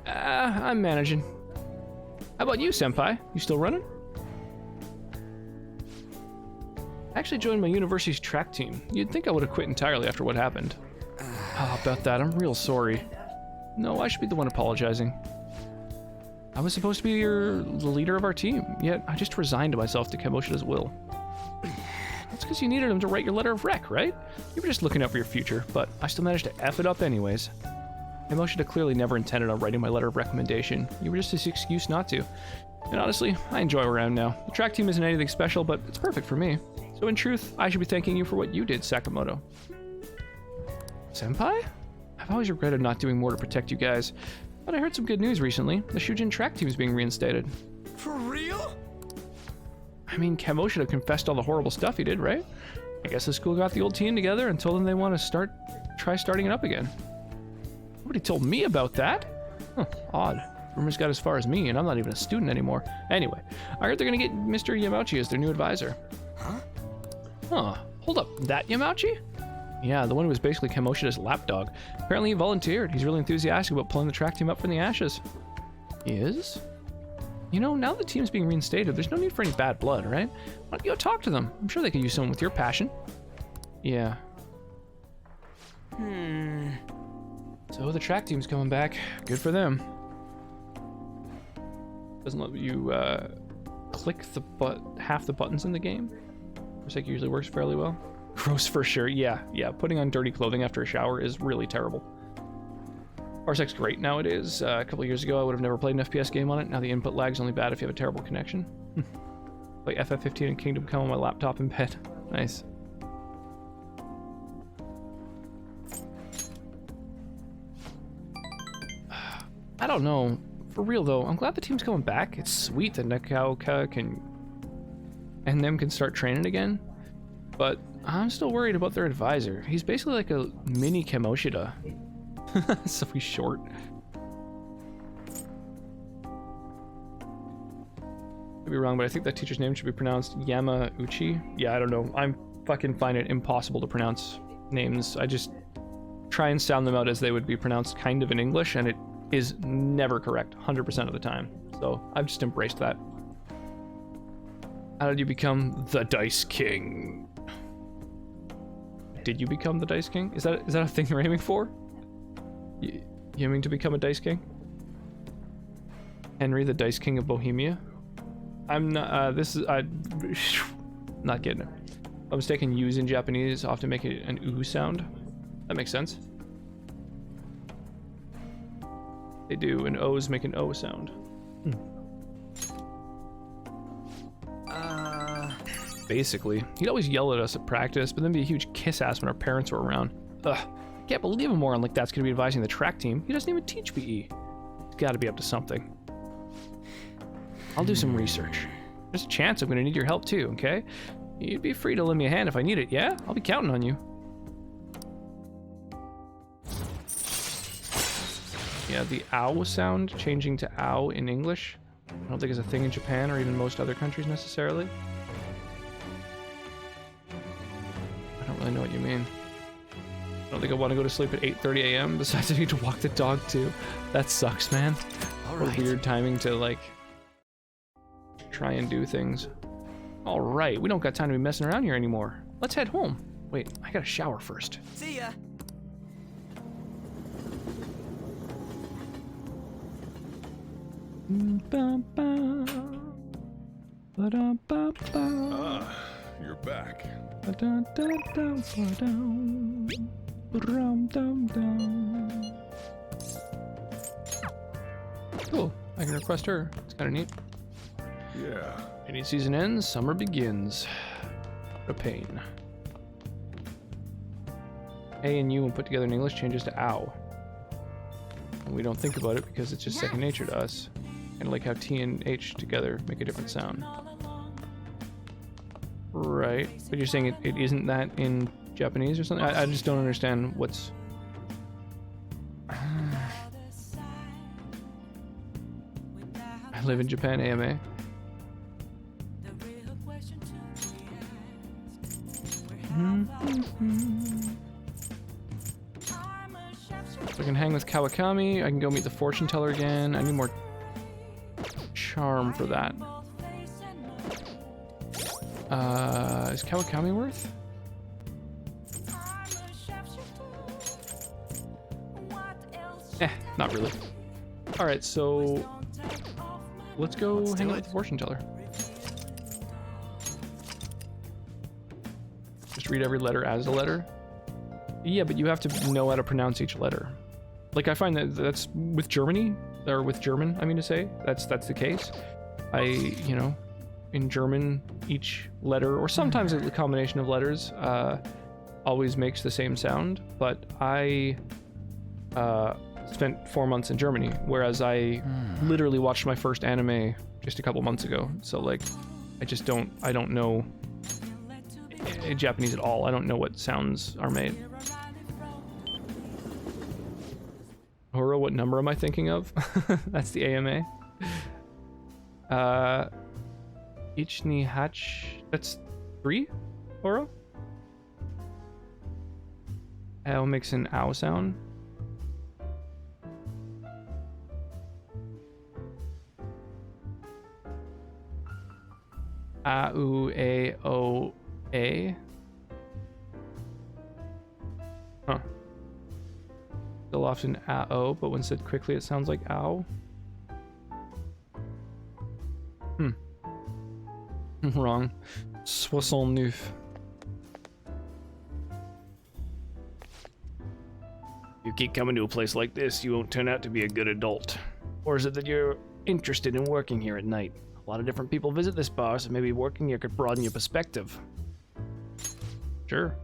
I'm managing. How about you, senpai? You still running? I actually joined my university's track team. You'd think I would have quit entirely after what happened. Oh, about that, I'm real sorry. No, I should be the one apologizing. I was supposed to be the leader of our team, yet I just resigned myself to Kamoshida's will. That's because you needed him to write your letter of rec, right? You were just looking out for your future, but I still managed to F it up anyways. Kamoshida clearly never intended on writing my letter of recommendation. You were just his excuse not to. And honestly, I enjoy where I am now. The track team isn't anything special, but it's perfect for me. So in truth, I should be thanking you for what you did, Sakamoto. Senpai? I've always regretted not doing more to protect you guys. But I heard some good news recently. The Shujin track team is being reinstated. For real? I mean, Kamoshida confessed all the horrible stuff he did, right? I guess the school got the old team together and told them they want to try starting it up again. Nobody told me about that. Huh, odd. Rumors got as far as me, and I'm not even a student anymore. Anyway, I heard they're gonna get Mr. Yamauchi as their new advisor. Huh? Huh. Hold up, that Yamauchi? Yeah, the one who was basically Kamoshida's lapdog. Apparently he volunteered. He's really enthusiastic about pulling the track team up from the ashes. He is? You know, now the team's being reinstated, there's no need for any bad blood, right? Why don't you go talk to them? I'm sure they could use someone with your passion. Yeah. So the track team's coming back. Good for them. Doesn't let you click half the buttons in the game. Parsec usually works fairly well. Gross for sure. Yeah. Putting on dirty clothing after a shower is really terrible. Parsec's great nowadays. A couple years ago, I would have never played an FPS game on it. Now the input lag's only bad if you have a terrible connection. Play FF15 and Kingdom Come on my laptop in bed. Nice. I don't know. For real though, I'm glad the team's coming back. It's sweet that Nakaoka and them can start training again. But I'm still worried about their advisor. He's basically like a mini Kamoshida. So he's short. Could be wrong, but I think that teacher's name should be pronounced Yamauchi. Yeah, I don't know. I'm fucking find it impossible to pronounce names. I just try and sound them out as they would be pronounced kind of in English, and it is never correct 100% of the time. So I've just embraced that. How did you become the Dice King? Did you become the Dice King? Is that a thing you're aiming for? You aiming to become a Dice King? Henry, the Dice King of Bohemia? I'm not, not getting it. I'm mistaken, U's in Japanese often make it an oo sound. That makes sense. They do, and O's make an O sound. Basically, he'd always yell at us at practice, but then be a huge kiss ass when our parents were around. Ugh, I can't believe a moron like that's gonna be advising the track team. He doesn't even teach PE. He's gotta be up to something. I'll do some research. There's a chance I'm gonna need your help too, okay? You'd be free to lend me a hand if I need it, yeah? I'll be counting on you. Yeah, the ow sound changing to ow in English. I don't think it's a thing in Japan or even most other countries necessarily. I don't really know what you mean. I don't think I want to go to sleep at 8:30 a.m. Besides, I need to walk the dog too. That sucks, man. What weird timing to like try and do things. All right, we don't got time to be messing around here anymore. Let's head home. Wait, I gotta shower first. See ya. You're back. Cool. I can request her. It's kind of neat. Yeah. Rainy season ends, summer begins. What a pain. A and U when put together in English changes to ow. And we don't think about it because it's just second nature to us. Kind of like how T and H together make a different sound. Right. But you're saying it isn't that in Japanese or something? I just don't understand what's... I live in Japan, AMA. So I can hang with Kawakami. I can go meet the fortune teller again. I need more charm for that. Is Kawakami worth? Not really. Alright, so let's go hang out with the fortune teller. Just read every letter as a letter? Yeah, but you have to know how to pronounce each letter. Like, I find that that's with Germany, or with German, I mean to say, that's the case. You know, in German, each letter, or sometimes a combination of letters, always makes the same sound, but I spent 4 months in Germany, whereas I literally watched my first anime just a couple months ago, so like, I don't know Japanese at all. I don't know what sounds are made. Horo, what number am I thinking of? That's the AMA. Ichni Hach, that's 3? Horo? Ow makes an ow sound. A-U-A-O-A. Huh. Still often A-O, but when said quickly it sounds like ow. Wrong. 69. You keep coming to a place like this, you won't turn out to be a good adult. Or is it that you're interested in working here at night? A lot of different people visit this bar, so maybe working here could broaden your perspective. Sure.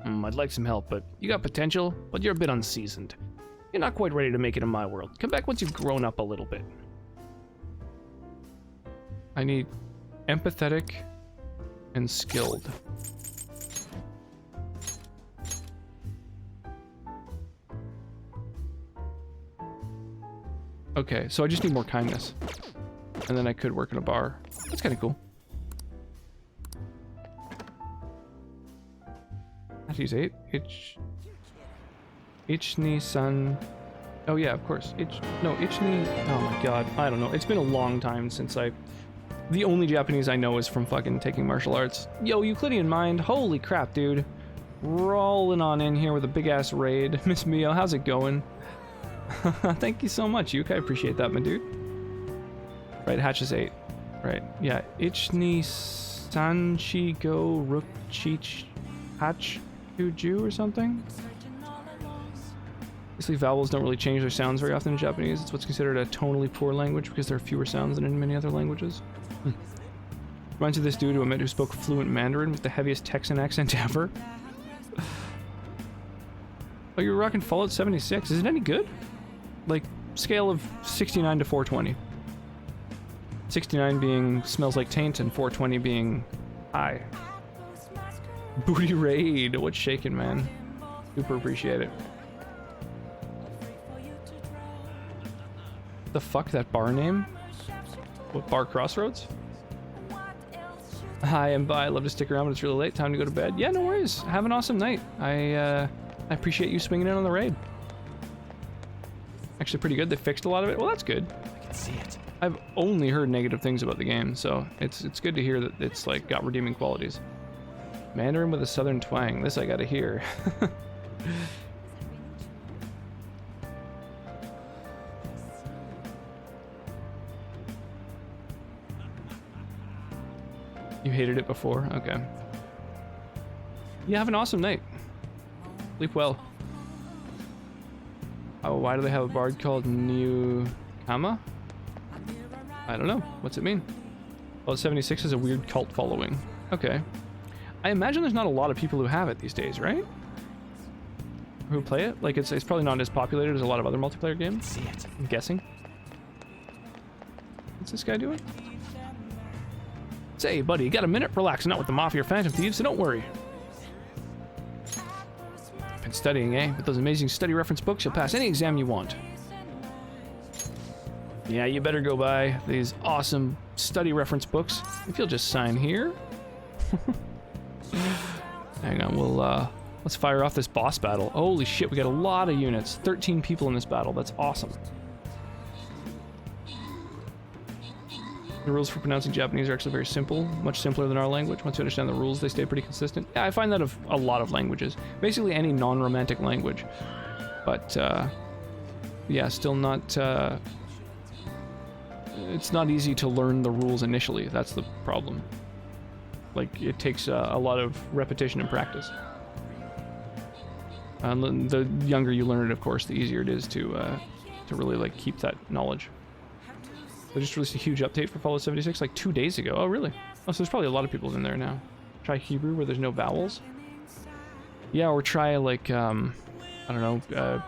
I'd like some help, but you got potential, but you're a bit unseasoned. You're not quite ready to make it in my world. Come back once you've grown up a little bit. I need empathetic and skilled. Okay, so I just need more kindness. And then I could work in a bar. That's kind of cool. She's 8. Ichni-san. Oh yeah, of course. Ichni. Oh my god. I don't know. It's been a long time since the only Japanese I know is from fucking taking martial arts. Yo, Euclidean Mind. Holy crap, dude. Rolling on in here with a big ass raid. Miss Mio, how's it going? Thank you so much, Yuka. I appreciate that, my dude. Right, Hatch is 8. Right, yeah. Ichni Sanchi Go Rukchich Hatch Juju or something? Basically, vowels don't really change their sounds very often in Japanese. It's what's considered a tonally poor language because there are fewer sounds than in many other languages. Reminds me of this dude who I met who spoke fluent Mandarin with the heaviest Texan accent ever. Oh, you're rocking Fallout 76. Is it any good? Like, scale of 69 to 420. 69 being smells like taint and 420 being high. Booty raid. What's shaking, man? Super appreciate it. The fuck, that bar name? What, Bar Crossroads? Hi, I'm Bi. I love to stick around, but it's really late. Time to go to bed. Yeah, no worries. Have an awesome night. I appreciate you swinging in on the raid. Actually pretty good. They fixed a lot of it. Well, that's good. I can see it. I've only heard negative things about the game, so it's good to hear that it's like got redeeming qualities. Mandarin with a southern twang. This I gotta hear. You hated it before? Okay. You have an awesome night. Sleep well. Oh, why do they have a bard called Newkama? I don't know. What's it mean? Well, 76 has a weird cult following. Okay. I imagine there's not a lot of people who have it these days, right? Who play it? Like, it's probably not as populated as a lot of other multiplayer games. See it. I'm guessing. What's this guy doing? Say, buddy, you got a minute? Relax, not with the Mafia or Phantom Thieves, so don't worry. Been studying, eh? With those amazing study reference books, you'll pass any exam you want. Yeah, you better go buy these awesome study reference books. If you'll just sign here. Hang on, let's fire off this boss battle. Holy shit, we got a lot of units. 13 people in this battle. That's awesome. The rules for pronouncing Japanese are actually very simple, much simpler than our language. Once you understand the rules, they stay pretty consistent. Yeah, I find that of a lot of languages. Basically any non-romantic language. But, yeah, still not, it's not easy to learn the rules initially. That's the problem. Like, it takes a lot of repetition and practice. The younger you learn it, of course, the easier it is to really, like, keep that knowledge. They just released a huge update for Fallout 76 like 2 days ago. Oh, really? Oh, so there's probably a lot of people in there now. Try Hebrew where there's no vowels. Yeah, or try, like, I don't know,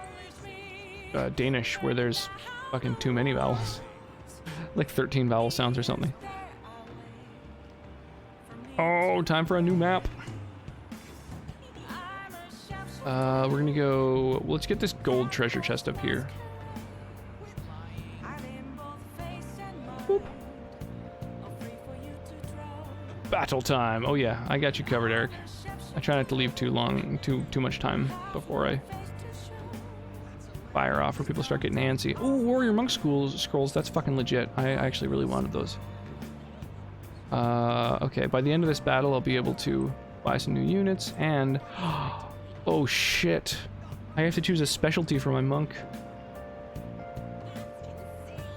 Danish where there's fucking too many vowels. Like 13 vowel sounds or something. Oh, time for a new map. We're gonna go... Let's get this gold treasure chest up here. Boop. Battle time. Oh yeah, I got you covered, Eric. I try not to leave too much time before I fire off or people start getting antsy. Oh, Warrior Monk scrolls. That's fucking legit. I actually really wanted those. Okay, by the end of this battle, I'll be able to buy some new units and... Oh shit. I have to choose a specialty for my monk.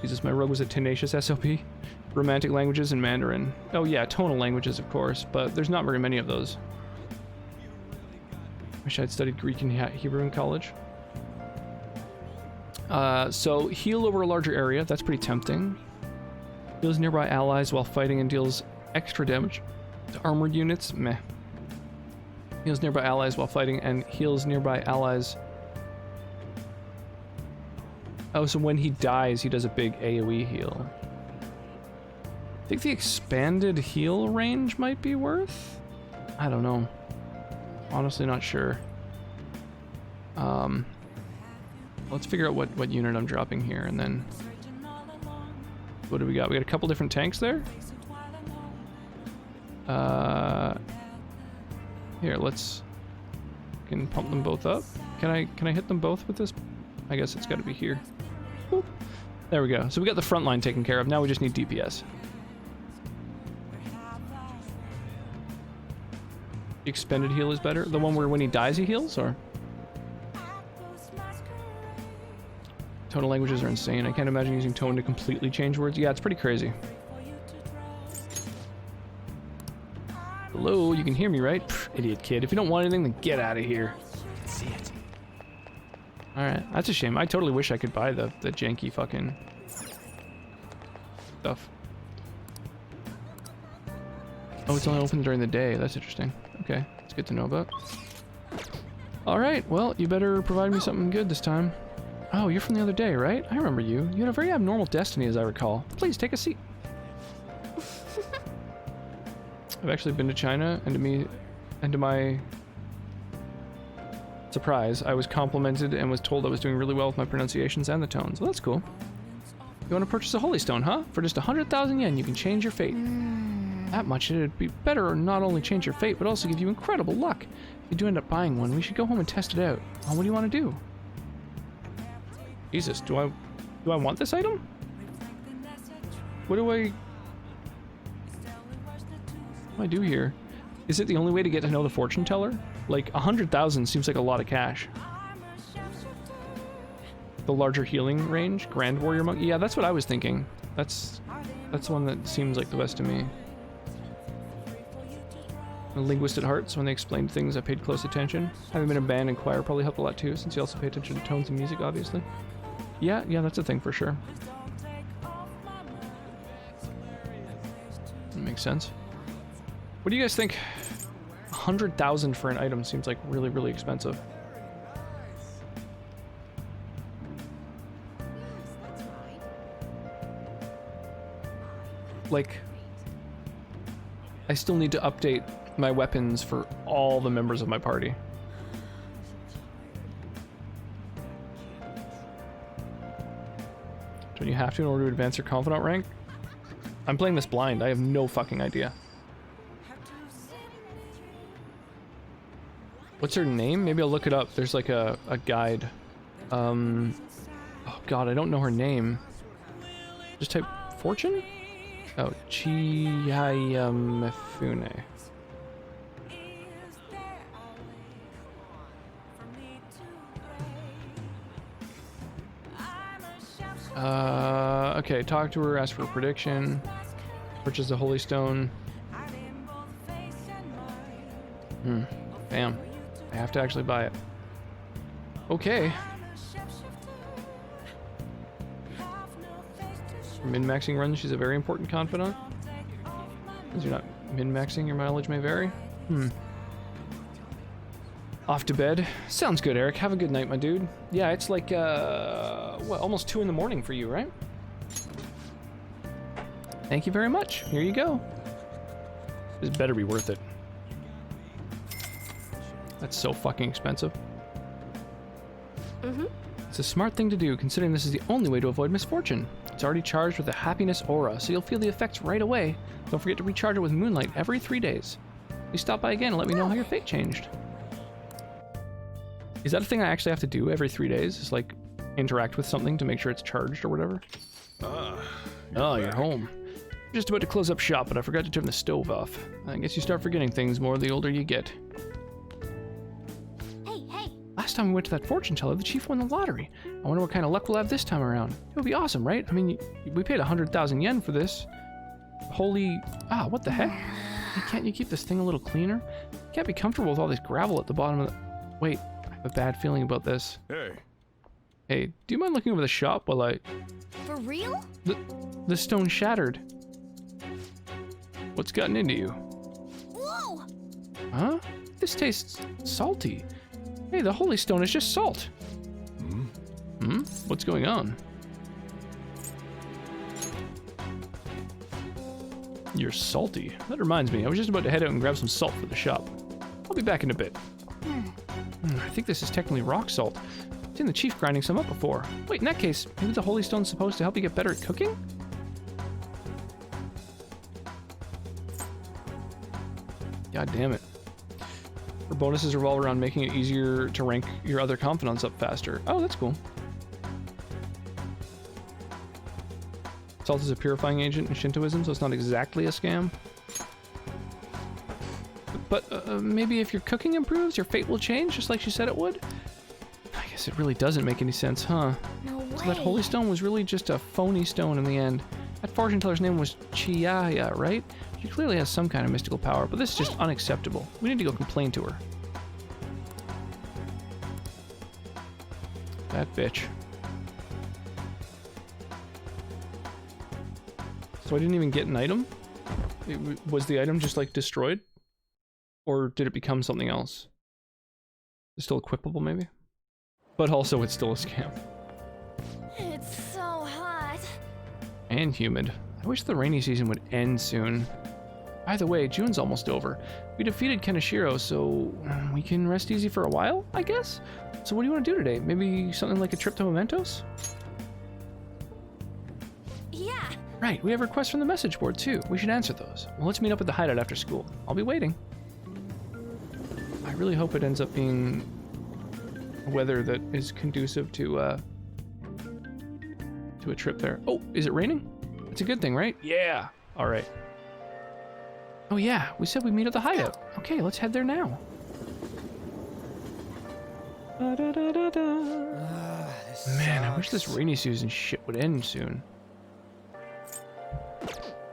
Jesus, my rogue was a tenacious SOP. Romantic languages and Mandarin. Oh yeah, tonal languages, of course, but there's not very many of those. Wish I'd studied Greek and Hebrew in college. So, heal over a larger area. That's pretty tempting. Heals nearby allies while fighting and deals extra damage to armored units. Meh. Heals nearby allies while fighting and heals nearby allies. Oh, so when he dies, he does a big AoE heal. I think the expanded heal range might be worth? I don't know. Honestly, not sure. Let's figure out what unit I'm dropping here, and then... What do we got? We got a couple different tanks there? Here, let's... Can pump them both up. Can I hit them both with this? I guess it's gotta be here. Boop. There we go. So we got the front line taken care of. Now we just need DPS. The expended heal is better? The one where when he dies he heals, or? Tonal languages are insane. I can't imagine using tone to completely change words. Yeah, it's pretty crazy. Hello, you can hear me, right? Pff, idiot kid. If you don't want anything, then get out of here. See it. Alright, that's a shame. I totally wish I could buy the janky fucking stuff. Oh, it's only open during the day. That's interesting. Okay, it's good to know about. Alright, well, you better provide me something good this time. Oh, you're from the other day, right? I remember you. You had a very abnormal destiny, as I recall. Please, take a seat. I've actually been to China, and to my surprise, I was complimented and was told I was doing really well with my pronunciations and the tones. Well, that's cool. You want to purchase a holy stone, huh? For just 100,000 yen, you can change your fate. That much, it'd be better not only change your fate, but also give you incredible luck. If you do end up buying one, we should go home and test it out. Oh, what do you want to do? Jesus, do I want this item? What do I do here? Is it the only way to get to know the fortune teller? Like, 100,000 seems like a lot of cash. The larger healing range? Grand Warrior Monk? Yeah, that's what I was thinking. That's the one that seems like the best to me. A linguist at heart, so when they explained things, I paid close attention. Having been in band and choir probably helped a lot too, since you also pay attention to tones and music, obviously. Yeah, that's a thing for sure. That makes sense. What do you guys think? 100,000 for an item seems like really, really expensive. Like, I still need to update my weapons for all the members of my party. Don't you have to in order to advance your confidant rank? I'm playing this blind. I have no fucking idea. What's her name? Maybe I'll look it up. There's like a guide. Oh god, I don't know her name. Just type fortune? Oh, Chihaya Mifune. Okay, talk to her, ask for a prediction. Purchase the Holy Stone. Bam. I have to actually buy it. Okay. For min-maxing runs, she's a very important confidant. As you're not min-maxing, your mileage may vary. Off to bed. Sounds good, Eric. Have a good night, my dude. Yeah, it's like, what, almost 2 in the morning for you, right? Thank you very much. Here you go. This better be worth it. That's so fucking expensive. It's a smart thing to do, considering this is the only way to avoid misfortune. It's already charged with a happiness aura, so you'll feel the effects right away. Don't forget to recharge it with moonlight every 3 days. You stop by again and let me know how your fate changed. Is that a thing I actually have to do every 3 days? Is like interact with something to make sure it's charged or whatever? You're home. I'm just about to close up shop, but I forgot to turn the stove off. I guess you start forgetting things more the older you get. Hey! Last time we went to that fortune teller, the chief won the lottery. I wonder what kind of luck we'll have this time around. It would be awesome, right? I mean, we paid 100,000 yen for this. Holy... what the heck? Can't you keep this thing a little cleaner? You can't be comfortable with all this gravel at the bottom of the... Wait, I have a bad feeling about this. Hey, do you mind looking over the shop while I... For real? The stone shattered. What's gotten into you? Whoa! Huh? This tastes salty. Hey, the holy stone is just salt. What's going on? You're salty. That reminds me, I was just about to head out and grab some salt for the shop. I'll be back in a bit. I think this is technically rock salt. I've seen the chief grinding some up before. Wait, in that case, maybe the holy stone's supposed to help you get better at cooking? God damn it. Her bonuses revolve around making it easier to rank your other confidants up faster. Oh, that's cool. Salt is a purifying agent in Shintoism, so it's not exactly a scam. But maybe if your cooking improves, your fate will change, just like she said it would? I guess it really doesn't make any sense, huh? No way. So that holy stone was really just a phony stone in the end. That fortune teller's name was Chiaya, right? She clearly has some kind of mystical power, but this is just unacceptable. We need to go complain to her. That bitch. So I didn't even get an item? Was the item just like destroyed? Or did it become something else? It's still equipable maybe? But also it's still a scam. It's so hot. And humid. I wish the rainy season would end soon. By the way, June's almost over. We defeated Kenshiro, so we can rest easy for a while, I guess? So what do you want to do today? Maybe something like a trip to Mementos? Yeah. Right, we have requests from the message board too. We should answer those. Well, let's meet up at the hideout after school. I'll be waiting. I really hope it ends up being weather that is conducive to a trip there. Oh, is it raining? It's a good thing, right? Yeah. All right. Oh yeah, we said we'd meet at the hideout. Okay, let's head there now. Man, I wish this rainy season shit would end soon.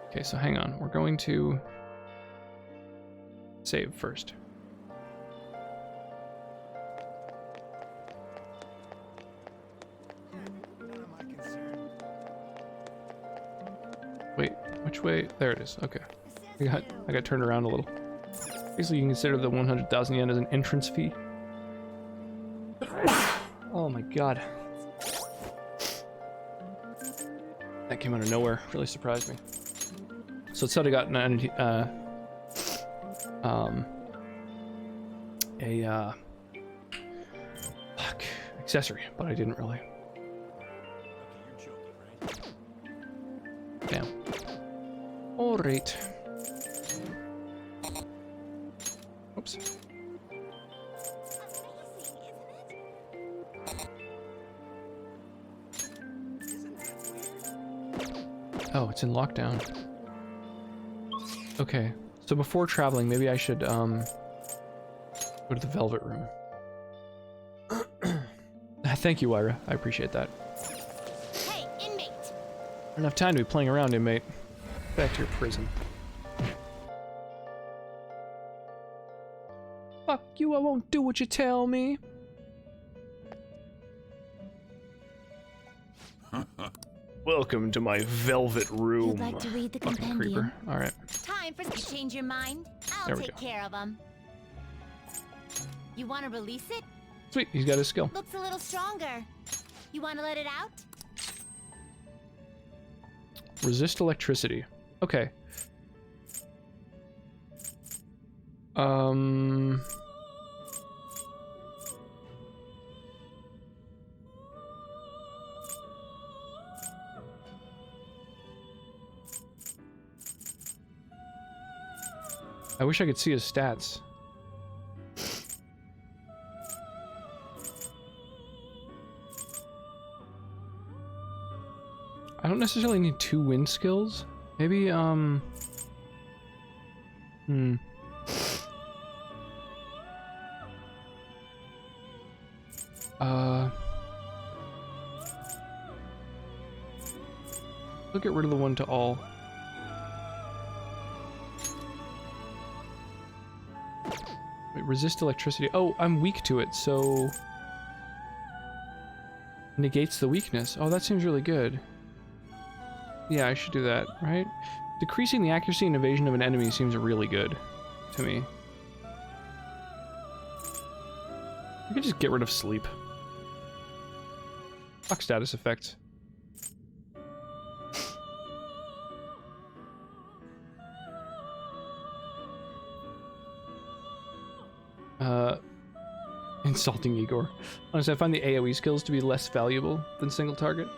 Okay, so hang on. We're going to save first. Wait, which way? There it is. Okay. I got turned around a little. Basically, you can consider the 100,000 yen as an entrance fee. Oh my god. That came out of nowhere. Really surprised me. So it said I got an accessory, but I didn't really. Damn. All right. Oops. Oh, it's in lockdown. Okay, so before traveling, maybe I should go to the Velvet Room. Thank you, Wyra. I appreciate that. Hey, inmate. Not enough time to be playing around, inmate. Back to your prison. Fuck you, I won't do what you tell me. Welcome to my Velvet Room. You'd like to read the Fucking compendium? creeper. Alright. Time for you change your mind. There I'll we take go. care of him. You want to release it? Sweet, he's got his skill. Looks a little stronger. You want to let it out? Resist electricity. Okay. I wish I could see his stats. I don't necessarily need 2 wind skills. Maybe, I'll get rid of the one to all. Wait, resist electricity. Oh, I'm weak to it, so... Negates the weakness. Oh, that seems really good. Yeah, I should do that, right? Decreasing the accuracy and evasion of an enemy seems really good to me. I could just get rid of sleep. Fuck status effects. Insulting Igor. Honestly, I find the AoE skills to be less valuable than single target.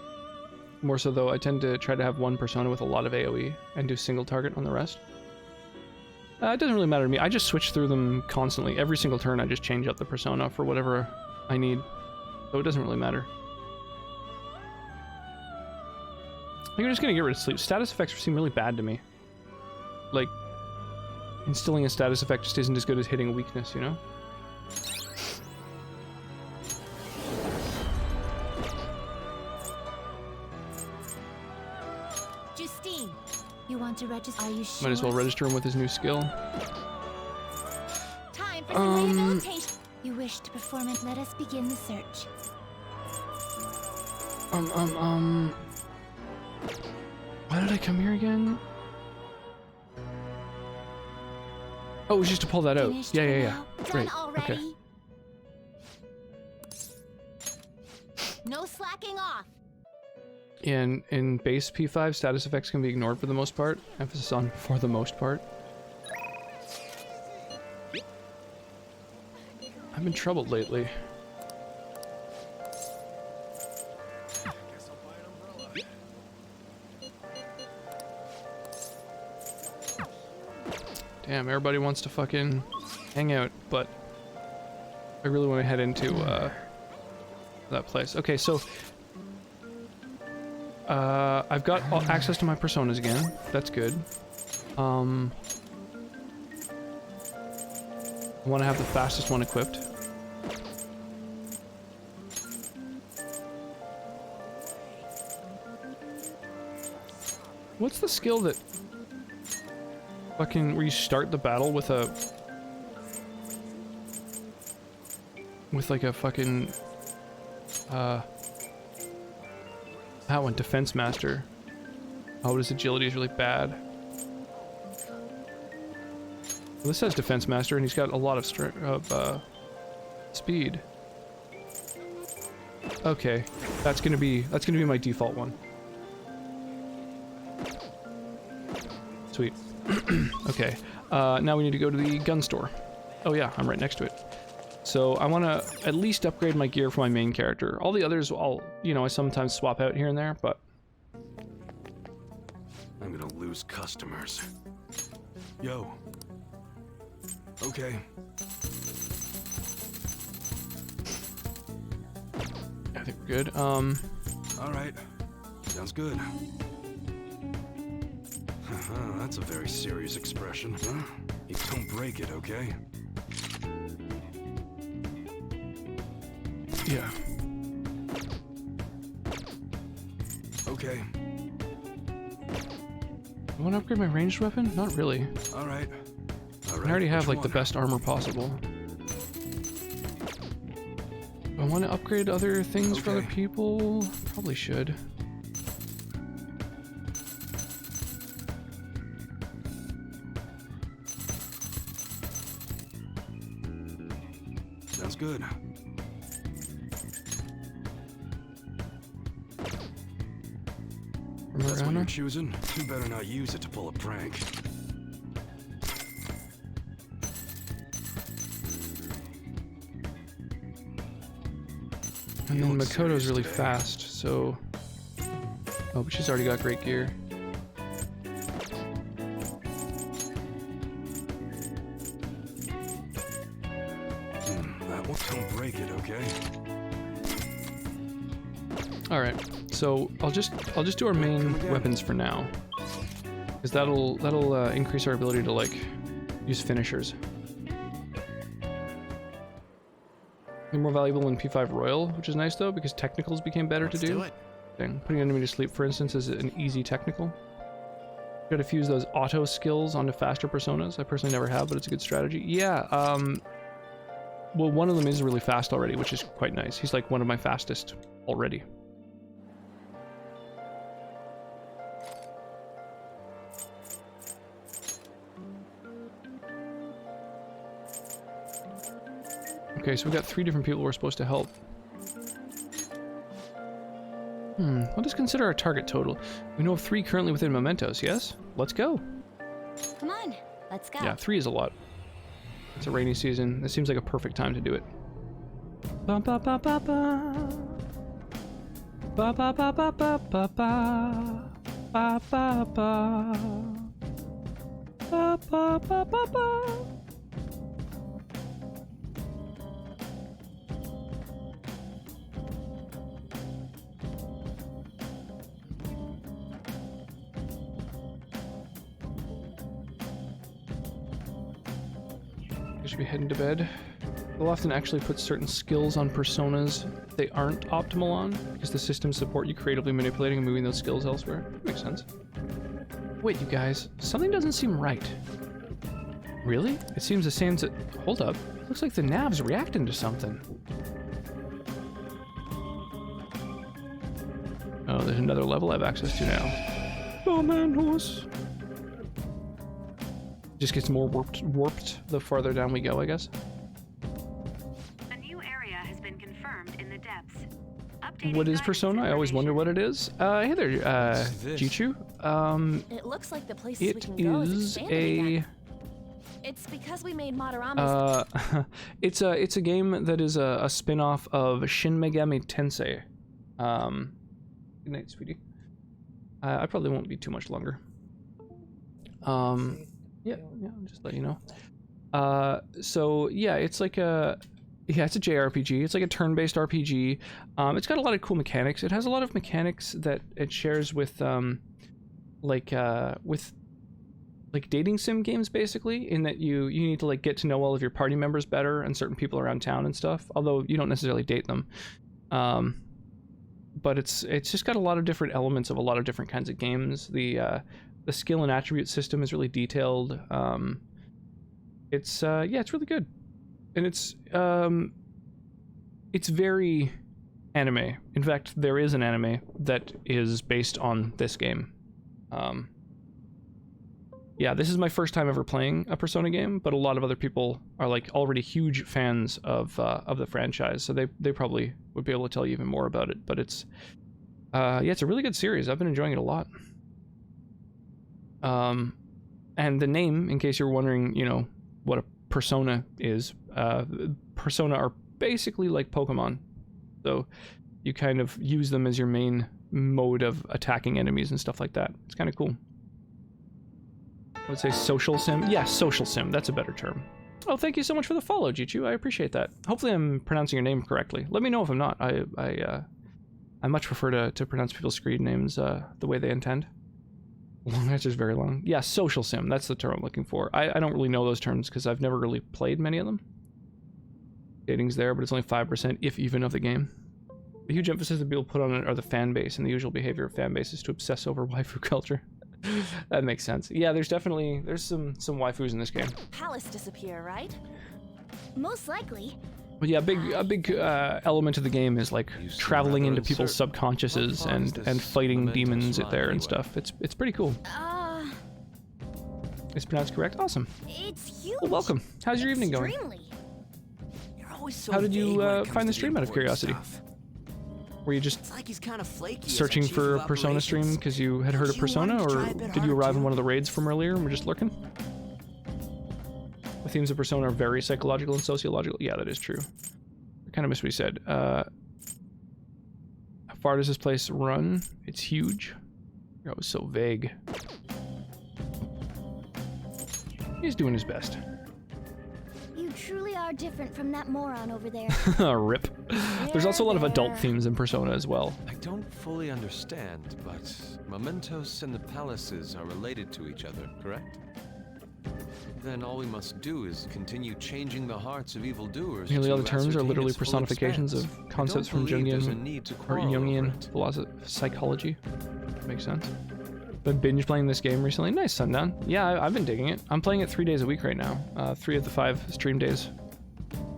More so though, I tend to try to have one persona with a lot of AoE and do single target on the rest. It doesn't really matter to me. I just switch through them constantly. Every single turn I just change up the persona for whatever I need. So it doesn't really matter. I think I'm just gonna get rid of sleep. Status effects seem really bad to me. Like, instilling a status effect just isn't as good as hitting a weakness, you know? Justine, you want to register? Are you sure? Might as well register him with his new skill. Time for some rehabilitation. You wish to perform it? Let us begin the search. Why did I come here again? Oh, it was just to pull that out. Finished Yeah. Done Great. already. Okay. No slacking off. In base P5, status effects can be ignored for the most part. Emphasis on for the most part. I've been troubled lately. Damn, everybody wants to fucking hang out, but I really want to head into that place. Okay, so I've got access to my personas again. That's good. I want to have the fastest one equipped. What's the skill that fucking where you start the battle with a like a fucking that one, Defense Master. Oh, his agility is really bad. Well, this says Defense Master, and he's got a lot of speed. Okay, that's gonna be my default one. Sweet. Okay, now we need to go to the gun store. Oh yeah, I'm right next to it. So I want to at least upgrade my gear for my main character. All the others, I sometimes swap out here and there, but... I'm gonna lose customers. Yo. Okay. I think we're good. Alright. Sounds good. That's a very serious expression, huh? You don't break it, okay? Yeah. Okay. I want to upgrade my ranged weapon? Not really. Alright. I already have like the best armor possible. Do I want to upgrade other things for other people? Probably should. Sounds good. That's what you're choosing. You better not use it to pull a prank. And then Makoto's really fast, so... Oh, but she's already got great gear. That one don't break it, okay? Alright, so I'll just do our main weapons for now. Because that'll increase our ability to, like, use finishers. They're more valuable in P5 Royal, which is nice though, because technicals became better to do. Putting an enemy to sleep, for instance, is an easy technical. You gotta fuse those auto skills onto faster personas. I personally never have, but it's a good strategy. Yeah, well, one of them is really fast already, which is quite nice. He's like one of my fastest already. Okay, so we've got 3 different people we're supposed to help. Let us consider our target total. We know of 3 currently within Mementos, yes? Let's go. Come on, let's go. Yeah, 3 is a lot. It's a rainy season. This seems like a perfect time to do it. Ba ba ba ba ba. Ba ba ba ba ba ba ba. Ba ba ba. Ba ba ba ba ba. Should be heading to bed. They'll often actually put certain skills on personas they aren't optimal on, because the systems support you creatively manipulating and moving those skills elsewhere. Makes sense. Wait, you guys, something doesn't seem right. Really? It seems the same as... Hold up. Looks like the nav's reacting to something. Oh, there's another level I have access to now. Oh man, horse. Just gets more warped the farther down we go, I guess. A new area has been confirmed in the depths. What is Persona? I always wonder what it is. Hey there, Jichu. It looks like the places It we can go is a... It's because we made Madarame's. It's a game that is a spin-off of Shin Megami Tensei. Good night, sweetie. I probably won't be too much longer. Yeah, just let you know. So yeah, it's like it's a JRPG. It's like a turn-based RPG. It's got a lot of cool mechanics. It has a lot of mechanics that it shares with dating sim games, basically, in that you need to like get to know all of your party members better and certain people around town and stuff, although you don't necessarily date them. But it's just got a lot of different elements of a lot of different kinds of games. The skill and attribute system is really detailed. It's really good. And it's very anime. In fact, there is an anime that is based on this game. Yeah, this is my first time ever playing a Persona game, but a lot of other people are like already huge fans of the franchise, so they probably would be able to tell you even more about it. But it's it's a really good series. I've been enjoying it a lot. And the name, in case you're wondering, you know, what a Persona is, Persona are basically like Pokemon. So you kind of use them as your main mode of attacking enemies and stuff like that. It's kind of cool. I would say social sim. Yeah, social sim. That's a better term. Oh, thank you so much for the follow, Jichu. I appreciate that. Hopefully I'm pronouncing your name correctly. Let me know if I'm not. I much prefer to pronounce people's screen names the way they intend. Long answer is very long. Yeah, social sim. That's the term I'm looking for. I don't really know those terms because I've never really played many of them. Dating's there, but it's only 5%, if even, of the game. The huge emphasis that people put on it are the fan base, and the usual behavior of fan base is to obsess over waifu culture. That makes sense. Yeah, there's some waifus in this game. Palace disappear, right? Most likely. But yeah, a big element of the game is like traveling into people's subconsciouses and fighting demons there and stuff. It's pretty cool. It's pronounced correct. Awesome. It's huge. Well, welcome. How's your evening going? You're always so How did you vague when it comes find to the stream out of important curiosity? stuff. Were you just It's like he's kind of flaky searching as our for a chief of Persona stream operations. because you had heard of You Persona, wanted to or try a bit did you harder, arrive in too? one of the raids from earlier and were just lurking? The themes of Persona are very psychological and sociological. Yeah, that is true. I kind of missed what he said. How far does this place run? It's huge. You're always so vague. He's doing his best. You truly are different from that moron over there. Rip. There's also a lot of adult themes in Persona as well. I don't fully understand, but Mementos and the palaces are related to each other, correct? Then all we must do is continue changing the hearts of evildoers. Nearly all the to terms are ascertain literally its full personifications extent. of concepts from believe there's a Jungian need to or quarrel Jungian over it. philosophy, psychology. Makes sense. Been binge playing this game recently. Nice, Sundown. Yeah, I've been digging it. I'm playing it 3 days a week right now. 3 of the 5 stream days.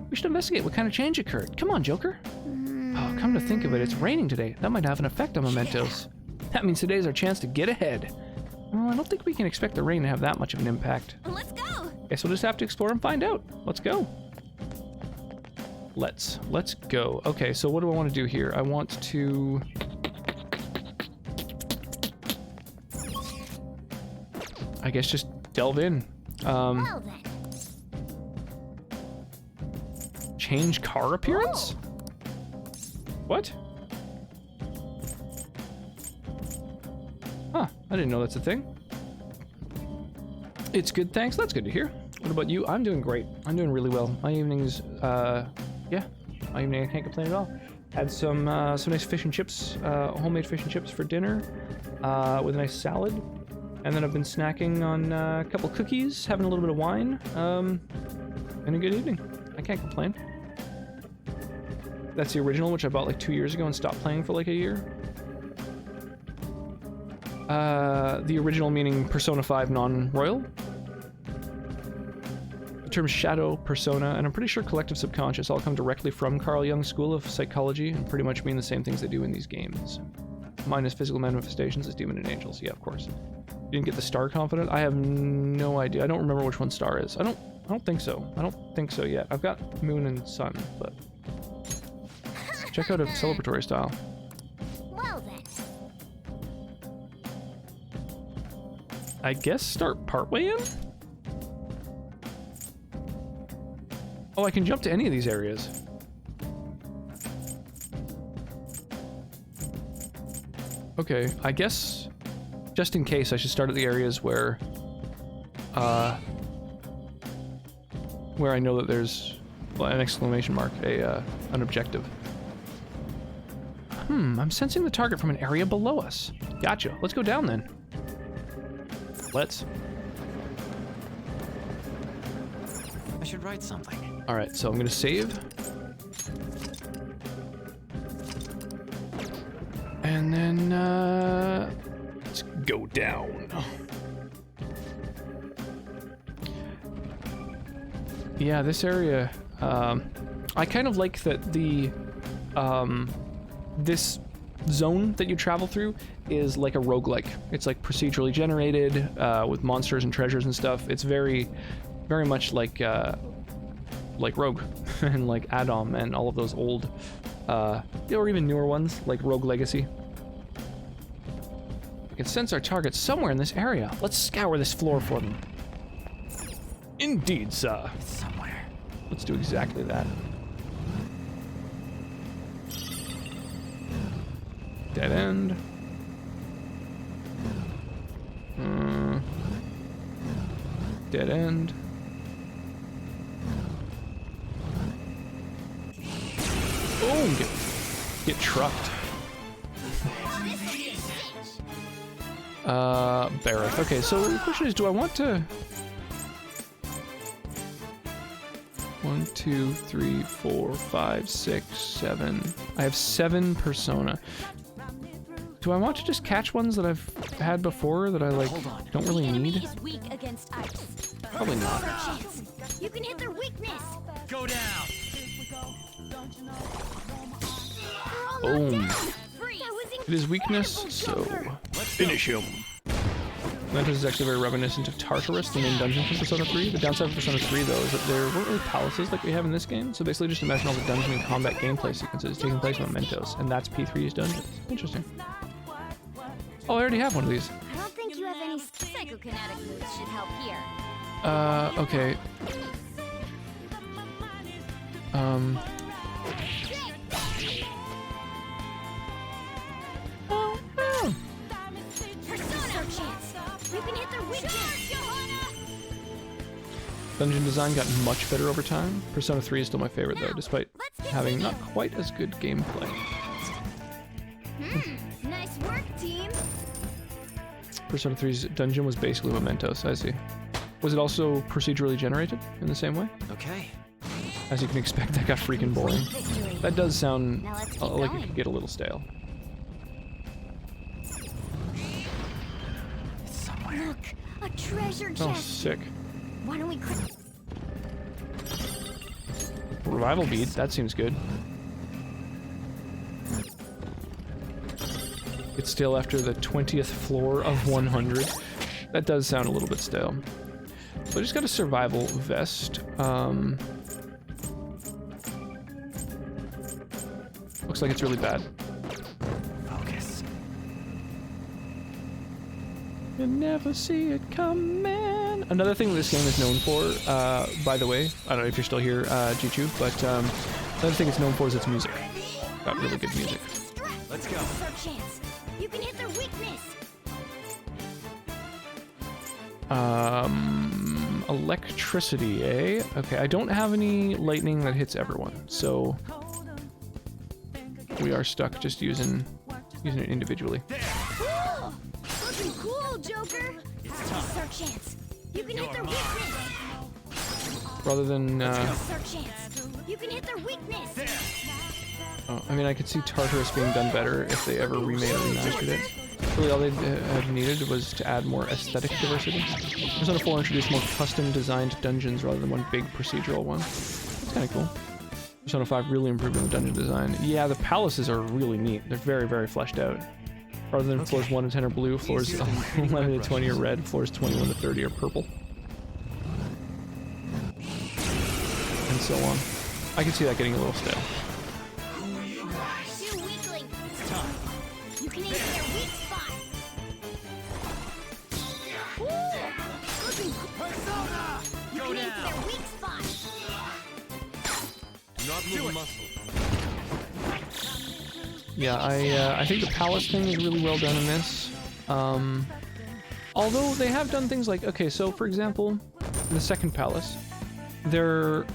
We should investigate what kind of change occurred. Come on, Joker. Oh, come to think of it, it's raining today. That might have an effect on Mementos. That means today's our chance to get ahead. Well, I don't think we can expect the rain to have that much of an impact. Let's go. Guess we'll just have to explore and find out. Let's go. Let's go. Okay, so what do I want to do here? I want to... I guess just delve in. Well then. Change car appearance? What? Huh, I didn't know that's a thing. It's good, thanks. That's good to hear. What about you? I'm doing great. I'm doing really well. My evenings, yeah, my evening I can't complain at all. Had some nice fish and chips, homemade fish and chips for dinner, with a nice salad. And then I've been snacking on a couple cookies, having a little bit of wine, and a good evening. I can't complain. That's the original, which I bought like 2 years ago and stopped playing for like a year. The original meaning Persona 5 non-royal. The terms shadow, persona, and I'm pretty sure collective subconscious all come directly from Carl Jung's school of psychology and pretty much mean the same things they do in these games. Mine is physical manifestations as demon and angels. Yeah, of course. You didn't get the star confident? I have no idea. I don't remember which one star is. I don't think so. I don't think so yet. I've got moon and sun, but check out a celebratory style. Well then. I guess start partway in? Oh, I can jump to any of these areas. Okay, I guess just in case I should start at the areas where I know that there's an exclamation mark, an objective. I'm sensing the target from an area below us. Gotcha. Let's go down then. Let's. I should write something. All right, so I'm gonna save. And then, let's go down. Yeah, this area, I kind of like that this zone that you travel through is like a roguelike. It's like procedurally generated, with monsters and treasures and stuff. It's very much like Rogue and like Adam and all of those old, or even newer ones like Rogue Legacy. We can sense our targets somewhere in this area. Let's scour this floor for them. Indeed, sir. It's somewhere. Let's do exactly that. Dead end. Dead end. Boom! Get trucked. Barrett. Okay, so the question is, do I want to... 1, 2, 3, 4, 5, 6, 7. I have 7 persona. Do I want to just catch ones that I've had before that I like don't really need? Weak against ice. Probably not. You can hit their weakness. Go down. Boom. It is weakness, so finish him. Mentos is actually very reminiscent of Tartarus, the main dungeon from Persona 3. The downside of Persona 3, though, is that there weren't really palaces like we have in this game, so basically just imagine all the dungeon and combat gameplay sequences taking place in Mementos, and that's P3's dungeons. Interesting. Oh, I already have one of these. I don't think you have any psychokinetic moves should help here. Okay. You can hit their weakness. Dungeon design got much better over time. Persona 3 is still my favorite though, despite having not quite as good gameplay. Nice work, team. Persona 3's dungeon was basically Mementos, I see. Was it also procedurally generated in the same way? Okay. As you can expect, that got freaking boring. That does sound like it could get a little stale. Look, a treasure chest. Oh, sick. Why don't we Revival bead, that seems good. It's still after the 20th floor of 100. That does sound a little bit stale. So I just got a survival vest. Looks like it's really bad. Focus. You never see it coming. Another thing this game is known for, by the way, I don't know if you're still here, Jichu, but another thing it's known for is its music. Got really good music. Let's go. You can hit their weakness. Electricity, eh? Okay, I don't have any lightning that hits everyone, so we are stuck just using it individually. Looking cool, Joker. It's tough. Chance. You can hit their weakness. Rather than You can hit their weakness. oh, I mean, I could see Tartarus being done better if they ever remade or remastered it. Really all they have needed was to add more aesthetic diversity. Persona 4 introduced more custom designed dungeons rather than one big procedural one. It's kind of cool. Persona 5 really improved on the dungeon design. Yeah, the palaces are really neat. They're very, very fleshed out. Rather than floors 1 to 10 are blue, floors 11 to 20 are red, floors 21 to 30 are purple. And so on. I can see that getting a little stale. You weakling! It's time. You can aim their weak spot. Persona! You can aim their weak spot. Do not move a muscle. Yeah, I think the palace thing is really well done in this. Although they have done things like, okay, so for example, in the second palace, there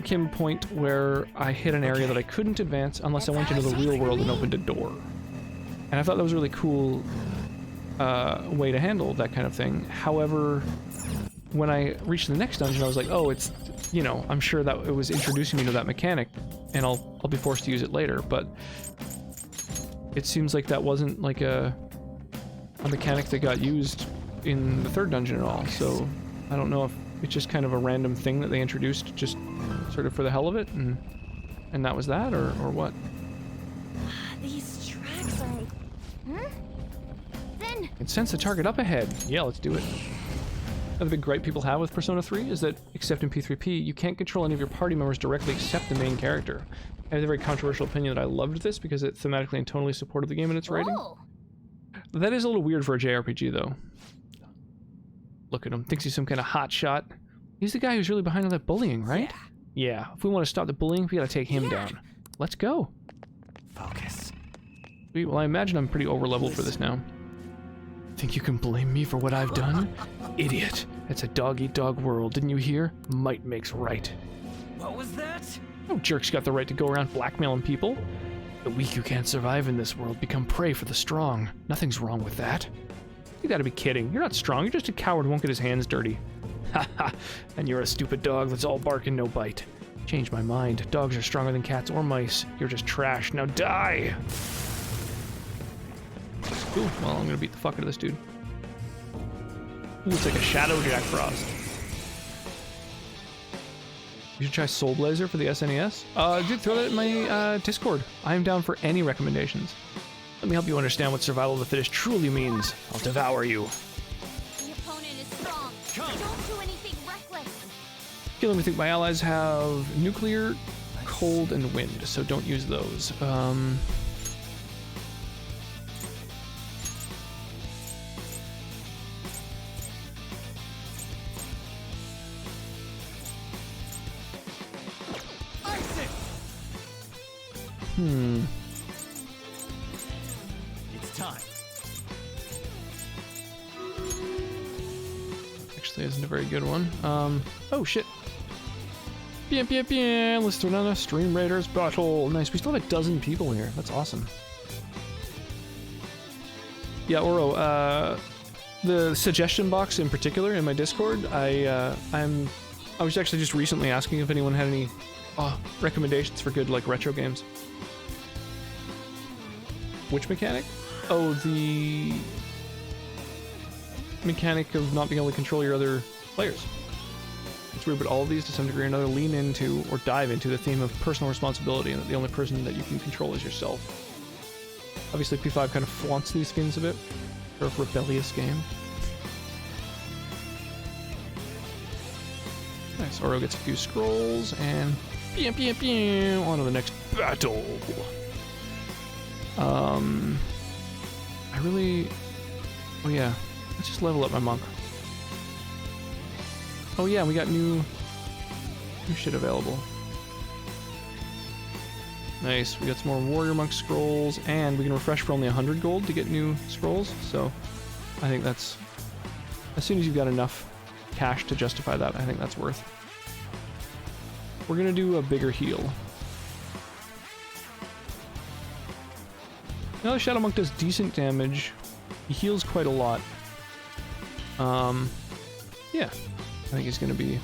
came a point where I hit an area that I couldn't advance unless I went into the real world and opened a door. And I thought that was a really cool way to handle that kind of thing. However, when I reached the next dungeon, I was like, oh, it's, you know, I'm sure that it was introducing me to that mechanic, and I'll be forced to use it later, but it seems like that wasn't like a mechanic that got used in the third dungeon at all, so I don't know if it's just kind of a random thing that they introduced just sort of for the hell of it, and that was that, or what? These tracks are... Then... I can sense the target up ahead. Yeah, let's do it. Another big gripe people have with Persona 3 is that, except in P3P, you can't control any of your party members directly except the main character. I have a very controversial opinion that I loved this because it thematically and tonally supported the game in its writing. Oh. That is a little weird for a JRPG, though. Look at him. Thinks he's some kind of hot shot. He's the guy who's really behind all that bullying, right? Yeah. If we want to stop the bullying, we gotta take him down. Let's go. Focus. Sweet. Well, I imagine I'm pretty over-leveled for this now. Think you can blame me for what I've done? Idiot. It's a dog-eat-dog world, didn't you hear? Might makes right. What was that? No jerk's got the right to go around blackmailing people. The weak who can't survive in this world become prey for the strong. Nothing's wrong with that. You gotta be kidding. You're not strong, you're just a coward who won't get his hands dirty. Haha, and you're a stupid dog that's all bark and no bite. Changed my mind. Dogs are stronger than cats or mice. You're just trash. Now die! Ooh, well, I'm gonna beat the fuck out of this dude. Ooh, it's like a Shadow Jack Frost. You should try Soul Blazer for the SNES. Dude, throw that in my Discord. I am down for any recommendations. Let me help you understand what survival of the fittest truly means. I'll devour you. The opponent is strong. Don't do anything reckless. Killing, we think my allies have nuclear, cold, and wind, so don't use those. It's time. Actually, isn't a very good one. Oh shit. Let's throw down a Stream Raiders battle. Nice, we still have a dozen people here. That's awesome. Yeah, Oro, the suggestion box in particular in my Discord, I was actually just recently asking if anyone had any recommendations for good, like, retro games. Which mechanic? Oh, the mechanic of not being able to control your other players. It's weird, but all of these, to some degree or another, lean into or dive into the theme of personal responsibility, and that the only person that you can control is yourself. Obviously, P5 kind of flaunts these skins a bit for a rebellious game. Nice. Oro gets a few scrolls, and on to the next battle. Oh yeah, let's just level up my monk. Oh yeah, we got new shit available. Nice, we got some more warrior monk scrolls, and we can refresh for only 100 gold to get new scrolls, so I think that's, as soon as you've got enough cash to justify that, I think that's worth. We're gonna do a bigger heal. Now the Shadow Monk does decent damage. He heals quite a lot. Yeah, I think he's gonna be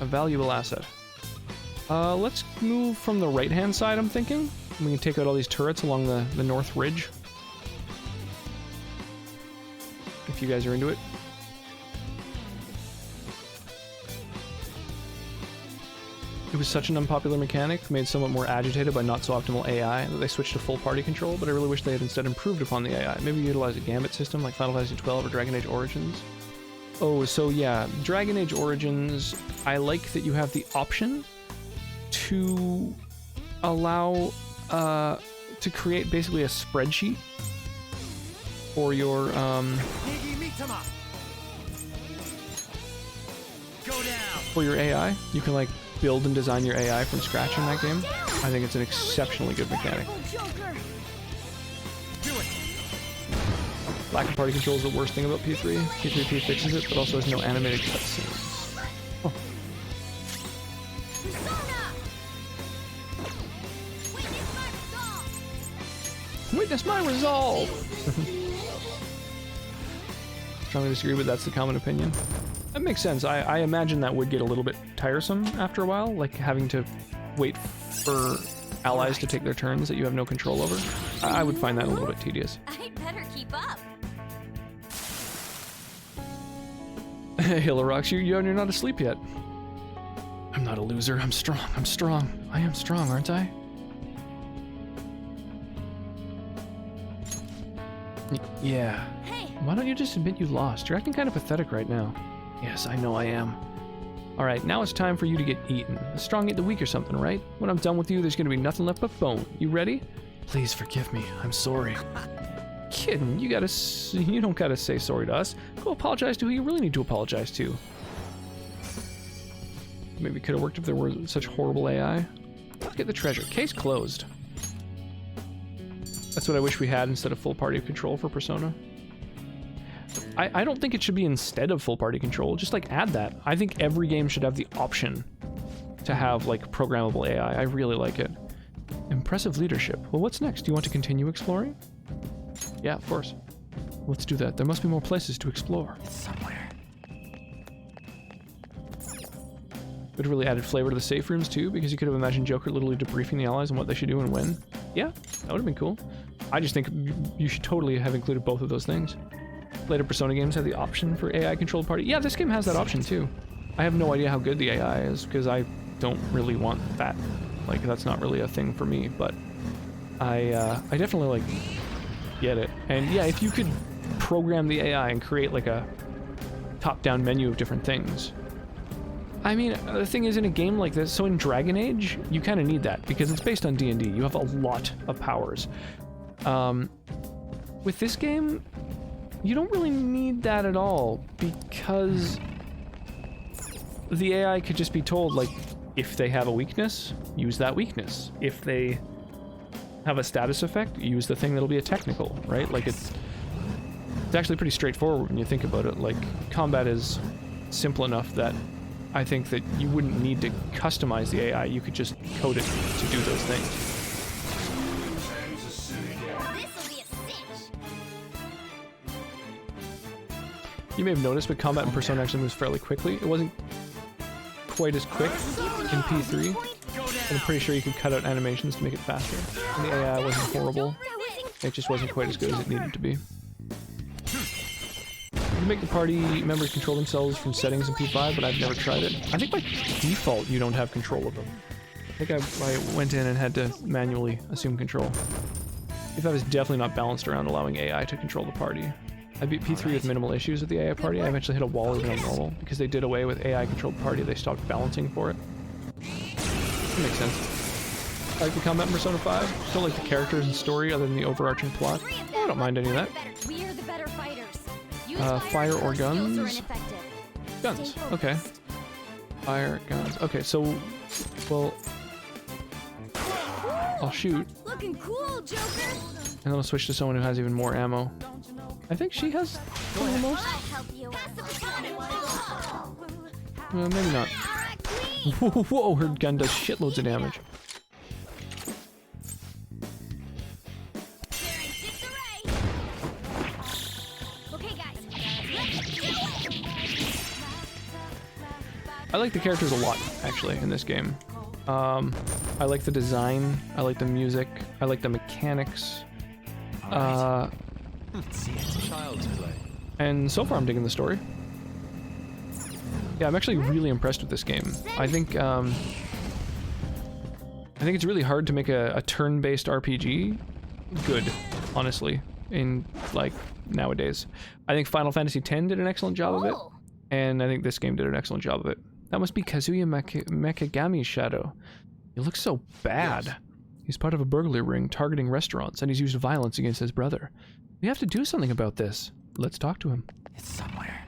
a valuable asset. Let's move from the right-hand side, I'm thinking. We can take out all these turrets along the north ridge. if you guys are into it. It was such an unpopular mechanic, made somewhat more agitated by not so optimal AI, that they switched to full party control, but I really wish they had instead improved upon the AI. Maybe utilize a gambit system like Final Fantasy XII or Dragon Age Origins. Oh, so yeah, Dragon Age Origins, I like that you have the option to allow, to create basically a spreadsheet for your, for your AI. You can like build and design your AI from scratch in that game. I think it's an exceptionally good mechanic. Lack of party control is the worst thing about P3. P3P fixes it, but also has no animated cutscenes. Oh. Witness my resolve! Strongly disagree, but that's the common opinion. That makes sense. I imagine that would get a little bit tiresome after a while, like having to wait for allies to take their turns that you have no control over. I would find that a little bit tedious. I better keep up. Hillarox, you're not asleep yet. I'm not a loser. I'm strong. I'm strong. I am strong, aren't I? Yeah. Hey. Why don't you just admit you lost? You're acting kind of pathetic right now. Yes, I know I am. Alright, now it's time for you to get eaten. The strong eat the weak or something, right? When I'm done with you, there's gonna be nothing left but bone. You ready? Please forgive me. I'm sorry. Kidding, you don't gotta say sorry to us. Go apologize to who you really need to apologize to. Maybe it could have worked if there were such horrible AI. Let's get the treasure. Case closed. That's what I wish we had instead of full party control for Persona. I don't think it should be instead of full party control. Just like add that. I think every game should have the option to have like programmable AI. I really like it. Impressive leadership. Well, what's next? Do you want to continue exploring? Yeah, of course. Let's do that. There must be more places to explore. It's somewhere. It would have really added flavor to the safe rooms too, because you could have imagined Joker literally debriefing the allies on what they should do and when. Yeah, that would have been cool. I just think you should totally have included both of those things. Later Persona games have the option for AI-controlled party. Yeah, this game has that option too. I have no idea how good the AI is, because I don't really want that. Like, that's not really a thing for me, but I definitely, like, get it. And yeah, if you could program the AI and create, like, a top-down menu of different things. I mean, the thing is, in a game like this, so in Dragon Age, you kind of need that, because it's based on D&D. You have a lot of powers. With this game, you don't really need that at all, because the AI could just be told, like, if they have a weakness, use that weakness. If they have a status effect, use the thing that'll be a technical, right? Like, it's actually pretty straightforward when you think about it. Like, combat is simple enough that I think that you wouldn't need to customize the AI, you could just code it to do those things. You may have noticed, but combat in Persona actually moves fairly quickly. It wasn't quite as quick in P3, but I'm pretty sure you could cut out animations to make it faster. And the AI wasn't horrible. It just wasn't quite as good as it needed to be. You can make the party members control themselves from settings in P5, but I've never tried it. I think by default you don't have control of them. I think I went in and had to manually assume control. P5 is definitely not balanced around allowing AI to control the party. I beat P3 with minimal issues with the AI party. I eventually hit a wall even on normal. Because they did away with AI-controlled party, they stopped balancing for it. That makes sense. I like the combat in Persona 5. Still like the characters and story other than the overarching plot. Oh, I don't mind any of that. We're the better fighters. Fire or guns? Guns, okay. Fire, guns. Okay, so, well, I'll shoot. Looking cool, Joker. And then I'll switch to someone who has even more ammo. I think she has one of the most. Maybe not. Whoa, her gun does shitloads of damage. I like the characters a lot, actually, in this game. I like the design, I like the music, I like the mechanics. See, it's child's play. And so far I'm digging the story. Yeah, I'm actually really impressed with this game. I think it's really hard to make a turn-based RPG good, honestly, in, like, nowadays. I think Final Fantasy X did an excellent job of it, and I think this game did an excellent job of it. That must be Kazuya Mekagami's shadow. He looks so bad. Yes. He's part of a burglary ring targeting restaurants, and he's used violence against his brother. We have to do something about this. Let's talk to him. It's somewhere.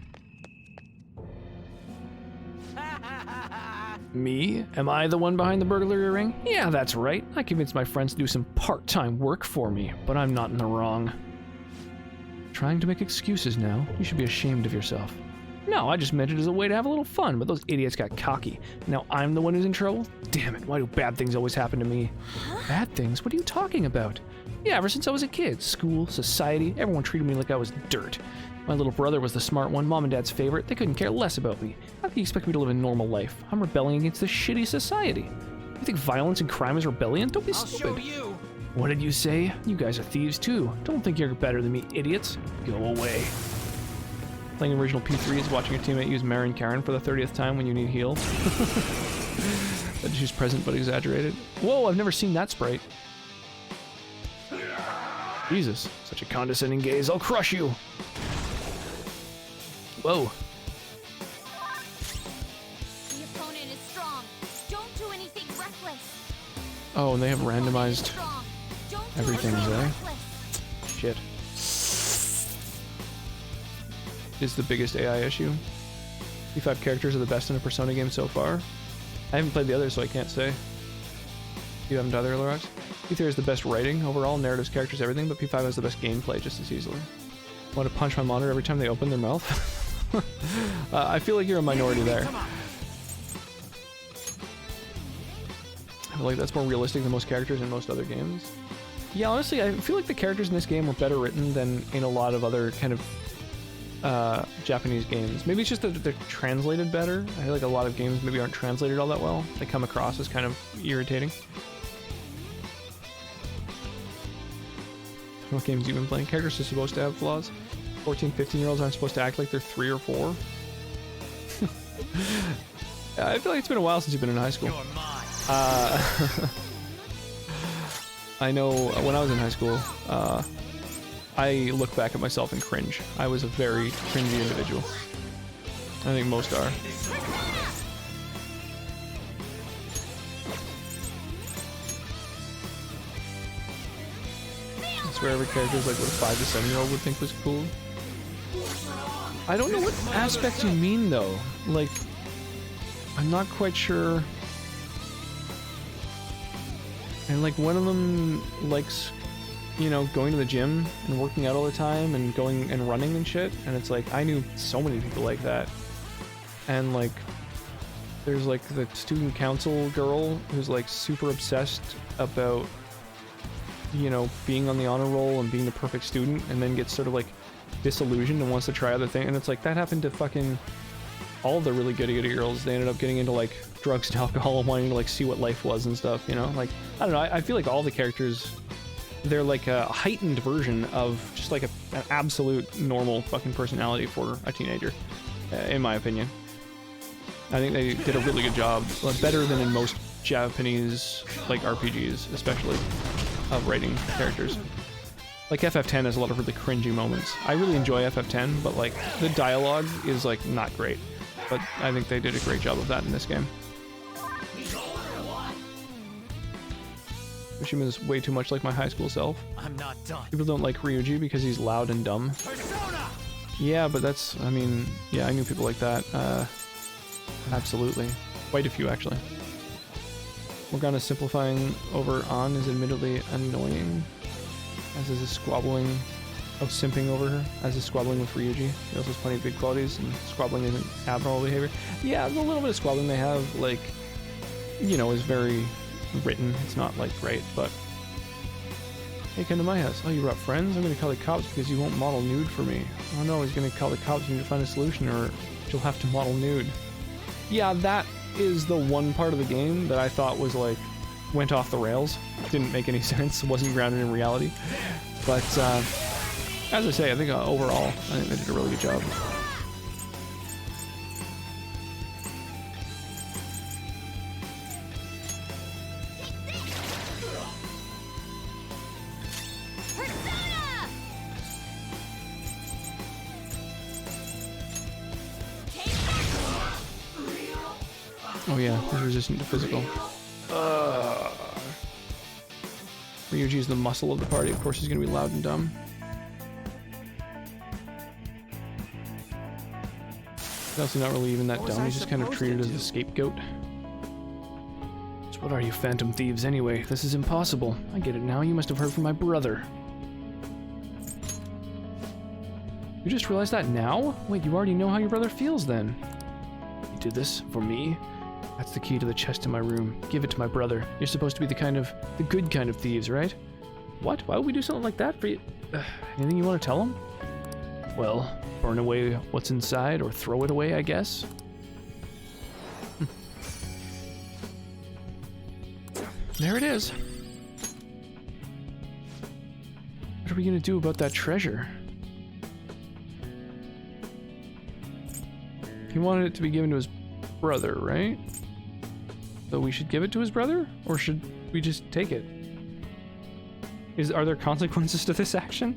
Me? Am I the one behind the burglary ring? Yeah, that's right. I convinced my friends to do some part-time work for me, but I'm not in the wrong. Trying to make excuses now? You should be ashamed of yourself. No, I just meant it as a way to have a little fun, but those idiots got cocky. Now I'm the one who's in trouble? Damn it, why do bad things always happen to me? Bad things? What are you talking about? Yeah, ever since I was a kid. School, society, everyone treated me like I was dirt. My little brother was the smart one, Mom and Dad's favorite. They couldn't care less about me. How can you expect me to live a normal life? I'm rebelling against this shitty society. You think violence and crime is rebellion? Don't be stupid. I'll show you. What did you say? You guys are thieves too. Don't think you're better than me, idiots. Go away. Playing original P3 is watching your teammate use Marin Karen for the 30th time when you need heal. That she's present but exaggerated. Whoa, I've never seen that sprite. Jesus, such a condescending gaze. I'll crush you. Whoa. The opponent is strong. Don't do anything reckless. Oh, and they have randomized everything there. Shit. Is the biggest AI issue. P5 characters are the best in a Persona game so far. I haven't played the others, so I can't say. You haven't either, Lorax? P3 has the best writing overall, narratives, characters, everything, but P5 has the best gameplay just as easily. Want to punch my monitor every time they open their mouth? I feel like you're a minority there. I feel like that's more realistic than most characters in most other games. Yeah, honestly, I feel like the characters in this game were better written than in a lot of other kind of Japanese games. Maybe it's just that they're translated better. I feel like a lot of games maybe aren't translated all that well. They come across as kind of irritating. What games you been playing? Characters are supposed to have flaws. 14, 15-year-olds aren't supposed to act like they're 3 or 4. I feel like it's been a while since you've been in high school. I know when I was in high school, I look back at myself and cringe. I was a very cringy individual. I think most are. I swear every character is like what a 5 to 7-year-old would think was cool. I don't know what aspect you mean though. Like, I'm not quite sure. And like one of them likes, you know, going to the gym and working out all the time and going and running and shit. And it's like, I knew so many people like that. And like, there's like the student council girl who's like super obsessed about, you know, being on the honor roll and being the perfect student, and then gets sort of like disillusioned and wants to try other things. And it's like, that happened to fucking all the really goody girls. They ended up getting into like drugs and alcohol and wanting to like see what life was and stuff, you know? Like, I don't know, I feel like all the characters, they're like a heightened version of just like an absolute normal fucking personality for a teenager, in my opinion. I think they did a really good job, better than in most Japanese like RPGs, especially, of writing characters. Like FF10 has a lot of really cringy moments. I really enjoy FF10, but like the dialogue is like not great. But I think they did a great job of that in this game. Mishima is way too much like my high school self. I'm not done. People don't like Ryuji because he's loud and dumb. Persona! Yeah, but that's, I mean, yeah, I knew people like that. Absolutely. Quite a few, actually. Morgana simplifying over An is admittedly annoying, as is a squabbling of simping over her, as is squabbling with Ryuji. He also has plenty of good qualities, and squabbling isn't abnormal behavior. Yeah, the little bit of squabbling they have, like, you know, is very written. It's not, like, great, but... Hey, come to my house. Oh, you brought friends? I'm gonna call the cops because you won't model nude for me. Oh no, he's gonna call the cops. You need to find a solution, or you'll have to model nude. Yeah, that is the one part of the game that I thought was, like, went off the rails. Didn't make any sense. Wasn't grounded in reality. But, As I say, I think overall, I think they did a really good job. Oh yeah, he's resistant to physical. Ryuji's the muscle of the party. Of course he's gonna be loud and dumb. He's also not really even that dumb. He's just kind of treated as the scapegoat. So what are you phantom thieves anyway? This is impossible. I get it now. You must have heard from my brother. You just realized that now? Wait, you already know how your brother feels then. You did this for me? That's the key to the chest in my room. Give it to my brother. You're supposed to be the good kind of thieves, right? What? Why would we do something like that for you? Anything you want to tell him? Well, burn away what's inside or throw it away, I guess. There it is. What are we gonna do about that treasure? He wanted it to be given to his brother, right? So we should give it to his brother? Or should we just take it? Are there consequences to this action?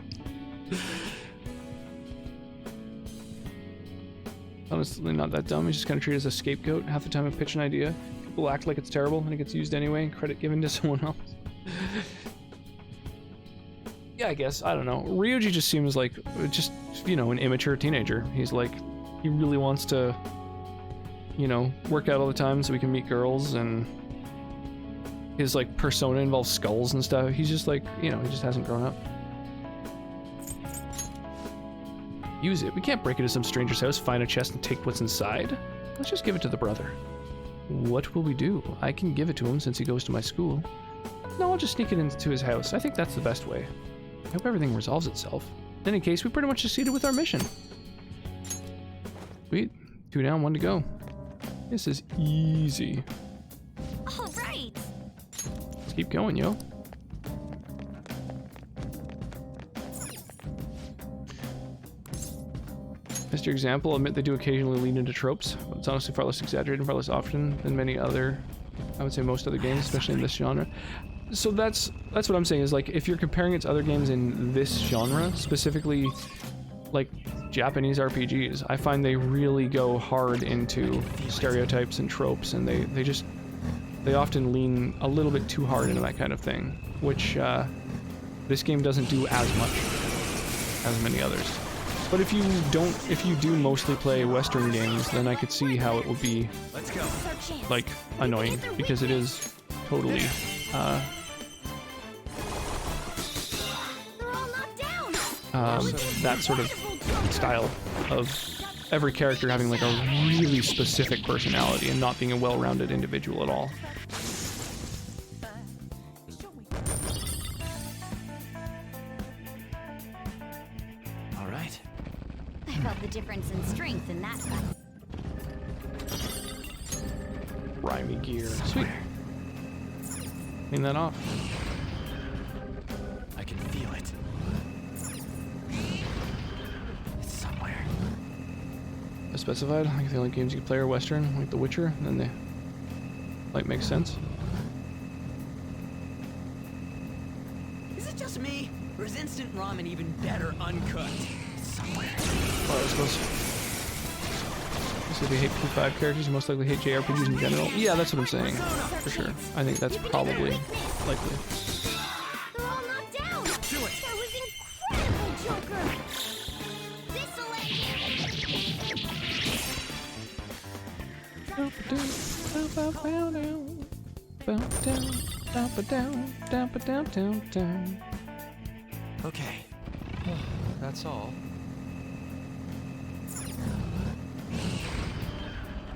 Honestly, not that dumb. He's just kind of treated as a scapegoat. Half the time I pitch an idea, people act like it's terrible and it gets used anyway, and credit given to someone else. Yeah, I guess. I don't know. Ryuji just seems like just, you know, an immature teenager. He's like, he really wants to, you know, work out all the time so we can meet girls, and his like persona involves skulls and stuff. He's just like, you know, he just hasn't grown up. Use it. We can't break into some stranger's house, find a chest, and take what's inside. Let's just give it to the brother. What will we do? I can give it to him since he goes to my school. No, I'll just sneak it into his house. I think that's the best way. I hope everything resolves itself. In any case, we pretty much succeeded with our mission. Sweet. 2 down, 1 to go. This is easy. All right. Let's keep going, yo. As your example, I'll admit they do occasionally lean into tropes, but it's honestly far less exaggerated and far less often than many other, I would say most other games, especially in this genre. So that's what I'm saying, is like, if you're comparing it to other games in this genre, specifically like Japanese RPGs, I find they really go hard into stereotypes and tropes, and they often lean a little bit too hard into that kind of thing, which this game doesn't do as much as many others. But if you do mostly play Western games, then I could see how it would be, like, annoying, because it is totally, that sort of style of every character having like a really specific personality and not being a well-rounded individual at all. I felt the difference in strength in that fight. Grimy gear. Sweet. Clean that off. I can feel it. It's somewhere. As specified, like the only games you can play are Western, like The Witcher, and then they like makes sense. Is it just me, or is instant ramen even better uncooked? Somewhere. Oh, I suppose. So if you hate P5 characters, you most likely hate JRPGs in general. Yeah, that's what I'm saying, for sure. I think that's probably likely. They're all knocked down. Do it. That was incredible, Joker. Okay. That's all.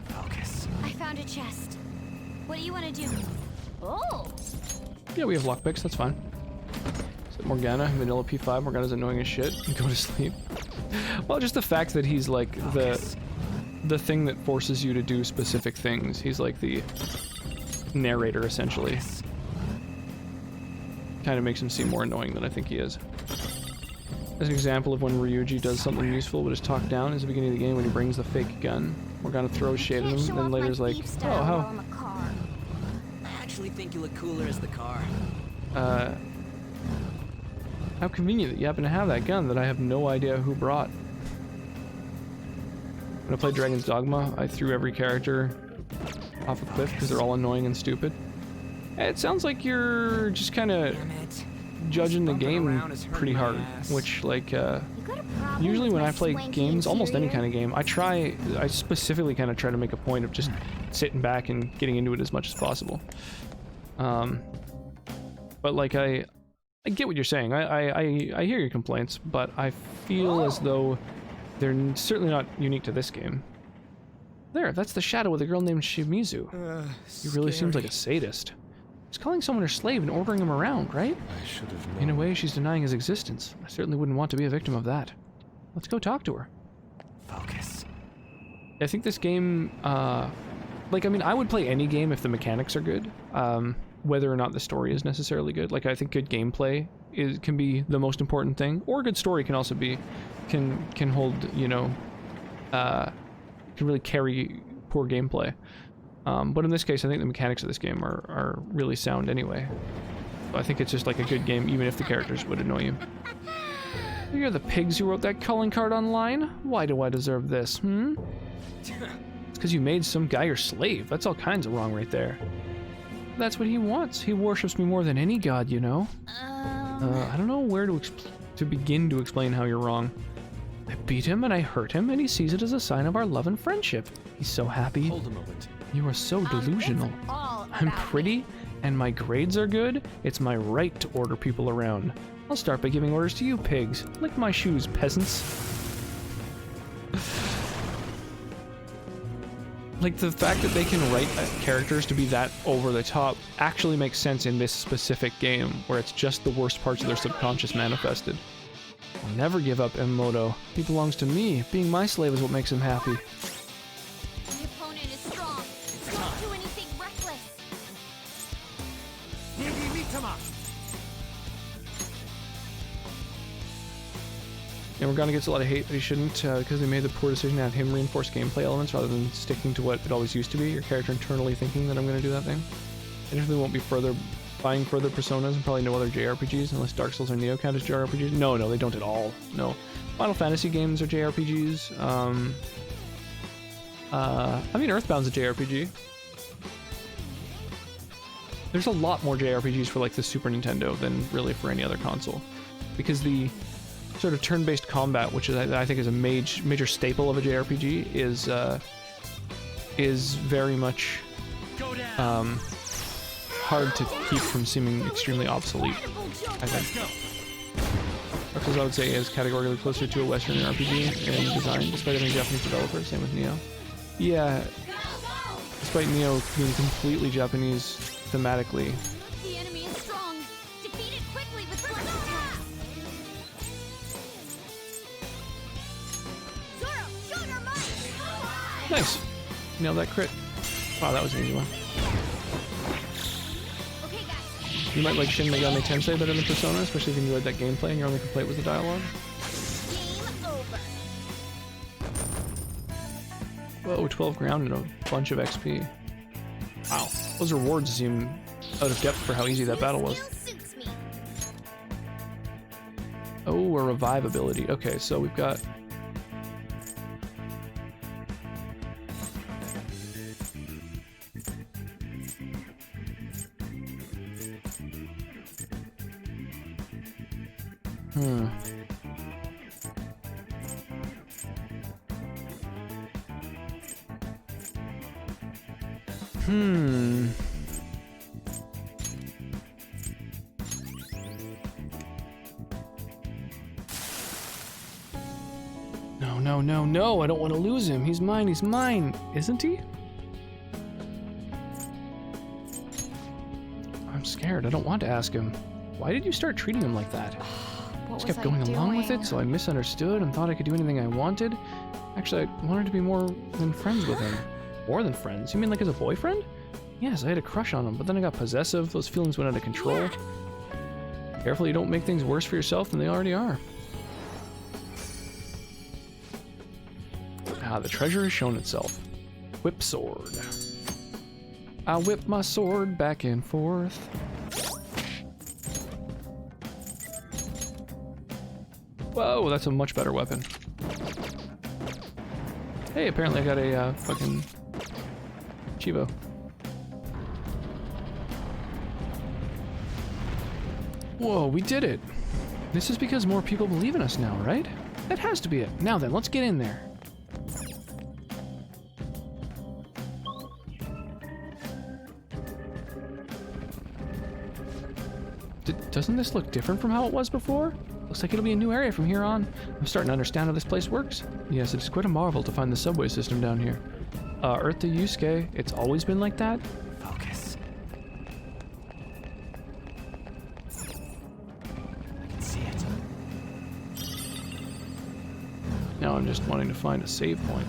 Focus. I found a chest. What do you want to do? Oh! Yeah, we have lockpicks, that's fine. So Morgana, vanilla P5, Morgana's annoying as shit. Go to sleep. Well, just the fact that he's like the thing that forces you to do specific things. He's like the narrator, essentially. Kind of makes him seem more annoying than I think he is. As an example of when Ryuji does something useful but is talked down is the beginning of the game when he brings the fake gun. Morgana throws shade at him, and then later's like, oh, how... I actually think you look cooler as the car. How convenient that you happen to have that gun that I have no idea who brought. When I played Dragon's Dogma, I threw every character off a cliff because they're all annoying and stupid. It sounds like you're just kind of judging the game pretty hard, which, like, usually when I play games, almost any kind of game, I specifically kind of try to make a point of just sitting back and getting into it as much as possible. But, like, I get what you're saying. I hear your complaints, but I feel as though they're certainly not unique to this game. There, that's the shadow of the girl named Shimizu. He really seems like a sadist. He's calling someone her slave and ordering him around, right? I should have known. In a way, she's denying his existence. I certainly wouldn't want to be a victim of that. Let's go talk to her. Focus. I think this game, like, I mean, I would play any game if the mechanics are good, whether or not the story is necessarily good. Like, I think good gameplay can be the most important thing, or a good story can also be, can hold, you know, can really carry poor gameplay. But in this case, I think the mechanics of this game are really sound anyway. So I think it's just like a good game, even if the characters would annoy you. You're the pigs who wrote that calling card online? Why do I deserve this, It's because you made some guy your slave. That's all kinds of wrong right there. That's what he wants. He worships me more than any god, you know? I don't know where to begin to explain how you're wrong. I beat him and I hurt him, and he sees it as a sign of our love and friendship. He's so happy. Hold a moment. You are so delusional. I'm pretty, and my grades are good. It's my right to order people around. I'll start by giving orders to you pigs. Lick my shoes, peasants. Like, the fact that they can write characters to be that over the top actually makes sense in this specific game, where it's just the worst parts of their subconscious manifested. I'll never give up Emoto. He belongs to me. Being my slave is what makes him happy. The opponent is strong. Don't do anything reckless. And Morgana gets a lot of hate, but he shouldn't, because they made the poor decision to have him reinforce gameplay elements rather than sticking to what it always used to be, your character internally thinking that I'm going to do that thing. I definitely won't be buying further Personas and probably no other JRPGs, unless Dark Souls or Neo count as JRPGs. No, they don't at all. No. Final Fantasy games are JRPGs. I mean, Earthbound's a JRPG. There's a lot more JRPGs for, like, the Super Nintendo than really for any other console. Because the sort of turn-based combat, which is, I think is a major staple of a JRPG, is very much hard to keep from seeming extremely obsolete, I think. Dark Souls, I would say, is categorically closer to a Western RPG in design, despite having a Japanese developer. Same with Neo. Yeah, despite Neo being completely Japanese thematically. The enemy is strong. Defeat it quickly with first attack. Zoro, show your might. Nice. Nailed that crit. Wow, that was an easy one. You might like Shin Megami Tensei better than Persona, especially if you enjoyed that gameplay and your only complaint was the dialogue. Whoa, 12 ground and a bunch of XP. Wow, those rewards seem out of depth for how easy that battle was. Oh, a revive ability. Okay, so we've got... No, I don't want to lose him. He's mine, isn't he? I'm scared. I don't want to ask him. Why did you start treating him like that? Just kept going along with it, so I misunderstood and thought I could do anything I wanted. Actually, I wanted to be more than friends with him. More than friends? You mean like as a boyfriend? Yes, I had a crush on him, but then I got possessive. Those feelings went out of control. Careful you don't make things worse for yourself than they already are. Ah, the treasure has shown itself. Whip sword. I whip my sword back and forth. Whoa, that's a much better weapon. Hey, apparently I got a fucking Chivo. Whoa, we did it! This is because more people believe in us now, right? That has to be it. Now then, let's get in there. Doesn't this look different from how it was before? Looks like it'll be a new area from here on. I'm starting to understand how this place works. Yes, it is quite a marvel to find the subway system down here. Earth to Yusuke, it's always been like that? Focus. I can see it. Now I'm just wanting to find a save point.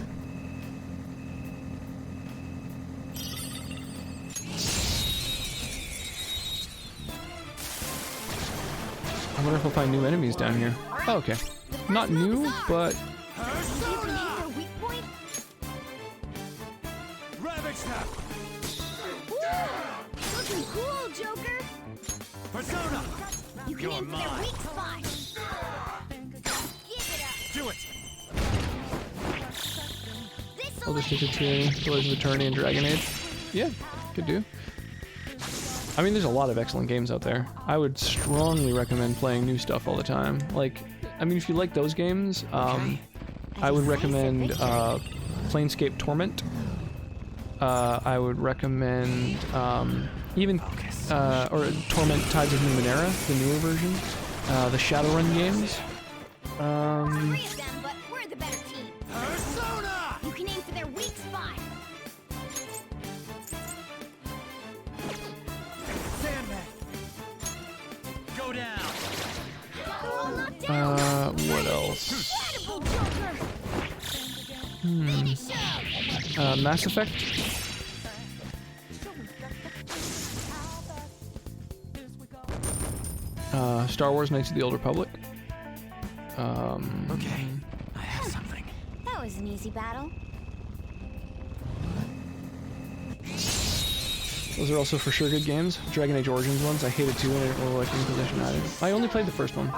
I wonder if we'll find new enemies down here. Oh, okay. Not new, but... Looking cool, Joker! Persona! You can aim for their weak spot! Give it up! Do it! I'll just stick it to Pillars of Eternity and Dragon Age. Yeah, could do. I mean, there's a lot of excellent games out there. I would strongly recommend playing new stuff all the time. Like, I mean, if you like those games, I would recommend Planescape Torment. I would recommend even or Torment Tides of Numenera, the newer version. The Shadowrun games. Three of them, but we're the better team. Persona! You can aim for their weak spot. Sandman! Go down! What else? Mass Effect. Star Wars Knights of the Old Republic. Okay, I have something. That was an easy battle. Those are also for sure good games. Dragon Age Origins ones, I hated too when I didn't really like Inquisition added. I only played the first one.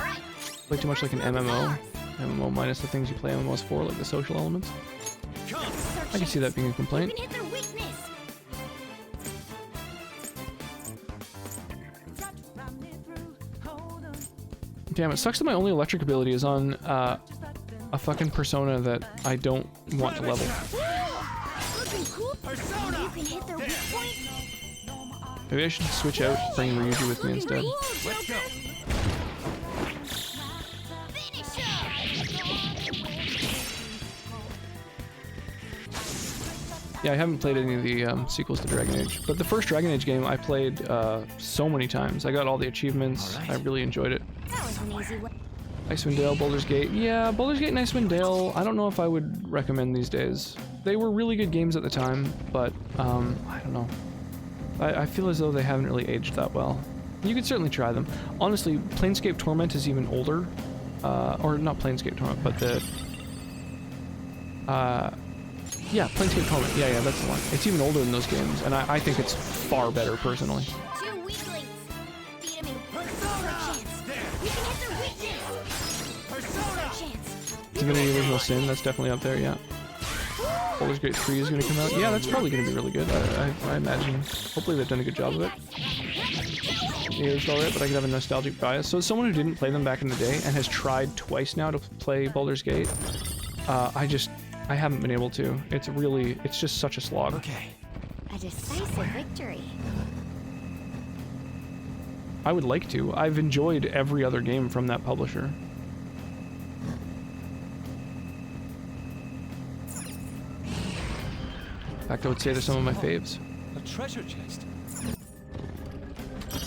Played too much like an MMO. MMO minus the things you play MMOs for, like the social elements. I can see that being a complaint. Damn, it sucks that my only electric ability is on a fucking persona that I don't want to level. Maybe I should switch out, bring Ryuji with me instead. Let's go! Yeah, I haven't played any of the sequels to Dragon Age, but the first Dragon Age game I played so many times. I got all the achievements. Right. I really enjoyed it. That was an easy one. Icewind Dale, Baldur's Gate. Yeah, Baldur's Gate and Icewind Dale, I don't know if I would recommend these days. They were really good games at the time, but I don't know. I feel as though they haven't really aged that well. You could certainly try them. Honestly, Planescape Torment is even older. Or not Planescape Torment, but the... yeah, Planescape Torment. Yeah, that's the one. It's even older than those games, and I think it's far better, personally. Two weaklings. Beat him in Persona! You can hit their weakness! Persona! Divinity Original Sin, that's definitely up there, yeah. Baldur's Gate 3 is going to come out. Yeah, that's probably going to be really good, I imagine. Hopefully they've done a good job of it. Yeah, it's alright, but I could have a nostalgic bias. So as someone who didn't play them back in the day and has tried twice now to play Baldur's Gate, I haven't been able to. It's just such a slog. Okay. A decisive victory. I would like to. I've enjoyed every other game from that publisher. In fact, I would say they're some of my faves. A treasure chest.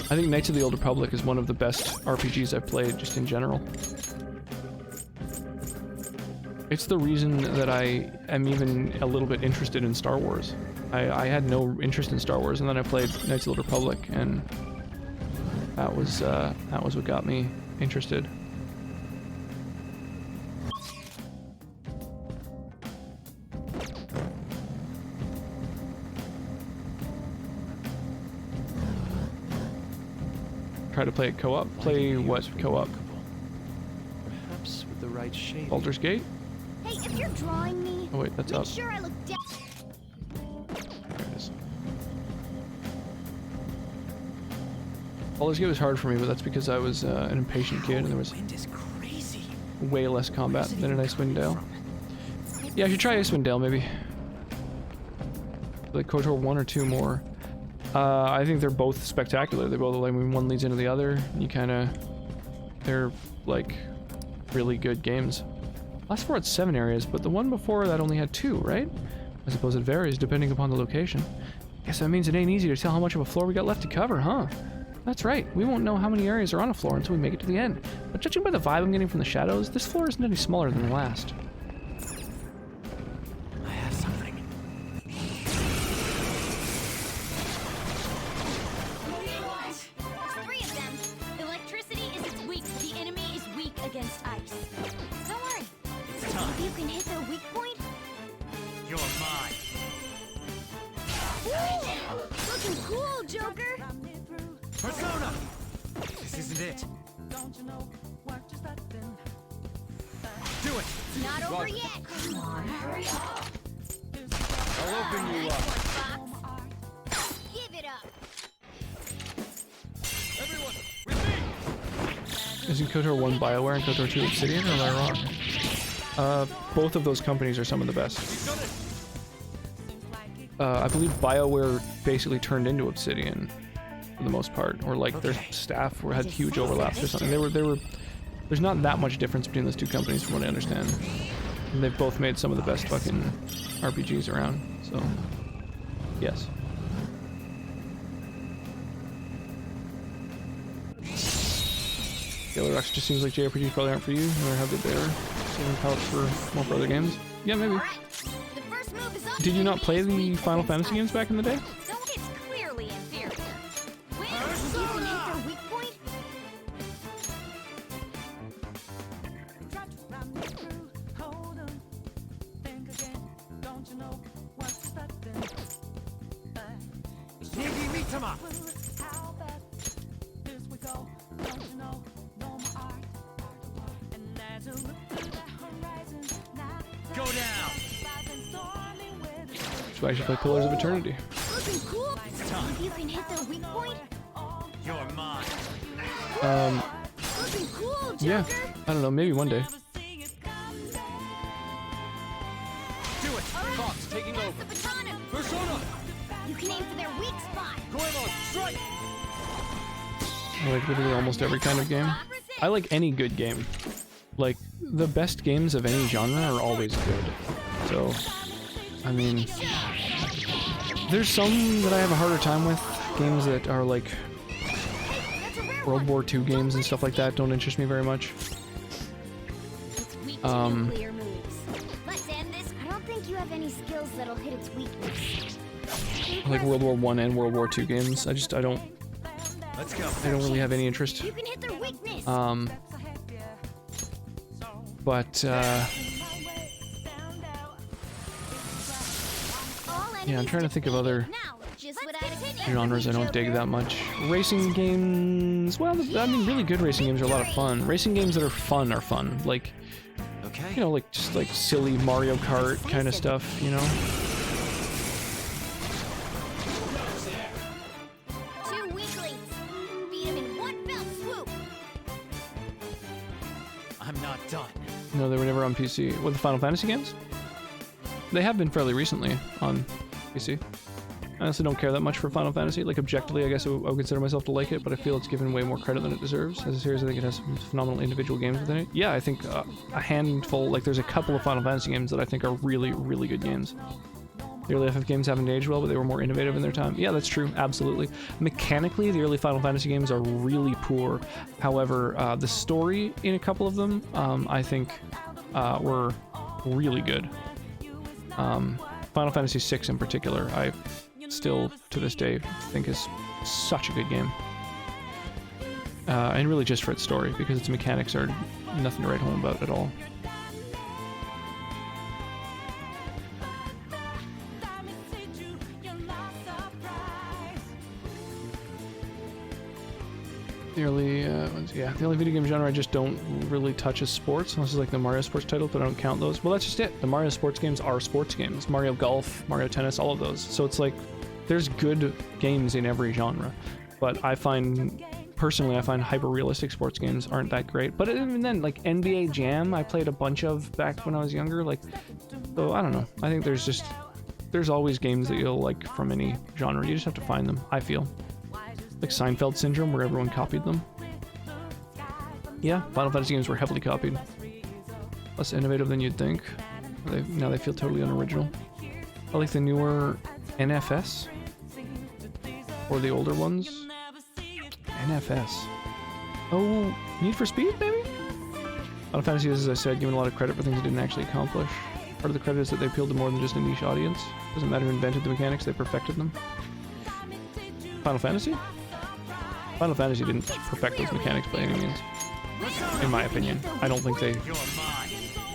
I think Knights of the Old Republic is one of the best RPGs I've played, just in general. It's the reason that I am even a little bit interested in Star Wars. I had no interest in Star Wars, and then I played Knights of the Old Republic, and that was what got me interested. try to play it co-op. Play what co-op? Perhaps with the right shade. Baldur's Gate? Hey, if you're drawing me, Oh wait, that's make up. sure I look down. There it is. Baldur's Gate was hard for me, but that's because I was an impatient kid and there was way less combat than in Icewind Dale. Yeah, I should try Icewind Dale maybe. Like KOTOR 1 or 2 more. I think they're both spectacular. They both, like, when one leads into the other, you they're like really good games. Last 4 had 7 areas, but the one before that only had 2, right? I suppose it varies depending upon the location. Guess that means it ain't easy to tell how much of a floor we got left to cover, huh? That's right, we won't know how many areas are on a floor until we make it to the end. But judging by the vibe I'm getting from the shadows, this floor isn't any smaller than the last. I have something. There's 3 of them. Electricity is its weak. The enemy is weak against ice. Don't worry. It's time. If you can hit their weak point. You're mine. Woo! Looking cool, Joker. Persona! This isn't it. Do it! It's not over yet. Come on, hurry up. I'll open you up. Fox. Give it up. Everyone, with me! Isn't KOTOR 1 BioWare and KOTOR 2 Obsidian, or am I wrong? Both of those companies are some of the best. I believe BioWare basically turned into Obsidian for the most part, or like their staff had huge overlaps or something. They were. There's not that much difference between those two companies from what I understand. And they've both made some of the best fucking RPGs around, so yes. Yellow Rocks just seems like JRPGs probably aren't for you, no matter how good they are. Saving palettes for more for other games. Yeah, maybe. Did you not play the Final Fantasy games back in the day? Though it's clearly inferior. When you can hit their weak point. Negi Mitama! Go down! So I should play Pillars of Eternity. Looking cool. If you can hit their weak point. You're mine. Looking cool, Joker. Yeah, I don't know, maybe one day. Do it! Fox taking over. Persona! You can aim for their weak spot. Goemon, strike! I like literally almost every kind of game. I like any good game. Like, the best games of any genre are always good. So, I mean, there's some that I have a harder time with. Games that are like World War II games and stuff like that don't interest me very much. Nuclear moves. Let's end this. I don't think you have any skills that'll hit its weakness. I like World War I and World War II games. I don't Let's go. I don't really have any interest. You can hit their weakness. But yeah, I'm trying to think of other genres I don't dig that much. Racing games, well, I mean, really good racing games are a lot of fun. Racing games that are fun. Like, you know, like just like silly Mario Kart kind of stuff, you know? Two weaklings. Beat him in one fell swoop. I'm not done. No, they were never on PC. What, the Final Fantasy games? They have been fairly recently on PC. I honestly don't care that much for Final Fantasy. Like, objectively, I guess I would consider myself to like it, but I feel it's given way more credit than it deserves. As a series, I think it has some phenomenal individual games within it. Yeah, I think a handful, like, there's a couple of Final Fantasy games that I think are really, really good games. The early FF games haven't aged well, but they were more innovative in their time. Yeah, that's true, absolutely. Mechanically, the early Final Fantasy games are really poor. However, the story in a couple of them, I think, were really good. Final Fantasy VI in particular, I still, to this day, think is such a good game. And really just for its story, because its mechanics are nothing to write home about at all. The only, the only video game genre I just don't really touch is sports, unless it's like the Mario sports title, but I don't count those. Well, that's just it. The Mario sports games are sports games. Mario Golf, Mario Tennis, all of those. So it's like, there's good games in every genre. But I find, personally, I find hyper-realistic sports games aren't that great. But even then, like NBA Jam, I played a bunch of back when I was younger. Like, so I don't know. I think there's always games that you'll like from any genre. You just have to find them, I feel. Like Seinfeld Syndrome, where everyone copied them. Yeah, Final Fantasy games were heavily copied. Less innovative than you'd think. Now they feel totally unoriginal. I like the newer NFS. Or the older ones. NFS. Oh, Need for Speed, maybe? Final Fantasy is, as I said, given a lot of credit for things it didn't actually accomplish. Part of the credit is that they appealed to more than just a niche audience. Doesn't matter who invented the mechanics, they perfected them. Final Fantasy? Final Fantasy didn't perfect those mechanics by any means, in my opinion. I don't think the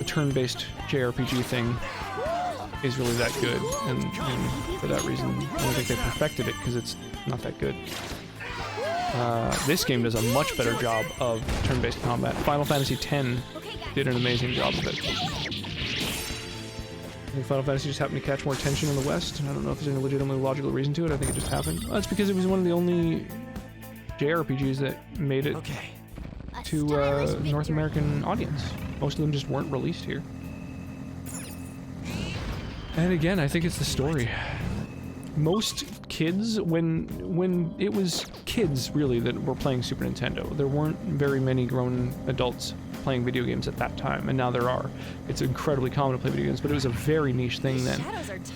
turn-based JRPG thing is really that good, and for that reason, I don't think they perfected it because it's not that good. This game does a much better job of turn-based combat. Final Fantasy X did an amazing job of it. I think Final Fantasy just happened to catch more attention in the West, and I don't know if there's any legitimately logical reason to it. I think it just happened. Well, that's because it was one of the only JRPGs that made it to a North American audience. Most of them just weren't released here. And again, I think it's the story. Most kids, when it was kids really that were playing Super Nintendo, there weren't very many grown adults playing video games at that time, and now there are. It's incredibly common to play video games, but it was a very niche thing then.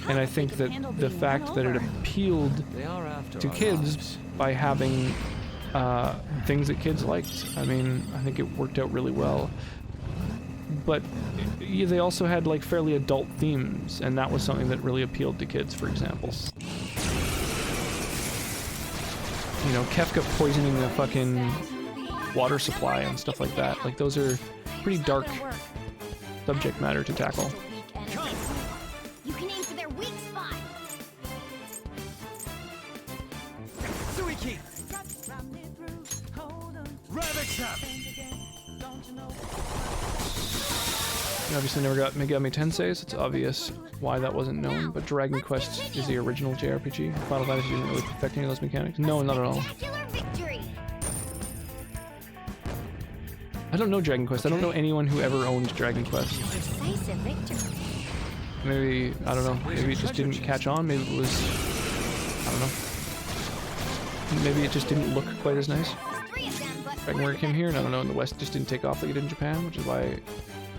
And I think that the fact that it appealed to kids by having things that kids liked, I mean, I think it worked out really well. But they also had like fairly adult themes, and that was something that really appealed to kids, for example. You know, Kefka poisoning the fucking water supply and stuff like that. Like, those are pretty dark subject matter to tackle. You can aim for their weak spot. Suiki! Ravix! You obviously never got Megami Tensei, so it's obvious why that wasn't known, but Dragon Quest is the original JRPG. Final Fantasy didn't really perfect any of those mechanics. No, not at all. I don't know Dragon Quest. I don't know anyone who ever owned Dragon Quest. Decisive victory. Maybe, I don't know, maybe it just didn't catch on, maybe it was, I don't know. Maybe it just didn't look quite as nice. Dragon Warrior came here, and I don't know, in the West just didn't take off like it did in Japan, which is why I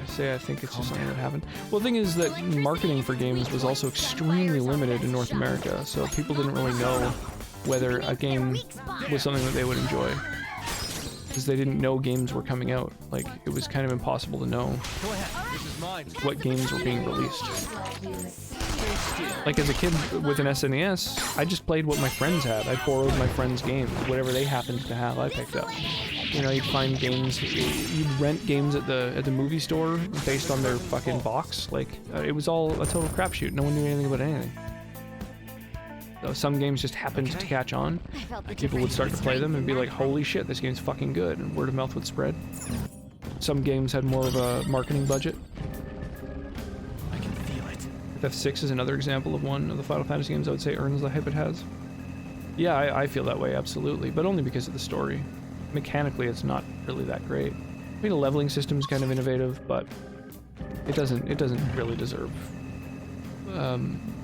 say I think it's just something that happened. Well, the thing is that marketing for games was also extremely limited in North America, so people didn't really know whether a game was something that they would enjoy. Because they didn't know games were coming out. Like, it was kind of impossible to know what games were being released. Like, as a kid with an SNES, I just played what my friends had. I borrowed my friends' games. Whatever they happened to have, I picked up. You know, you'd find games, you'd rent games at the movie store based on their fucking box. Like, it was all a total crapshoot. No one knew anything about anything. So some games just happened to catch on. People would start to play them and be like, holy shit, this game's fucking good, and word of mouth would spread. Some games had more of a marketing budget. I can feel it. FF6 is another example of one of the Final Fantasy games I would say earns the hype it has. Yeah, I feel that way, absolutely, but only because of the story. Mechanically, it's not really that great. I mean, the leveling system's kind of innovative, but it doesn't really deserve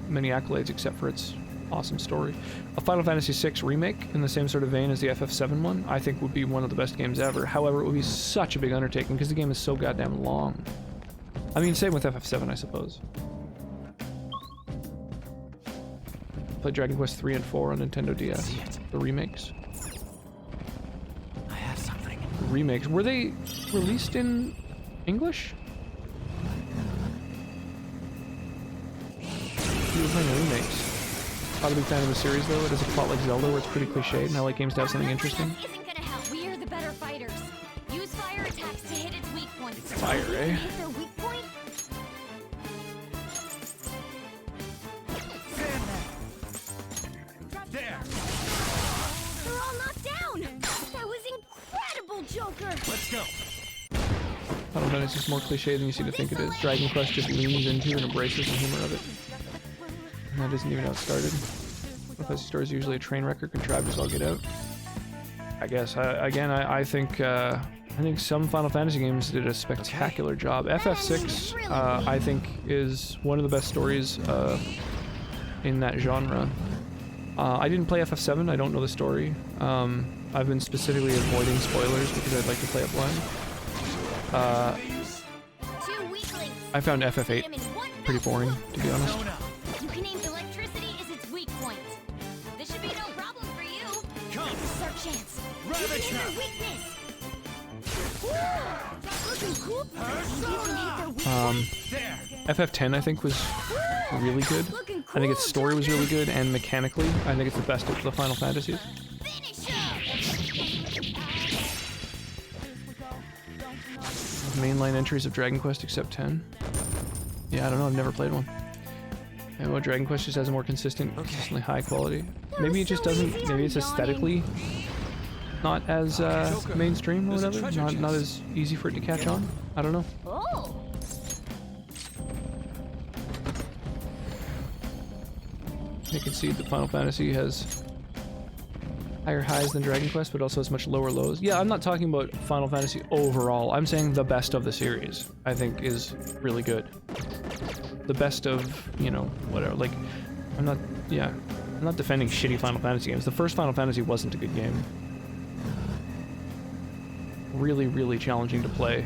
many accolades except for its awesome story. A Final Fantasy VI remake in the same sort of vein as the FF7 one, I think would be one of the best games ever. However, it would be such a big undertaking because the game is so goddamn long. I mean, same with FF7, I suppose. Played Dragon Quest 3 and 4 on Nintendo DS. The remakes. I have something. The remakes. Were they released in English? You were playing remakes. Not a big fan of the series though. It has a plot like Zelda where it's pretty cliched, and I like games to have something interesting. Isn't gonna help. We're the better fighters. Use fire attacks to hit its weak points. Fire, eh? Hit their weak point? There. They're all knocked down. That was incredible. Final Fantasy is more cliche than you seem to think it is. Dragon Quest just leans into and embraces the humor of it. And that isn't even how it started. Final Fantasy story is usually a train wreck or contrived as all get out. I guess. I think some Final Fantasy games did a spectacular job. FF6, I think, is one of the best stories in that genre. I didn't play FF7. I don't know the story. I've been specifically avoiding spoilers because I'd like to play it blind. I found FF8 pretty boring, to be honest. You can aim electricity is its weak point. This should be no problem for you. Come. This is our chance. Ravage You her. can weakness. Looking cool. FF10 I think was really good. I think its story was really good, and mechanically, I think it's the best of the Final Fantasies. Mainline entries of Dragon Quest except 10. Yeah, I don't know, I've never played one. And well, Dragon Quest just has a more consistently high quality. Maybe it just doesn't, maybe it's aesthetically not as mainstream or whatever, not as easy for it to catch on. I don't know. Oh. You can see that Final Fantasy has higher highs than Dragon Quest, but also has much lower lows. Yeah, I'm not talking about Final Fantasy overall. I'm saying the best of the series, I think, is really good. The best of, you know, whatever. Like, I'm not defending shitty Final Fantasy games. The first Final Fantasy wasn't a good game. Really, really challenging to play.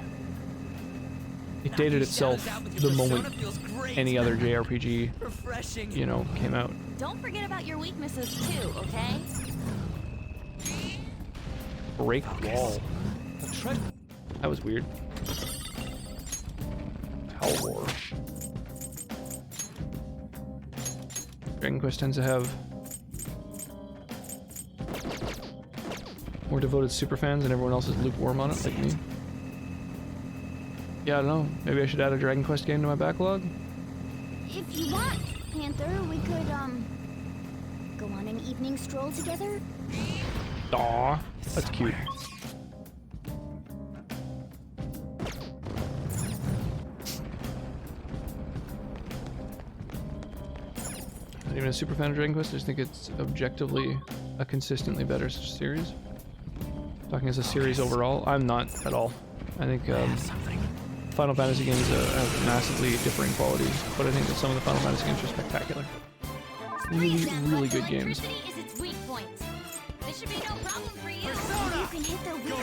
It dated itself the moment any other JRPG, you know, came out. Don't forget about your weaknesses too, okay? Break wall. That was weird. Hell War. Dragon Quest tends to have more devoted superfans and everyone else is lukewarm on it, like me. Yeah, I don't know. Maybe I should add a Dragon Quest game to my backlog? If you want, Panther, we could, go on an evening stroll together? Aw, that's cute. Not even a super fan of Dragon Quest, I just think it's objectively a consistently better series. Talking as a series overall, I'm not at all. I think Final Fantasy games have massively differing qualities, but I think that some of the Final Fantasy games are spectacular. Really, really good games. Is its weak point. This should be no problem for you. You can hit the weak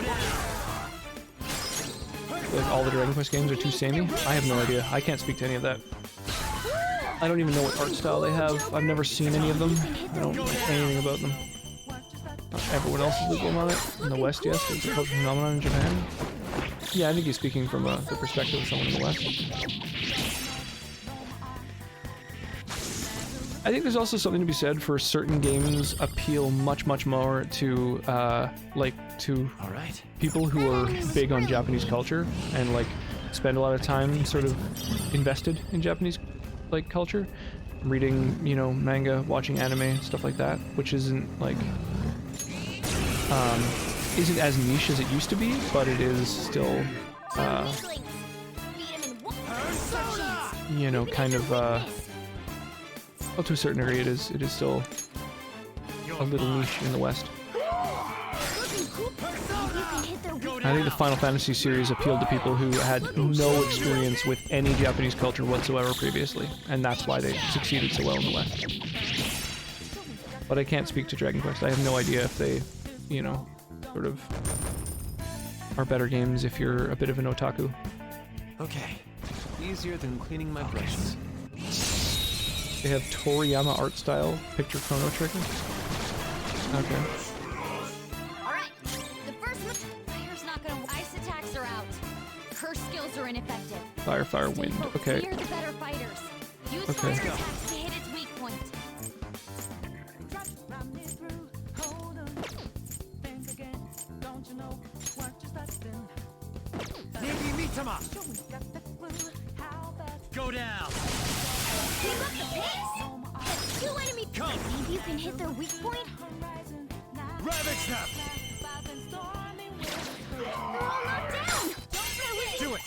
point. Like all the Dragon Quest games are too samey? I have no idea. I can't speak to any of that. I don't even know what art style they have. I've never seen any of them. I don't know anything about them. Everyone else is lukewarm on it. In the West, yes. It's a cultural phenomenon in Japan. Yeah, I think he's speaking from the perspective of someone in the West. I think there's also something to be said for certain games appeal much, much more to, people who are big on Japanese culture and, like, spend a lot of time sort of invested in Japanese, like, culture. Reading, you know, manga, watching anime, stuff like that, which isn't, like, isn't as niche as it used to be, but it is still, you know, kind of, well, to a certain degree, it is still a little niche in the West. I think the Final Fantasy series appealed to people who had no experience with any Japanese culture whatsoever previously, and that's why they succeeded so well in the West. But I can't speak to Dragon Quest. I have no idea if they, you know, sort of are better games if you're a bit of an otaku. Okay. Easier than cleaning my brushes. They have Toriyama art style picture Chrono Trigger. Okay. Alright, the first one. Fire's not gonna. Ice attacks are out. Her skills are ineffective. Fire, wind. Okay. We are the better fighters. Use Okay. fire attacks to hit its weak point. Go down. Keep up the pace! Two enemy. Maybe you can hit their weak point? Ravage them. They're all knocked down! Do it.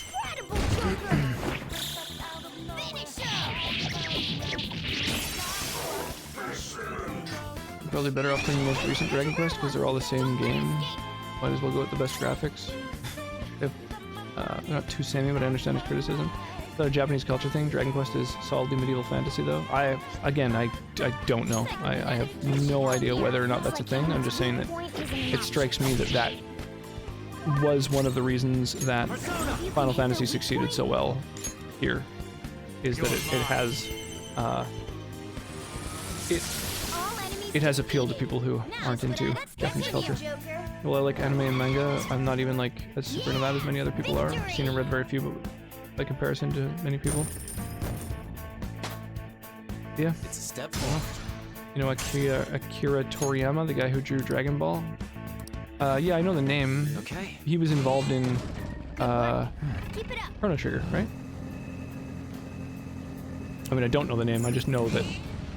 probably better off playing the most recent Dragon Quest because they're all the same game. Might as well go with the best graphics. If they're not too samey, but I understand his criticism. The Japanese culture thing, Dragon Quest is solidly medieval fantasy though. I don't know. I have no idea whether or not that's a thing. I'm just saying that it strikes me that that was one of the reasons that Final Fantasy succeeded so well here, is that it has it has appealed to people who aren't into Japanese culture. Well, I like anime and manga. I'm not even like as super into that as many other people are. I've seen and read very few, but by comparison to many people. Yeah. It's a step forward. You know Akira Toriyama, the guy who drew Dragon Ball? Yeah, I know the name. Okay. He was involved in Chrono Trigger, right? I mean, I don't know the name, I just know that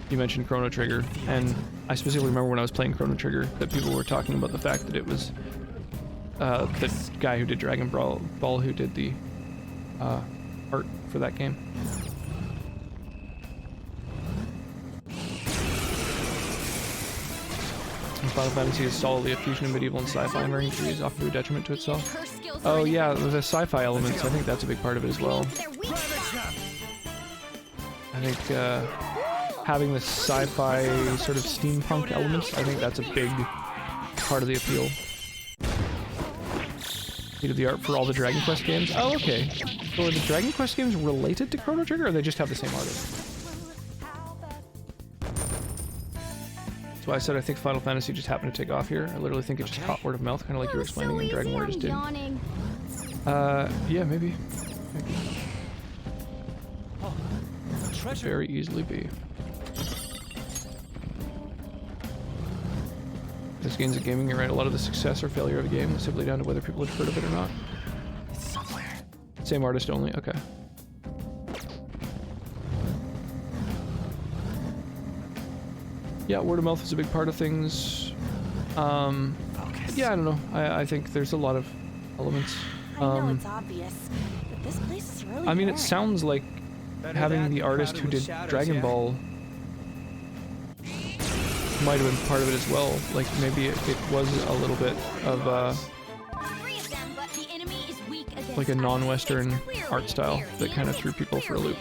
you mentioned Chrono Trigger, and I specifically remember when I was playing Chrono Trigger that people were talking about the fact that it was the guy who did Dragon Ball who did the art for that game. And Final Fantasy is solidly a fusion of medieval and sci-fi in varying degrees, often to a detriment to itself. Oh yeah, the sci-fi elements, I think that's a big part of it as well. I think having the sci-fi sort of steampunk elements, I think that's a big part of the appeal. He did the art for all the Dragon Quest games. Oh, okay. So are the Dragon Quest games related to Chrono Trigger, or they just have the same artist? That's why I said I think Final Fantasy just happened to take off here. I literally think it just caught word of mouth, kind of like you were explaining, and Dragon Warrior just did. Yeah, maybe. Could very easily be. This game's a gaming, you're right. A lot of the success or failure of a game is simply down to whether people have heard of it or not. It's somewhere. Same artist only, okay. Yeah, word of mouth is a big part of things. Yeah, I don't know. I think there's a lot of elements. I know it's obvious, but this place is really I mean, it boring. sounds like having the artist who did Dragon Ball might have been part of it as well. Like maybe it was a little bit of like a non-Western art style that kind of threw people for a loop.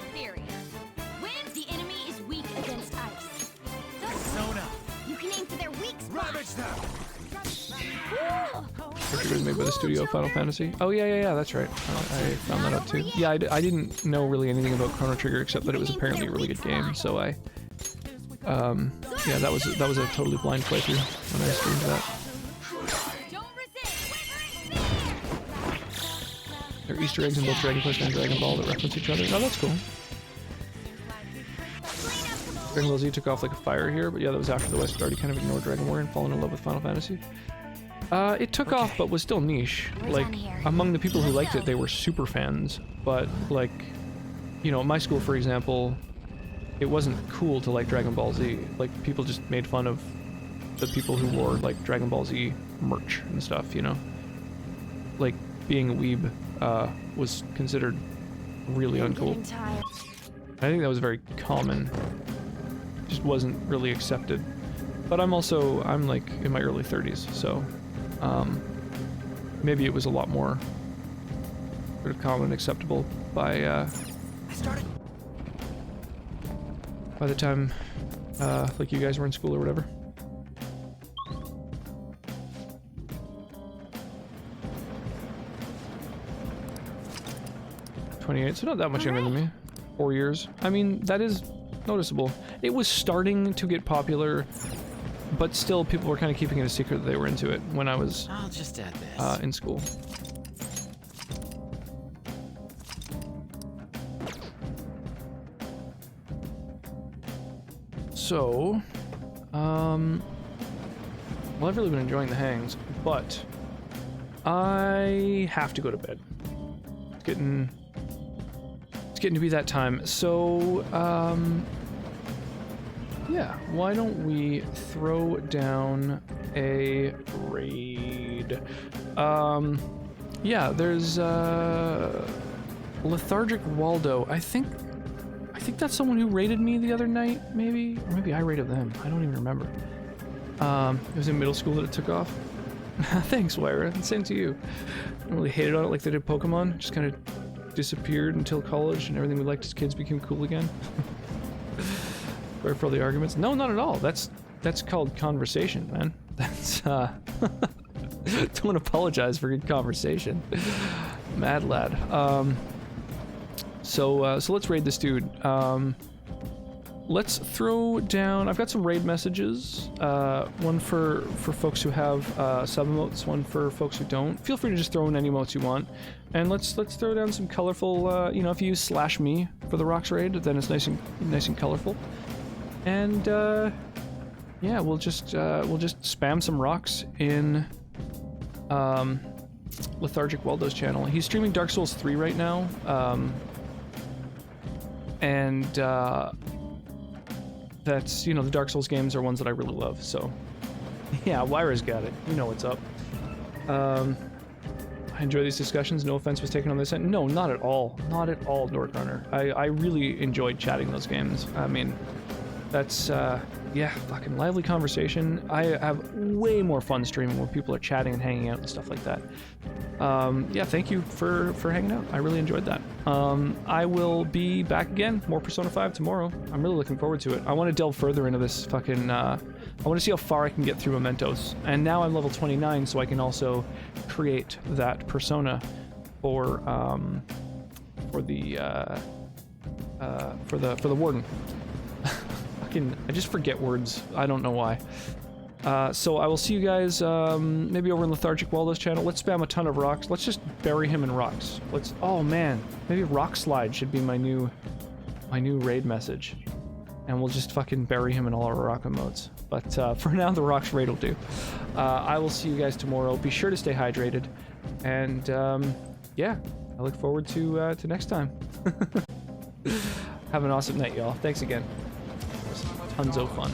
It was made by the studio of Final Fantasy. Oh yeah, that's right. I found that out too. Yeah, I didn't know really anything about Chrono Trigger except that it was apparently a really good game. So I, yeah, that was a totally blind playthrough when I streamed that. There are Easter eggs in both Dragon Quest and Dragon Ball that reference each other. Oh, that's cool. Dragon Ball Z took off like a fire here, but yeah, that was after the West had already kind of ignored Dragon Warrior and fallen in love with Final Fantasy. It took off, but was still niche. Like, among the people who liked it, they were super fans. But, like, you know, at my school, for example, it wasn't cool to like Dragon Ball Z. Like, people just made fun of the people who wore, like, Dragon Ball Z merch and stuff, you know? Like, being a weeb, was considered really uncool. I think that was very common. Just wasn't really accepted. But I'm like in my early 30s, so maybe it was a lot more sort of common and acceptable by the time like you guys were in school or whatever. '28, so not that much younger than me. 4 years. I mean, that is noticeable. It was starting to get popular, but still people were kind of keeping it a secret that they were into it when I was I'll just add this. In school. So, well, I've really been enjoying the hangs, but I have to go to bed. It's getting to be that time. So, yeah, why don't we throw down a raid? Yeah, there's Lethargic Waldo. I think that's someone who raided me the other night, maybe? Or maybe I raided them. I don't even remember. It was in middle school that it took off. Thanks, Wyra. And same to you. I don't really hated on it like they did Pokemon. Just kind of disappeared until college, and everything we liked as kids became cool again. Sorry for all the arguments. No, not at all. That's called conversation, man. That's don't apologize for good conversation. Mad lad. So let's raid this dude. Let's throw down. I've got some raid messages. One for folks who have sub emotes. One for folks who don't. Feel free to just throw in any emotes you want. And let's throw down some colorful. You know, if you use /me for the rocks raid, then it's nice and colorful. And yeah, we'll just spam some rocks in Lethargic Waldo's channel. He's streaming Dark Souls 3 right now. And that's, you know, the Dark Souls games are ones that I really love, so yeah, Wyra's got it. You know what's up. I enjoy these discussions. No offense was taken on this end. No, not at all. Not at all, Northrunner. I really enjoyed chatting those games. I mean, that's, yeah, fucking lively conversation. I have way more fun streaming when people are chatting and hanging out and stuff like that. Yeah, thank you for hanging out. I really enjoyed that. I will be back again, more Persona 5 tomorrow. I'm really looking forward to it. I want to delve further into this fucking, I want to see how far I can get through Mementos. And now I'm level 29, so I can also create that persona for the Warden. I just forget words. I don't know why. So I will see you guys maybe over in Lethargic Waldo's channel. Let's spam a ton of rocks. Let's just bury him in rocks. Oh man, maybe Rock Slide should be my new raid message. And we'll just fucking bury him in all our rock emotes. But for now, the rocks raid will do. I will see you guys tomorrow. Be sure to stay hydrated. And yeah, I look forward to next time. Have an awesome night, y'all. Tons of fun.